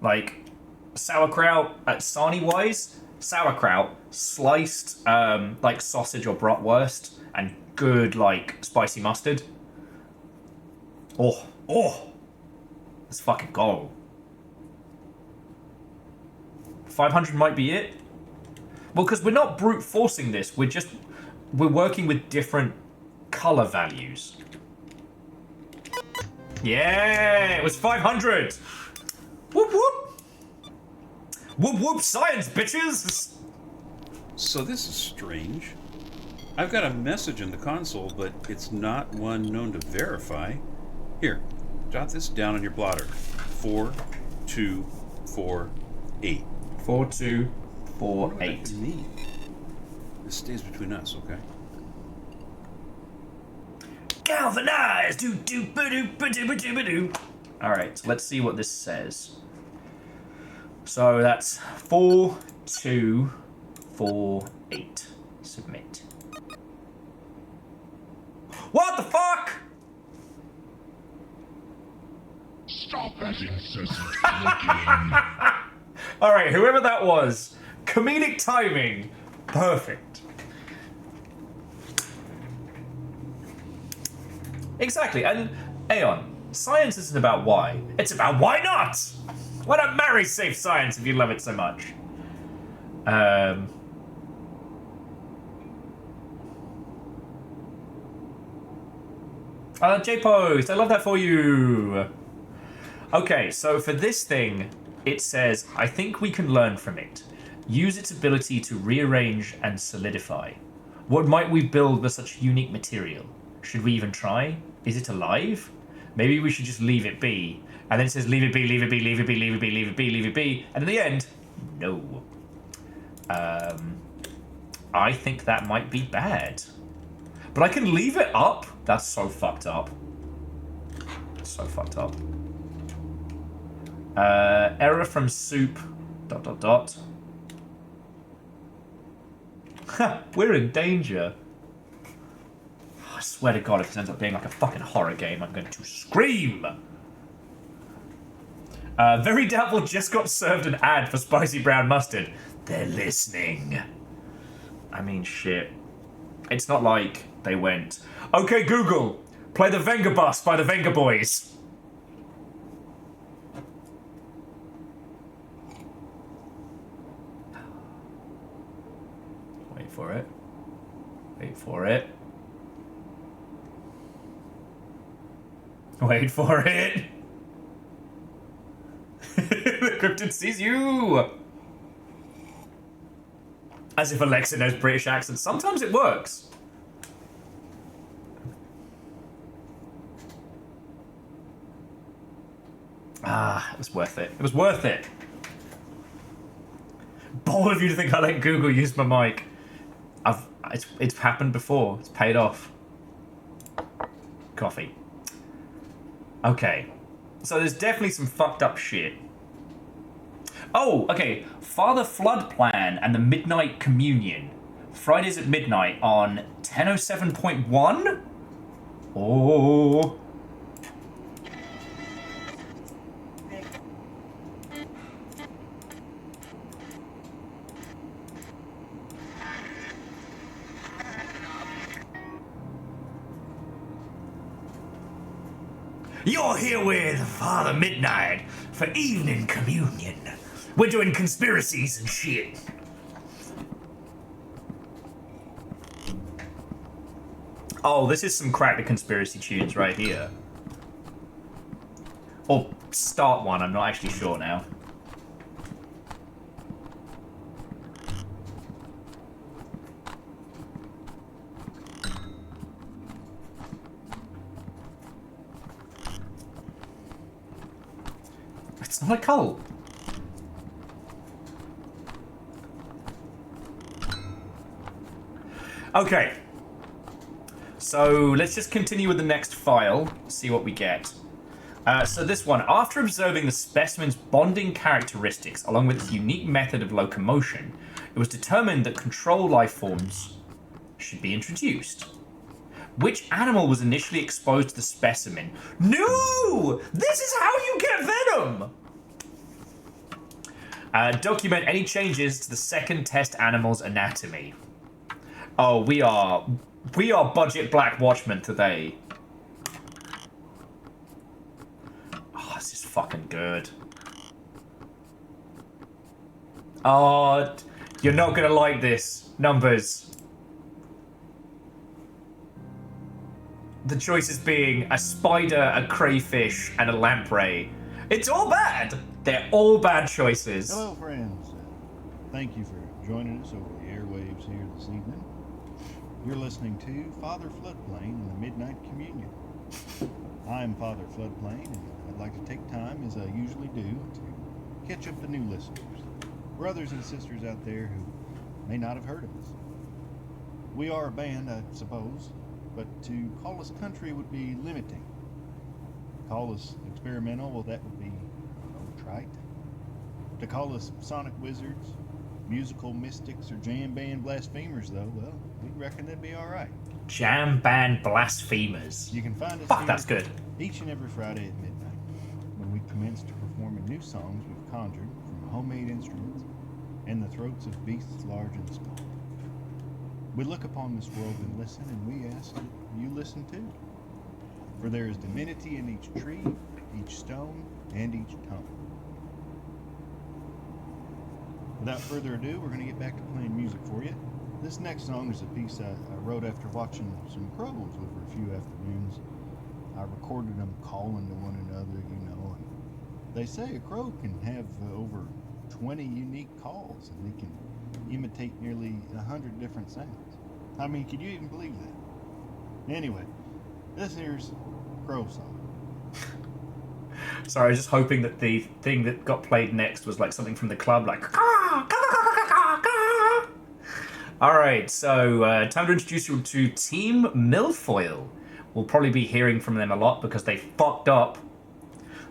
Like, sauerkraut, sarnie-wise, sauerkraut, sliced, like, sausage or bratwurst, and good, like, spicy mustard. Oh, let's fucking go. 500 might be it. Well, because we're not brute forcing this, we're working with different color values. Yeah, it was 500. Whoop whoop. Whoop whoop science, bitches. So this is strange. I've got a message in the console, but it's not one known to verify. Here, jot this down on your blotter. 4248. 4248. This stays between us, okay? Galvanized. Do do ba do ba do ba do ba do. All right, so let's see what this says. So that's 4248. Submit. What the fuck? Stop that incessant clicking. All right, whoever that was, comedic timing, perfect. Exactly, and Aeon, science isn't about why. It's about why not? Why not marry safe science if you love it so much? J-Post, I love that for you. Okay, so for this thing, it says, I think we can learn from it. Use its ability to rearrange and solidify. What might we build with such unique material? Should we even try? Is it alive? Maybe we should just leave it be. And then it says, leave it be, leave it be, leave it be, leave it be, leave it be, leave it be. And in the end, no. I think that might be bad. But I can leave it up? That's so fucked up. So fucked up. Error from soup. ... We're in danger. I swear to God, if this ends up being like a fucking horror game, I'm going to scream. Very doubtful just got served an ad for spicy brown mustard. They're listening. I mean, shit. It's not like they went, okay, Google, play the Venga Bus by the Venga Boys. Wait for it. Wait for it. Wait for it. The cryptid sees you. As if Alexa knows British accents. Sometimes it works. Ah, it was worth it. It was worth it. Bold of you to think I let Google use my mic. It's happened before. It's paid off. Coffee. Okay. So there's definitely some fucked up shit. Oh, okay. Father Flood Plan and the Midnight Communion. Fridays at midnight on 1007.1? Oh. You're here with Father Midnight for evening communion. We're doing conspiracies and shit. Oh, this is some crack the conspiracy tunes right here. Or start one, I'm not actually sure now. It's not a cult. Okay. So let's just continue with the next file, see what we get. So this one, after observing the specimen's bonding characteristics along with its unique method of locomotion, it was determined that control life forms should be introduced. Which animal was initially exposed to the specimen? No! This is how you get venom! Document any changes to the second test animal's anatomy. Oh, we are budget Black Watchmen today. Oh, this is fucking good. Oh, you're not gonna like this. Numbers. The choices being a spider, a crayfish, and a lamprey. It's all bad. They're all bad choices. Hello, friends. Thank you for joining us over the airwaves here this evening. You're listening to Father Floodplain and the Midnight Communion. I'm Father Floodplain, and I'd like to take time, as I usually do, to catch up the new listeners, brothers and sisters out there who may not have heard of us. We are a band, I suppose, but to call us country would be limiting. Call us experimental, well, that would be, trite. To call us sonic wizards, musical mystics, or jam band blasphemers, though, well, we reckon that'd be all right. Jam band blasphemers. You can find us Fuck, here that's good. each and every Friday at midnight, when we commence to performing new songs we've conjured from homemade instruments and the throats of beasts large and small. We look upon this world and listen, and we ask that you listen too. For there is divinity in each tree, each stone, and each tongue. Without further ado, we're going to get back to playing music for you. This next song is a piece I wrote after watching some crows over a few afternoons. I recorded them calling to one another, and they say a crow can have over 20 unique calls, and they can imitate nearly 100 different sounds. I mean, can you even believe that? Anyway, this here's Crow Song. Sorry, I was just hoping that the thing that got played next was like something from the club, like. Alright, so time to introduce you to Team Milfoil. We'll probably be hearing from them a lot because they fucked up.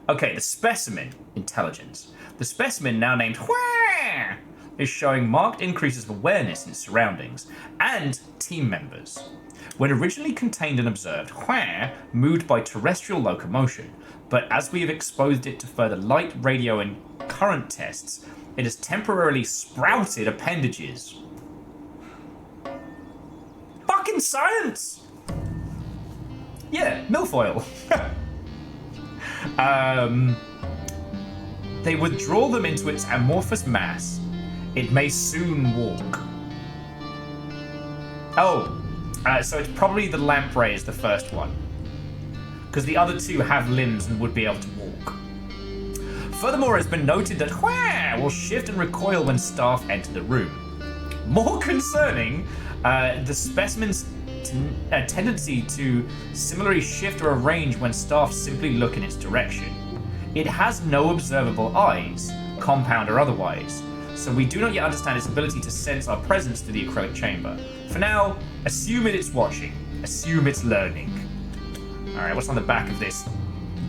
Okay, the specimen, intelligence. The specimen, now named Where, is showing marked increases of awareness in its surroundings and team members. When originally contained and observed, Where moved by terrestrial locomotion, but as we have exposed it to further light, radio, and current tests, it has temporarily sprouted appendages. Fucking science! Yeah, milfoil. They withdraw them into its amorphous mass. It may soon walk. Oh, so it's probably the lamprey is the first one. Because the other two have limbs and would be able to walk. Furthermore, it's been noted that Where will shift and recoil when staff enter the room. More concerning, the specimen's tendency to similarly shift or arrange when staff simply look in its direction. It has no observable eyes, compound or otherwise, so we do not yet understand its ability to sense our presence through the acrylic chamber. For now, assume it's watching. Assume it's learning. Alright, what's on the back of this?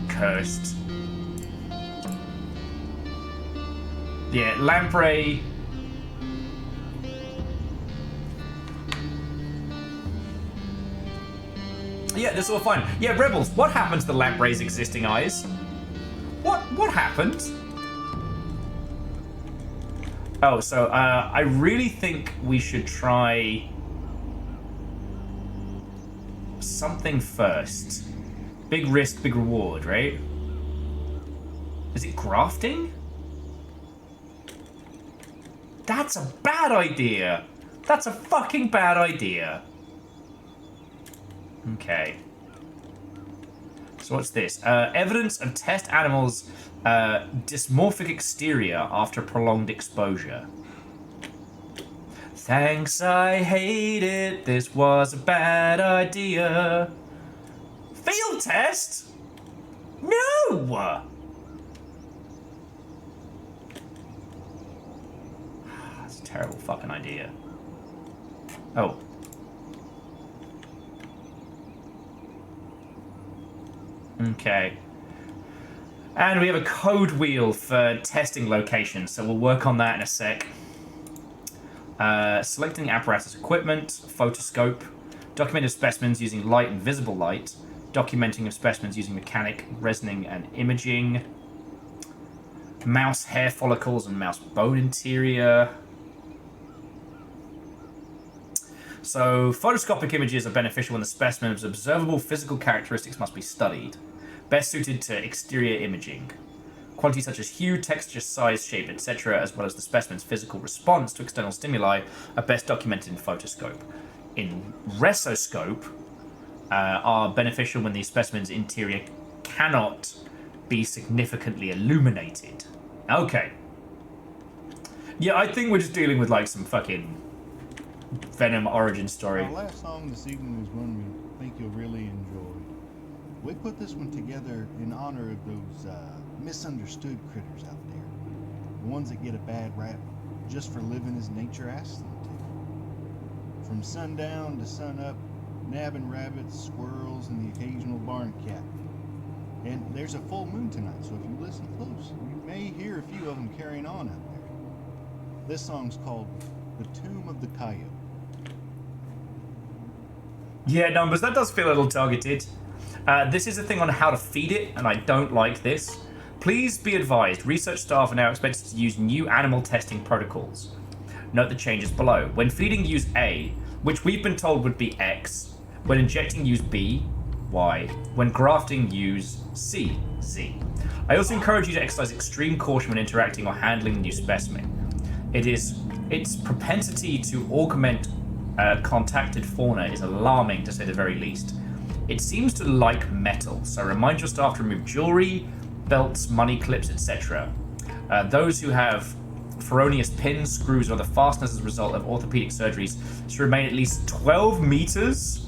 Cursed. Yeah, lamprey. Yeah, this is all fine. Yeah, Rebels, what happened to the lamprey's existing eyes? What happened? Oh, so, I really think we should try something first. Big risk, big reward, right? Is it grafting? That's a bad idea. That's a fucking bad idea. Okay. So what's this? Evidence of test animals' dysmorphic exterior after prolonged exposure. Thanks, I hate it. This was a bad idea. Field test? No! That's a terrible fucking idea. Oh. Okay. And we have a code wheel for testing locations, so we'll work on that in a sec. Selecting apparatus equipment, photoscope, documenting specimens using light and visible light, documenting of specimens using mechanic, resoning, and imaging, mouse hair follicles and mouse bone interior. So, photoscopic images are beneficial when the specimen's observable physical characteristics must be studied. Best suited to exterior imaging. Qualities such as hue, texture, size, shape, etc., as well as the specimen's physical response to external stimuli, are best documented in photoscope. In resoscope, are beneficial when the specimen's interior cannot be significantly illuminated. Okay. Yeah, I think we're just dealing with like some fucking Venom origin story. Our last song this evening is one we think you'll really enjoy. We put this one together in honor of those misunderstood critters out there. The ones that get a bad rap just for living as nature asks them to. From sundown to sunup, nabbing rabbits, squirrels, and the occasional barn cat. And there's a full moon tonight, so if you listen close, you may hear a few of them carrying on out there. This song's called The Tomb of the Coyote. Yeah, Numbers, that does feel a little targeted. This is a thing on how to feed it, and I don't like this. Please be advised, research staff are now expected to use new animal testing protocols. Note the changes below. When feeding, use A, which we've been told would be X. When injecting, use B, Y. When grafting, use C, Z. I also encourage you to exercise extreme caution when interacting or handling the new specimen. Its propensity to augment contacted fauna is alarming, to say the very least. It seems to like metal, so remind your staff to remove jewelry, belts, money clips, etc. Those who have ferruginous pins, screws, or other fasteners as a result of orthopedic surgeries should remain at least 12 meters.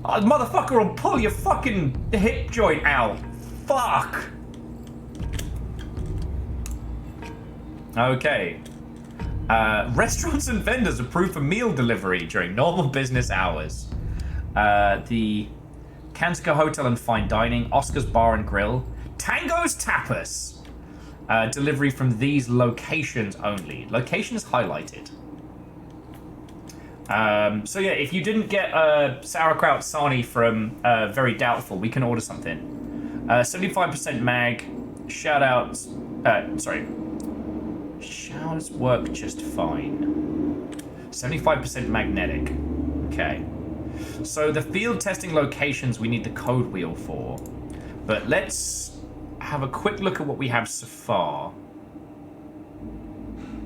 Oh, motherfucker will pull your fucking hip joint out. Fuck. Okay. Restaurants and vendors approved for meal delivery during normal business hours. The Kanska Hotel and Fine Dining, Oscar's Bar and Grill, Tango's Tapas. Delivery from these locations only. Location is highlighted. So yeah, if you didn't get sauerkraut sarnie from Very Doubtful, we can order something. 75% mag. Shout outs. Sorry. Showers work just fine. 75% magnetic. Okay. So the field testing locations we need the code wheel for. But let's have a quick look at what we have so far.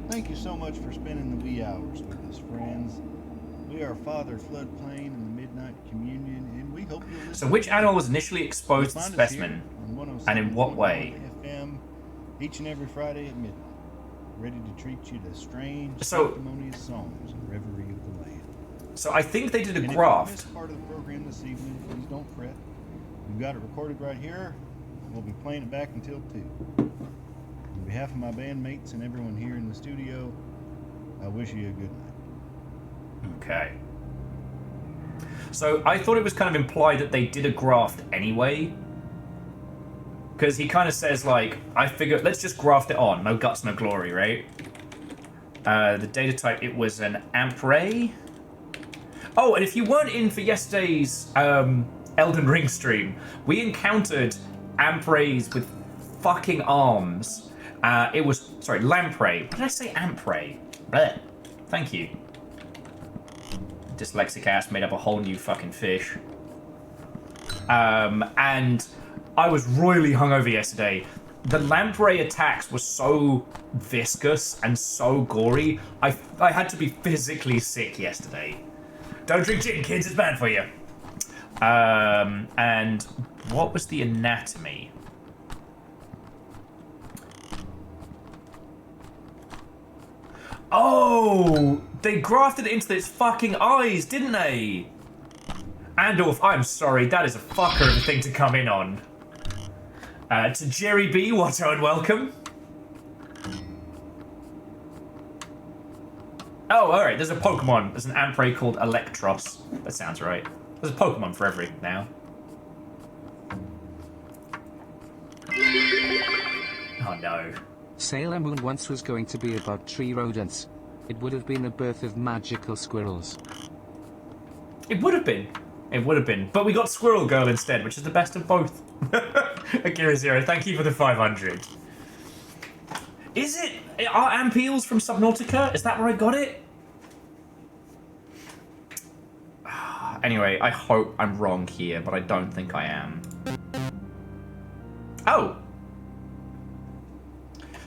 Thank you so much for spending the wee hours with us, friends. We are Father Floodplain in the Midnight Communion, and we hope you'll listen. So which animal was initially exposed to the specimen, and in what way? FM, each and every Friday at midnight, ready to treat you to strange, So- sanctimonious songs and reverie of the land. So I think they did a And graft. if you missed part of the program this evening, please don't fret. We've got it recorded right here. We'll be playing it back until 2. On behalf of my bandmates and everyone here in the studio, I wish you a good night. Okay. So I thought it was kind of implied that they did a graft anyway. Because he kind of says, like, I figure, let's just graft it on. No guts, no glory, right? The data type, it was an Ampray. Oh, and if you weren't in for yesterday's Elden Ring stream, we encountered Amprays with fucking arms. It was, sorry, Lamprey. What did I say? Ampray. Blech. Thank you. Dyslexic ass made up a whole new fucking fish. And I was royally hungover yesterday. The lamprey attacks were so viscous and so gory, I had to be physically sick yesterday. Don't drink gin, kids, it's bad for you. And what was the anatomy? Oh, they grafted it into its fucking eyes, didn't they? Andorf, I'm sorry, that is a fucker of a thing to come in on. To Jerry B, Watto and welcome. Oh, alright, there's a Pokemon. There's an Ampray called Electros. That sounds right. There's a Pokemon for everything now. no. Sailor Moon once was going to be about tree rodents. It would have been the birth of magical squirrels. It would have been. It would have been. But we got Squirrel Girl instead, which is the best of both. Akira Zero, thank you for the 500. Is it... Are Ampeels from Subnautica? Is that where I got it? Anyway, I hope I'm wrong here, but I don't think I am. Oh!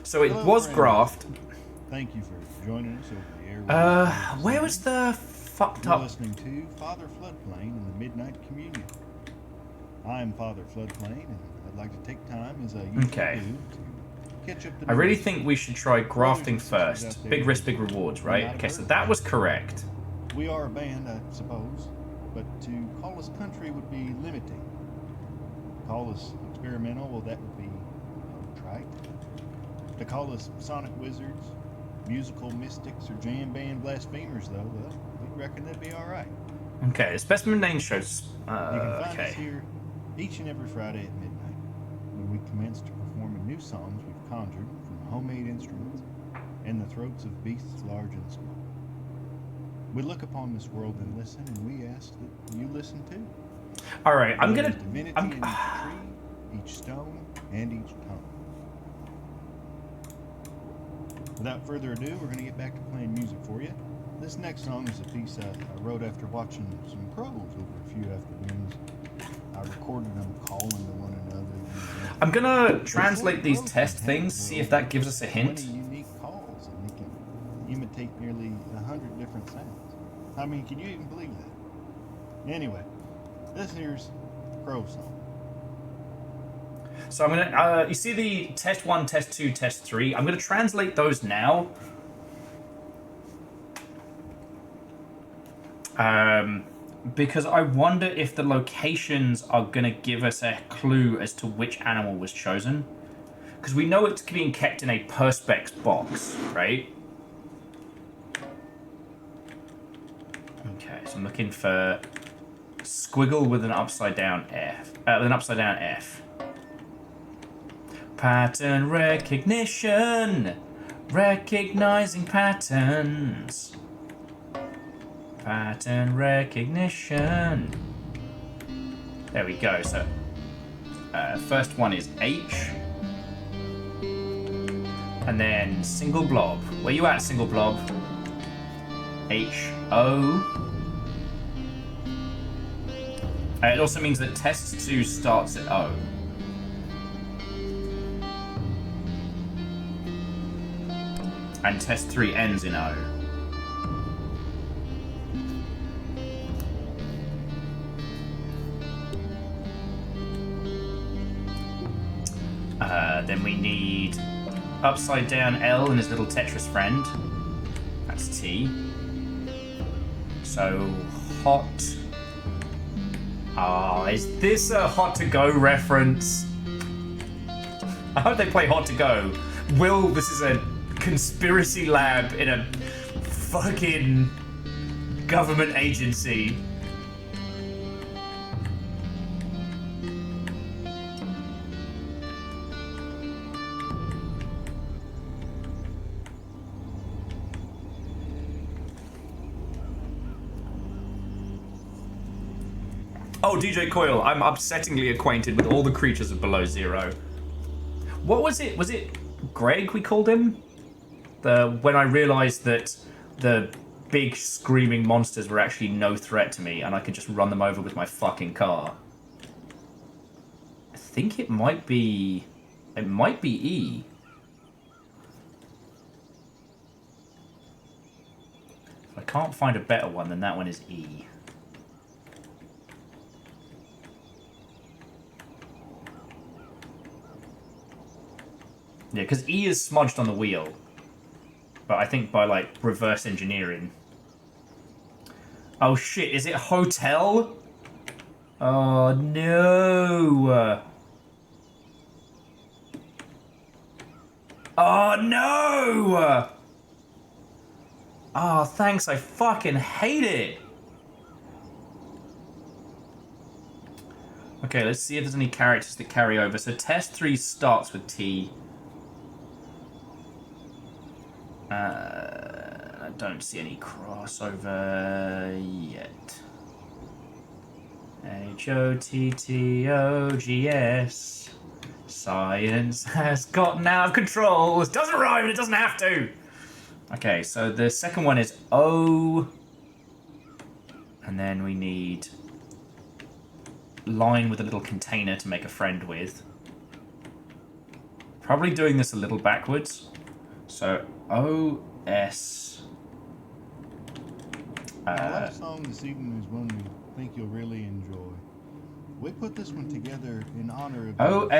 So it was Graft. Thank you for joining us over the air. Where was the fucked You're up... listening to Father Floodplain in the Midnight Communion. I'm Father Floodplain, and I'd like to take time, as I usually Okay. do, to catch up to I really news. think we should try grafting first. Big risk, big rewards, right? Okay, so that was correct. We are a band, I suppose, but to call us country would be limiting. Call us experimental, well, that would be trite. To call us sonic wizards, musical mystics, or jam band blasphemers, though, well, we reckon that'd be all right. Okay, the specimen name shows... You can find us okay. here each and every Friday at midnight, when we commence to perform new songs we've conjured from homemade instruments and the throats of beasts large and small. We look upon this world and listen, and we ask that you listen too. Alright, I'm There gonna... is divinity in each tree, each stone, and each tongue. Without further ado, we're going to get back to playing music for you. This next song is a piece I wrote after watching some crows over a few afternoons. I recorded them calling to one another. I'm gonna translate these test things, see if that gives us a 20 hint. unique calls, and they can imitate nearly 100 different sounds. I mean, can you even believe that? Anyway, this here's Crow Song. So I'm gonna... you see the test 1, test 2, test 3? I'm gonna translate those now. Because I wonder if the locations are going to give us a clue as to which animal was chosen. Because we know it's being kept in a Perspex box, right? Okay, so I'm looking for squiggle with an upside down F. With an upside down F. Pattern recognition. Recognizing patterns. Pattern recognition. There we go. So, first one is H. And then single blob. Where you at, single blob? H-O. It also means that test 2 starts at O. And test 3 ends in O. Then we need upside down L and his little Tetris friend. That's T. So, hot. Ah, is this a Hot to Go reference? I hope they play Hot to Go. Will, this is a conspiracy lab in a fucking government agency. Oh, DJ Coil, I'm upsettingly acquainted with all the creatures of Below Zero. What was it? Was it Greg we called him? When I realized that the big screaming monsters were actually no threat to me and I could just run them over with my fucking car. I think it might be... It might be E. If I can't find a better one, then that one is E. Yeah, because E is smudged on the wheel. But I think by, like, reverse engineering. Oh, shit. Is it hotel? Oh, no. Oh, no! Oh, thanks. I fucking hate it. Okay, let's see if there's any characters that carry over. So test 3 starts with T. I don't see any crossover yet. HOTTOGS. Science has gotten out of control. It doesn't rhyme, it doesn't have to. Okay, so the second one is O. And then we need line with a little container to make a friend with. Probably doing this a little backwards. So OS. Our last song this evening is one we think you'll really enjoy. We put this one together in honor of those,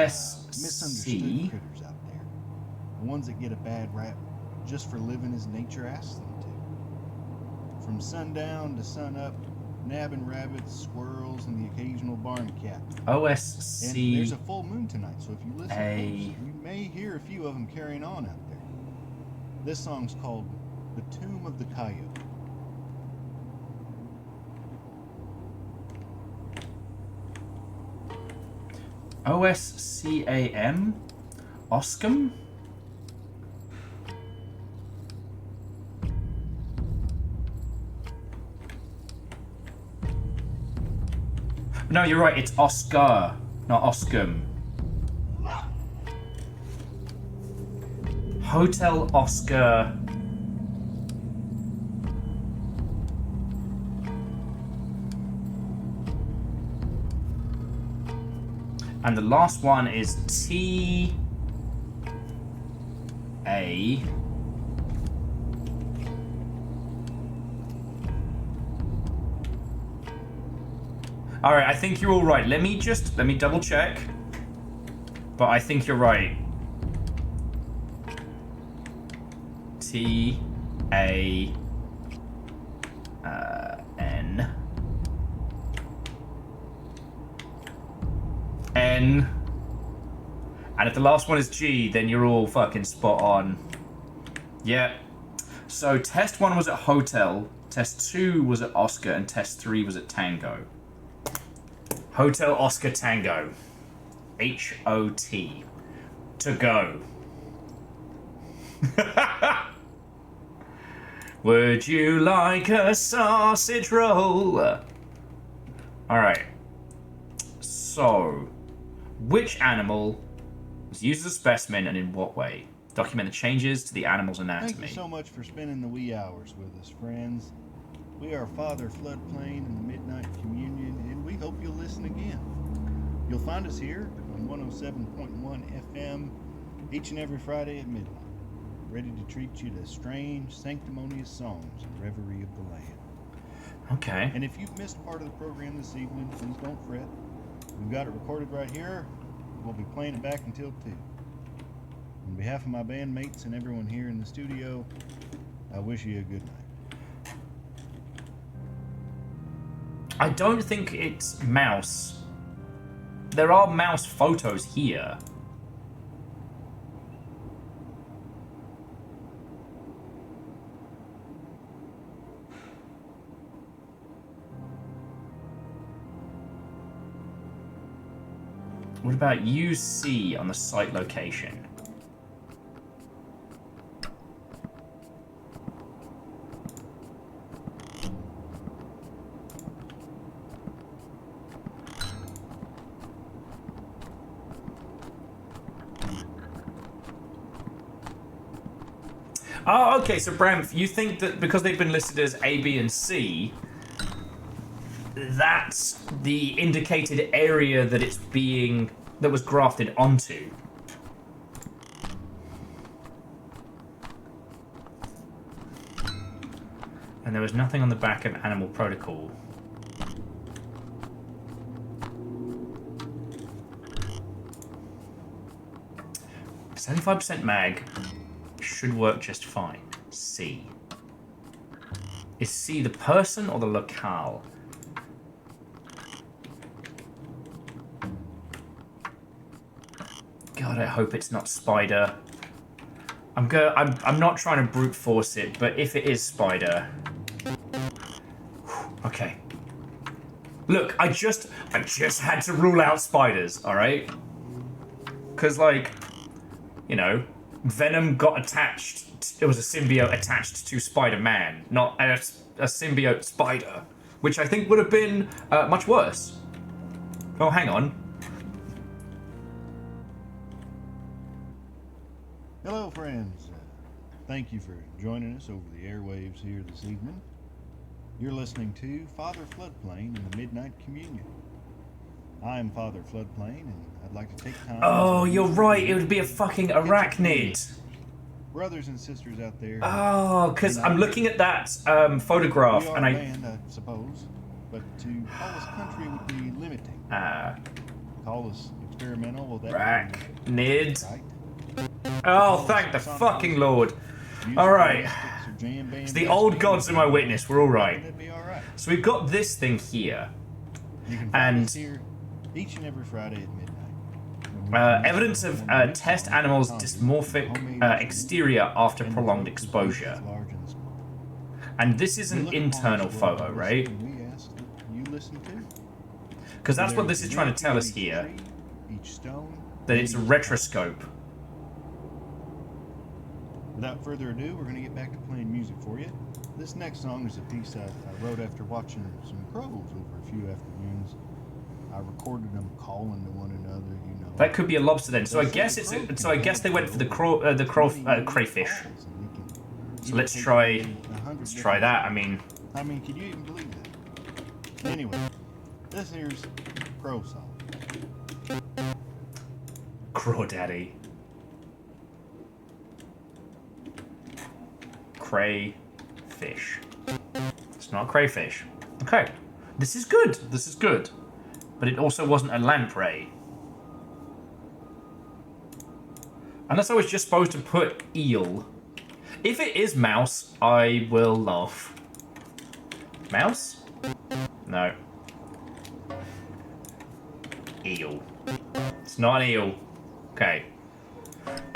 misunderstood critters out there. The ones that get a bad rap just for living as nature asks them to. From sundown to sunup, nabbing rabbits, squirrels, and the occasional barn cat. OSC. And there's a full moon tonight, so if you listen close, you may hear a few of them carrying on out there. This song's called The Tomb of the Coyote. OSCAM? Oscum? No, you're right, it's Oscar, not Oscum. Hotel Oscar. And the last one is T A. All right, I think you're all right. Let me double check. But I think you're right. T A N. N. And if the last one is G, then you're all fucking spot on. Yeah. So test 1 was at Hotel, test 2 was at Oscar, and test 3 was at Tango. Hotel Oscar Tango. HOT. To go. Would you like a sausage roll? Alright. So, which animal was used as a specimen and in what way? Document the changes to the animal's anatomy. Thank you so much for spending the wee hours with us, friends. We are Father Floodplain and the Midnight Communion, and we hope you'll listen again. You'll find us here on 107.1 FM each and every Friday at midnight, ready to treat you to strange, sanctimonious songs and reverie of the land. Okay. And if you've missed part of the program this evening, please don't fret. We've got it recorded right here. We'll be playing it back until 2. On behalf of my bandmates and everyone here in the studio, I wish you a good night. I don't think it's mouse. There are mouse photos here. What about UC on the site location? Oh, okay, so Bram, you think that because they've been listed as A, B, and C, that's the indicated area that it's being, that was grafted onto. And there was nothing on the back of Animal Protocol. "75% mag should work just fine." C. Is C the person or the locale? God, I hope it's not Spider. I'm not trying to brute force it, but if it is Spider. Okay. Look, I just had to rule out spiders, alright? Cause like, you know, Venom got attached. It was a symbiote attached to Spider-Man, not a symbiote spider, which I think would have been much worse. Oh, hang on. Hello, friends. Thank you for joining us over the airwaves here this evening. You're listening to Father Floodplain and the Midnight Communion. I'm Father Floodplain, and I'd like to take time... Oh, you're right. It would be a fucking arachnid. Brothers and sisters out there... Oh, because I'm looking at that photograph, we are and banned, I suppose, but to call us country would be limiting. Call us experimental, well, that arachnid. Right? Oh, thank the fucking Lord. Alright. So the old gods are my witness. We're alright. So we've got this thing here. You can find us here each and every Friday at midnight. Evidence of test animals' dysmorphic exterior after prolonged exposure. And this is an internal photo, right? Because that's what this is trying to tell us here. That it's a retroscope. Without further ado, we're going to get back to playing music for you. This next song is a piece I wrote after watching some crows over a few afternoons. I recorded them calling to one another, you know. That could be a lobster then. So I guess it's so I guess they went for the crayfish. So let's try that. I mean, can you even believe that? Anyway, this here's Crow Song. Crawdaddy. Crayfish. It's not crayfish. Okay. This is good. This is good. But it also wasn't a lamprey. Unless I was just supposed to put eel. If it is mouse, I will laugh. Mouse? No. Eel. It's not an eel. Okay.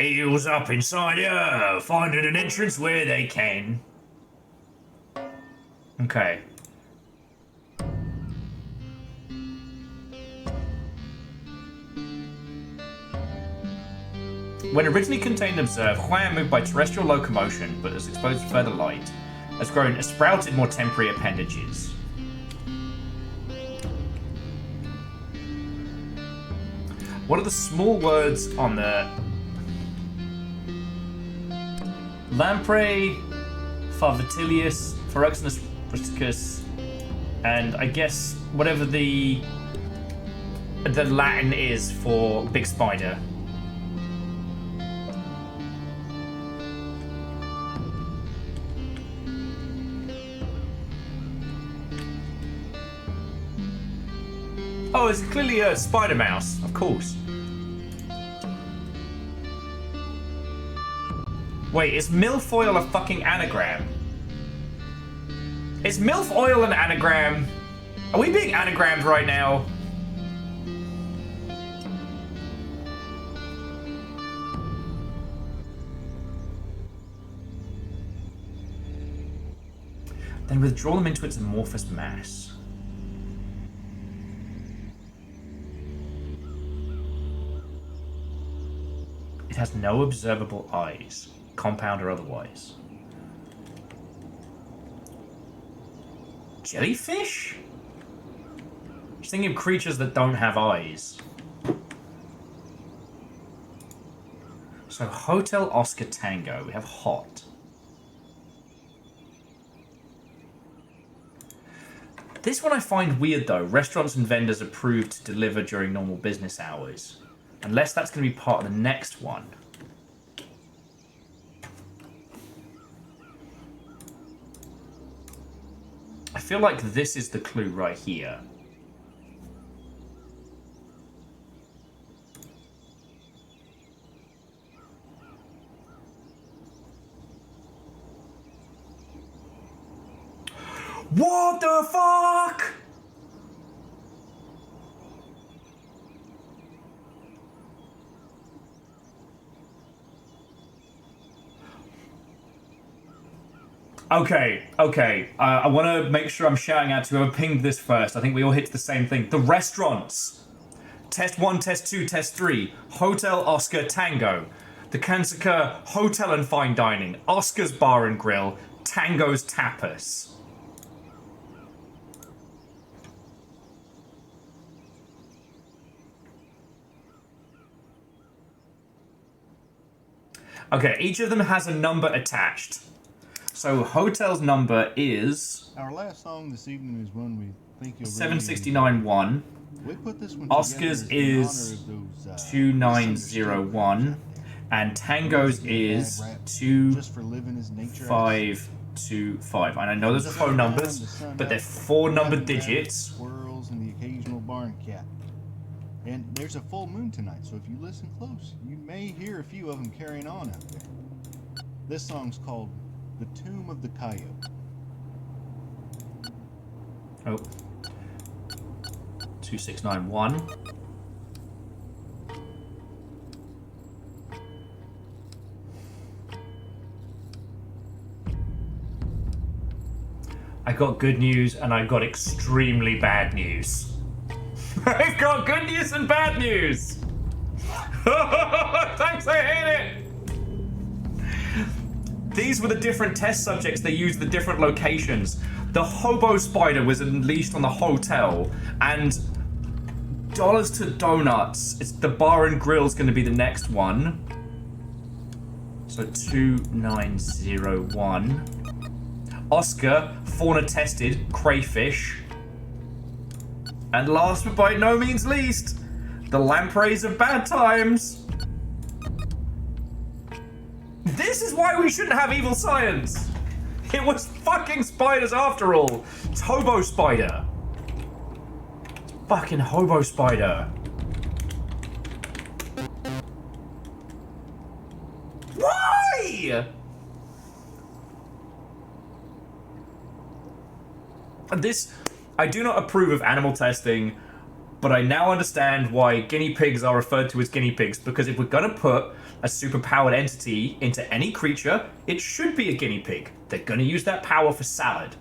Eels up inside here, finding an entrance where they can. Okay. When originally contained and observed, Huan moved by terrestrial locomotion, but as exposed to further light, has sprouted more temporary appendages. What are the small words on the... Lamprey, Farvatilius, Phyroxenus rusticus, and I guess whatever the Latin is for big spider. Oh, it's clearly a spider mouse, of course. Wait, is milfoil a fucking anagram? Is milf oil an anagram? Are we being anagrammed right now? Then withdraw them into its amorphous mass. It has no observable eyes, compound or otherwise. Jellyfish? Just thinking of creatures that don't have eyes. So, Hotel Oscar Tango. We have hot. This one I find weird though. Restaurants and vendors approved to deliver during normal business hours. Unless that's going to be part of the next one. I feel like this is the clue right here. What the fuck? Okay. I want to make sure I'm shouting out to whoever pinged this first. I think we all hit the same thing. The restaurants. Test 1, Test 2, Test 3. Hotel Oscar Tango. The Kansuka Hotel and Fine Dining, Oscar's Bar and Grill, Tango's Tapas. Okay, each of them has a number attached. So Hotel's number is... Our last song this evening is one we think you'll 769-1. We put this one Oscar's is 2901. And Tango's is 2525. And I know those are phone numbers, but they're 4 number digits. Squirrels and the occasional barn cat. And there's a full moon tonight, so if you listen close, you may hear a few of them carrying on out there. This song's called The Tomb of the Coyote. Oh. 2691. I got good news and I got extremely bad news. I've got good news and bad news. Thanks, I hate it. These were the different test subjects they used, the different locations. The hobo spider was unleashed on the hotel, and Dollars to Donuts, it's the bar and grill's going to be the next one. So 2901. Oscar, fauna tested, crayfish. And last but by no means least, the lampreys of bad times. This is why we shouldn't have evil science. It was fucking spiders after all. It's hobo spider. It's fucking hobo spider. Why? This, I do not approve of animal testing, but I now understand why guinea pigs are referred to as guinea pigs, because if we're gonna put a superpowered entity into any creature, it should be a guinea pig. They're gonna use that power for salad.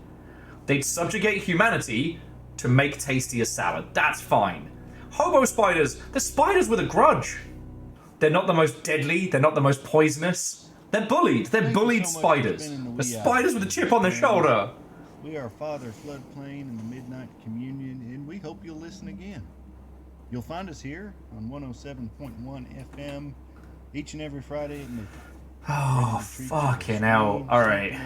They'd subjugate humanity to make tastier salad. That's fine. Hobo spiders, they're spiders with a grudge. They're not the most deadly, they're not the most poisonous. They're bullied. They're bullied spiders. They're spiders with a chip on their shoulder. We are Father Floodplain in the Midnight Communion, and we hope you'll listen again. You'll find us here on 107.1 FM each and every Friday at midnight. Oh, fucking hell. Alright.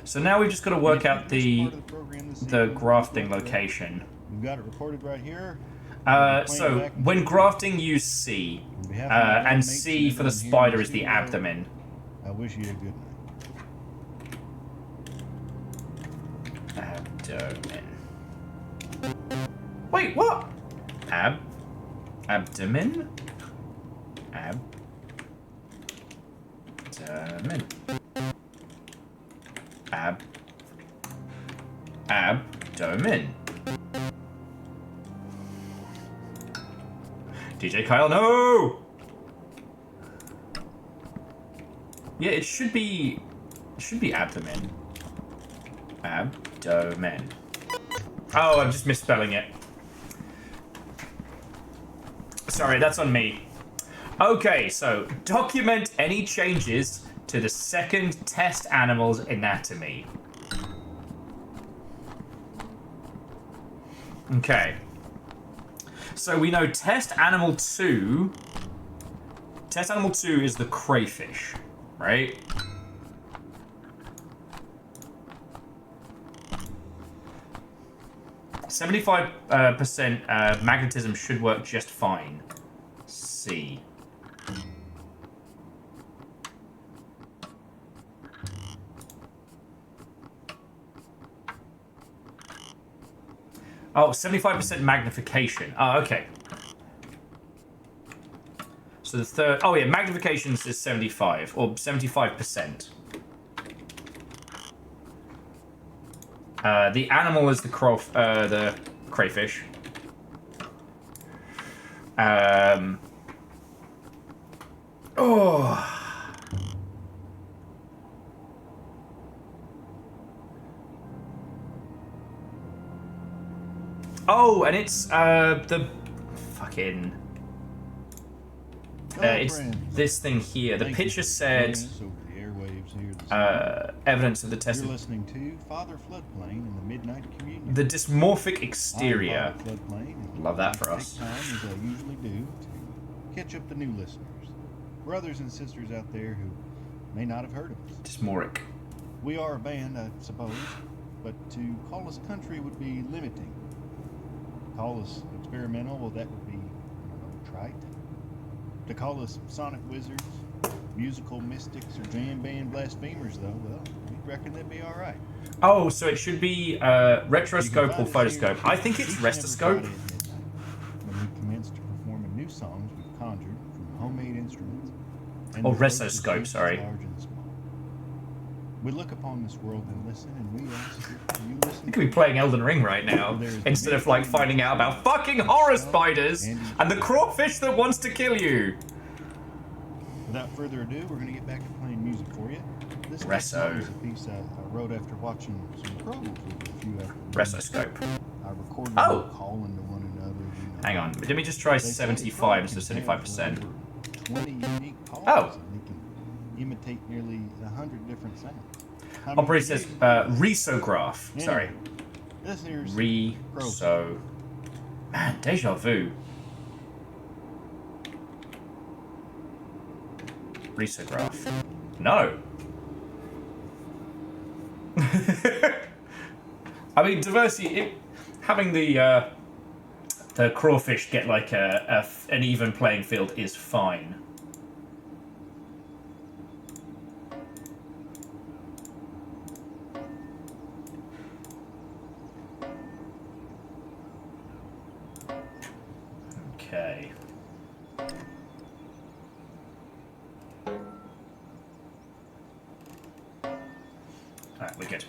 So now we've just got to work out the grafting location. We've got it recorded right here. So when grafting, use C. And C for the spider is the abdomen. I wish you a good night. Abdomen. Wait, what? Abdomen? Abdomen. Abdomen. DJ Kyle, no! Yeah, it should be abdomen. Abdomen. Oh, I'm just misspelling it. Sorry, that's on me. Okay, so document any changes to the second test animal's anatomy. Okay. So we know test animal 2 is the crayfish, right? %, magnetism should work just fine. C. Oh, 75% magnification. Oh, okay. So the third... Oh, yeah, magnification is 75, or 75%. The animal is the crayfish. Oh... Oh, and it's, the fucking... It's this thing here. The picture said evidence of the test. You're listening to Father Floodplain in the Midnight Communion. The dysmorphic exterior. I'm Father Floodplain, Love that for take us. time, as I usually do, to catch up the new listeners, brothers and sisters out there who may not have heard of us. Dysmoric. We are a band, I suppose, but to call us country would be limiting. To call us experimental, well, that would be, I don't know, trite. To call us sonic wizards, musical mystics, or jam band blasphemers, though, well, we reckon that'd be all right. Oh, so it should be retroscope or photoscope. I think it's restoscope. When we commence to perform new songs we've conjured from homemade instruments. Or resoscope, sorry. Large and small. We look upon this world and listen, and we ask that you listen. We could be playing Elden Ring right now, instead of like finding out about fucking horror spiders and the crawfish that wants to kill you. Without further ado, we're going to get back to playing music for you. This next Reso. song is a piece I wrote after watching some pros with a few afternoons. Resoscope. I recorded Oh. them calling to one another. You know. Hang on, let me just try They say 75 pros instead of can have 75%. over 20 unique calls, Oh. and they can imitate nearly 100 different sounds. How Oh, many but it do says you? risograph. Sorry. Anyway, this here's Reso. Man, deja vu. Risograph. No. I mean, diversity. Having the crawfish get like an even playing field is fine. Okay. Alright, we're good.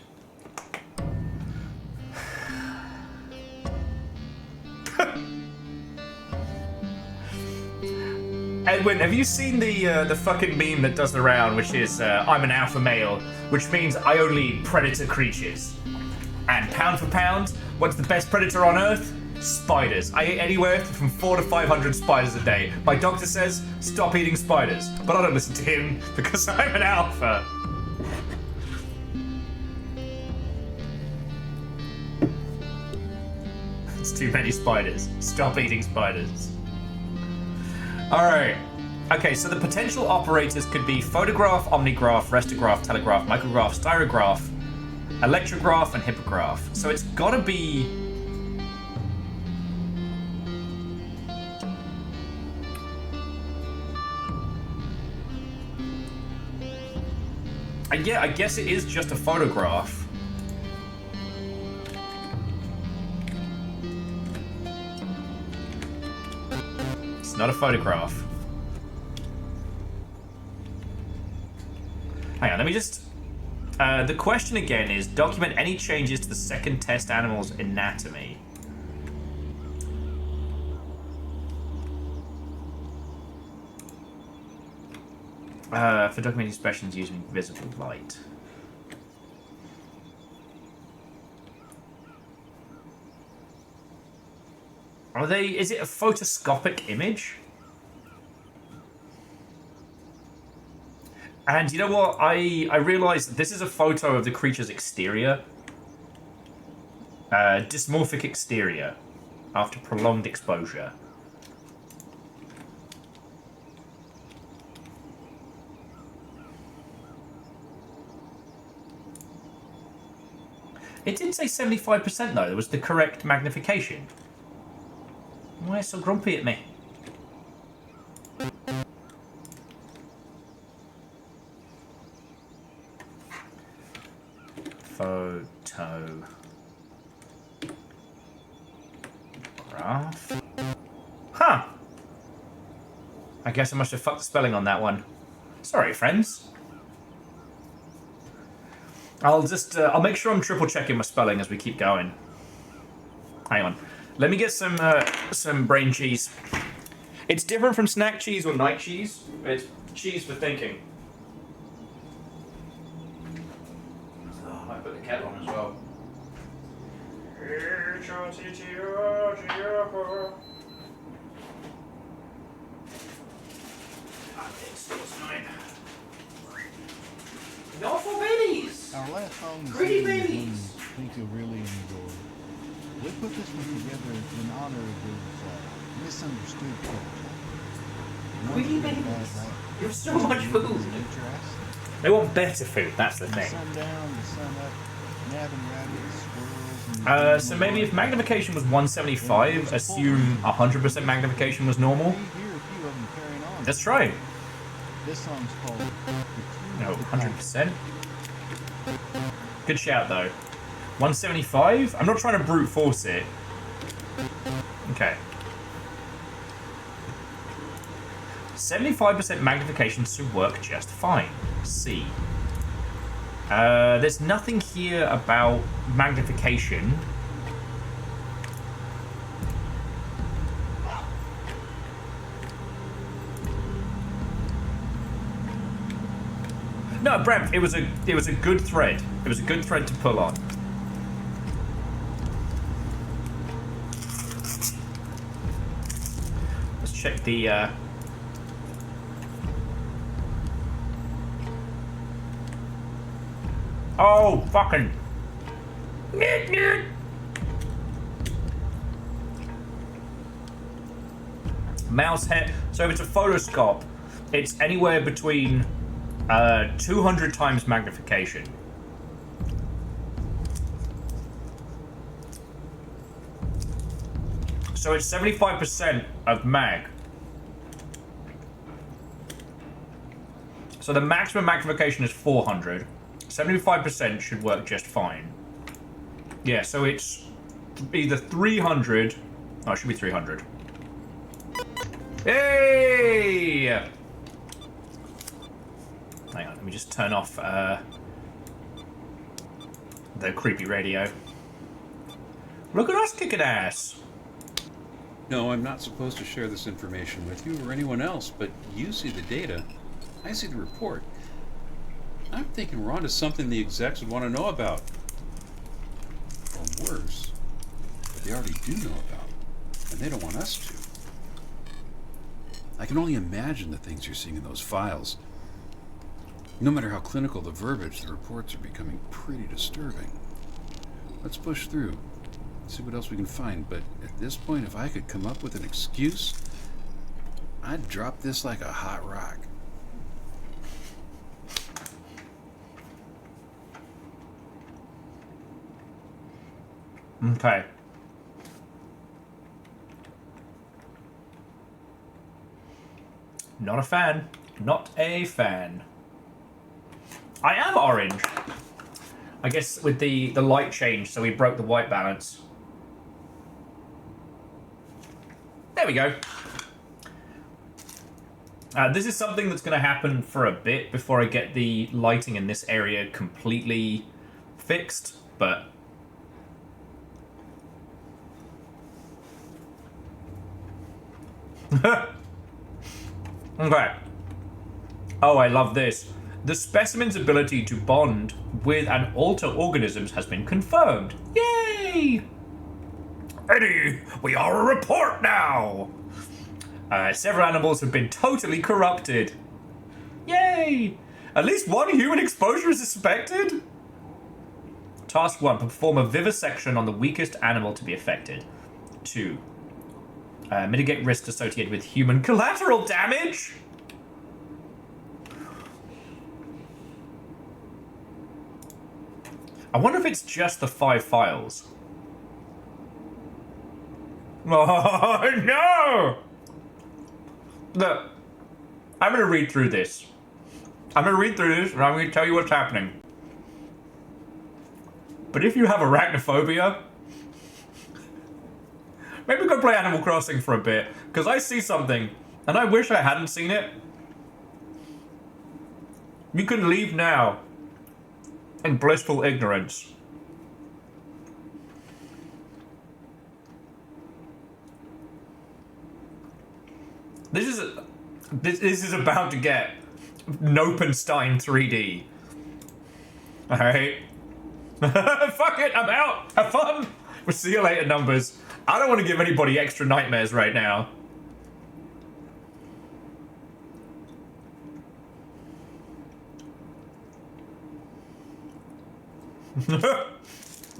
Edwin, have you seen the fucking meme that does the round, which is I'm an alpha male, which means I only eat predator creatures. And pound for pound, what's the best predator on Earth? Spiders. I eat anywhere from 400 to 500 spiders a day. My doctor says stop eating spiders, but I don't listen to him because I'm an alpha. It's too many spiders. Stop eating spiders. Alright. Okay, so the potential operators could be photograph, omnigraph, restograph, telegraph, micrograph, styrograph, electrograph, and hippograph. So it's gotta be... yeah, I guess it is just a photograph. It's not a photograph. Hang on, let me just... the question again is, document any changes to the second test animal's anatomy. For documenting expressions using visible light. Are they... is it a photoscopic image? And you know what? I realized this is a photo of the creature's exterior. Dysmorphic exterior. After prolonged exposure. It did say 75% though. It was the correct magnification. Why are you so grumpy at me? Photo. Graph. Huh. I guess I must have fucked the spelling on that one. Sorry, friends. I'll just, I'll make sure I'm triple checking my spelling as we keep going. Hang on. Let me get some brain cheese. It's different from snack cheese or night cheese. It's cheese for thinking. Oh, I might put the kettle on as well. Y'all for babies! Our last song this Pretty evening is one babies. I think you'll really enjoy. We put this one together in honor of his misunderstood character. Pretty babies. You have so much food. They want better food, that's the thing. Sun down, the sun up, nabbing rabbits, squirrels, and So maybe if magnification was 175, assume 100% magnification was normal. we hear a few of them carrying on. Let's try. This song's called No, 100%. Good shout though. 175? I'm not trying to brute force it. Okay. 75% magnification should work just fine. C. There's nothing here about magnification. No, Brem, it was a good thread. It was a good thread to pull on. Let's check the Oh, fucking mouse head. So if it's a photoscope, it's anywhere between 200 times magnification. So it's 75% of mag. So the maximum magnification is 400. 75% should work just fine. Yeah, so it's either 300. Oh, it should be 300. Hey! Hang on, let me just turn off the creepy radio. Look at us kicking ass. No, I'm not supposed to share this information with you or anyone else, but you see the data. I see the report. I'm thinking we're onto something the execs would want to know about. Or worse, that they already do know about, and they don't want us to. I can only imagine the things you're seeing in those files. No matter how clinical the verbiage, the reports are becoming pretty disturbing. Let's push through, see what else we can find, but at this point, if I could come up with an excuse, I'd drop this like a hot rock. Okay. Not a fan. Not a fan. I am orange. I guess with the light change, so we broke the white balance. There we go. This is something that's going to happen for a bit before I get the lighting in this area completely fixed, but... Okay. Oh, I love this. The specimen's ability to bond with and alter organisms has been confirmed. Yay! Eddie, we are a report now! Several animals have been totally corrupted. Yay! At least one human exposure is suspected? Task 1. Perform a vivisection on the weakest animal to be affected. 2. Mitigate risks associated with human collateral damage? I wonder if it's just the 5 files. Oh, no! Look, I'm going to read through this. I'm going to read through this and I'm going to tell you what's happening. But if you have arachnophobia, maybe go play Animal Crossing for a bit, because I see something, and I wish I hadn't seen it. You can leave now in blissful ignorance. This is about to get Nopenstein 3D. Alright? Fuck it, I'm out! Have fun! We'll see you later, numbers. I don't want to give anybody extra nightmares right now.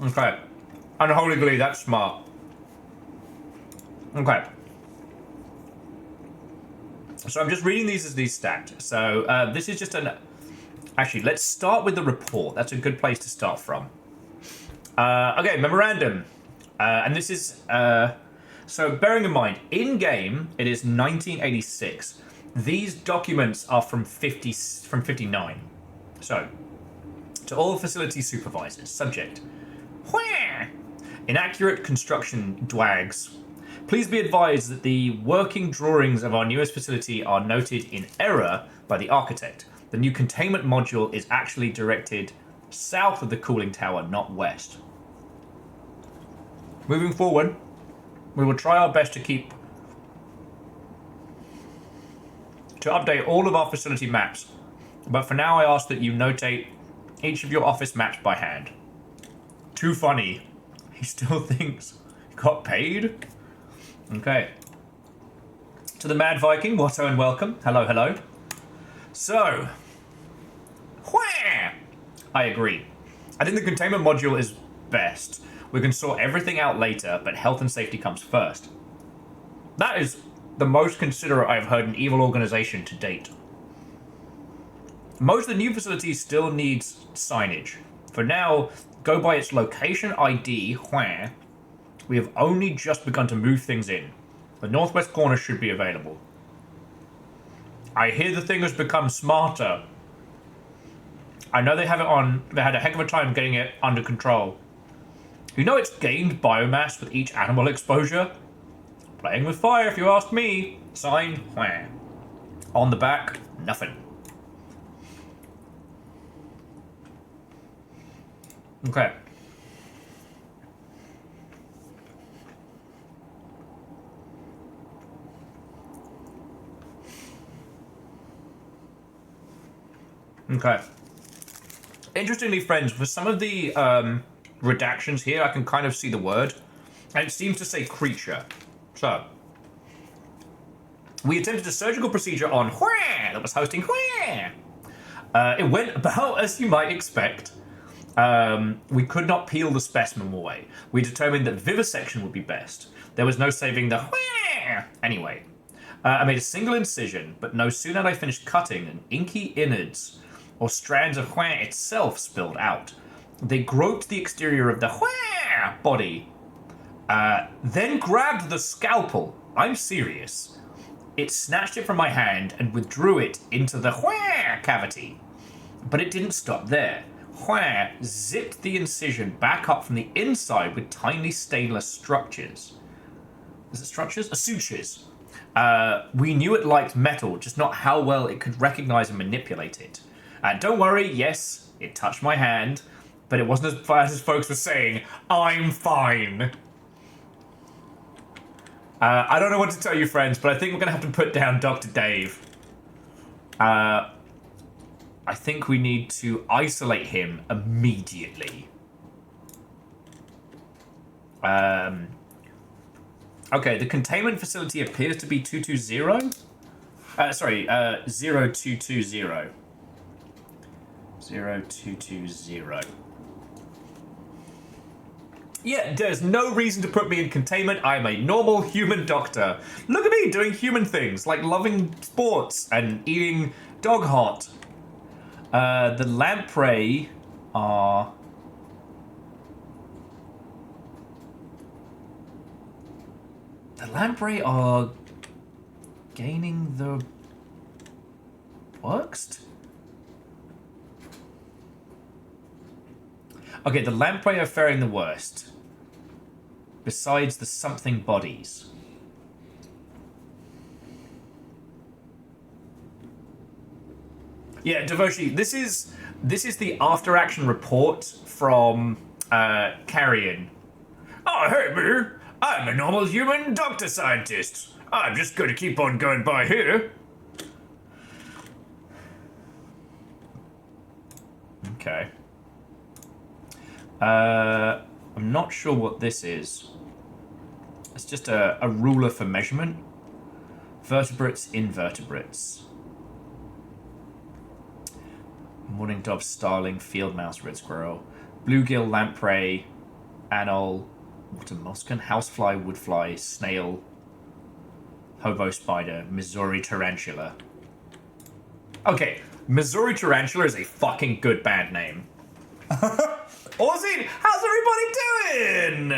Okay. Unholy glee, that's smart. Okay. So I'm just reading these as these stacked. So this is just an... Actually, let's start with the report. That's a good place to start from. Okay, memorandum. And this is... so bearing in mind, in-game, it is 1986. These documents are from 59. So, to all facility supervisors, subject. Where? Inaccurate construction dwags. Please be advised that the working drawings of our newest facility are noted in error by the architect. The new containment module is actually directed south of the cooling tower, not west. Moving forward, we will try our best to update all of our facility maps. But for now, I ask that you notate each of your office maps by hand. Too funny. He still thinks he got paid? Okay. To the Mad Viking, Watto and welcome. Hello, hello. So, where? I agree. I think the containment module is best. We can sort everything out later, but health and safety comes first. That is the most considerate I've heard an evil organization to date. Most of the new facilities still needs signage. For now, go by its location ID, where we have only just begun to move things in. The northwest corner should be available. I hear the thing has become smarter. I know they have it on, they had a heck of a time getting it under control. You know it's gained biomass with each animal exposure? Playing with fire, if you ask me. Sign, where? On the back, nothing. Okay. Okay. Interestingly, friends, for some of the redactions here, I can kind of see the word. And it seems to say creature. So, we attempted a surgical procedure on where that was hosting where. It went about as you might expect. We could not peel the specimen away. We determined that vivisection would be best. There was no saving the where. Anyway, I made a single incision, but no sooner had I finished cutting than inky innards or strands of where itself spilled out. They groped the exterior of the where body, then grabbed the scalpel. I'm serious. It snatched it from my hand and withdrew it into the where cavity. But it didn't stop there. Where zipped the incision back up from the inside with tiny stainless structures. Is it structures? Sutures. We knew it liked metal, just not how well it could recognize and manipulate it. Don't worry, yes, it touched my hand, but it wasn't as bad as folks were saying. I'm fine. I don't know what to tell you, friends, but I think we're going to have to put down Dr. Dave. I think we need to isolate him immediately. Okay, the containment facility appears to be 220. 0220. 0220. Yeah, there's no reason to put me in containment. I'm a normal human doctor. Look at me doing human things, like loving sports and eating dog hot. The lamprey are... The lamprey are gaining the worst? Okay, the lamprey are faring the worst. Besides the something bodies. Yeah, Devoshi, this is the after-action report from Carrion. Oh, hey, me. I'm a normal human doctor scientist. I'm just going to keep on going by here. Okay. I'm not sure what this is. It's just a ruler for measurement. Vertebrates, invertebrates. Morning dove, starling, field mouse, red squirrel. bluegill, lamprey, anole, water mosquito, housefly, woodfly, snail, hobo spider, Missouri tarantula. Okay, Missouri tarantula is a fucking good band name. Ozzy, how's everybody doing?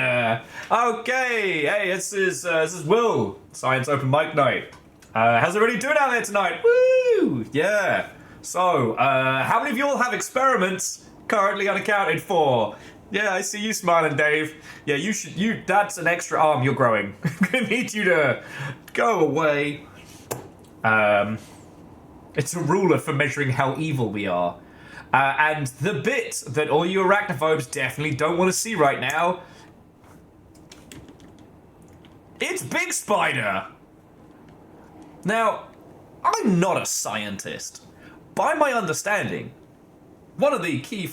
Okay, hey, this is Will, Science Open Mic Night. How's everybody doing out there tonight? Woo! Yeah. So, how many of you all have experiments currently unaccounted for? Yeah, I see you smiling, Dave. Yeah, that's an extra arm you're growing. I'm gonna need you to go away. It's a ruler for measuring how evil we are. And the bit that all you arachnophobes definitely don't want to see right now, it's Big Spider. Now, I'm not a scientist. By my understanding, one of the key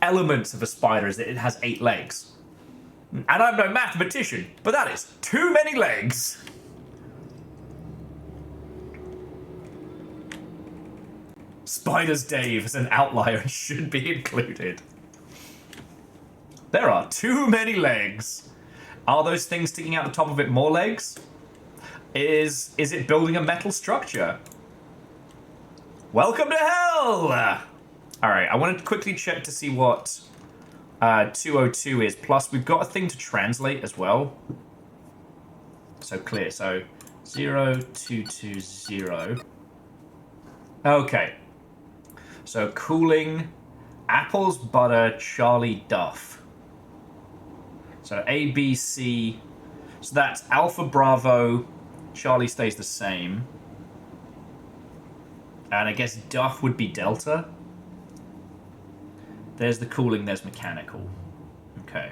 elements of a spider is that it has 8 legs. And I'm no mathematician, but that is too many legs. Spiders Dave is an outlier and should be included. There are too many legs. Are those things sticking out the top of it more legs? Is it building a metal structure? Welcome to hell! Alright, I wanted to quickly check to see what 202 is. Plus, we've got a thing to translate as well. So clear. So 0220. Okay. So cooling, apples, butter, Charlie, Duff. So A, B, C. So that's Alpha, Bravo. Charlie stays the same. And I guess Duff would be Delta. There's the cooling, there's mechanical. Okay.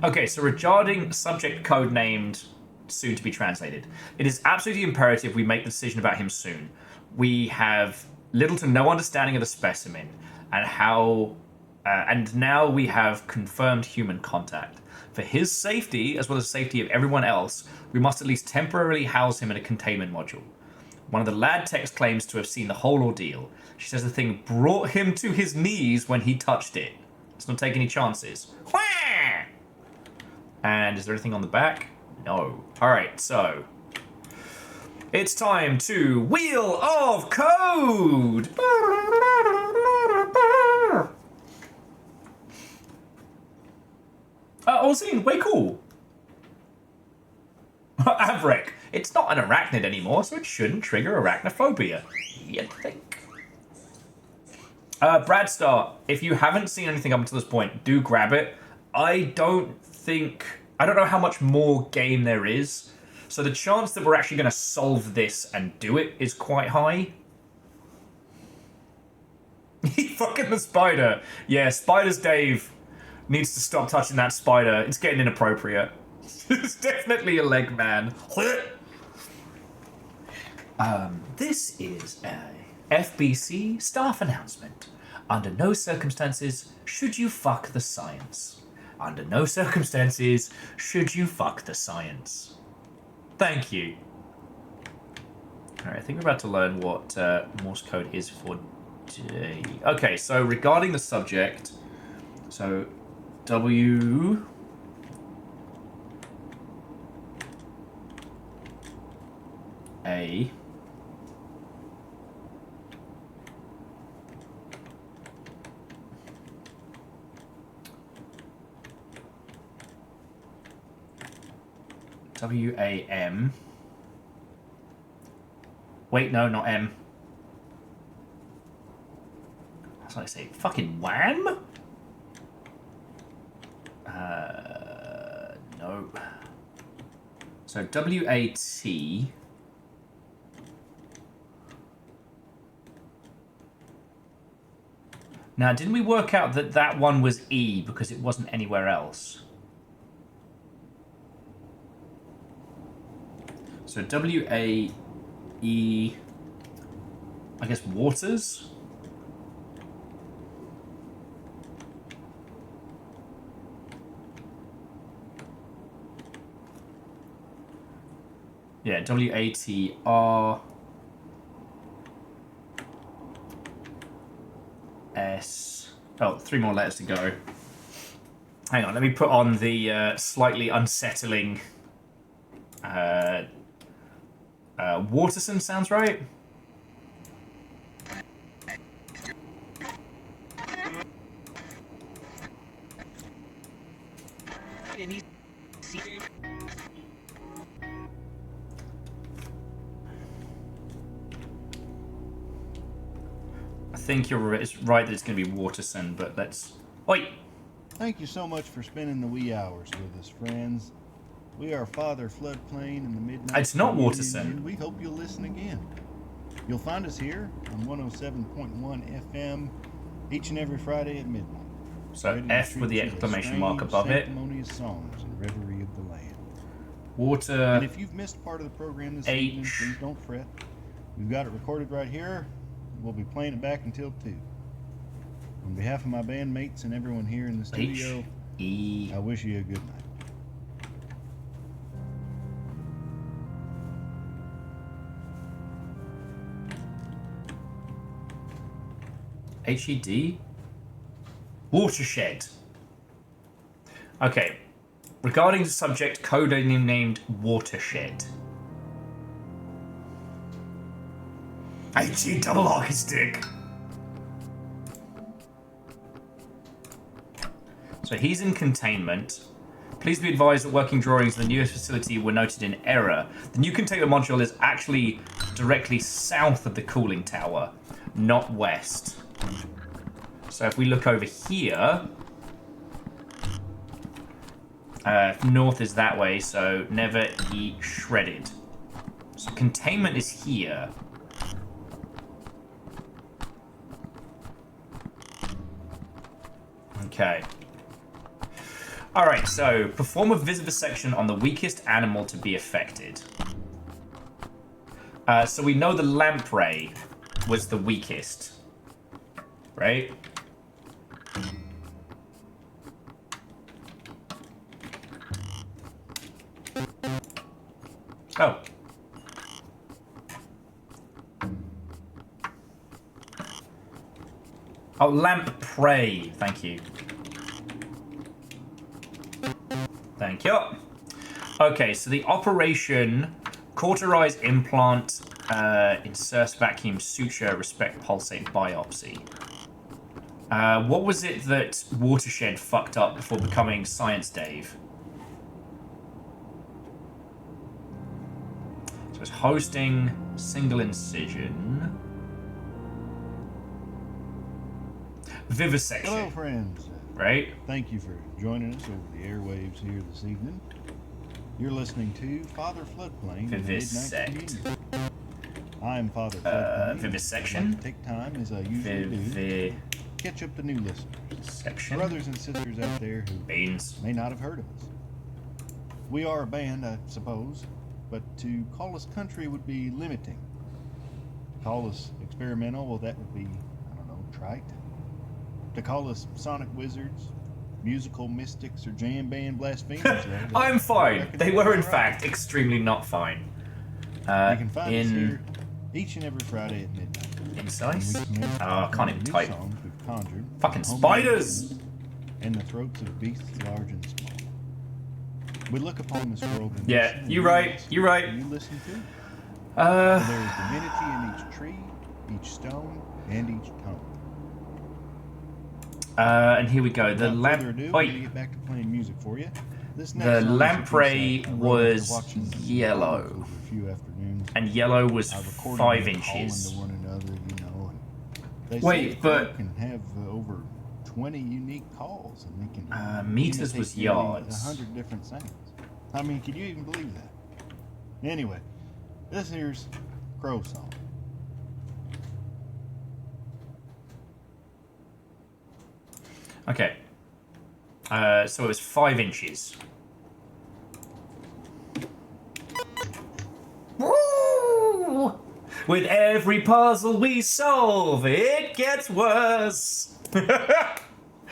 Okay, so regarding subject code named soon to be translated, it is absolutely imperative we make the decision about him soon. We have little to no understanding of the specimen and how, and now we have confirmed human contact. For his safety, as well as the safety of everyone else, we must at least temporarily house him in a containment module. One of the lad techs claims to have seen the whole ordeal. She says the thing brought him to his knees when he touched it. Let's not take any chances. And is there anything on the back? No. Alright, so it's time to Wheel of Code! Ozine, way cool. Avrek, it's not an arachnid anymore, so it shouldn't trigger arachnophobia. You'd think. Bradstar, if you haven't seen anything up until this point, do grab it. I don't know how much more game there is, so the chance that we're actually going to solve this and do it is quite high. Fucking the spider. Yeah, Spiders Dave needs to stop touching that spider. It's getting inappropriate. It's definitely a leg man. This is a FBC staff announcement. Under no circumstances should you fuck the science. Under no circumstances should you fuck the science. Thank you. Alright, I think we're about to learn what Morse code is for J. Okay, so regarding the subject, so W... A... W-A-M. Wait, no, not M. That's what I say. Fucking wham? No. So W-A-T. Now, didn't we work out that that one was E because it wasn't anywhere else? So W-A-E, I guess waters? Yeah, WATR S. Oh, 3 more letters to go. Hang on, let me put on the slightly unsettling. Waterson sounds right. I think it's right that it's going to be Waterson, but let's. Oi! Thank you so much for spending the wee hours with us, friends. We are Father Floodplain in the Midnight. It's not Communion, Waterson. and we hope you'll listen again. You'll find us here on 107.1 FM each and every Friday at midnight. So ready to F with the treat you to exclamation mark strange, above it. sanctimonious songs and reverie of the land. Water. And if you've missed part of the program this evening, please don't fret. We've got it recorded right here. We'll be playing it back until 2. On behalf of my bandmates and everyone here in the studio, H-E. I wish you a good night. HED? Watershed. Okay. Regarding the subject, code name named Watershed. HE double hockey stick. So he's in containment. Please be advised that working drawings of the newest facility were noted in error. The new containment module is actually directly south of the cooling tower, not west. So if we look over here, north is that way, so never eat shredded. So containment is here. Okay. Alright, so perform a vivisection on the weakest animal to be affected. So we know the lamprey was the weakest. Right? Oh. Oh, lamprey. Thank you. Thank you. Okay, so the operation cauterize implant, inserts vacuum suture, respect pulsate biopsy. What was it that Watershed fucked up before becoming Science Dave? So it's hosting, single incision. Vivisection. Hello, friends. Right? Thank you for joining us over the airwaves here this evening. You're listening to Father Floodplain. Vivisect. I'm Father Floodplain. Vivisection. I'd like to take time, as I usually do, catch up to new listeners. Section. Brothers and sisters out there who may not have heard of us. We are a band, I suppose, but to call us country would be limiting. To call us experimental, well, that would be, I don't know, trite. To call us sonic wizards, musical mystics, or jam band blasphemers, I'm fine. They were, in fact, extremely not fine. You can find us here each and every Friday at midnight. Incise? Oh, I can't even type. We've conjured fucking spiders! In the throats of beasts large and small. We look upon this world and yeah, listen, you're right. You're right. You listen to. There is divinity in each tree, each stone, and each tone. And here we go. The lamp. Wait. Get back to playing music for you. The lamprey was yellow, and yellow was 5 inches. Wait, but can have over 20 unique calls, and they can meters was yards. 100 different sounds. I mean, can you even believe that? Anyway, this here's Crow Song. Okay. So it was 5 inches. Woo! With every puzzle we solve, it gets worse.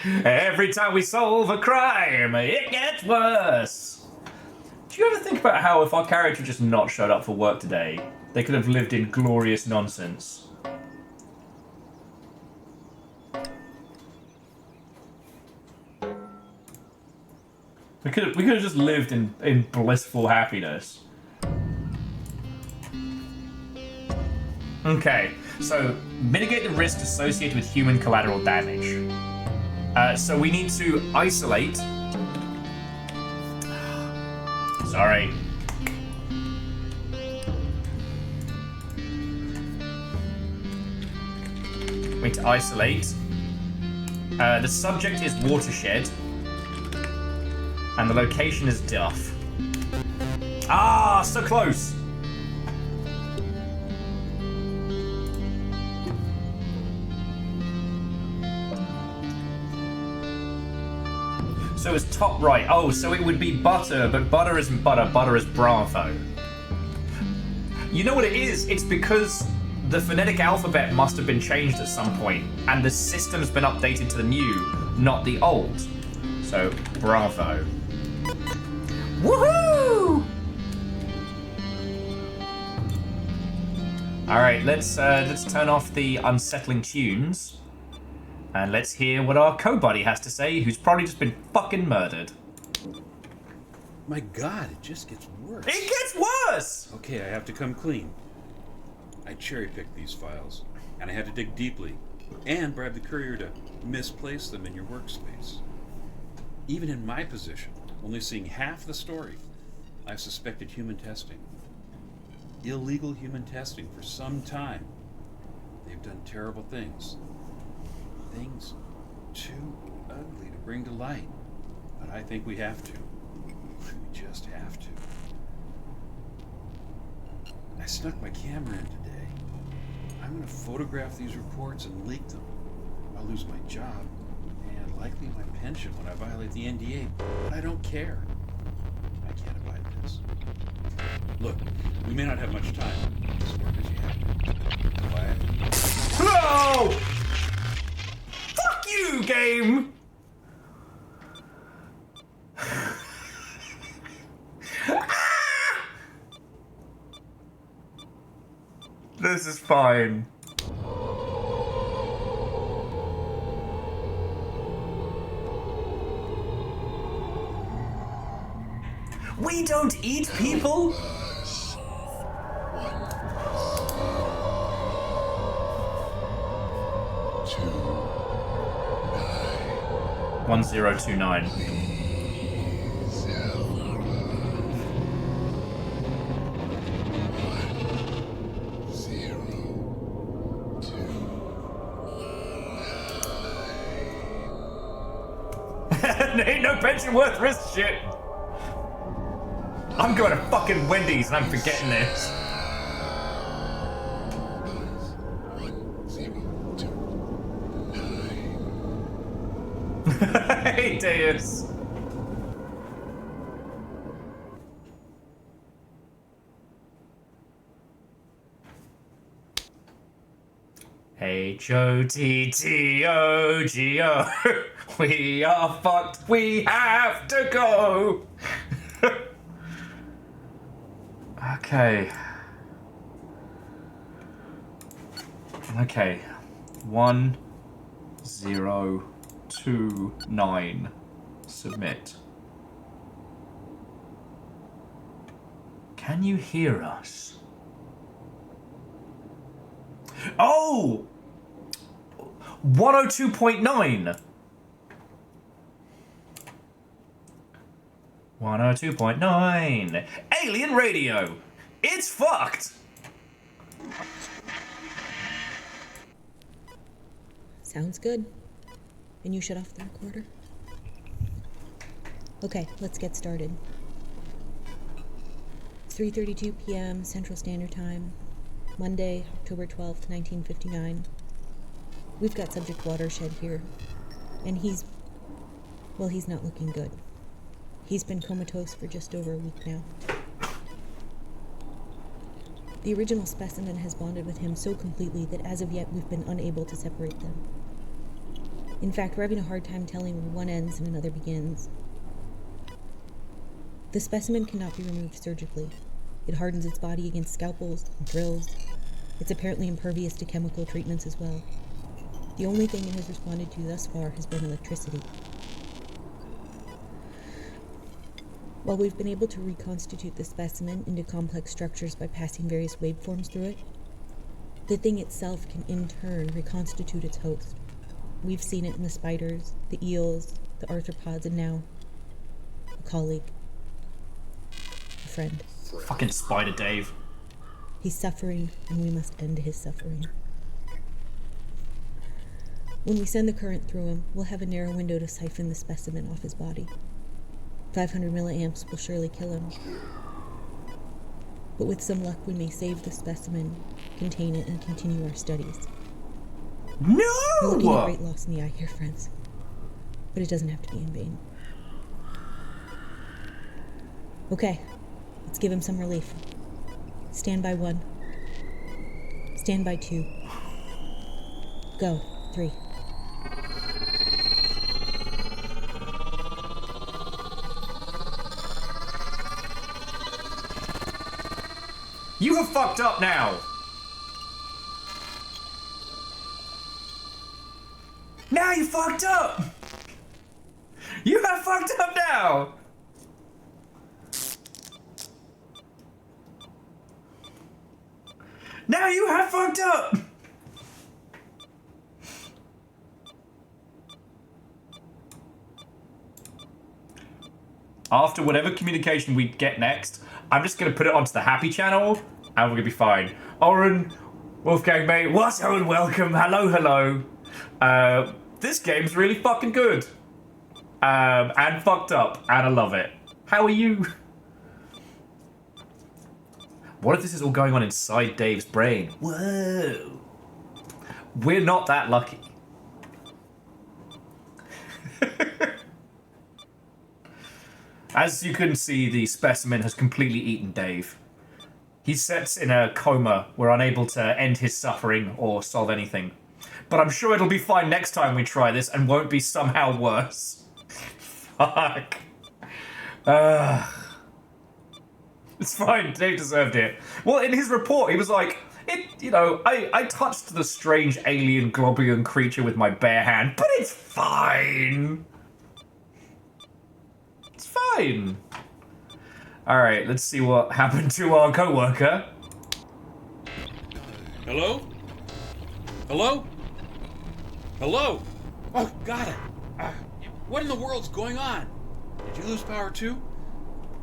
Every time we solve a crime, it gets worse. Do you ever think about how if our character just not showed up for work today, they could have lived in glorious nonsense? We could have just lived in blissful happiness. Okay, so mitigate the risk associated with human collateral damage. So we need to isolate. Sorry. We need to isolate. The subject is Watershed. And the location is Duff. Ah, so close! So it's top right. Oh, so it would be Butter, but Butter isn't Butter. Butter is Bravo. You know what it is? It's because the phonetic alphabet must have been changed at some point, and the system's been updated to the new, not the old. So, Bravo. Woohoo! All right, let's turn off the unsettling tunes, and let's hear what our co-buddy has to say, who's probably just been fucking murdered. My God, it just gets worse. It gets worse! Okay, I have to come clean. I cherry-picked these files, and I had to dig deeply, and bribe the courier to misplace them in your workspace. Even in my position, only seeing half the story, I suspected human testing. Illegal human testing for some time. They've done terrible things. Things too ugly to bring to light. But I think we have to. We just have to. I snuck my camera in today. I'm going to photograph these reports and leak them. I'll lose my job and likely my pension when I violate the NDA, but I don't care. I can't abide this. Look, we may not have much time. Just work as you have to. Quiet. No! Fuck you, game! This is fine. We don't eat people? Two, 1029. Ain't no pension worth risk shit. I'm going to fucking Wendy's and I'm forgetting this. 1029. Hey, Deus. H-O-T-T-O-G-O. We are fucked. We have to go. Okay. Okay. 1029. Submit. Can you hear us? Oh! 102.9. 102.9. Alien radio. It's fucked. Sounds good. Can you shut off the recorder? Okay, let's get started. It's 3:32 p.m. Central Standard Time, Monday, October 12th, 1959. We've got subject Watershed here, and he's not looking good. He's been comatose for just over a week now. The original specimen has bonded with him so completely that as of yet we've been unable to separate them. In fact, we're having a hard time telling where one ends and another begins. The specimen cannot be removed surgically. It hardens its body against scalpels and drills. It's apparently impervious to chemical treatments as well. The only thing it has responded to thus far has been electricity. While we've been able to reconstitute the specimen into complex structures by passing various waveforms through it, the thing itself can in turn reconstitute its host. We've seen it in the spiders, the eels, the arthropods, and now a colleague. A friend. Fucking Spider Dave. He's suffering, and we must end his suffering. When we send the current through him, we'll have a narrow window to siphon the specimen off his body. 500 milliamps will surely kill him. But with some luck, we may save the specimen, contain it, and continue our studies. No! We're looking at great loss in the eye here, friends. But it doesn't have to be in vain. Okay, let's give him some relief. Stand by 1. Stand by 2. Go. 3. You have fucked up now! Now you fucked up! You have fucked up now! Now you have fucked up! After whatever communication we get next, I'm just gonna put it onto the happy channel, and we're gonna be fine. Oren, Wolfgang mate, what's Owen? Welcome, hello. This game's really fucking good. And fucked up, and I love it. How are you? What if this is all going on inside Dave's brain? Whoa. We're not that lucky. As you can see, the specimen has completely eaten Dave. He sits in a coma. We're unable to end his suffering or solve anything. But I'm sure it'll be fine next time we try this and won't be somehow worse. Fuck. It's fine, Dave deserved it. Well, in his report, he was like, I touched the strange alien globular creature with my bare hand, but it's fine. It's fine. Alright, let's see what happened to our co-worker. Hello? Hello? Hello? Oh, got it. What in the world's going on? Did you lose power too?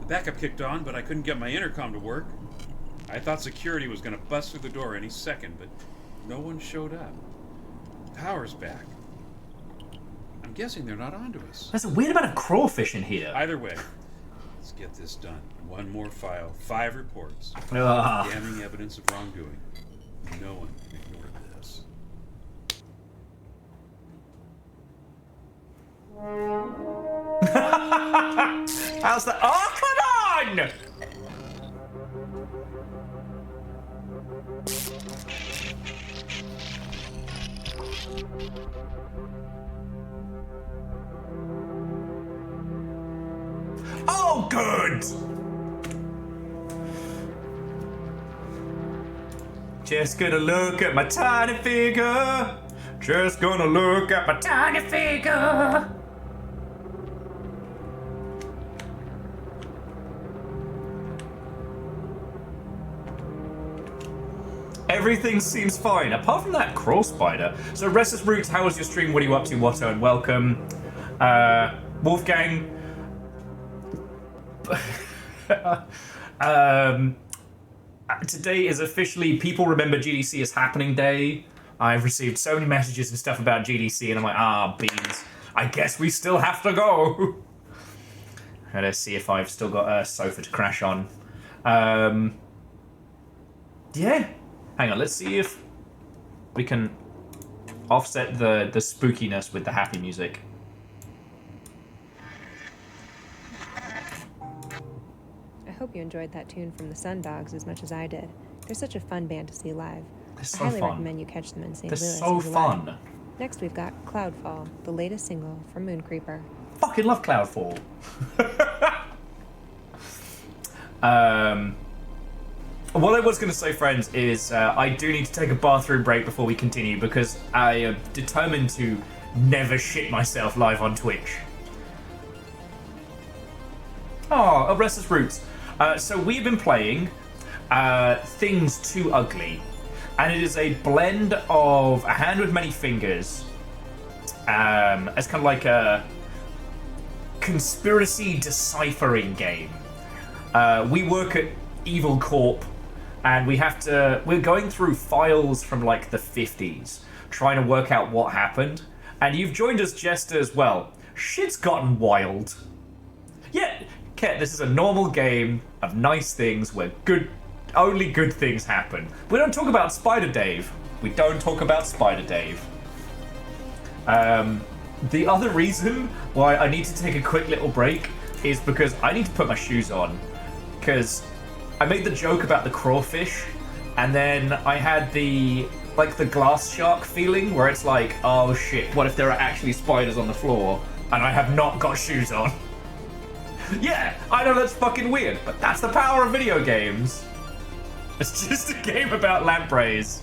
The backup kicked on, but I couldn't get my intercom to work. I thought security was going to bust through the door any second, but no one showed up. Power's back. I'm guessing they're not onto us. There's a weird amount of crawfish in here. Either way, let's get this done. One more file, 5 reports. Ugh. Damning evidence of wrongdoing. No one can ignore this. How's that? Oh, come on! Oh, good! Just gonna look at my tiny figure. Just gonna look at my tiny figure. Everything seems fine, apart from that crawl spider. So, Restless Roots, how was your stream? What are you up to, Watto? And welcome. Wolfgang. Today is officially People Remember GDC is Happening Day. I've received so many messages and stuff about GDC, and I'm like, beans. I guess we still have to go. Let's see if I've still got a sofa to crash on. Yeah. Hang on, let's see if we can offset the spookiness with the happy music. I hope you enjoyed that tune from the Sundogs as much as I did. They're such a fun band to see live. They're I so highly fun. recommend you catch them in St. They're Louis. so in July. fun. Next, we've got Cloudfall, the latest single from Mooncreeper. Fucking love Cloudfall. What I was going to say, friends, is I do need to take a bathroom break before we continue because I am determined to never shit myself live on Twitch. Oh, a Restless Roots. So we've been playing Things Too Ugly, and it is a blend of A Hand with Many Fingers, as kind of like a conspiracy deciphering game. We work at Evil Corp, and we're going through files from like the 50s, trying to work out what happened. And you've joined us, Jester, as well. Shit's gotten wild. Yeah, Ket, this is a normal game of nice things where only good things happen. We don't talk about Spider Dave. We don't talk about Spider Dave. The other reason why I need to take a quick little break is because I need to put my shoes on. Because I made the joke about the crawfish, and then I had the glass shark feeling where it's like, oh shit, what if there are actually spiders on the floor and I have not got shoes on? Yeah, I know that's fucking weird, but that's the power of video games. It's just a game about lampreys.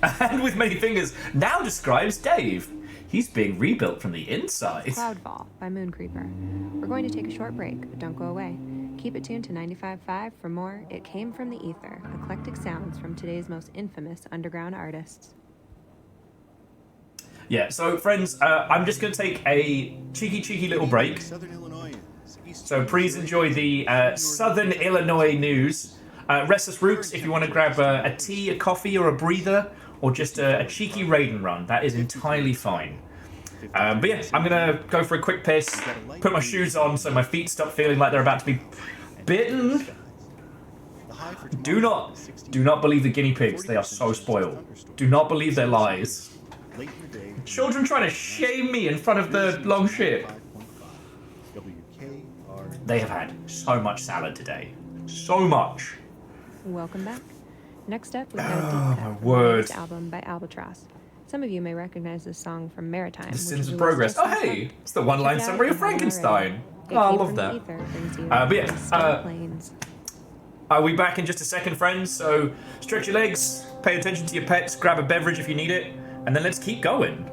A Hand with Many Fingers now describes Dave. He's being rebuilt from the inside. Cloudfall by Mooncreeper. We're going to take a short break, but don't go away. Keep it tuned to 95.5 for more It Came from the Ether, eclectic sounds from today's most infamous underground artists. Yeah, so friends, I'm just going to take a cheeky little break. So please enjoy the Southern Illinois news. Restless Roots, if you want to grab a tea, a coffee, or a breather, or just a cheeky raid and run, that is entirely fine. But yeah, I'm going to go for a quick piss, put my shoes on so my feet stop feeling like they're about to be bitten. Do not believe the guinea pigs. They are so spoiled. Do not believe their lies. Children trying to shame me in front of the long ship. They have had so much salad today. So much. Welcome back. Next up, we've got a deep cut from the latest album by Albatross. Some of you may recognize this song from Maritime. The Sins of Progress. Oh hey, it's the one-line summary of Frankenstein. Oh, I love that. But yeah, I'll be back in just a second, friends. So stretch your legs, pay attention to your pets, grab a beverage if you need it, and then let's keep going.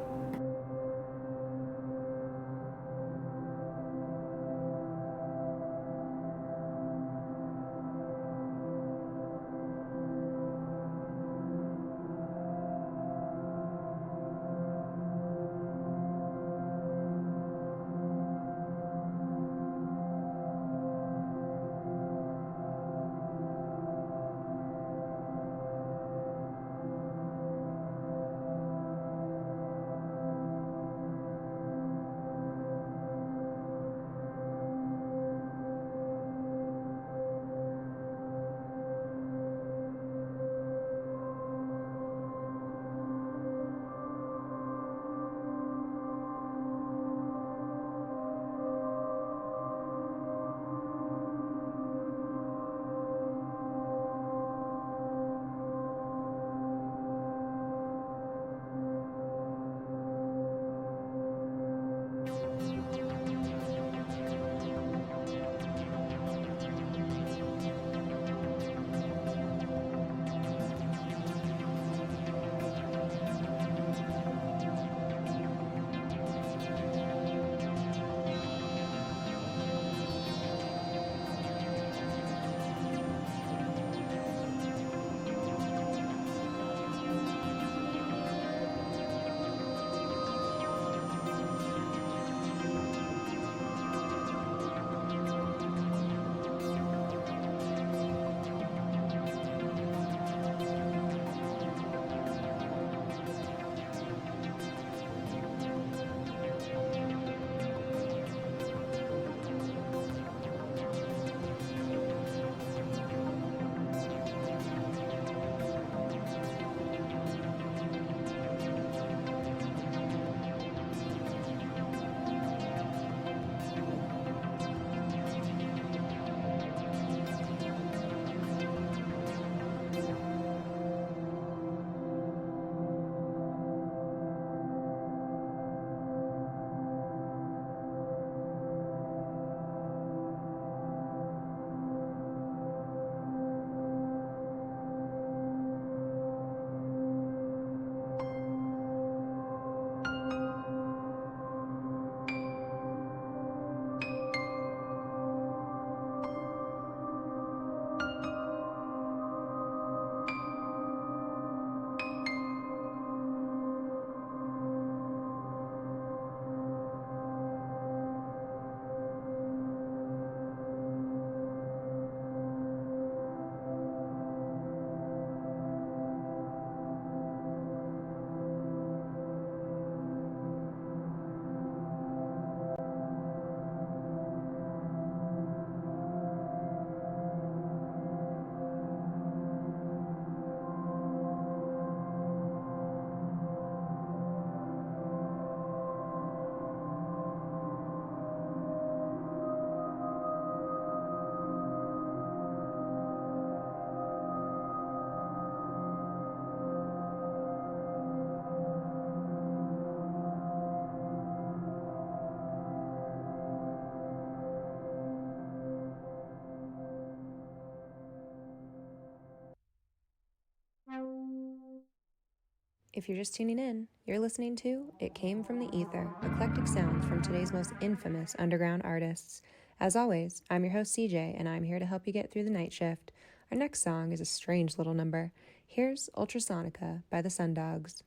If you're just tuning in, you're listening to It Came from the Ether, eclectic sounds from today's most infamous underground artists. As always, I'm your host CJ, and I'm here to help you get through the night shift. Our next song is a strange little number. Here's Ultrasonica by the Sundogs.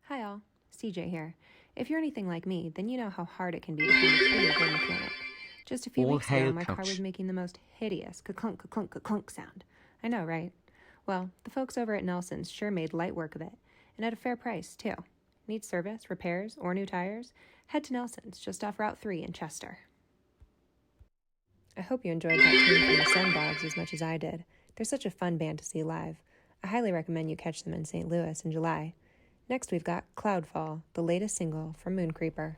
Hi all, CJ here. If you're anything like me, then you know how hard it can be to find a truly good mechanic. Just a few weeks ago, my car was making the most hideous ka-clunk, ka-clunk, ka-clunk sound. I know, right? Well, the folks over at Nelson's sure made light work of it, and at a fair price, too. Need service, repairs, or new tires? Head to Nelson's, just off Route 3 in Chester. I hope you enjoyed that tune from the Sundogs as much as I did. They're such a fun band to see live. I highly recommend you catch them in St. Louis in July. Next, we've got Cloudfall, the latest single from Mooncreeper.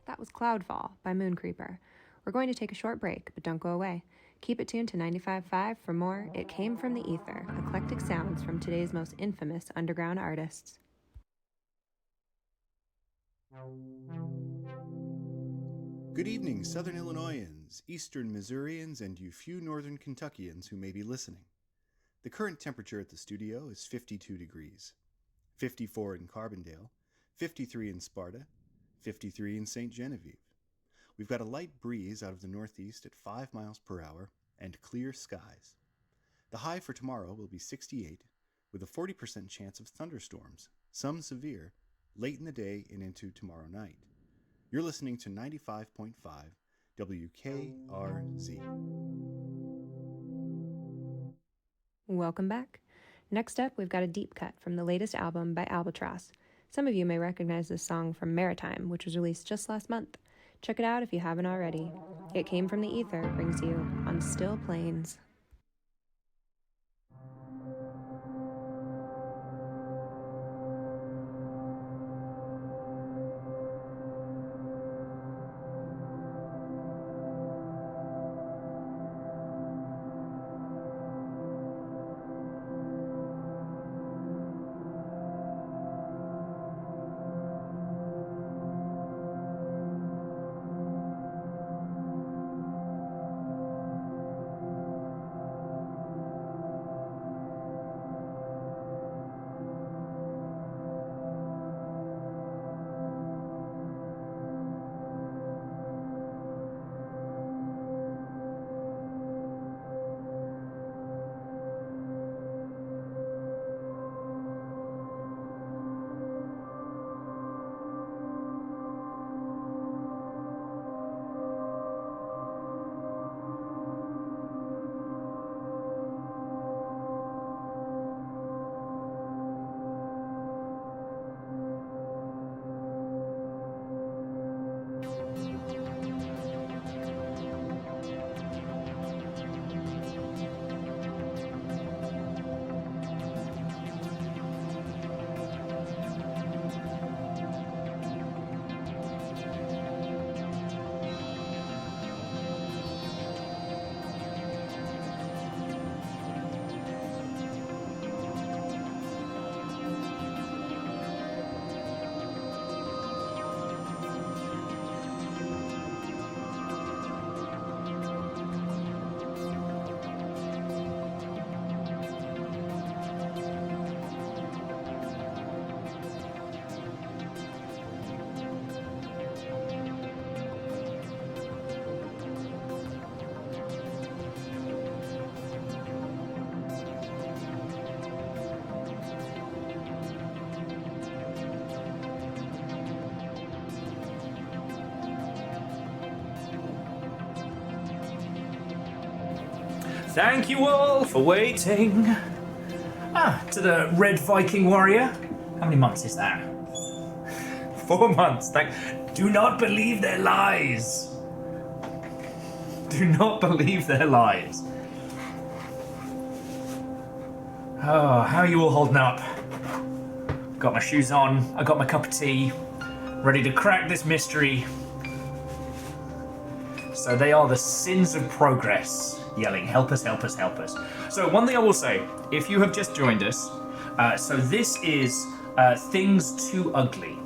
That was Cloudfall by Mooncreeper. We're going to take a short break, but don't go away. Keep it tuned to 95.5 for more It Came from the Ether, eclectic sounds from today's most infamous underground artists. Good evening, Southern Illinoisans, Eastern Missourians, and you few Northern Kentuckians who may be listening. The current temperature at the studio is 52 degrees, 54 in Carbondale, 53 in Sparta, 53 in St. Genevieve. We've got a light breeze out of the northeast at 5 miles per hour and clear skies. The high for tomorrow will be 68, with a 40% chance of thunderstorms, some severe, late in the day and into tomorrow night. You're listening to 95.5 WKRZ. Welcome back. Next up, we've got a deep cut from the latest album by Albatross. Some of you may recognize this song from Maritime, which was released just last month. Check it out if you haven't already. It Came from the Ether brings you on Still Plains. Thank you all for waiting. To the Red Viking warrior. How many months is that? 4 months. Do not believe their lies. Do not believe their lies. Oh, how are you all holding up? Got my shoes on. I got my cup of tea. Ready to crack this mystery. So they are the sins of progress. Yelling, help us, help us, help us. So one thing I will say, if you have just joined us, so this is Things Too Ugly.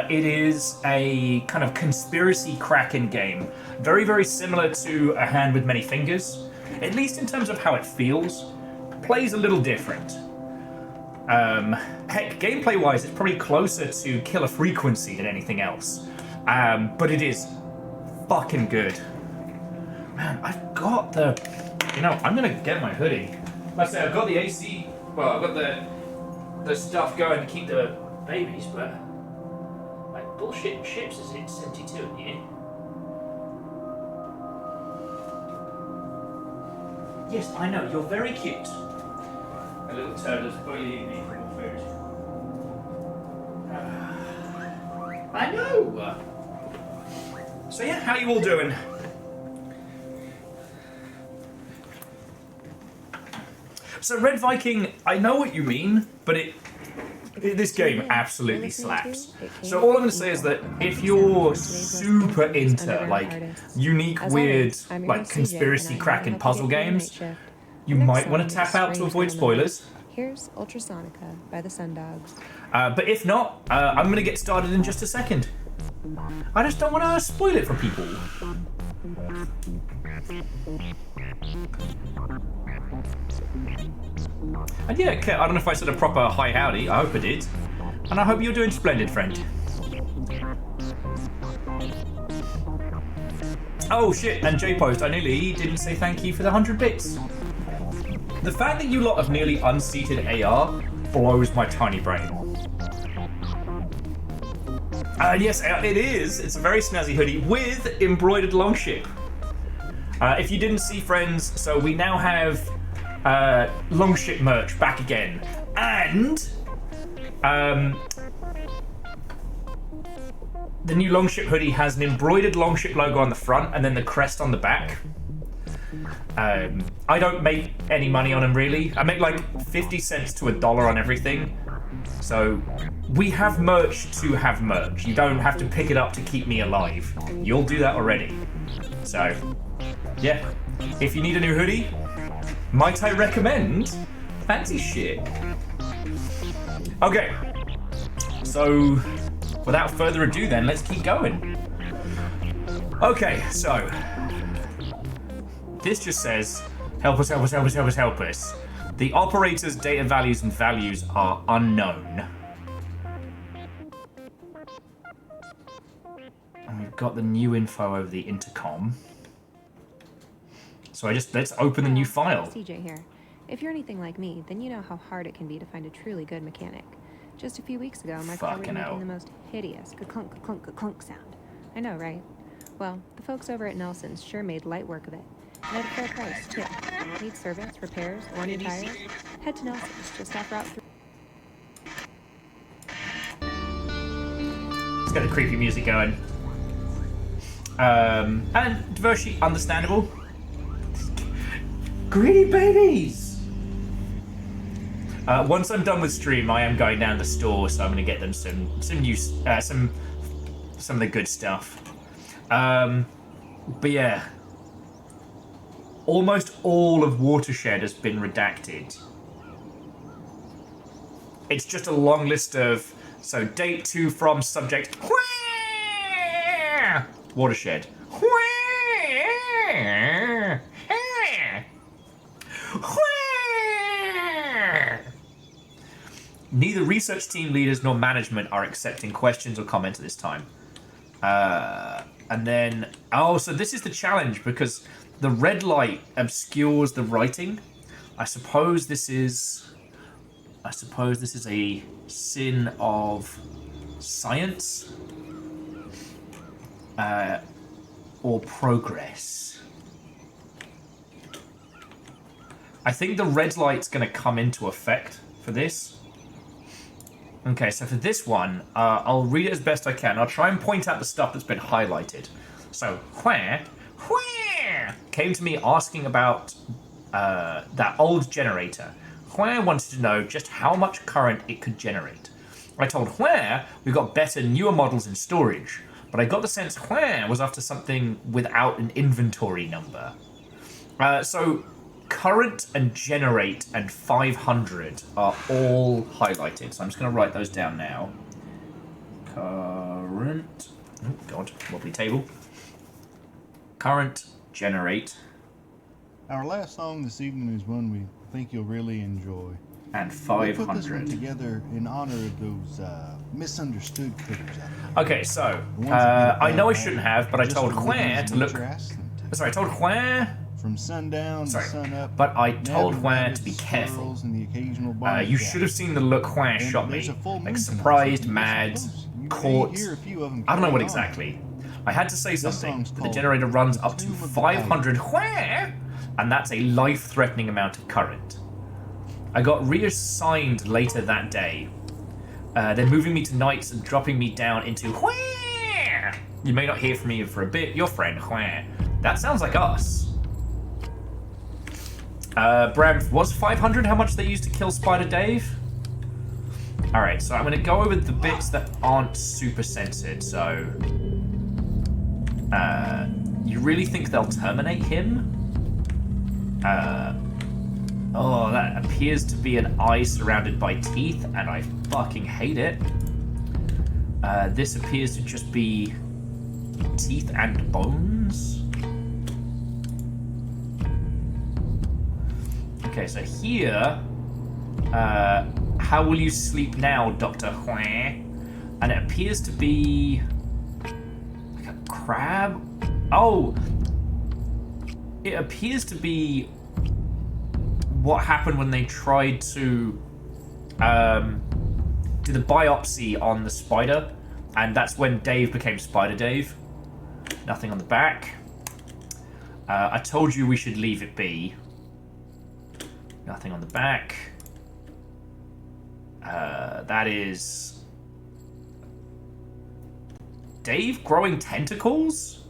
It is a kind of conspiracy Kraken game, very, very similar to A Hand with Many Fingers, at least in terms of how it feels. Plays a little different. Heck, gameplay-wise, it's probably closer to Killer Frequency than anything else. But it is fucking good. Man, I've got the... You know, I'm gonna get my hoodie. Like I say, I've got the AC... Well, I've got the stuff going to keep the babies, but... Like, bullshit and chips is it 72 in here? Yes, I know, you're very cute. A little turd is bullying me for food. I know! So yeah, how you all doing? So Red Viking, I know what you mean, but this game absolutely slaps. So all I'm going to say is that if you're super into like unique, weird, like conspiracy Kraken puzzle games, you might want to tap out to avoid spoilers. Here's Ultrasonica by the Sundogs. But if not, I'm going to get started in just a second. I just don't want to spoil it for people. And yeah, I don't know if I said a proper hi howdy, I hope I did. And I hope you're doing splendid, friend. Oh shit, and J-Post, I nearly didn't say thank you for the 100 bits. The fact that you lot have nearly unseated AR blows my tiny brain. Yes, it is. It's a very snazzy hoodie with embroidered longship. If you didn't see, friends, so we now have longship merch back again. And the new Longship hoodie has an embroidered Longship logo on the front and then the crest on the back. I don't make any money on them really. I make like 50 cents to $1 on everything. So we have merch to have merch. You don't have to pick it up to keep me alive. You'll do that already. So yeah, if you need a new hoodie, might I recommend? Fancy shit. Okay, so without further ado then, let's keep going. Okay, so this just says, help us, help us, help us, help us, help us. The operator's data values and values are unknown. And we've got the new info over the intercom. So let's open the new file. CJ here. If you're anything like me, then you know how hard it can be to find a truly good mechanic. Just a few weeks ago, my car was making the most hideous ka-clunk, ka-clunk, ka-clunk sound. I know, right? Well, the folks over at Nelson's sure made light work of it. And at a fair price, too. Need service, repairs, or new tires? Head to Nelson's, just off Route 3. Let's get the creepy music going. And Divershi, understandable. Greedy babies! Once I'm done with stream, I am going down to the store, so I'm going to get them some new, some of the good stuff. But yeah, almost all of Watershed has been redacted. It's just a long list of, so date to, from, subject, Watershed. Neither research team leaders nor management are accepting questions or comments at this time. And then, so this is the challenge because the red light obscures the writing. I suppose this is a sin of science or progress. I think the red light's going to come into effect for this. Okay, so for this one, I'll read it as best I can. I'll try and point out the stuff that's been highlighted. So, where came to me asking about that old generator. Where wanted to know just how much current it could generate. I told Where we've got better, newer models in storage, but I got the sense Where was after something without an inventory number. So, current and generate and 500 are all highlighted. So I'm just going to write those down now. Current. Oh, God. Wobbly table. Current, generate. Our last song this evening is one we think you'll really enjoy. And 500. We put this one together in honor of those misunderstood critters out there. Okay, so I know I shouldn't have, but I told Where to look. Sorry, I told Where. From sundown to sun up. But I told Where to be careful. You should have seen the look Where shot me. Like surprised, mad, caught. I don't know what exactly. I had to say something. The generator runs up to 500 Where, and that's a life-threatening amount of current. I got reassigned later that day. They're moving me to nights and dropping me down into Where. You may not hear from me for a bit. Your friend Where. That sounds like us. Bram, was 500 how much they used to kill Spider Dave? Alright, so I'm going to go over the bits that aren't super censored, so... you really think they'll terminate him? Oh, that appears to be an eye surrounded by teeth, and I fucking hate it. This appears to just be teeth and bones. Okay, so here, how will you sleep now, Dr. Huang? And it appears to be like a crab. Oh, it appears to be what happened when they tried to do the biopsy on the spider, and that's when Dave became Spider Dave. Nothing on the back. I told you we should leave it be. Nothing on the back. That is Dave growing tentacles?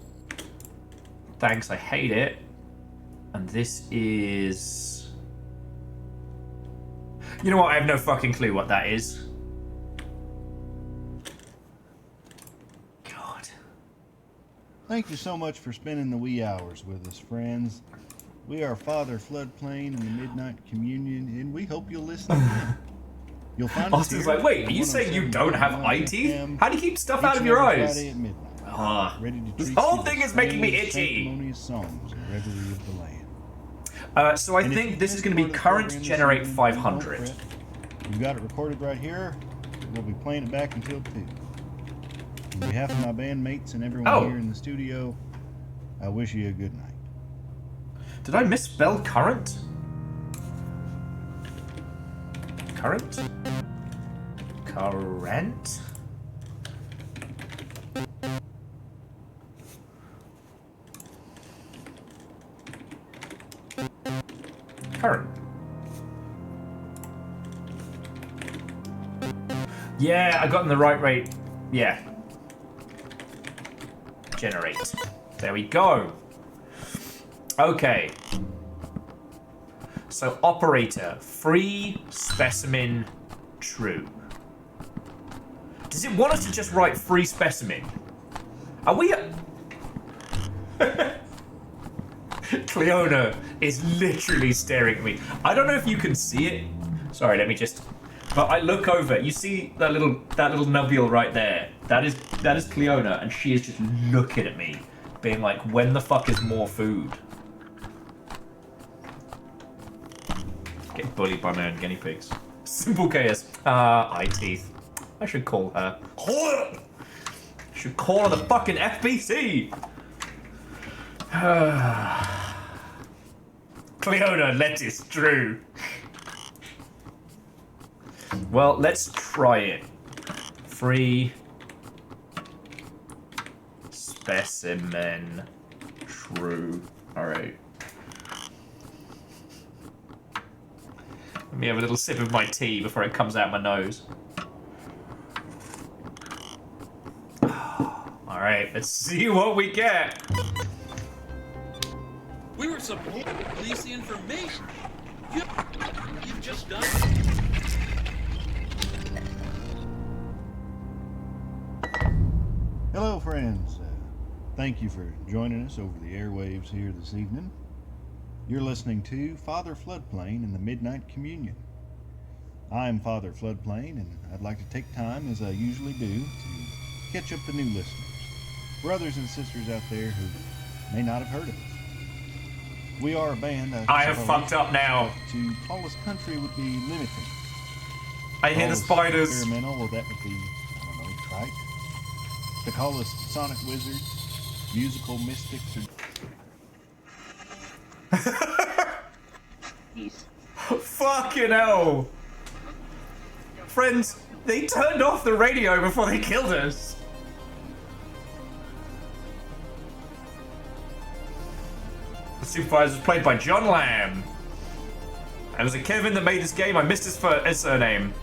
Thanks, I hate it. And this is... You know what? I have no fucking clue what that is. God. Thank you so much for spending the wee hours with us, friends. We are Father Floodplain and the Midnight Communion, and we hope you'll listen again. You'll find us Austin's here like, wait, at are you saying you don't have 107.1 eye teeth? FM How do you keep stuff each out of and your every eyes? Friday at midnight. Ready to This treat whole you thing to is making me strange, itchy. sanctimonious songs and revelry of the land. So I And if think you this is missed going to be part of the current program this generate evening, 500. don't fret. We've got it recorded right here. We'll be playing it back until 2. On behalf of my bandmates and everyone here in the studio, I wish you a good night. Did I misspell current? Current? Current? Current. Yeah, I got in the right rate. Yeah. Generate. There we go. Okay. So, operator, free specimen true. Does it want us to just write free specimen? Are we... Cleona is literally staring at me. I don't know if you can see it. Sorry, let me just... But I look over. You see that little nubule right there? That is Cleona, and she is just looking at me, being like, when the fuck is more food? Getting bullied by my own guinea pigs. Simple chaos. Eye teeth. I should call her. Should call her the fucking FBC. Cleona, lettuce, Drew. Well, let's try it. Free specimen true. Alright. Let me have a little sip of my tea before it comes out my nose. Alright, let's see what we get. We were supposed to release the information. You've just done. Hello, friends. Thank you for joining us over the airwaves here this evening. You're listening to Father Floodplain and the Midnight Communion. I'm Father Floodplain, and I'd like to take time, as I usually do, to catch up the new listeners, brothers and sisters out there who may not have heard of us. We are a band. I have fucked up now. To call us country would be limiting. I hear the spiders. Experimental, well, that would be, I don't know, trite. To call us sonic wizards, musical mystics, or... Fucking hell. Friends, they turned off the radio before they killed us. The supervisor was played by John Lamb. It was a Kevin that made this game. I missed his surname.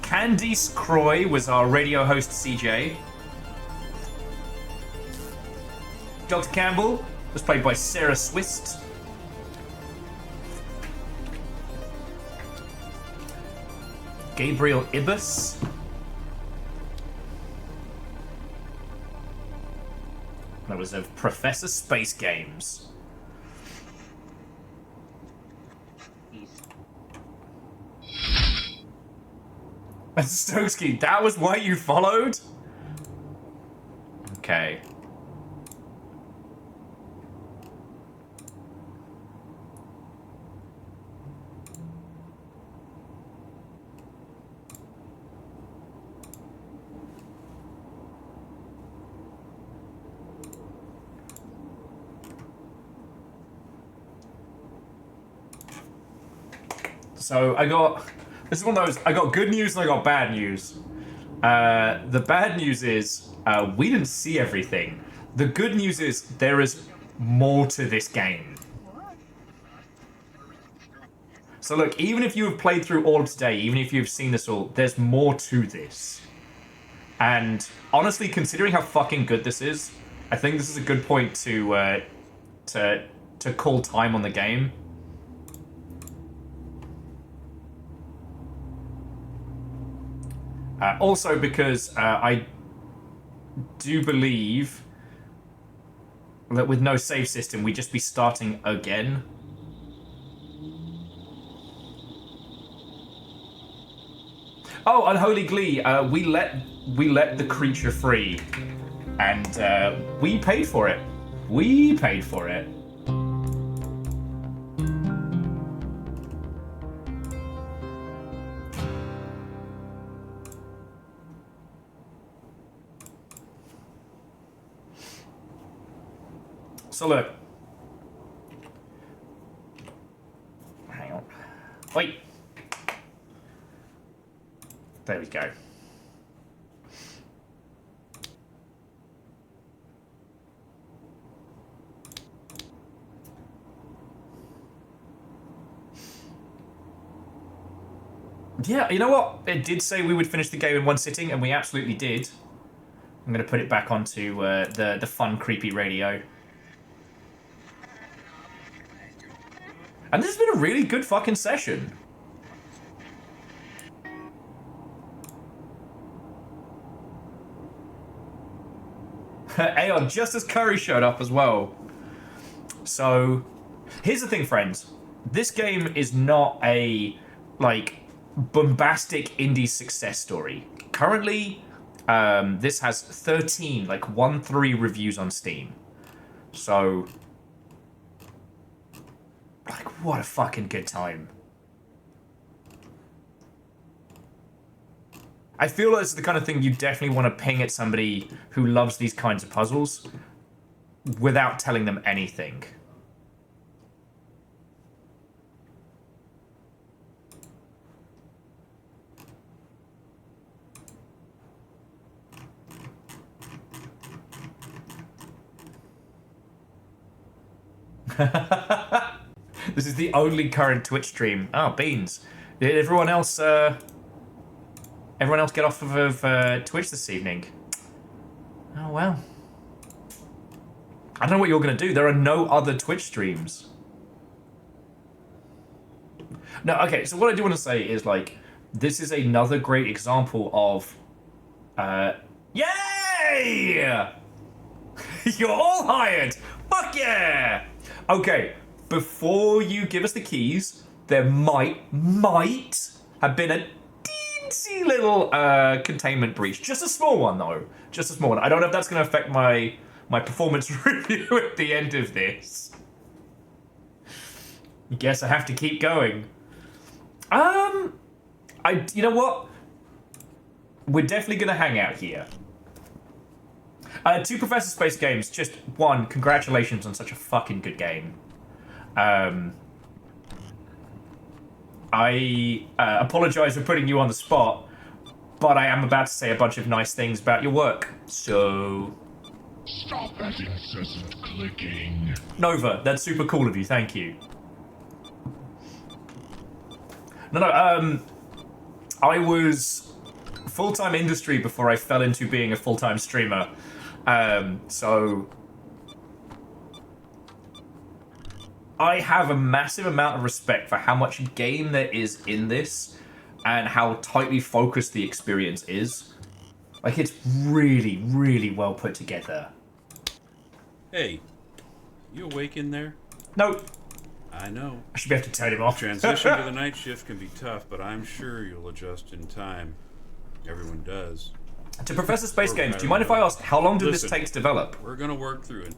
Candice Croy was our radio host, CJ. Dr. Campbell was played by Sarah Swist. Gabriel Ibis. That was of Professor Space Games. And Stokesky, that was why you followed? Okay. So this is one of those, I got good news and I got bad news. The bad news is, we didn't see everything. The good news is, there is more to this game. So look, even if you have played through all of today, even if you've seen this all, there's more to this. And honestly, considering how fucking good this is, I think this is a good point to call time on the game. Also because I do believe that with no save system, we'd just be starting again. Oh, Unholy Glee, we let the creature free, and we paid for it. We paid for it. So look. Hang on. Wait. There we go. Yeah, you know what? It did say we would finish the game in one sitting, and we absolutely did. I'm going to put it back onto the fun, creepy radio. And this has been a really good fucking session. Aeon, just as Curry showed up as well. So, here's the thing, friends. This game is not a, like, bombastic indie success story. Currently, this has 13, like, 1-3 reviews on Steam. So, like, what a fucking good time. I feel like it's the kind of thing you definitely want to ping at somebody who loves these kinds of puzzles without telling them anything. This is the only current Twitch stream. Oh, beans. Did everyone else get off of Twitch this evening? Oh, well. I don't know what you're going to do. There are no other Twitch streams. No, okay, so what I do want to say is, like, this is another great example of... Yay! You're all hired! Fuck yeah! Okay, before you give us the keys, there might have been a teensy little containment breach. Just a small one, though. Just a small one. I don't know if that's going to affect my performance review at the end of this. I guess I have to keep going. You know what? We're definitely going to hang out here. To Professor Space Games, just one, congratulations on such a fucking good game. I apologize for putting you on the spot, but I am about to say a bunch of nice things about your work, so... Stop that incessant clicking. Nova, that's super cool of you, thank you. No, I was full-time industry before I fell into being a full-time streamer. So I have a massive amount of respect for how much game there is in this and how tightly focused the experience is. Like, it's really, really well put together. Hey, you awake in there? No. I know. I should be able to turn him off. Transition to the night shift can be tough, but I'm sure you'll adjust in time. Everyone does. To Professor Space Games, do you mind if I ask, how long did this take to develop? We're going to work through it.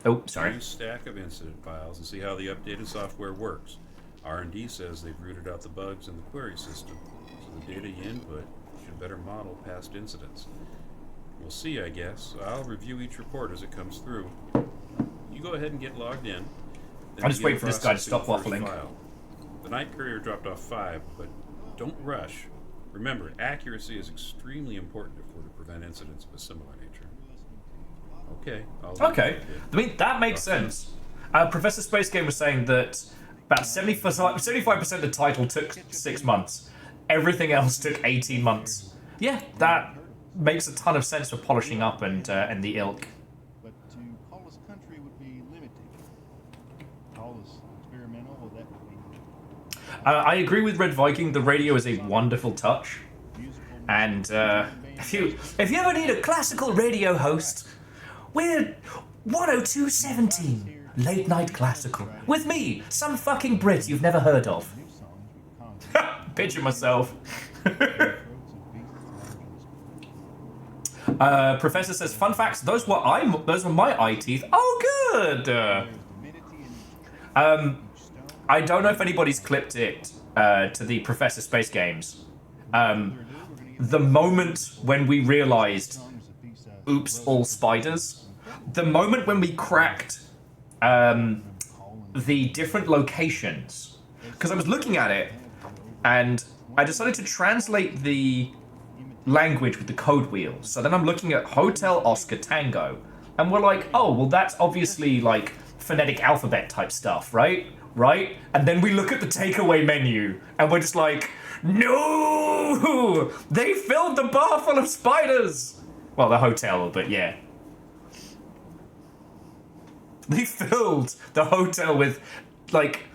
Oh, sorry. New stack of incident files and see how the updated software works. R&D says they've rooted out the bugs in the query system, so the data you input should better model past incidents. We'll see, I guess. I'll review each report as it comes through. You go ahead and get logged in. I'm just waiting for this guy to stop waffling. The night courier dropped off 5, but don't rush. Remember, accuracy is extremely important if we're to prevent incidents of a similar nature. Okay. Okay. I mean, that makes sense. Professor Space Game was saying that about 75% of the title took 6 months. Everything else took 18 months. Yeah, makes a ton of sense for polishing up and the ilk. But to call us country would be limiting. Call us experimental, well, that would be... I agree with Red Viking. The radio is a wonderful touch, and if you ever need a classical radio host, we're 102.17 late night classical with me, some fucking Brit you've never heard of. Picture myself. Professor says, fun facts. Those were my eye teeth. Oh, good. I don't know if anybody's clipped it to the Professor Space Games. The moment when we realized, oops, all spiders. The moment when we cracked the different locations. Because I was looking at it, and I decided to translate the language with the code wheel. So then I'm looking at Hotel Oscar Tango, and we're like, oh, well, that's obviously like phonetic alphabet type stuff, right? Right? And then we look at the takeaway menu, and we're just like, no! They filled the bar full of spiders! Well, the hotel, but yeah. They filled the hotel with, like,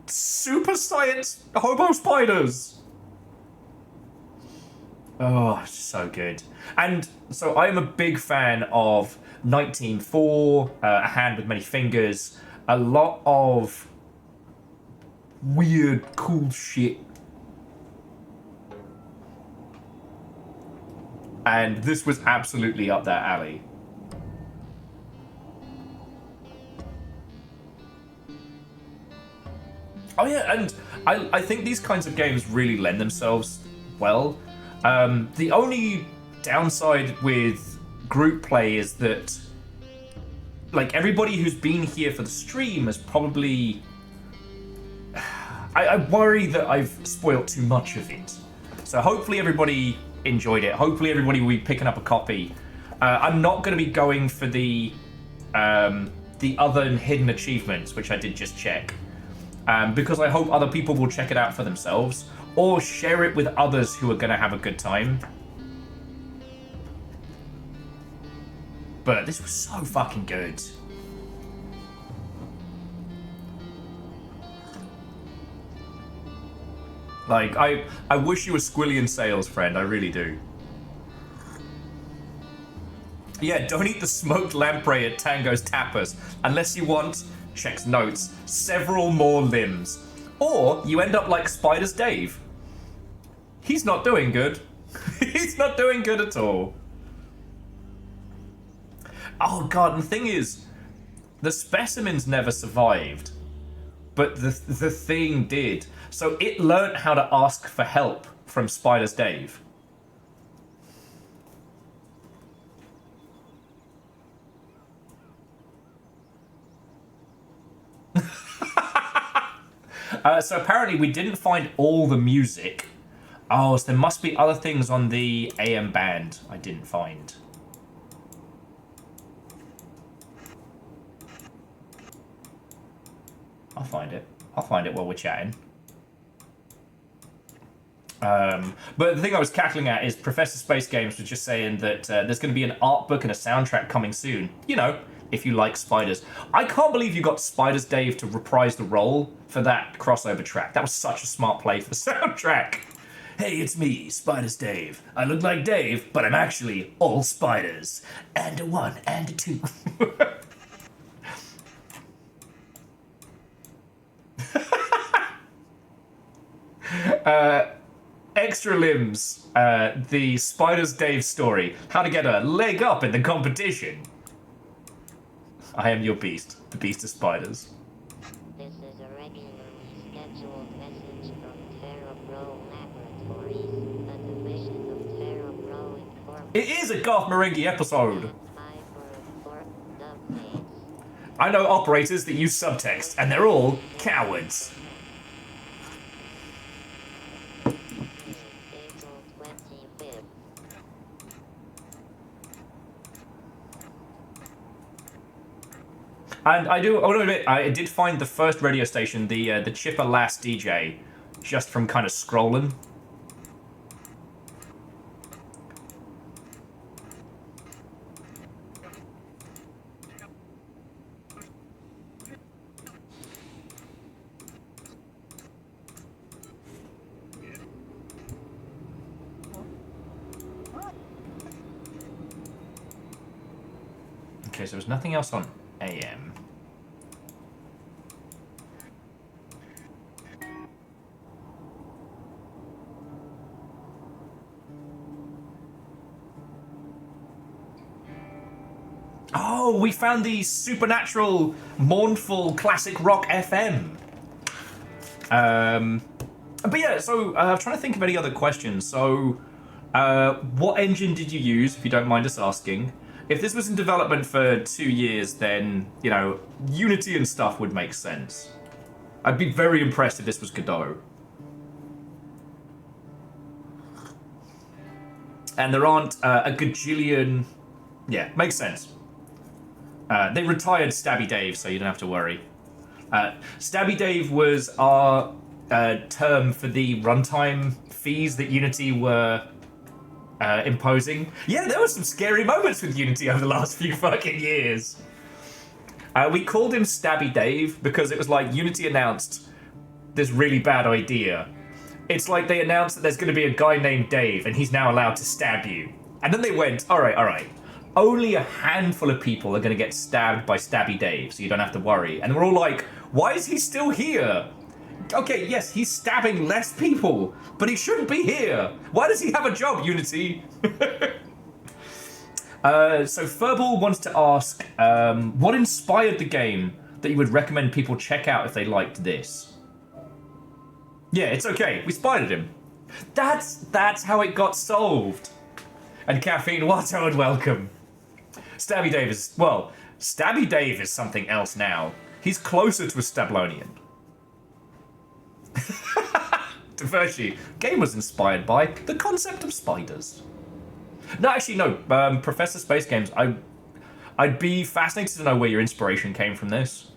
super science hobo spiders. Oh, so good. And so I am a big fan of 1904, A Hand with Many Fingers, a lot of weird, cool shit. And this was absolutely up that alley. Oh yeah, and I think these kinds of games really lend themselves well. The only downside with group play is that, like, everybody who's been here for the stream has probably... I worry that I've spoiled too much of it. So hopefully everybody enjoyed it. Hopefully everybody will be picking up a copy. I'm not going to be going for the other hidden achievements, which I did just check. Because I hope other people will check it out for themselves, or share it with others who are going to have a good time. But this was so fucking good. Like, I wish you were Squillian Sales, friend. I really do. Yeah, don't eat the smoked lamprey at Tango's Tapas unless you want, checks notes, several more limbs. Or you end up like Spider's Dave. He's not doing good. He's not doing good at all. Oh god, and the thing is, the specimens never survived, but the thing did. So it learnt how to ask for help from Spider's Dave. So apparently we didn't find all the music. Oh, so there must be other things on the AM band I didn't find. I'll find it. I'll find it while we're chatting. But the thing I was cackling at is Professor Space Games was just saying that there's going to be an art book and a soundtrack coming soon. You know, if you like spiders. I can't believe you got Spider's Dave to reprise the role for that crossover track. That was such a smart play for the soundtrack. Hey, it's me, Spider's Dave. I look like Dave, but I'm actually all spiders. And a one, and a two. Extra limbs, the Spider's Dave story. How to get a leg up in the competition. I am your beast, the beast of spiders. This is a regularly scheduled message from Terra Pro Laboratories, a division of Terra Pro Incorporated. It is a Garth Marenghi episode. Time for important updates. I know operators that use subtext, and they're all cowards. April 25th. And I want to admit, I did find the first radio station, the Chipper Last DJ, just from kind of scrolling. Okay, so there's nothing else on AM. Oh, we found the supernatural, mournful, classic rock FM. But yeah, so I'm trying to think of any other questions. So, what engine did you use, if you don't mind us asking? If this was in development for 2 years, then, you know, Unity and stuff would make sense. I'd be very impressed if this was Godot. And there aren't a gajillion... Yeah, makes sense. They retired Stabby Dave, so you don't have to worry. Stabby Dave was our term for the runtime fees that Unity were imposing. Yeah, there were some scary moments with Unity over the last few fucking years. We called him Stabby Dave because it was like Unity announced this really bad idea. It's like they announced that there's going to be a guy named Dave and he's now allowed to stab you. And then they went, all right. Only a handful of people are going to get stabbed by Stabby Dave, so you don't have to worry. And we're all like, why is he still here? Okay, yes, he's stabbing less people, but he shouldn't be here. Why does he have a job, Unity? So Furball wants to ask, what inspired the game that you would recommend people check out if they liked this? Yeah, it's okay. We spied him. That's how it got solved. And Caffeine, what I would welcome. Stabby Dave is, well, Stabby Dave is something else now. He's closer to a Stablonian. Divershi, game was inspired by the concept of spiders. No, actually, no. Professor Space Games, I'd be fascinated to know where your inspiration came from this.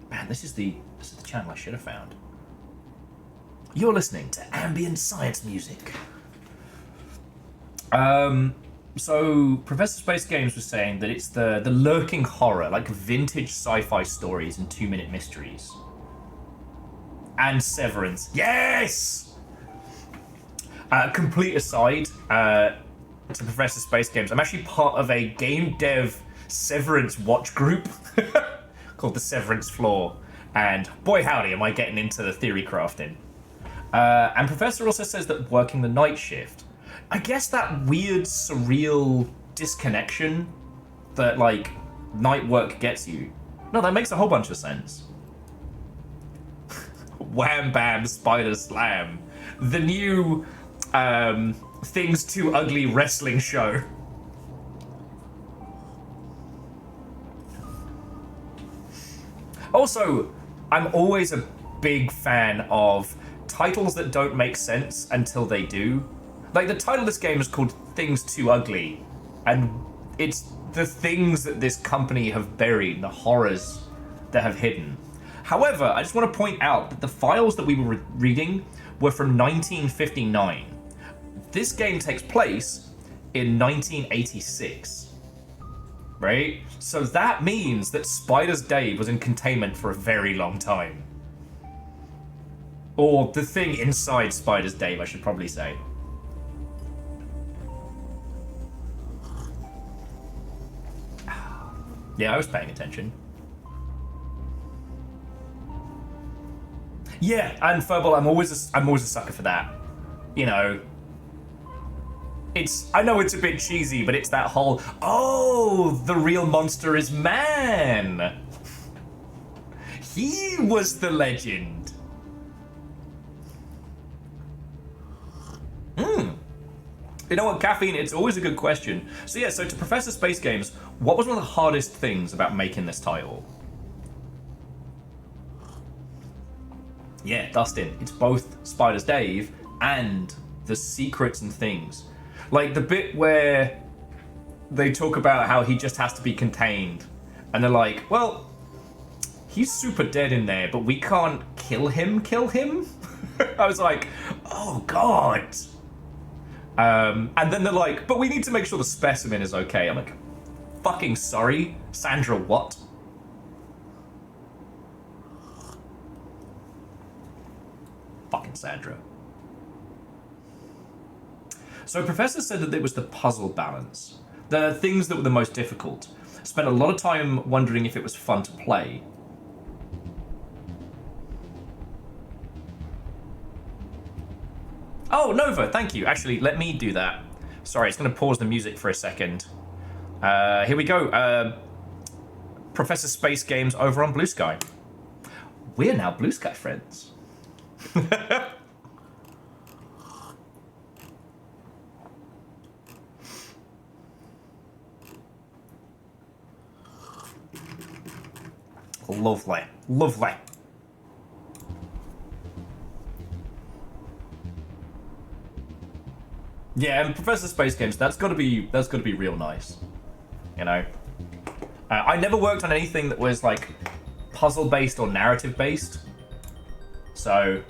Man, this is the channel I should have found. You're listening to ambient science music. So Professor Space Games was saying that it's the lurking horror, like vintage sci-fi stories and 2-minute mysteries. And Severance. Yes! Complete aside to Professor Space Games, I'm actually part of a game dev Severance watch group called the Severance Floor. And boy howdy, am I getting into the theory crafting. And Professor also says that working the night shift, I guess that weird, surreal disconnection that, like, night work gets you. No, that makes a whole bunch of sense. Wham Bam Spider Slam. The new, Things Too Ugly wrestling show. Also, I'm always a big fan of titles that don't make sense until they do. Like, the title of this game is called Things Too Ugly, and it's the things that this company have buried, the horrors that have hidden. However, I just want to point out that the files that we were reading were from 1959. This game takes place in 1986, right? So that means that Spider's Dave was in containment for a very long time. Or the thing inside Spider's Dave, I should probably say. Yeah, I was paying attention. Yeah, and Furball, I'm always a sucker for that. You know, I know it's a bit cheesy, but it's that whole, oh, the real monster is man. He was the legend. You know what, Caffeine, it's always a good question. So yeah, so to Professor Space Games, what was one of the hardest things about making this title? Yeah, Dustin, it's both Spider's Dave and the secrets and things. Like the bit where they talk about how he just has to be contained. And they're like, well, he's super dead in there, but we can't kill him? I was like, oh God. And then they're like, but we need to make sure the specimen is okay. I'm like, fucking sorry, Sandra what? second, Sandra. So Professor said that it was the puzzle balance. The things that were the most difficult. Spent a lot of time wondering if it was fun to play. Oh, Nova, thank you. Actually, let me do that. Sorry, it's going to pause the music for a second. Here we go. Professor Space Games over on Blue Sky. We're now Blue Sky friends. Lovely, lovely. Yeah, and Professor Space Games, that's got to be real nice, you know. I never worked on anything that was like puzzle based or narrative based, so.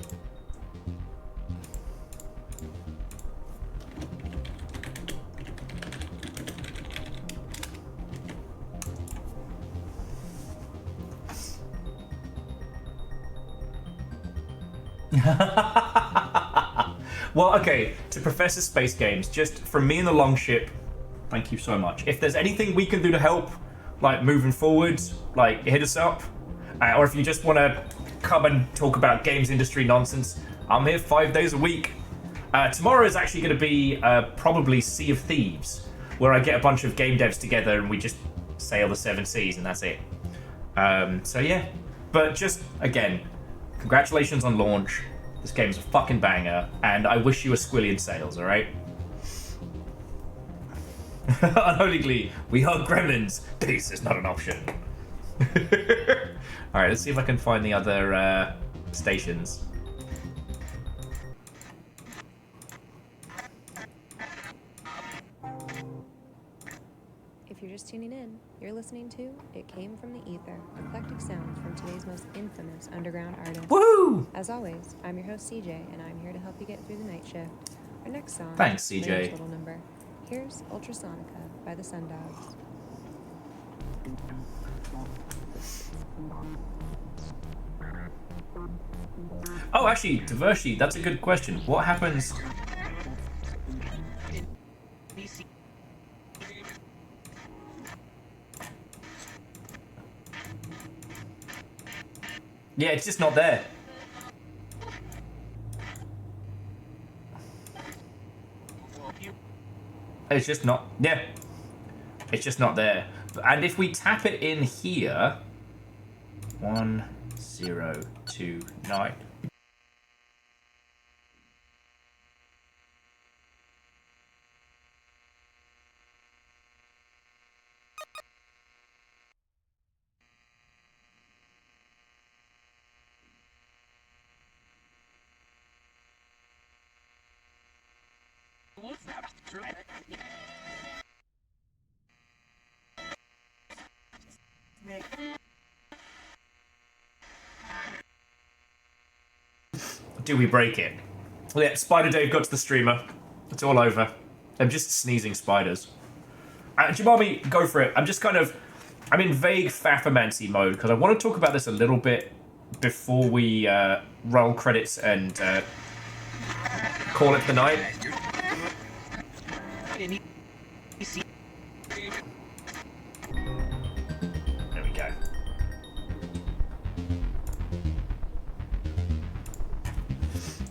Well, okay, to Professor Space Games, just from me and the Longship, thank you so much. If there's anything we can do to help, like moving forward, like hit us up. Or if you just want to come and talk about games industry nonsense, I'm here 5 days a week. Tomorrow is actually going to be probably Sea of Thieves, where I get a bunch of game devs together and we just sail the 7 seas and that's it. So yeah, but just, again, congratulations on launch. This game's a fucking banger, and I wish you a squillion sales, alright? Unholy Glee, we are gremlins. Peace is not an option. Alright, let's see if I can find the other stations. If you're just tuning in, you're listening to It Came From the Ether, eclectic sounds from today's most infamous underground artists. Woo! As always, I'm your host CJ, and I'm here to help you get through the night shift. Our next song, Thanks, CJ. Later Total Number. Here's Ultrasonica by the Sundogs. Oh, actually, Divershi, that's a good question. What happens? Yeah, it's just not there. It's just not, yeah. It's just not there. And if we tap it in here, 1029. Do we break it? Yeah, Spider Dave got to the streamer. It's all over. I'm just sneezing spiders. Jabami, go for it. I'm in vague Faffermancy mode because I want to talk about this a little bit before we roll credits and call it the night. There we go.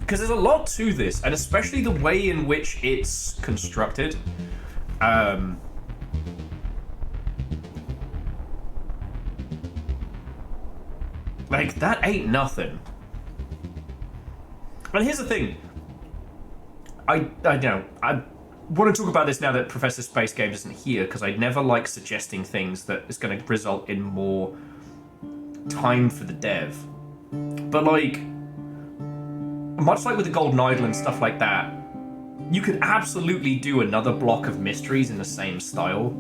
Because there's a lot to this, and especially the way in which it's constructed. Like, that ain't nothing. And here's the thing. I want to talk about this now that Professor Space Games isn't here, because I never like suggesting things that is going to result in more time for the dev. But, like, much like with the Golden Idol and stuff like that, you could absolutely do another block of mysteries in the same style.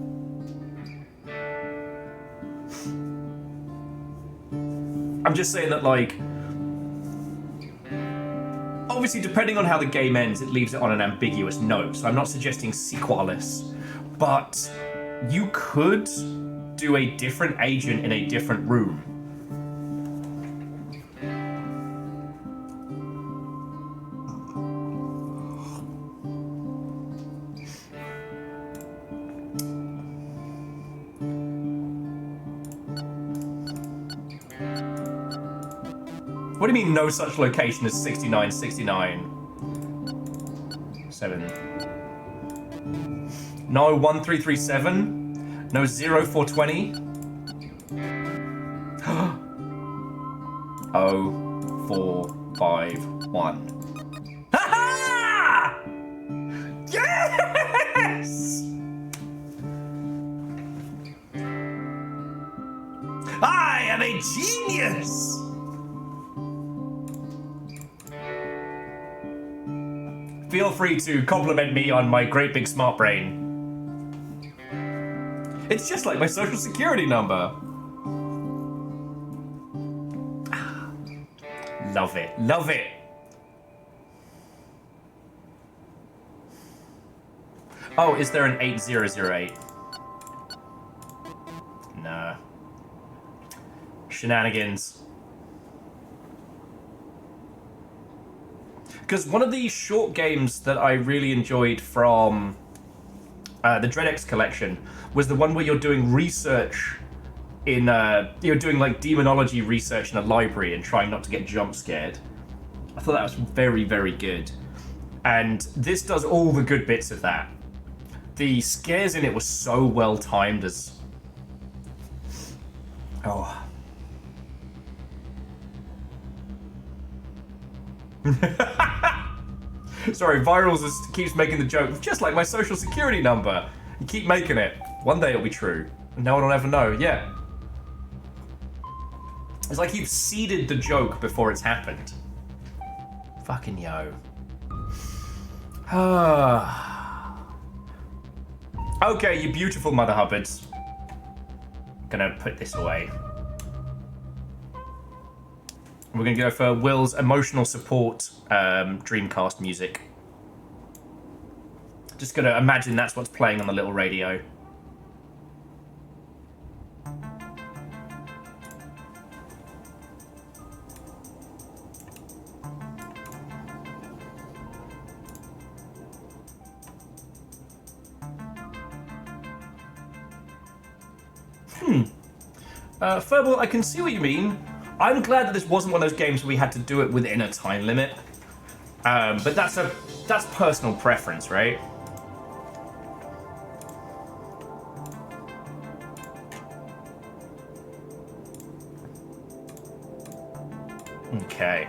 I'm just saying that, like, obviously, depending on how the game ends, it leaves it on an ambiguous note, so I'm not suggesting sequelis, but you could do a different agent in a different room. What do you mean no such location as 6969? 7. No 1337? No 0420? 0451. Ha-ha! Yes! I am a genius! Feel free to compliment me on my great big smart brain. It's just like my social security number. Love it. Love it. Oh, is there an 8008? Nah. Shenanigans. Because one of the short games that I really enjoyed from the DreadX collection was the one where you're doing research in, you're doing like demonology research in a library and trying not to get jump scared. I thought that was very, very good. And this does all the good bits of that. The scares in it were so well timed as... Oh. Sorry, Virals keeps making the joke, just like my social security number. You keep making it. One day it'll be true. And no one will ever know. Yeah. It's like you've seeded the joke before it's happened. Fucking yo. Okay, you beautiful Mother Hubbards. Gonna put this away. We're gonna go for Will's emotional support Dreamcast music. Just gonna imagine that's what's playing on the little radio. Furball, I can see what you mean. I'm glad that this wasn't one of those games where we had to do it within a time limit. But that's personal preference, right? Okay.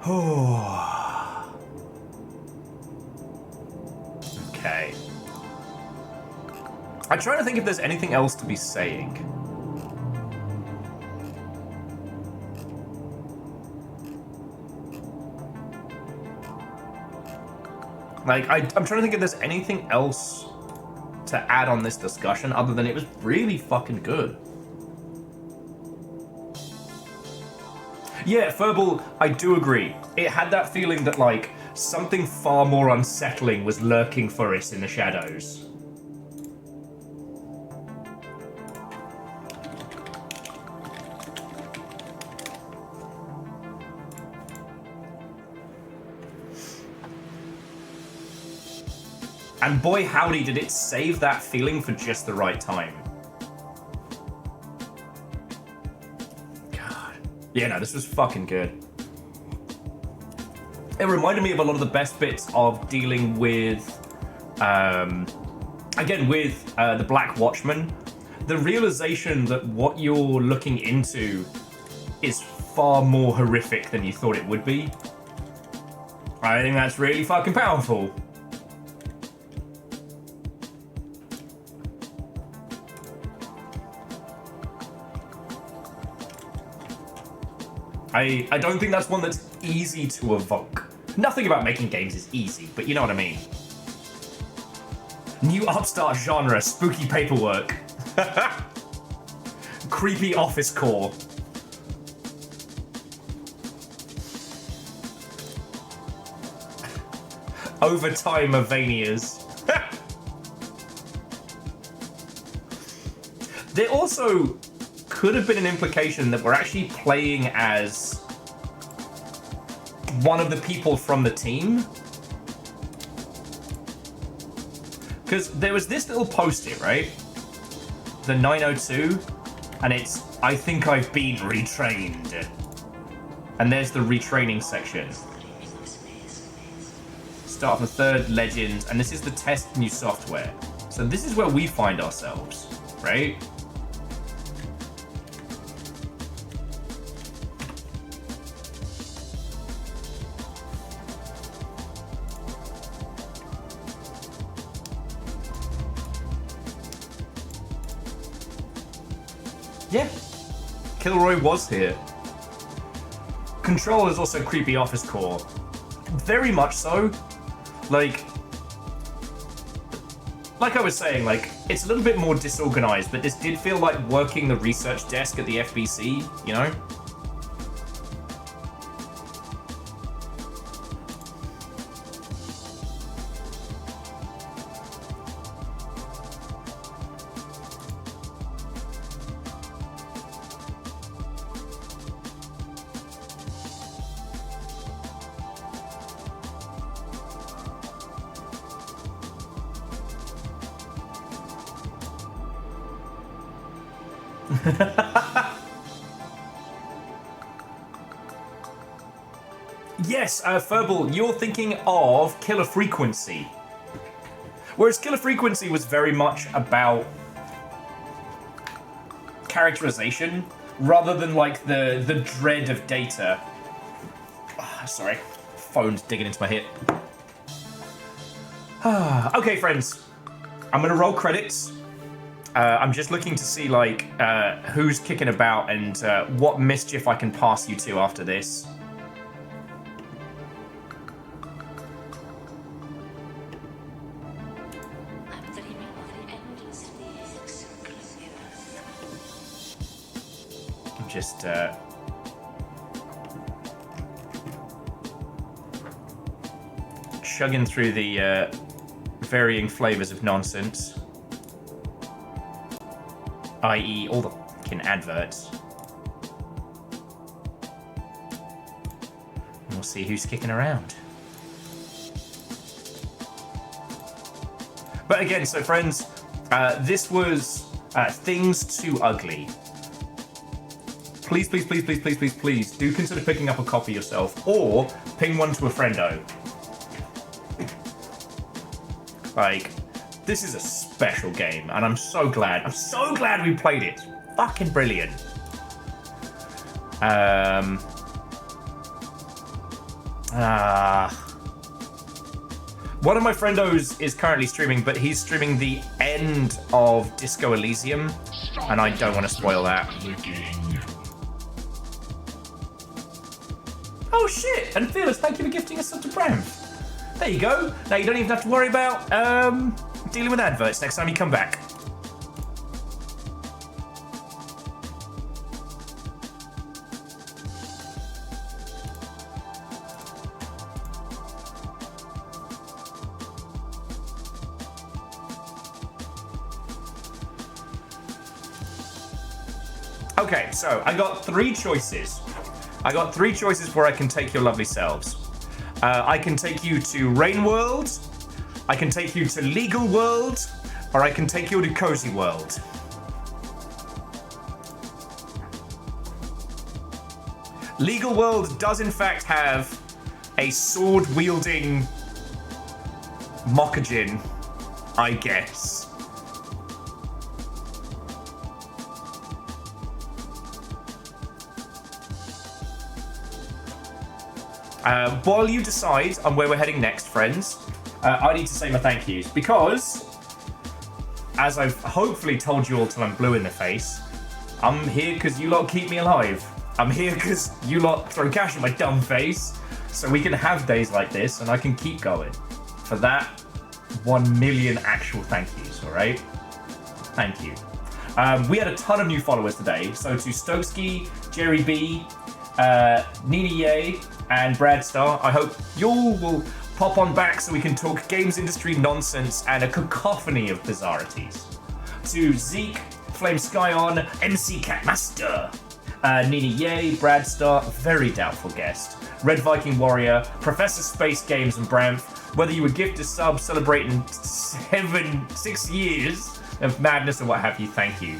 Oh. Okay. I'm trying to think if there's anything else to be saying. Like, I'm trying to think if there's anything else to add on this discussion other than it was really fucking good. Yeah, Furball, I do agree. It had that feeling that, like, something far more unsettling was lurking for us in the shadows. And boy howdy did it save that feeling for just the right time. God. Yeah, no, this was fucking good. It reminded me of a lot of the best bits of dealing with, again, with the Black Watchman. The realization that what you're looking into is far more horrific than you thought it would be. I think that's really fucking powerful. I don't think that's one that's easy to evoke. Nothing about making games is easy, but you know what I mean. New upstart genre, spooky paperwork. Creepy office core. Overtime Avanias. There also could have been an implication that we're actually playing as one of the people from the team. Because there was this little post-it, right? the 902, and it's I think I've been retrained. And there's the retraining section. Start from the third legend, and this is the test new software. So this is where we find ourselves, right? Yeah, Kilroy was here. Control is also creepy office core. Very much so. Like I was saying, like, it's a little bit more disorganized, but this did feel like working the research desk at the FBC, you know? Yes, Furball, you're thinking of Killer Frequency. Whereas Killer Frequency was very much about characterization rather than like the dread of data. Oh, sorry, phone's digging into my hip. Okay, friends, I'm gonna roll credits. I'm just looking to see like who's kicking about and what mischief I can pass you to after this. I'm just chugging through the varying flavors of nonsense. I.e. all the fucking adverts. And we'll see who's kicking around. But again, so friends, this was Things Too Ugly. Please, please, please, please, please, please, please do consider picking up a copy yourself or ping one to a friendo. Like, this is a special game, and I'm so glad we played it. Fucking brilliant. One of my friendos is currently streaming, but he's streaming the end of Disco Elysium, and I don't want to spoil that. Oh shit! And Fearless, thank you for gifting us such a Bram. There you go. Now you don't even have to worry about dealing with adverts next time you come back. Okay, so I got three choices. Where I can take your lovely selves. I can take you to Rain World, I can take you to Legal World, or I can take you to Cozy World. Legal World does in fact have a sword-wielding Mokajin, I guess. While you decide on where we're heading next, friends, I need to say my thank yous because, as I've hopefully told you all till I'm blue in the face, I'm here because you lot keep me alive. I'm here because you lot throw cash at my dumb face, so we can have days like this and I can keep going. For that, 1 million actual thank yous, alright? Thank you. We had a ton of new followers today, so to Stokesky, Jerry B, Nina Ye, and Brad Star, I hope you all will pop on back so we can talk games industry nonsense and a cacophony of bizarrities. To Zeke, Flame Skyon, MC Catmaster, Nina Ye, Brad Star, very doubtful guest, Red Viking Warrior, Professor Space Games and Bramph, whether you were gift a sub celebrating 6 years, of madness and what have you, thank you.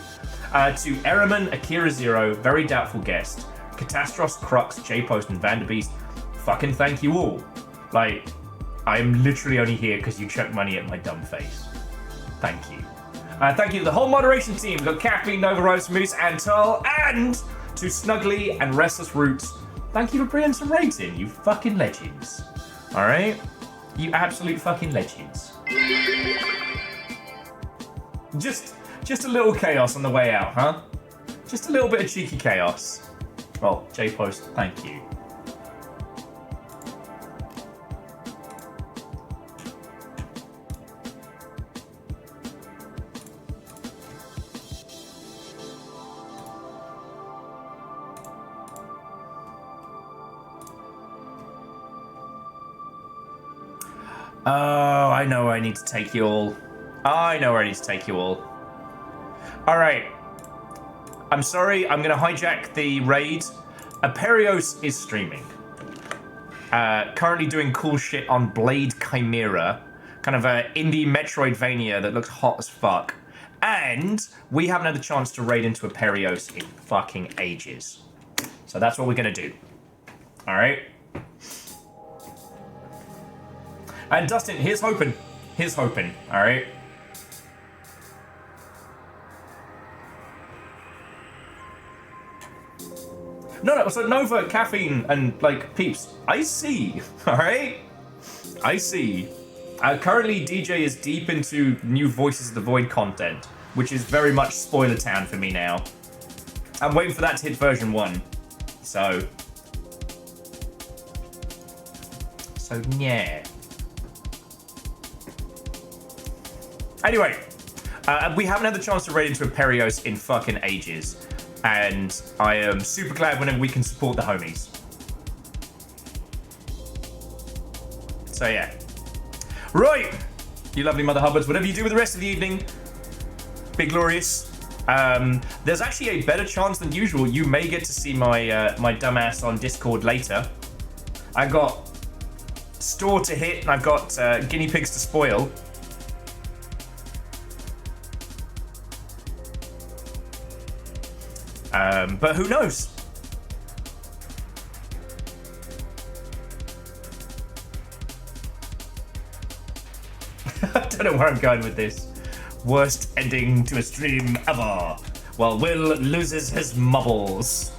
To Ereman, Akira Zero, Very Doubtful Guest, Catastros, Crux, J-Post, and Vanderbeest, fucking thank you all. Like, I am literally only here because you chucked money at my dumb face. Thank you. Thank you to the whole moderation team. We've got Caffeine, Nova Rose, Moose, and Tull, and to Snuggly and Restless Roots. Thank you for bringing some raids in, you fucking legends. Alright? You absolute fucking legends. Just a little chaos on the way out, huh? Just a little bit of cheeky chaos. Well, J-Post, thank you. Oh, I know where I need to take you all. I know where I need to take you all. Alright. I'm sorry, I'm going to hijack the raid. Aperios is streaming. Currently doing cool shit on Blade Chimera. Kind of a indie Metroidvania that looks hot as fuck. And we haven't had the chance to raid into Aperios in fucking ages. So that's what we're going to do. Alright? And Dustin, here's hoping. Here's hoping, alright? No, so Nova, Caffeine, and, like, peeps, I see, alright? I see. Currently, DJ is deep into new Voices of the Void content, which is very much spoiler town for me now. I'm waiting for that to hit version 1. So, yeah. Anyway, we haven't had the chance to raid into Aperios in fucking ages. And I am super glad whenever we can support the homies. So yeah. Right! You lovely Mother Hubbards, whatever you do with the rest of the evening, be glorious. There's actually a better chance than usual you may get to see my my dumbass on Discord later. I've got store to hit and I've got guinea pigs to spoil. But who knows? I don't know where I'm going with this. Worst ending to a stream ever. Well, Will loses his mubbles.